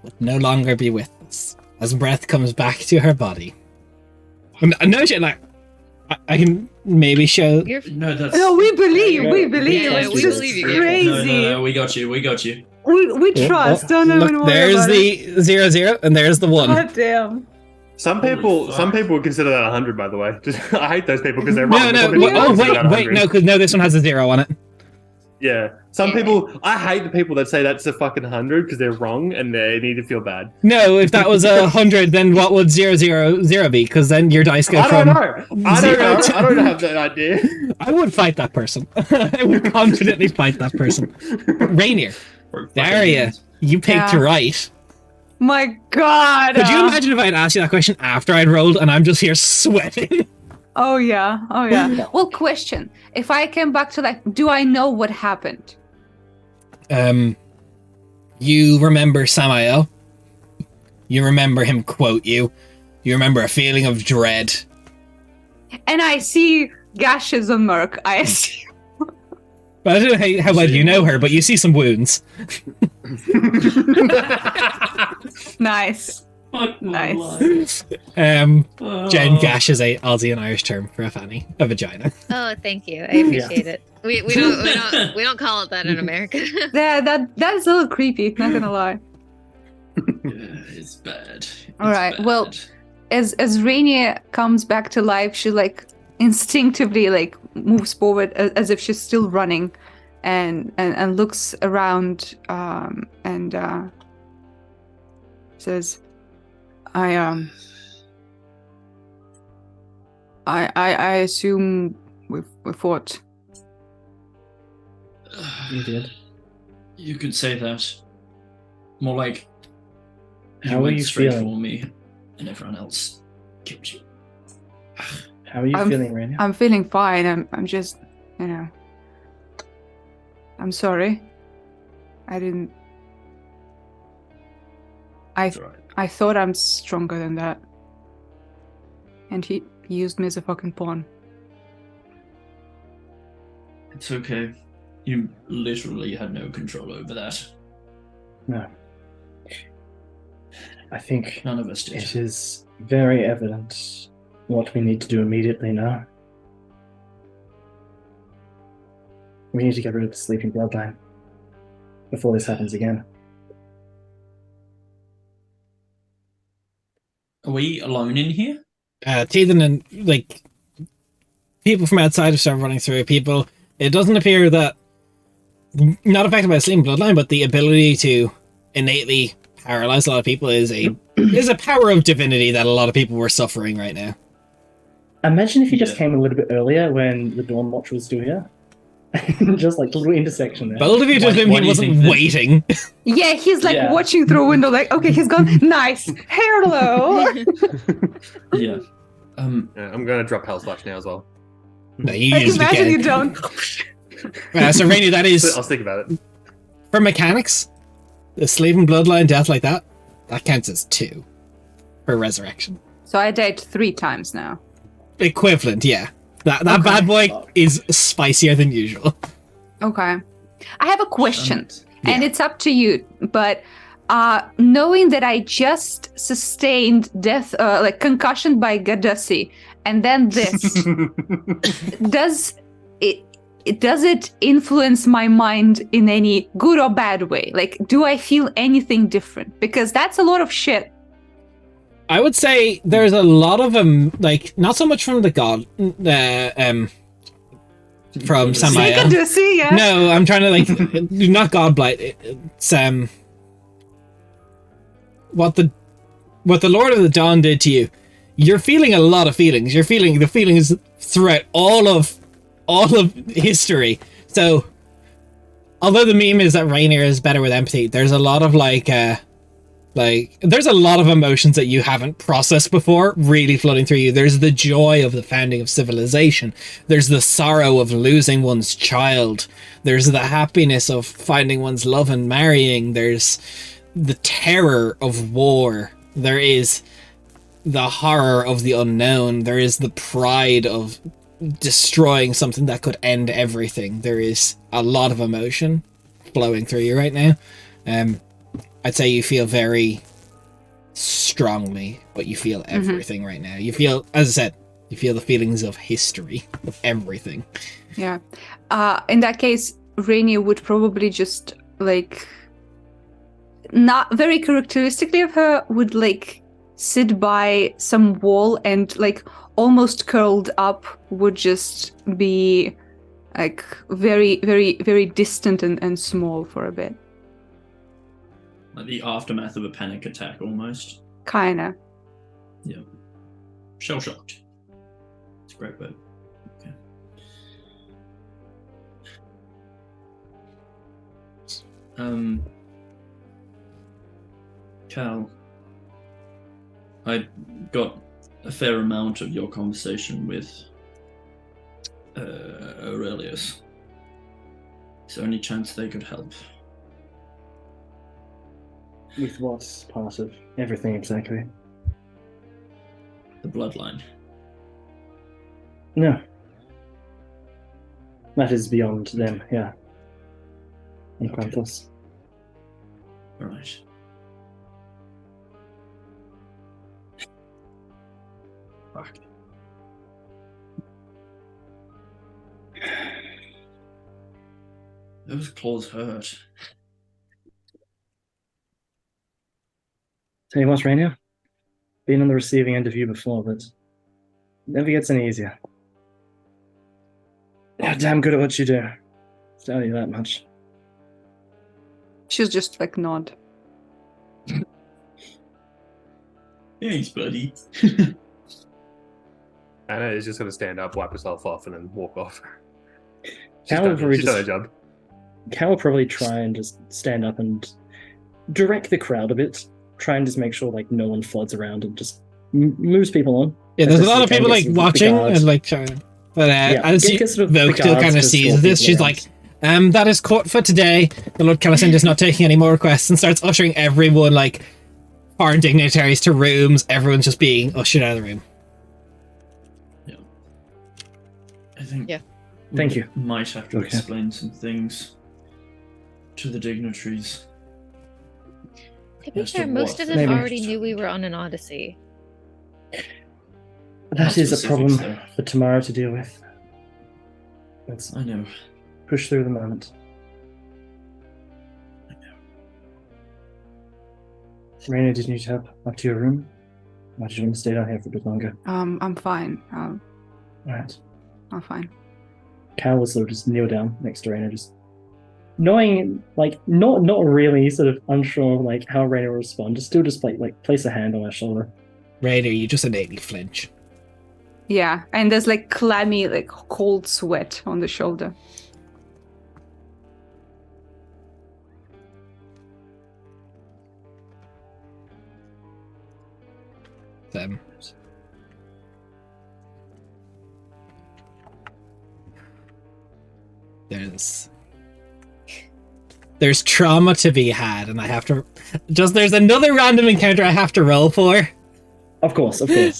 [SPEAKER 1] would no longer be with us as breath comes back to her body. No shit, like I can maybe show.
[SPEAKER 3] You're
[SPEAKER 2] No, that's
[SPEAKER 4] No, we believe.
[SPEAKER 5] Yeah,
[SPEAKER 4] We believe.
[SPEAKER 3] yeah,
[SPEAKER 4] it's
[SPEAKER 3] we
[SPEAKER 4] just
[SPEAKER 3] believe you.
[SPEAKER 4] crazy.
[SPEAKER 2] No, we got you. We got you.
[SPEAKER 4] We
[SPEAKER 5] Yeah,
[SPEAKER 4] trust.
[SPEAKER 5] well,
[SPEAKER 4] Don't even
[SPEAKER 1] Look,
[SPEAKER 4] worry
[SPEAKER 1] there's
[SPEAKER 4] about it.
[SPEAKER 1] the 0, 0, and there's the 1.
[SPEAKER 4] God damn.
[SPEAKER 6] Some
[SPEAKER 2] Holy
[SPEAKER 6] people
[SPEAKER 2] fuck.
[SPEAKER 6] would consider that 100, by the way. I hate those people because they're
[SPEAKER 1] No,
[SPEAKER 6] wrong.
[SPEAKER 1] no.
[SPEAKER 6] Some people
[SPEAKER 1] Oh,
[SPEAKER 6] consider that
[SPEAKER 1] wait,
[SPEAKER 6] 100.
[SPEAKER 1] no, because no, this one has a 0 on it.
[SPEAKER 6] Yeah. Some
[SPEAKER 3] Yeah.
[SPEAKER 6] people, I hate the people that say that's a fucking 100 because they're wrong and they need to feel bad.
[SPEAKER 1] No, if that was 100, then what would 0, 0, 0 be? Because then your dice go
[SPEAKER 6] I
[SPEAKER 1] from.
[SPEAKER 6] don't know. I don't
[SPEAKER 1] zero
[SPEAKER 6] know.
[SPEAKER 1] to-
[SPEAKER 6] I don't have that idea.
[SPEAKER 1] I would fight that person. I would confidently fight that person. Rainier,
[SPEAKER 2] Broke
[SPEAKER 1] Daria,
[SPEAKER 2] fucking
[SPEAKER 1] you picked
[SPEAKER 4] Yeah.
[SPEAKER 1] right.
[SPEAKER 4] My god.
[SPEAKER 1] Could you imagine if I had asked you that question after I'd rolled and I'm just here sweating?
[SPEAKER 4] Oh yeah. Oh yeah. Well, question. If I came back to life, do I know what happened?
[SPEAKER 1] You remember Samael? You remember him quote you? You remember a feeling of dread?
[SPEAKER 4] And I see gashes on Merc. I see.
[SPEAKER 1] But I don't know how well you know her, but you see some wounds.
[SPEAKER 4] Nice.
[SPEAKER 2] Fuck my
[SPEAKER 4] Nice.
[SPEAKER 2] life.
[SPEAKER 1] Jen,
[SPEAKER 2] Oh.
[SPEAKER 1] gash is a Aussie and Irish term for a fanny, a vagina.
[SPEAKER 3] Oh, thank you. I appreciate it. We don't call it that in America.
[SPEAKER 4] That's a little creepy. Not gonna lie.
[SPEAKER 2] Yeah, it's bad.
[SPEAKER 4] All right, well, As Rainier comes back to life, she like instinctively like moves forward as if she's still running, and looks around and says, I assume we fought.
[SPEAKER 5] You did.
[SPEAKER 2] You could say that. More like you
[SPEAKER 5] How are
[SPEAKER 2] went
[SPEAKER 5] you
[SPEAKER 2] straight
[SPEAKER 5] feeling?
[SPEAKER 2] for me, and everyone else killed you.
[SPEAKER 5] How are you
[SPEAKER 4] I'm-
[SPEAKER 5] feeling, Rainier?
[SPEAKER 4] I'm feeling fine. I'm just, I'm sorry. I didn't.
[SPEAKER 2] It's alright.
[SPEAKER 4] I thought I'm stronger than that. And he used me as a fucking pawn.
[SPEAKER 2] It's okay. You literally had no control over that.
[SPEAKER 5] No. I think
[SPEAKER 2] None of us did.
[SPEAKER 5] it is very evident what we need to do immediately now. We need to get rid of the sleeping bloodline before this happens again.
[SPEAKER 2] Are we alone in here?
[SPEAKER 1] Teethan and like people from outside have started running through. People, it doesn't appear that not affected by the sleeping bloodline, but the ability to innately paralyze a lot of people is a power of divinity that a lot of people were suffering right now.
[SPEAKER 5] Imagine if you just
[SPEAKER 2] Yeah.
[SPEAKER 5] came a little bit earlier when the Dawn Watch was still here. Just like the little intersection there.
[SPEAKER 1] Bold of you to
[SPEAKER 2] Why-
[SPEAKER 1] assume
[SPEAKER 2] why
[SPEAKER 1] he
[SPEAKER 2] do you
[SPEAKER 1] wasn't
[SPEAKER 2] think that-
[SPEAKER 1] waiting.
[SPEAKER 4] Yeah, he's like
[SPEAKER 5] Yeah.
[SPEAKER 4] watching through a window, like, okay, he's gone. Nice. Hello.
[SPEAKER 2] Yeah.
[SPEAKER 6] Yeah, I'm going to drop Hell Slash now as well.
[SPEAKER 1] No, you used it
[SPEAKER 4] Imagine
[SPEAKER 1] again.
[SPEAKER 4] you don't.
[SPEAKER 1] So Rainy, that is
[SPEAKER 6] I'll think about it.
[SPEAKER 1] for mechanics. The sleeping bloodline death like that counts as 2 for resurrection.
[SPEAKER 4] So I died 3 times now.
[SPEAKER 1] Equivalent, yeah. That
[SPEAKER 4] Okay.
[SPEAKER 1] bad boy is spicier than usual.
[SPEAKER 4] Okay. I have a question, and
[SPEAKER 1] Yeah.
[SPEAKER 4] it's up to you. But knowing that I just sustained death, like concussion by Gadussi, and then this, does it influence my mind in any good or bad way? Like, do I feel anything different? Because that's a lot of shit.
[SPEAKER 1] I would say there's a lot of like not so much from the god, from Samael.
[SPEAKER 4] Gadussi, yeah.
[SPEAKER 1] No, I'm trying to like not god blight. It's what the Lord of the Dawn did to you. You're feeling a lot of feelings. You're feeling the feelings throughout all of history. So, although the meme is that Rainier is better with empathy, there's a lot of like Like, there's a lot of emotions that you haven't processed before really flooding through you. There's the joy of the founding of civilization. There's the sorrow of losing one's child. There's the happiness of finding one's love and marrying. There's the terror of war. There is the horror of the unknown. There is the pride of destroying something that could end everything. There is a lot of emotion flowing through you right now. I'd say you feel very strongly, but you feel everything right now. You feel, as I said, you feel the feelings of history, of everything.
[SPEAKER 4] Yeah. In that case, Rainier would probably just, like, not very characteristically of her, would, like, sit by some wall and, like, almost curled up, would just be, like, very, very, very distant and small for a bit.
[SPEAKER 2] Like the aftermath of a panic attack, almost.
[SPEAKER 4] Kinda.
[SPEAKER 2] Yeah. Shell shocked. It's a great word. Okay. Cal, I got a fair amount of your conversation with Aurelius. Is there any chance they could help?
[SPEAKER 5] With what part of everything exactly?
[SPEAKER 2] The bloodline.
[SPEAKER 5] No. That is beyond them, yeah. And
[SPEAKER 2] Okay.
[SPEAKER 5] Quantos.
[SPEAKER 2] Alright. Fuck. Those claws hurt.
[SPEAKER 5] Tell you what, Rainier, been on the receiving end of you before, but it never gets any easier. You're damn good at what you do. I'll tell you that much.
[SPEAKER 4] She's just, like, nod.
[SPEAKER 2] Thanks, buddy.
[SPEAKER 6] Anna is just going to stand up, wipe herself off, and then walk off.
[SPEAKER 5] Cal will probably
[SPEAKER 6] She's done her
[SPEAKER 5] just-
[SPEAKER 6] job.
[SPEAKER 5] Cal will probably try and just stand up and direct the crowd a bit. Try and just make sure like no one floods around and just moves people on.
[SPEAKER 1] Yeah, there's a
[SPEAKER 5] Especially
[SPEAKER 1] lot of
[SPEAKER 5] Cal
[SPEAKER 1] people
[SPEAKER 5] gets
[SPEAKER 1] like
[SPEAKER 5] the
[SPEAKER 1] watching
[SPEAKER 5] guards.
[SPEAKER 1] and like trying. But as
[SPEAKER 5] get
[SPEAKER 1] you,
[SPEAKER 5] sort of the
[SPEAKER 1] Vogue still
[SPEAKER 5] guards
[SPEAKER 1] kind of
[SPEAKER 5] to
[SPEAKER 1] sees
[SPEAKER 5] escort
[SPEAKER 1] this,
[SPEAKER 5] people
[SPEAKER 1] she's
[SPEAKER 5] around.
[SPEAKER 1] like, that is court for today. The Lord Calisend is not taking any more requests, and starts ushering everyone, like foreign dignitaries, to rooms. Everyone's just being ushered out of the room.
[SPEAKER 2] I think.
[SPEAKER 3] Yeah.
[SPEAKER 5] Thank you.
[SPEAKER 2] Might have to
[SPEAKER 5] Okay.
[SPEAKER 2] explain some things to the dignitaries.
[SPEAKER 3] To be
[SPEAKER 2] As to
[SPEAKER 3] fair, most
[SPEAKER 2] what?
[SPEAKER 3] of them
[SPEAKER 5] Maybe.
[SPEAKER 3] already knew we were on an odyssey.
[SPEAKER 5] That is a problem
[SPEAKER 2] Specifics, though.
[SPEAKER 5] for tomorrow to deal with. Let's
[SPEAKER 2] I know.
[SPEAKER 5] push through the moment. Rainier, did you need help up to your room? Or did you want to stay down here for a bit longer?
[SPEAKER 4] I'm fine.
[SPEAKER 5] Alright.
[SPEAKER 4] I'm fine.
[SPEAKER 5] Cal will sort of just kneel down next to Rainier, just knowing, like, not really sort of unsure of like how Rainier will respond, just still just like place a hand on her shoulder.
[SPEAKER 1] Raider, you just innately flinch.
[SPEAKER 4] Yeah, and there's like clammy, like cold sweat on the shoulder.
[SPEAKER 1] Um, there's trauma to be had, and I have to there's another random encounter I have to roll for.
[SPEAKER 5] Of course. Do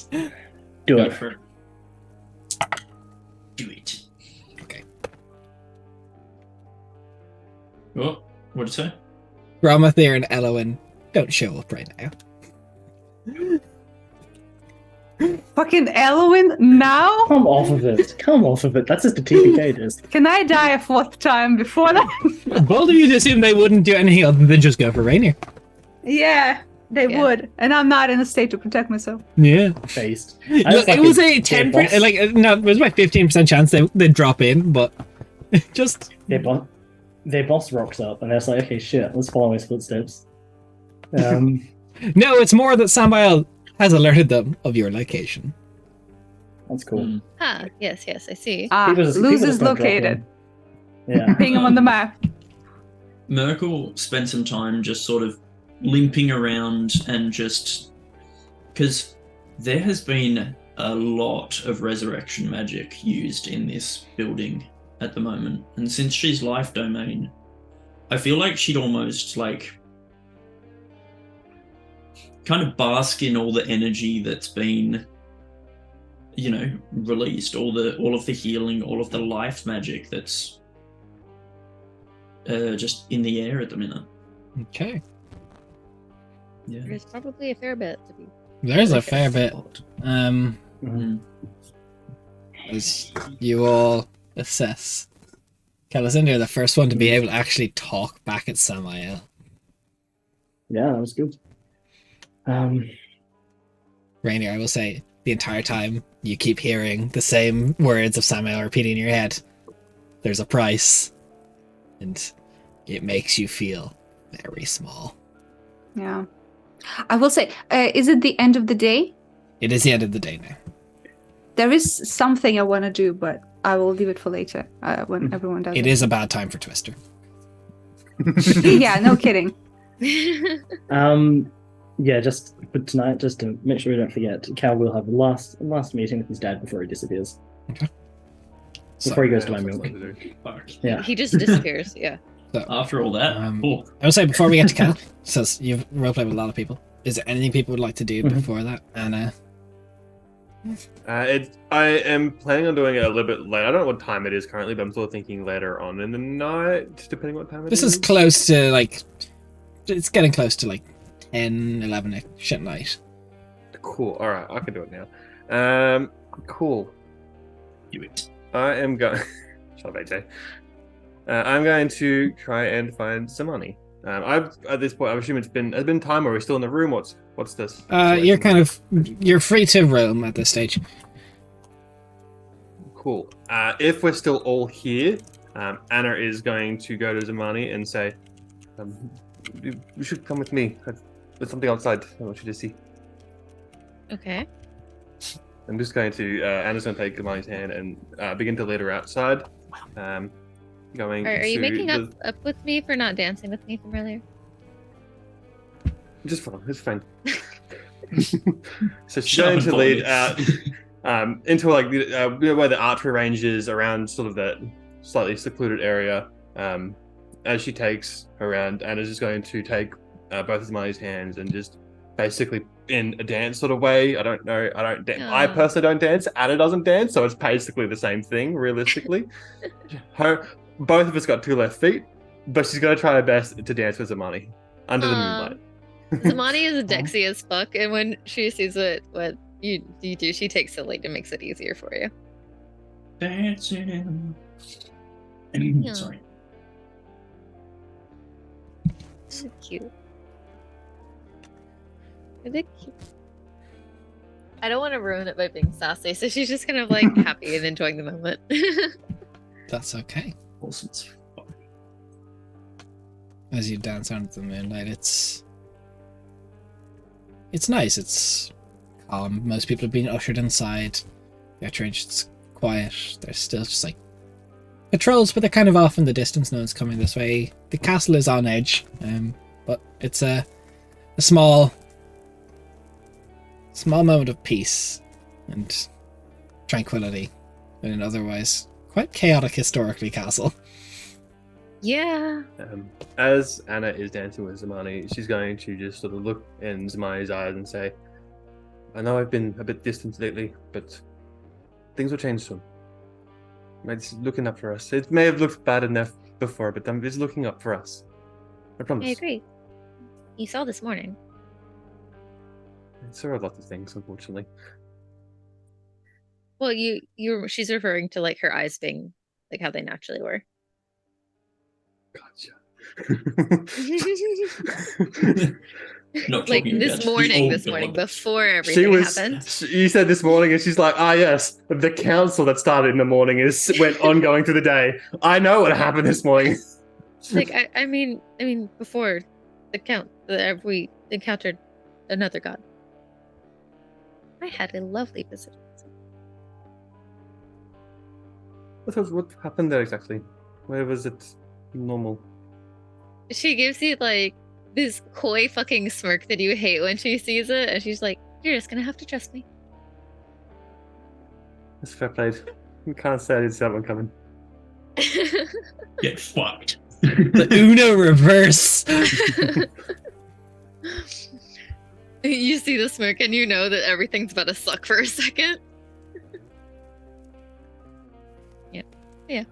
[SPEAKER 2] Go
[SPEAKER 5] it.
[SPEAKER 2] for it. Do it.
[SPEAKER 1] Okay.
[SPEAKER 2] Oh, what'd you say?
[SPEAKER 1] Gromathir and Elowen don't show up right now.
[SPEAKER 4] Fucking Elwyn now?
[SPEAKER 5] Come off of it. That's just a TPK disc.
[SPEAKER 4] Can I die a fourth time before that?
[SPEAKER 1] Bold of you to assume they wouldn't do anything other than just go for Rainier.
[SPEAKER 4] Yeah, they
[SPEAKER 3] Yeah.
[SPEAKER 4] would, and I'm not in a state to protect myself.
[SPEAKER 1] Yeah.
[SPEAKER 5] Based.
[SPEAKER 1] Look, it was a 10%, like, no, it was about 15% chance they'd drop in, but just.
[SPEAKER 5] Their boss rocks up and they're like, okay, shit, let's follow his footsteps.
[SPEAKER 1] No, it's more that Sambael has alerted them of your location.
[SPEAKER 5] That's cool.
[SPEAKER 2] Mm.
[SPEAKER 3] Ah, yes, I see.
[SPEAKER 4] Ah,
[SPEAKER 5] People just
[SPEAKER 4] Luz is
[SPEAKER 5] don't drop
[SPEAKER 4] located.
[SPEAKER 5] in. Yeah.
[SPEAKER 4] Ping him on the map.
[SPEAKER 2] Merkel spent some time just sort of limping around and just because there has been a lot of resurrection magic used in this building at the moment, and since she's life domain, I feel like she'd almost like kind of bask in all the energy that's been, you know, released, all of the healing, all of the life magic that's just in the air at the minute.
[SPEAKER 1] Okay.
[SPEAKER 2] Yeah.
[SPEAKER 3] There's probably a fair bit to be.
[SPEAKER 1] There's a fair bit.
[SPEAKER 2] Mhm.
[SPEAKER 1] As you all assess. Calicinda, the first one to be able to actually talk back at Samael.
[SPEAKER 5] Yeah, that was good.
[SPEAKER 1] Rainier, I will say, the entire time you keep hearing the same words of Samael repeating in your head. There's a price. And it makes you feel very small.
[SPEAKER 4] Yeah. I will say, is it the end of the day?
[SPEAKER 1] It is the end of the day now.
[SPEAKER 4] There is something I want to do, but I will leave it for later when everyone does it.
[SPEAKER 1] It is a bad time for Twister.
[SPEAKER 4] Yeah, no kidding.
[SPEAKER 5] Yeah, just for tonight, just to make sure we don't forget, Cal will have a last meeting with his dad before he disappears. Before he goes to my milk.
[SPEAKER 2] Fuck.
[SPEAKER 5] Yeah.
[SPEAKER 3] He just disappears. Yeah.
[SPEAKER 1] So,
[SPEAKER 2] After all that, cool.
[SPEAKER 1] I will say, before we get to Cal, since you've roleplayed with a lot of people, is there anything people would like to do before that? Anna?
[SPEAKER 6] I am planning on doing it a little bit later. I don't know what time it is currently, but I'm still thinking later on in the night, depending what time it is.
[SPEAKER 1] This is close to, like, it's getting close to, like, 10, 11-ish at night.
[SPEAKER 6] Cool. All right, I can do it now. Cool.
[SPEAKER 2] Do it.
[SPEAKER 6] I am going. Shut up, AJ. I'm going to try and find some money. At this point, I'm assuming has been time. Or are we still in the room? What's this?
[SPEAKER 1] You're free to roam at this stage.
[SPEAKER 6] Cool. If we're still all here, Anna is going to go to Zamani and say, "You should come with me. There's something outside I want you to see."
[SPEAKER 3] Okay.
[SPEAKER 6] I'm just going to. Anna's going to take Zamani's hand and begin to lead her outside. Going.
[SPEAKER 3] Are you
[SPEAKER 6] to
[SPEAKER 3] making
[SPEAKER 6] the-
[SPEAKER 3] up with me for not dancing with me from earlier?
[SPEAKER 6] Just fine. It's fine. So she's going to lead out into like where the archery range is, around sort of that slightly secluded area. As she takes her around, Anna's just going to take both of Zamani's hands and just basically in a dance sort of way. I don't know. I personally don't dance. Anna doesn't dance, so it's basically the same thing, realistically. Both of us got 2 left feet, but she's going to try her best to dance with Zamani under the moonlight.
[SPEAKER 3] Zamani is Dexy as fuck, and when she sees what you do, she takes it like and makes it easier for you.
[SPEAKER 2] Dancing. Sorry.
[SPEAKER 3] So cute. Are they cute? I don't want to ruin it by being sassy, so she's just kind of like happy and enjoying the moment.
[SPEAKER 1] That's okay.
[SPEAKER 2] Awesome. as fuck.
[SPEAKER 1] As you dance under the moonlight, it's nice. It's calm. Most people have been ushered inside. The it's quiet. There's still just like patrols, but they're kind of off in the distance. No one's coming this way. The castle is on edge, but it's a small moment of peace and tranquility in an otherwise quite chaotic historically castle.
[SPEAKER 3] Yeah.
[SPEAKER 6] As Anna is dancing with Zamani, she's going to just sort of look in Zamani's eyes and say, "I know I've been a bit distant lately, but things will change soon. It's looking up for us. It may have looked bad enough before, but it's looking up for us. I promise."
[SPEAKER 3] I agree. You saw this morning.
[SPEAKER 6] I saw a lot of things, unfortunately.
[SPEAKER 3] Well, she's referring to like her eyes being like how they naturally were.
[SPEAKER 6] Gotcha.
[SPEAKER 2] Not
[SPEAKER 3] Like
[SPEAKER 2] talking
[SPEAKER 3] this
[SPEAKER 2] about the
[SPEAKER 3] morning,
[SPEAKER 2] old
[SPEAKER 3] this morning,
[SPEAKER 2] god.
[SPEAKER 3] before everything happened.
[SPEAKER 6] You said this morning, and she's like, "Ah, yes, the council that started in the morning went on going through the day. I know what happened this morning."
[SPEAKER 3] Like I mean, before the count, we encountered another god. I had a lovely visit.
[SPEAKER 6] What happened there exactly? Where was it normal?
[SPEAKER 3] She gives you like this coy fucking smirk that you hate when she sees it, and she's like, "You're just gonna have to trust me."
[SPEAKER 6] That's fair played. You can't say I didn't see that one coming.
[SPEAKER 2] Get fucked.
[SPEAKER 1] The Uno reverse.
[SPEAKER 3] You see the smirk, and you know that everything's about to suck for a second. Yeah.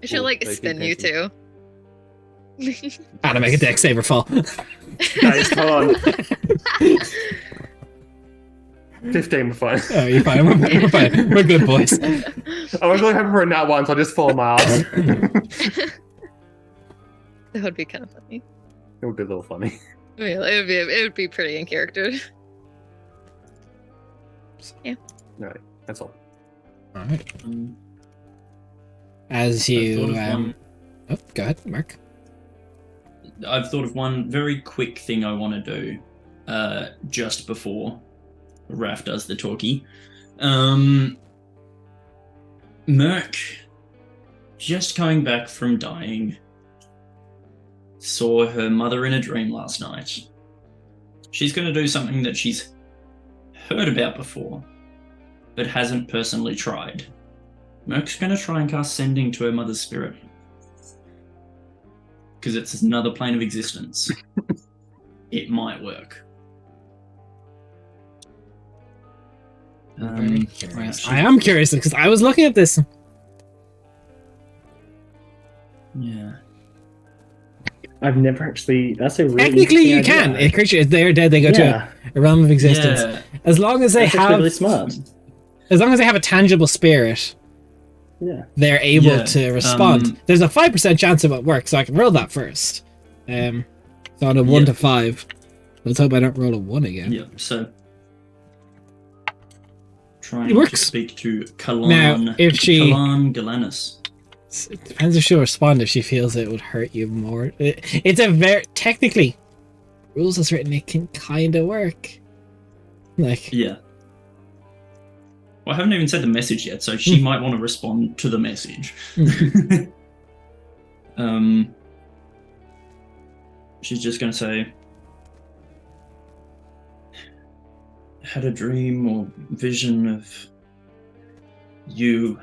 [SPEAKER 3] She'll
[SPEAKER 6] Cool.
[SPEAKER 3] like
[SPEAKER 6] Thank you,
[SPEAKER 3] spin you
[SPEAKER 6] thank
[SPEAKER 3] too.
[SPEAKER 1] And I make a dex saver fall.
[SPEAKER 6] Guys, come on. 15, we're fine.
[SPEAKER 1] Oh, you're fine. We're fine. We're good boys.
[SPEAKER 6] I was really hoping for a nat one, so I just fall my ass.
[SPEAKER 3] That would be kind of funny.
[SPEAKER 6] It would be a little funny.
[SPEAKER 3] I mean, it would be pretty in character.
[SPEAKER 6] Alright, that's all.
[SPEAKER 1] All right.
[SPEAKER 2] Um,
[SPEAKER 1] As
[SPEAKER 2] I've
[SPEAKER 1] you,
[SPEAKER 2] thought of one-
[SPEAKER 1] oh, go ahead, Mark.
[SPEAKER 2] I've thought of one very quick thing I want to do just before Raph does the talkie. Merc, just coming back from dying, saw her mother in a dream last night. She's going to do something that she's heard about before, but hasn't personally tried. Merc's going to try and cast Sending to her mother's spirit. Because it's another plane of existence. It might work.
[SPEAKER 1] Very curious.
[SPEAKER 2] wow,
[SPEAKER 1] I am curious because I was looking at this.
[SPEAKER 2] Yeah.
[SPEAKER 5] I've never actually. That's a really
[SPEAKER 1] Technically, you
[SPEAKER 5] interesting
[SPEAKER 1] can.
[SPEAKER 5] idea.
[SPEAKER 1] A creature, if they're dead, they go
[SPEAKER 5] Yeah,
[SPEAKER 1] to a realm of existence.
[SPEAKER 2] Yeah.
[SPEAKER 1] As long as they
[SPEAKER 5] that's actually
[SPEAKER 1] have,
[SPEAKER 5] really smart.
[SPEAKER 1] as long as they have a tangible spirit,
[SPEAKER 5] Yeah.
[SPEAKER 1] they're able
[SPEAKER 2] Yeah,
[SPEAKER 1] to respond. There's a 5% chance of it works, so I can roll that first. So on a 1
[SPEAKER 2] Yeah.
[SPEAKER 1] to 5. Let's hope I don't roll a 1 again.
[SPEAKER 2] Yeah, so trying
[SPEAKER 1] It works.
[SPEAKER 2] to speak to Kalan.
[SPEAKER 1] Now, if she-
[SPEAKER 2] Kalan Galanus.
[SPEAKER 1] It depends if she'll respond if she feels it would hurt you more. It's a very technically rules as written. It can kind of work. Like
[SPEAKER 2] Yeah. Well, I haven't even said the message yet, so she might want to respond to the message. She's just going to say, had a dream or vision of you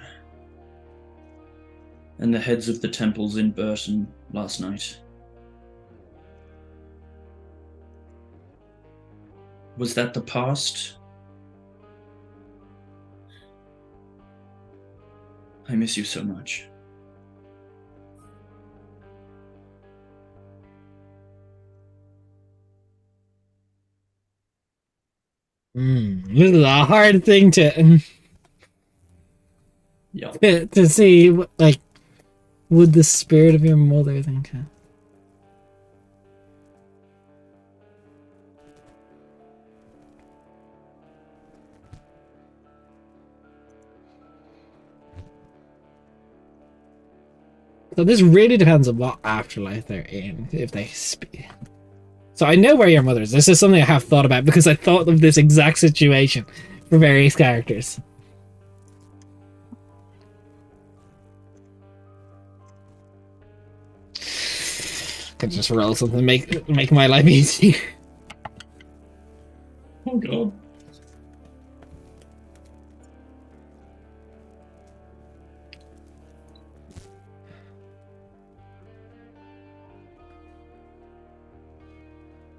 [SPEAKER 2] and the heads of the temples in Burton last night. Was that the past? I miss you so much.
[SPEAKER 1] this is a hard thing to
[SPEAKER 2] Yeah.
[SPEAKER 1] to see. Like, would the spirit of your mother think? So this really depends on what afterlife they're in. If they speak. So I know where your mother is. This is something I have thought about because I thought of this exact situation for various characters. Could just roll something, make my life easy.
[SPEAKER 2] Oh god.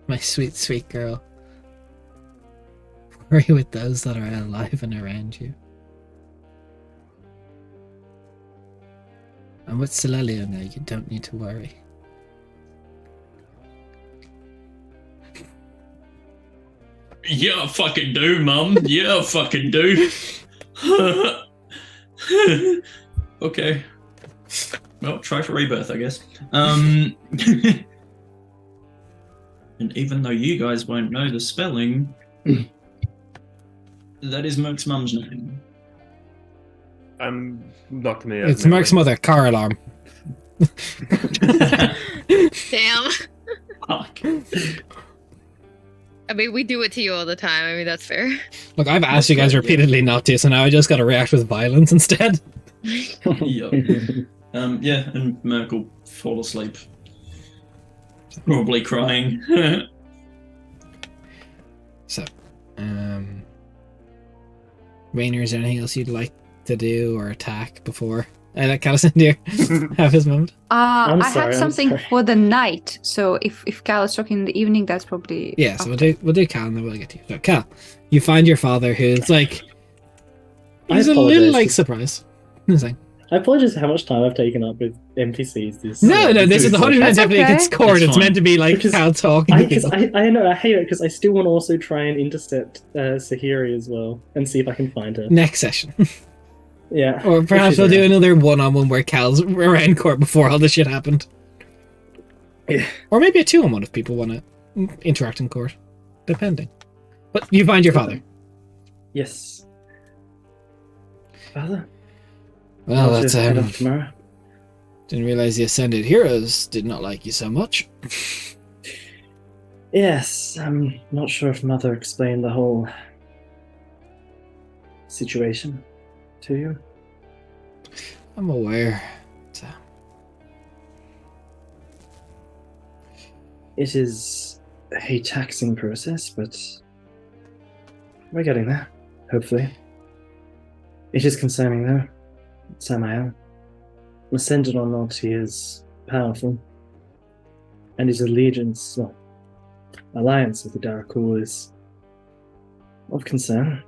[SPEAKER 1] My sweet, sweet girl. Worry with those that are alive and around you. And with Celelio now, you don't need to worry.
[SPEAKER 2] Yeah, I fucking do, Mum. Yeah, I fucking do. Okay. Well, try for rebirth, I guess. And even though you guys won't know the spelling, that is Merc's mum's name.
[SPEAKER 6] Not to me.
[SPEAKER 1] It's Merc's mother, car alarm.
[SPEAKER 3] Damn.
[SPEAKER 2] Fuck.
[SPEAKER 3] I mean, we do it to you all the time. I mean, that's fair.
[SPEAKER 1] Look, I've asked you guys repeatedly not to, so now I just gotta react with violence instead.
[SPEAKER 2] Yeah. Yeah, and Merc will fall asleep Probably crying.
[SPEAKER 1] So, Rainer, is there anything else you'd like to do or attack before I let Calisandir have his moment?
[SPEAKER 5] I'm
[SPEAKER 4] I
[SPEAKER 5] sorry,
[SPEAKER 4] have
[SPEAKER 5] I'm
[SPEAKER 4] something
[SPEAKER 5] sorry.
[SPEAKER 4] for the night. So if Cal is talking in the evening, that's probably
[SPEAKER 1] Yeah, so
[SPEAKER 4] after.
[SPEAKER 1] we'll do Cal and then we'll get to you. So, Cal, you find your father who's like, he's
[SPEAKER 5] I
[SPEAKER 1] a little
[SPEAKER 5] apologize,
[SPEAKER 1] like
[SPEAKER 5] 'cause-
[SPEAKER 1] surprised. He's like,
[SPEAKER 5] I apologize for how much time I've taken up with NPCs.
[SPEAKER 1] no, this is
[SPEAKER 5] session.
[SPEAKER 1] 100%
[SPEAKER 4] That's
[SPEAKER 1] definitely
[SPEAKER 4] okay.
[SPEAKER 1] against Cord.
[SPEAKER 2] It's
[SPEAKER 1] It's
[SPEAKER 2] fine.
[SPEAKER 1] meant to be like
[SPEAKER 5] Because
[SPEAKER 1] Cal talking to
[SPEAKER 5] Because
[SPEAKER 1] people.
[SPEAKER 5] I know I hate it because I still want to also try and intercept Sahiri as well and see if I can find her.
[SPEAKER 1] Next session.
[SPEAKER 5] Yeah.
[SPEAKER 1] Or
[SPEAKER 5] if
[SPEAKER 1] perhaps
[SPEAKER 5] she's
[SPEAKER 1] we'll do
[SPEAKER 5] around.
[SPEAKER 1] another one-on-one where Cal's around Cord before all this shit happened.
[SPEAKER 5] Yeah.
[SPEAKER 1] Or maybe a 2-on-1 if people want to interact in Court. Depending. But you find your father.
[SPEAKER 5] Yes. Father,
[SPEAKER 1] Well,
[SPEAKER 5] I'll
[SPEAKER 1] that's,
[SPEAKER 5] just head off tomorrow.
[SPEAKER 1] didn't realize the Ascended Heroes did not like you so much.
[SPEAKER 5] Yes, I'm not sure if Mother explained the whole situation to you.
[SPEAKER 1] I'm aware. So,
[SPEAKER 5] It is a taxing process, but we're getting there, hopefully. It is concerning, though. Samael. Ascended or not, he is powerful. And his alliance with the Darakul is of concern.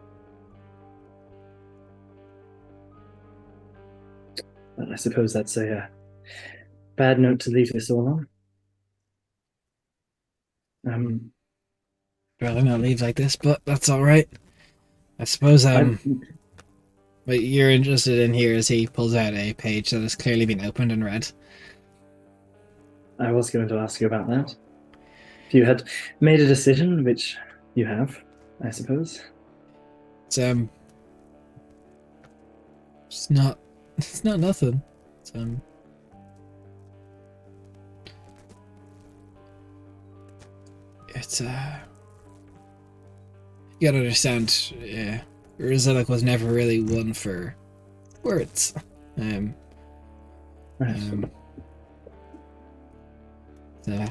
[SPEAKER 5] But I suppose that's a bad note to leave this all on.
[SPEAKER 1] rather not leave like this, but that's alright. I suppose, what you're interested in here is he pulls out a page that has clearly been opened and read.
[SPEAKER 5] I was going to ask you about that. If you had made a decision, which you have, I suppose.
[SPEAKER 1] It's not nothing. It's it's you gotta understand, yeah, Rizalek was never really one for words.
[SPEAKER 5] Right.
[SPEAKER 1] So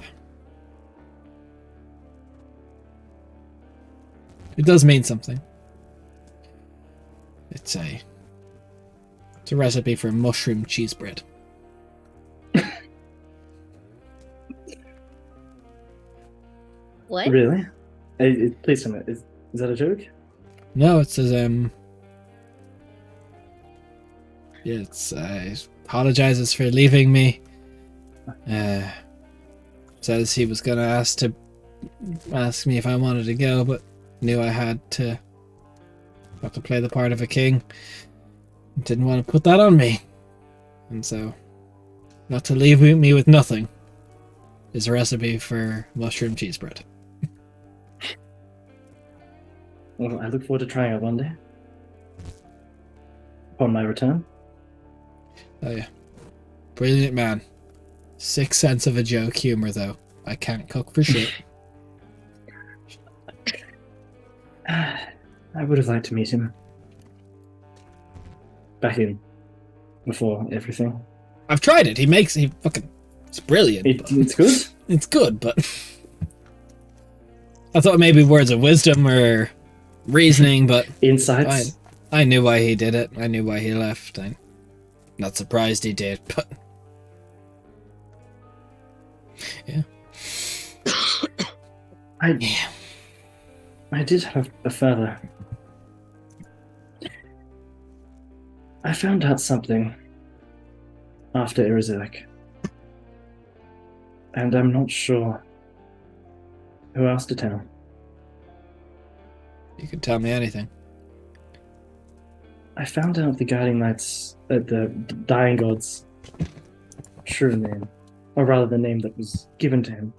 [SPEAKER 1] it does mean something. It's a recipe for mushroom cheese bread.
[SPEAKER 3] What?
[SPEAKER 5] Really? Please tell me, is that a joke?
[SPEAKER 1] No, it says yeah, it's apologizes for leaving me. Says he was gonna ask me if I wanted to go, but knew I had to play the part of a king. Didn't want to put that on me, and so not to leave me with nothing is a recipe for mushroom cheese bread.
[SPEAKER 5] Well, I look forward to trying it one day. Upon my return.
[SPEAKER 1] Oh yeah, brilliant man. 6 cents of a joke humor though. I can't cook for shit.
[SPEAKER 5] I would have liked to meet him. Back in. Before everything.
[SPEAKER 1] I've tried it. It's brilliant. but-
[SPEAKER 5] It's good?
[SPEAKER 1] It's good, but I thought maybe words of wisdom or reasoning, but
[SPEAKER 5] Insights?
[SPEAKER 1] I knew why he did it. I knew why he left. I'm not surprised he did, but yeah.
[SPEAKER 5] I did have a further. I found out something after Irizilek. And I'm not sure who else to tell.
[SPEAKER 1] You could tell me anything.
[SPEAKER 5] I found out the Guiding Lights, the Dying God's true name. Or rather, the name that was given to him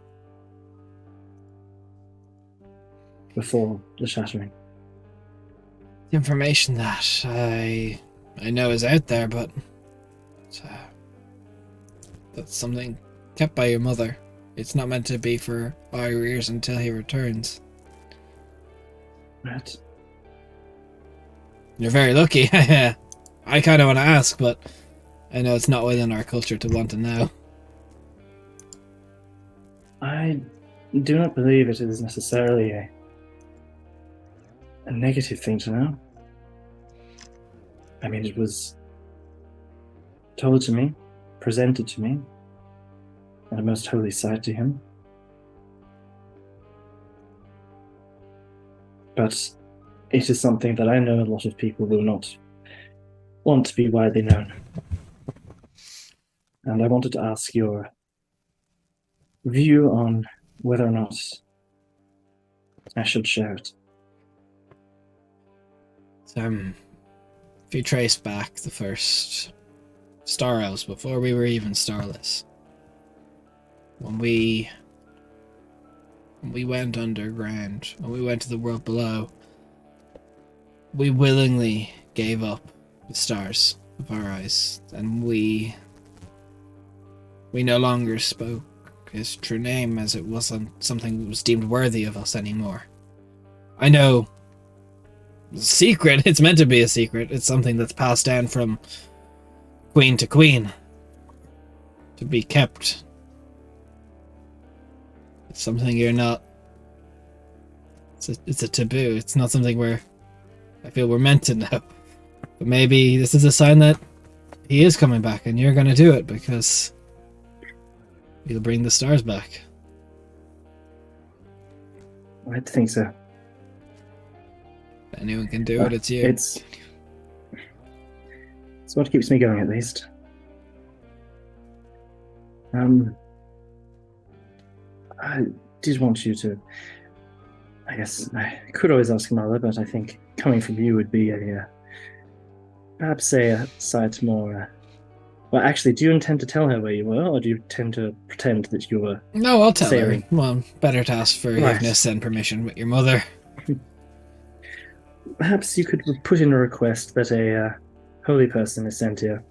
[SPEAKER 5] before the shattering.
[SPEAKER 1] The information that I know is out there, but that's something kept by your mother. It's not meant to be for our ears until he returns.
[SPEAKER 5] Right.
[SPEAKER 1] You're very lucky. I kind of want to ask, but I know it's not within our culture to want to know.
[SPEAKER 5] I do not believe it is necessarily a negative thing to know. I mean, it was told to me, presented to me, and a most holy sight to him. But it is something that I know a lot of people will not want to be widely known. And I wanted to ask your view on whether or not I should share it.
[SPEAKER 1] If you trace back the first Star Elves, before we were even starless, when we went underground, when we went to the world below, we willingly gave up the stars of our eyes, and we no longer spoke his true name, as it wasn't something that was deemed worthy of us anymore. I know, secret, it's meant to be a secret. It's something that's passed down from queen to queen, to be kept. It's something you're not, it's a taboo. It's not something where I feel we're meant to know. But maybe this is a sign that he is coming back, and you're going to do it because you'll bring the stars back.
[SPEAKER 5] I think so.
[SPEAKER 1] If anyone can do it, it's you.
[SPEAKER 5] It's what keeps me going, at least. I did want you to. I guess I could always ask Mother, but I think coming from you would be perhaps a sight more. Well, actually, do you intend to tell her where you were, or do you tend to pretend that you were?
[SPEAKER 1] No, I'll tell
[SPEAKER 5] sailing?
[SPEAKER 1] her. Well, better to ask forgiveness and permission with your mother.
[SPEAKER 5] Perhaps you could put in a request that a holy person is sent here,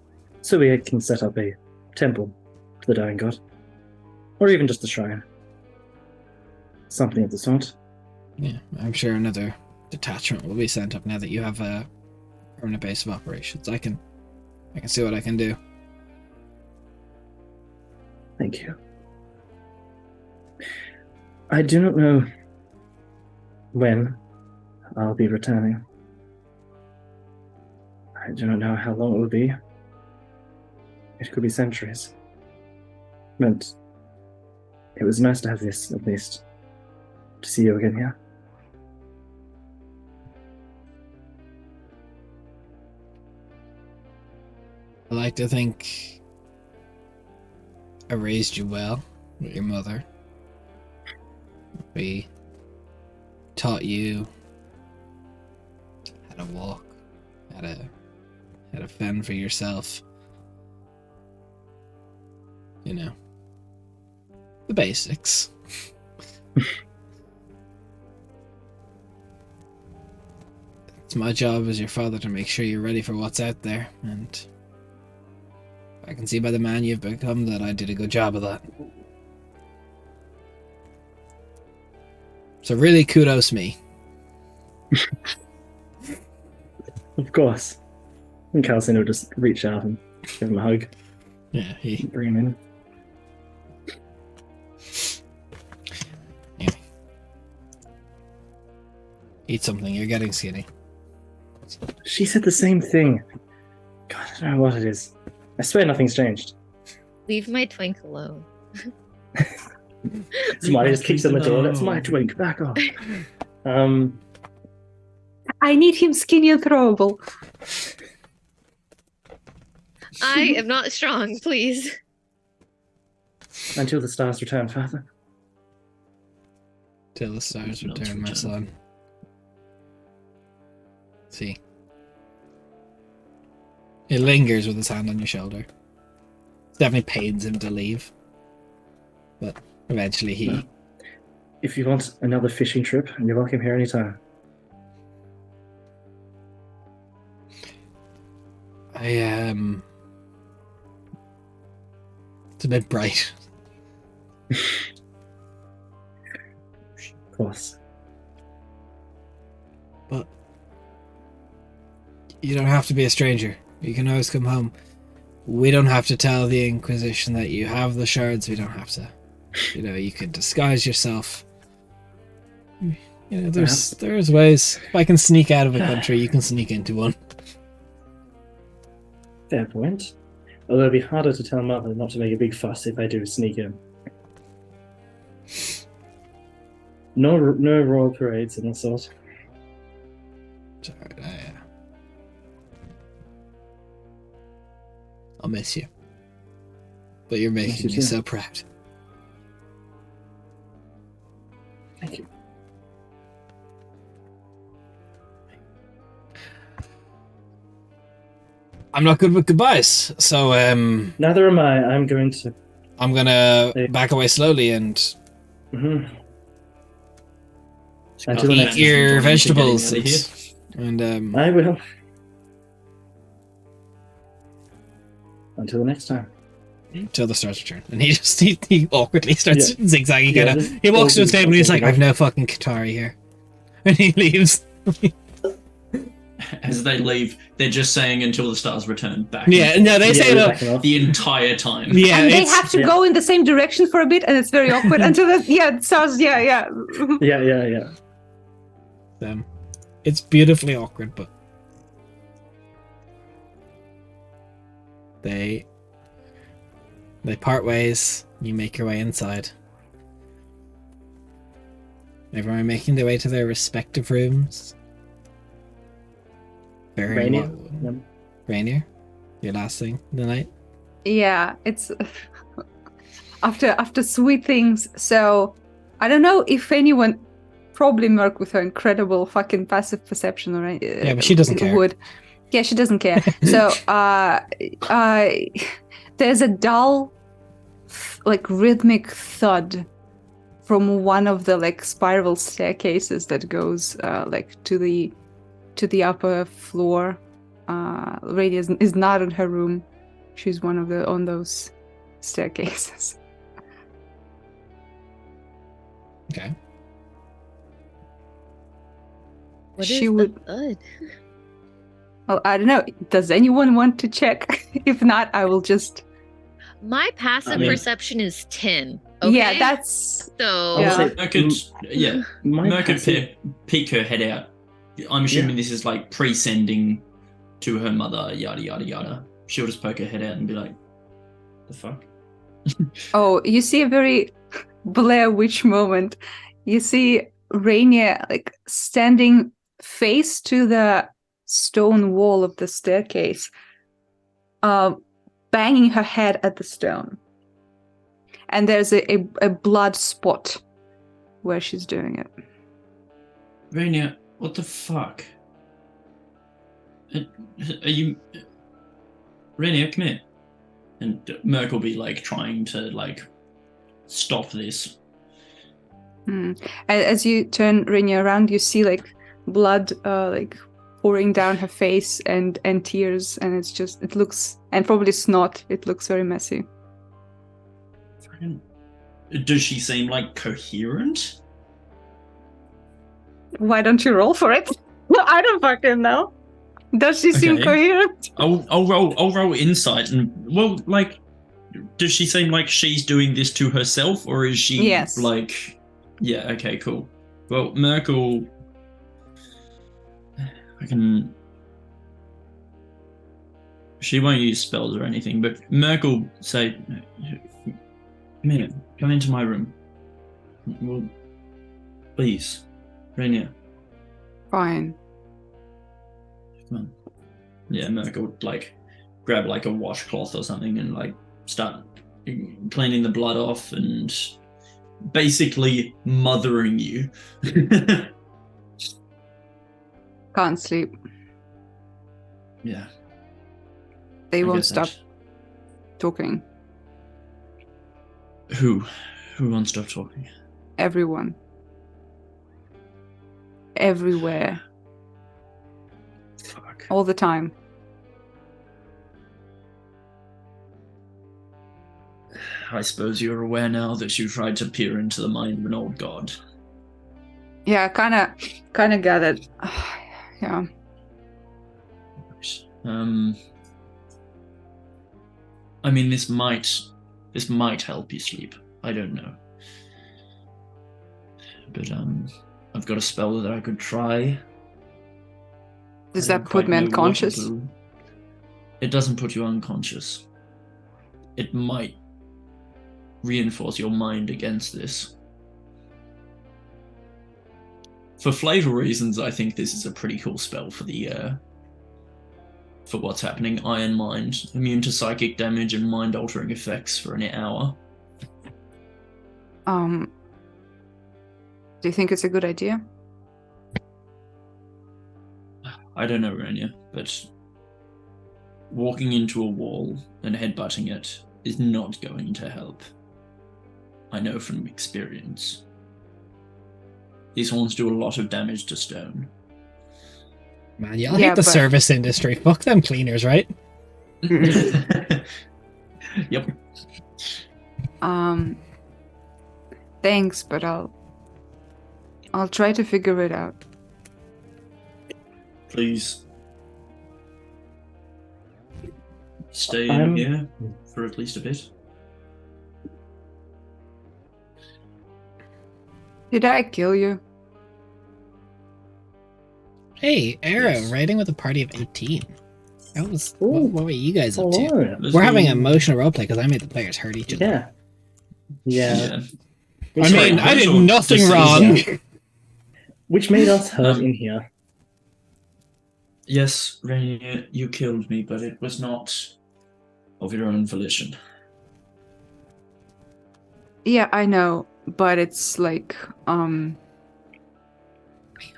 [SPEAKER 5] so we can set up a temple to the dying god, or even just a shrine. Something of the sort.
[SPEAKER 1] Yeah, I'm sure another detachment will be sent up now that you have a permanent base of operations. I can see what I can do.
[SPEAKER 5] Thank you. I do not know when I'll be returning. I do not know how long it will be. It could be centuries. But it was nice to have this, at least, to see you again here.
[SPEAKER 1] I like to think I raised you well with your mother. We taught you how to walk, how to fend for yourself. You know, the basics. It's my job as your father to make sure you're ready for what's out there, and I can see by the man you've become that I did a good job of that. So really, kudos me.
[SPEAKER 5] Of course. And Calcin will just reach out and give him a hug.
[SPEAKER 1] Yeah, he...
[SPEAKER 5] Bring him in.
[SPEAKER 1] Anyway. Eat something, you're getting skinny.
[SPEAKER 5] She said the same thing. God, I don't know what it is. I swear nothing's changed.
[SPEAKER 3] Leave my twink alone.
[SPEAKER 5] Somebody just kicks on the door. That's my twink. Back off.
[SPEAKER 4] I need him skinny and throwable.
[SPEAKER 3] I am not strong, please.
[SPEAKER 5] Until the stars return, Father.
[SPEAKER 1] Till the stars
[SPEAKER 2] Not
[SPEAKER 1] return, my
[SPEAKER 2] return.
[SPEAKER 1] son. See. He lingers with his hand on your shoulder. It definitely pains him to leave. But eventually he...
[SPEAKER 5] No. If you want another fishing trip, you're welcome here anytime.
[SPEAKER 1] It's a bit bright.
[SPEAKER 5] Of course.
[SPEAKER 1] But you don't have to be a stranger. You can always come home. We don't have to tell the Inquisition that you have the shards. We don't have to You know, you could disguise yourself. You know, there's ways. If I can sneak out of a country, you can sneak into one.
[SPEAKER 5] Fair point. Although it'd be harder to tell Mother not to make a big fuss if I do sneak in. No royal parades and all sort.
[SPEAKER 1] Sorry, I'll miss you. But you're making me
[SPEAKER 5] too.
[SPEAKER 1] so proud.
[SPEAKER 5] Thank you.
[SPEAKER 1] I'm not good with goodbyes, so
[SPEAKER 5] Neither am I. I'm gonna
[SPEAKER 1] back away slowly and
[SPEAKER 5] Mhm.
[SPEAKER 2] Got
[SPEAKER 5] Until the
[SPEAKER 2] me
[SPEAKER 5] next
[SPEAKER 1] eat your
[SPEAKER 2] getting
[SPEAKER 1] vegetables
[SPEAKER 2] out of here.
[SPEAKER 1] and
[SPEAKER 5] I will. Until the next time.
[SPEAKER 1] till the stars return. And he awkwardly starts zigzagging.
[SPEAKER 5] Yeah,
[SPEAKER 1] Kinda.
[SPEAKER 5] just
[SPEAKER 1] He walks to his table and he's like,
[SPEAKER 5] walking
[SPEAKER 1] "I've no fucking Qatari here," and he leaves.
[SPEAKER 2] As they leave, they're just saying until the stars return back.
[SPEAKER 1] Yeah, no, they say
[SPEAKER 5] we're
[SPEAKER 1] no.
[SPEAKER 5] backing off.
[SPEAKER 2] The entire time.
[SPEAKER 1] Yeah,
[SPEAKER 4] and they
[SPEAKER 1] it's-
[SPEAKER 4] have to
[SPEAKER 5] yeah.
[SPEAKER 4] go in the same direction for a bit, and it's very awkward until it starts. Yeah.
[SPEAKER 5] Yeah.
[SPEAKER 1] It's beautifully awkward, but they part ways. You make your way inside. Everyone making their way to their respective rooms.
[SPEAKER 5] Rainier.
[SPEAKER 1] Rainier, your last thing of the night.
[SPEAKER 4] Yeah, it's after sweet things. So I don't know if anyone, probably Merc with her incredible fucking passive perception, or
[SPEAKER 1] Yeah, but she doesn't care.
[SPEAKER 4] would. Yeah, she doesn't care. So there's a dull, like rhythmic thud from one of the like spiral staircases that goes like to the upper floor. Radia is not in her room. She's on those staircases.
[SPEAKER 1] Okay.
[SPEAKER 3] What
[SPEAKER 4] She
[SPEAKER 3] is
[SPEAKER 4] would-
[SPEAKER 3] the thud?
[SPEAKER 4] Well, I don't know. Does anyone want to check? If not, I will just.
[SPEAKER 3] My passive
[SPEAKER 5] I mean-
[SPEAKER 3] perception is 10. Okay?
[SPEAKER 4] Yeah, that's.
[SPEAKER 3] So
[SPEAKER 5] I'll
[SPEAKER 4] Yeah.
[SPEAKER 5] say-
[SPEAKER 2] Merc could, yeah,
[SPEAKER 5] My
[SPEAKER 2] Merc could
[SPEAKER 5] passive-
[SPEAKER 2] peek her head out. I'm assuming this is like pre-sending to her mother, yada yada yada. She'll just poke her head out and be like, "The fuck."
[SPEAKER 4] Oh, you see a very Blair Witch moment. You see Rainier like standing face to the stone wall of the staircase, banging her head at the stone. And there's a blood spot where she's doing it.
[SPEAKER 2] Rainier, what the fuck? Are you... Rainier, come here. And Merc will be like trying to like stop this.
[SPEAKER 4] As you turn Rainier around, you see like blood like pouring down her face and tears, and it looks, and probably snot. It looks very messy.
[SPEAKER 2] Fucking- Does she seem like coherent?
[SPEAKER 4] Why don't you roll for it? I don't fucking know. Does she seem
[SPEAKER 2] Okay.
[SPEAKER 4] coherent?
[SPEAKER 2] I'll roll insight and like, does she seem like she's doing this to herself, or is she
[SPEAKER 4] Yes.
[SPEAKER 2] like, yeah, okay, cool. Well, Merkel, she won't use spells or anything, but Merkel say, come here, come into my room. Well, please, Rainier,
[SPEAKER 4] Fine.
[SPEAKER 2] come on. Yeah, Merkel would like grab like a washcloth or something and like start cleaning the blood off and basically mothering you.
[SPEAKER 4] Can't sleep.
[SPEAKER 2] Yeah.
[SPEAKER 4] They
[SPEAKER 2] I
[SPEAKER 4] won't
[SPEAKER 2] get
[SPEAKER 4] stop
[SPEAKER 2] that.
[SPEAKER 4] talking.
[SPEAKER 2] Who won't stop talking?
[SPEAKER 4] Everyone. Everywhere.
[SPEAKER 2] Fuck.
[SPEAKER 4] All the time.
[SPEAKER 2] I suppose you're aware now that you tried to peer into the mind of an old god.
[SPEAKER 4] Yeah, kind of gathered. Yeah.
[SPEAKER 2] I mean, this might help you sleep. I don't know. But I've got a spell that I could try.
[SPEAKER 4] Does
[SPEAKER 2] I
[SPEAKER 4] that
[SPEAKER 2] don't
[SPEAKER 4] put
[SPEAKER 2] quite
[SPEAKER 4] me
[SPEAKER 2] know what
[SPEAKER 4] unconscious?
[SPEAKER 2] it'll do. It doesn't put you unconscious. It might reinforce your mind against this. For flavor reasons, I think this is a pretty cool spell for the for what's happening. Iron Mind, immune to psychic damage and mind-altering effects for an hour.
[SPEAKER 4] Do you think it's a good idea?
[SPEAKER 2] I don't know, Rania, but walking into a wall and headbutting it is not going to help. I know from experience. These horns do a lot of damage to stone.
[SPEAKER 1] Man, y'all
[SPEAKER 4] Yeah,
[SPEAKER 1] hate the
[SPEAKER 4] but-
[SPEAKER 1] service industry. Fuck them cleaners, right?
[SPEAKER 2] Yep.
[SPEAKER 4] Thanks, but I'll try to figure it out.
[SPEAKER 2] Please. Stay in
[SPEAKER 5] I'm-
[SPEAKER 2] here for at least a bit.
[SPEAKER 4] Did I kill you?
[SPEAKER 1] Hey, Arrow,
[SPEAKER 2] Yes.
[SPEAKER 1] riding with a party of 18. That was
[SPEAKER 5] Ooh.
[SPEAKER 1] what were you guys up to?
[SPEAKER 5] Hello.
[SPEAKER 2] There's
[SPEAKER 1] We're having
[SPEAKER 2] been-
[SPEAKER 1] an emotional roleplay because I made the players hurt each other.
[SPEAKER 5] Yeah. Yeah.
[SPEAKER 1] I
[SPEAKER 5] Which
[SPEAKER 1] mean,
[SPEAKER 5] made-
[SPEAKER 1] I did
[SPEAKER 2] Emotional
[SPEAKER 1] nothing
[SPEAKER 2] decisions.
[SPEAKER 1] wrong.
[SPEAKER 5] which made us hurt
[SPEAKER 2] Um,
[SPEAKER 5] in here.
[SPEAKER 2] Yes, Rainier, you killed me, but it was not of your own volition.
[SPEAKER 4] Yeah, I know, but it's like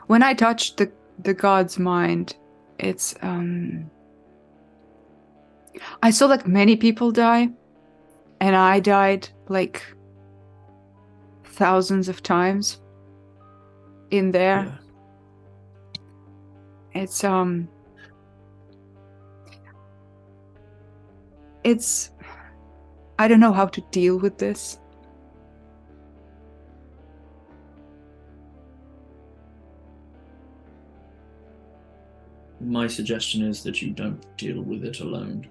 [SPEAKER 4] when I touched the god's mind, it's I saw like many people die, and I died like thousands of times in there.
[SPEAKER 2] Yeah.
[SPEAKER 4] It's I don't know how to deal with this.
[SPEAKER 2] My suggestion is that you don't deal with it alone.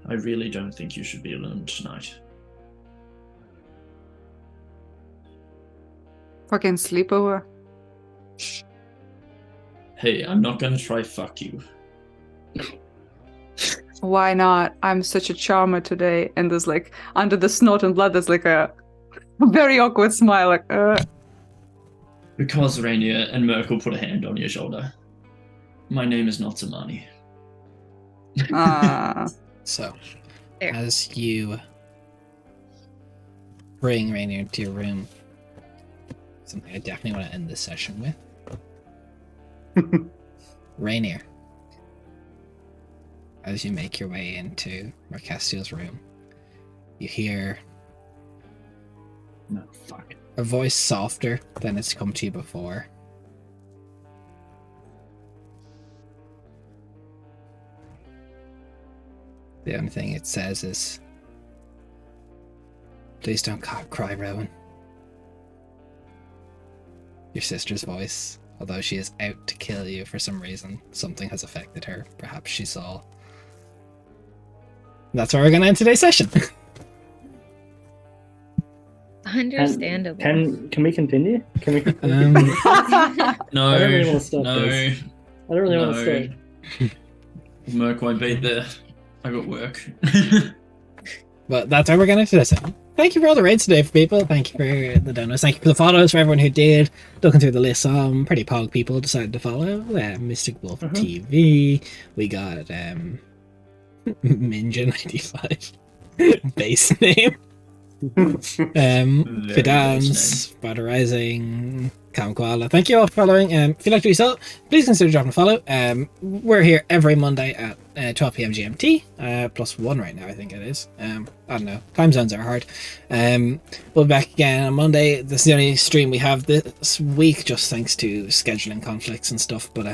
[SPEAKER 2] I really don't think you should be alone tonight.
[SPEAKER 4] Fucking sleepover.
[SPEAKER 2] Hey, I'm not gonna try fuck you.
[SPEAKER 4] Why not? I'm such a charmer today. And there's like, under the snot and blood, there's like a very awkward smile, like,
[SPEAKER 2] Because Rainier and Merkel put a hand on your shoulder. My name is not Zamani.
[SPEAKER 1] So,
[SPEAKER 3] There.
[SPEAKER 1] as you bring Rainier into your room, something I definitely want to end this session with. Rainier, as you make your way into Mercastiel's room, you hear
[SPEAKER 5] No, fuck.
[SPEAKER 1] a voice softer than it's come to you before. The only thing it says is, "Please don't cry, Rowan." Your sister's voice, although she is out to kill you for some reason, something has affected her. Perhaps she saw. That's where we're going to end today's session.
[SPEAKER 3] Understandable.
[SPEAKER 5] Can we continue? Can we?
[SPEAKER 2] No,
[SPEAKER 5] I don't really want to stop
[SPEAKER 2] no,
[SPEAKER 5] this. I don't really want to
[SPEAKER 2] no.
[SPEAKER 5] stop.
[SPEAKER 2] Merc won't be there. I got work.
[SPEAKER 1] But that's how we're going to end today's session. Thank you for all the raids today, for people. Thank you for the donos. Thank you for the follows for everyone who did. Looking through the list, some pretty pog people decided to follow. Mystic Wolf TV. We got Minja95. Base name.
[SPEAKER 2] Very
[SPEAKER 1] Fidans,
[SPEAKER 2] nice
[SPEAKER 1] Spider Rising, Cam Koala. Thank you all for following. If you like to do so, please consider dropping a follow. We're here every Monday at 12 p.m. GMT, +1 right now, I think it is. I don't know. Time zones are hard. We'll be back again on Monday. This is the only stream we have this week, just thanks to scheduling conflicts and stuff. But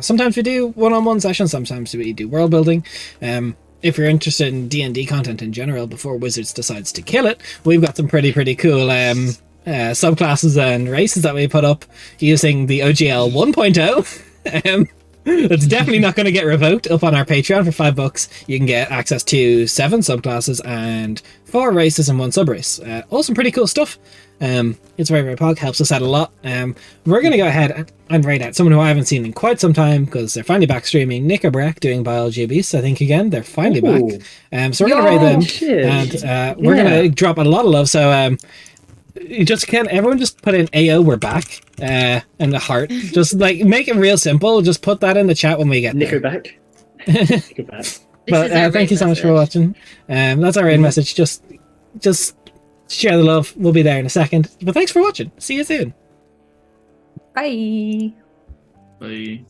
[SPEAKER 1] sometimes we do one-on-one sessions, sometimes we do world building. If you're interested in D&D content in general before Wizards decides to kill it, we've got some pretty cool subclasses and races that we put up using the OGL 1.0. It's definitely not going to get revoked. Up on our Patreon for $5, you can get access to 7 subclasses and 4 races and 1 subrace. All some pretty cool stuff. It's very, very pog, helps us out a lot. We're going to go ahead and raid out someone who I haven't seen in quite some time because they're finally back streaming. Nick or Breck doing Biology Beasts, I think again. They're finally back. So we're going to raid them.
[SPEAKER 5] Shit.
[SPEAKER 1] And we're going to drop a lot of love. So you just can everyone just put in AO, we're back, and the heart. Just like make it real simple. Just put that in the chat when we get there.
[SPEAKER 5] Nickelback. Nickelback.
[SPEAKER 1] But thank you so much for watching. That's our raid message. Just share the love. We'll be there in a second. But thanks for watching. See you soon.
[SPEAKER 4] Bye.
[SPEAKER 2] Bye.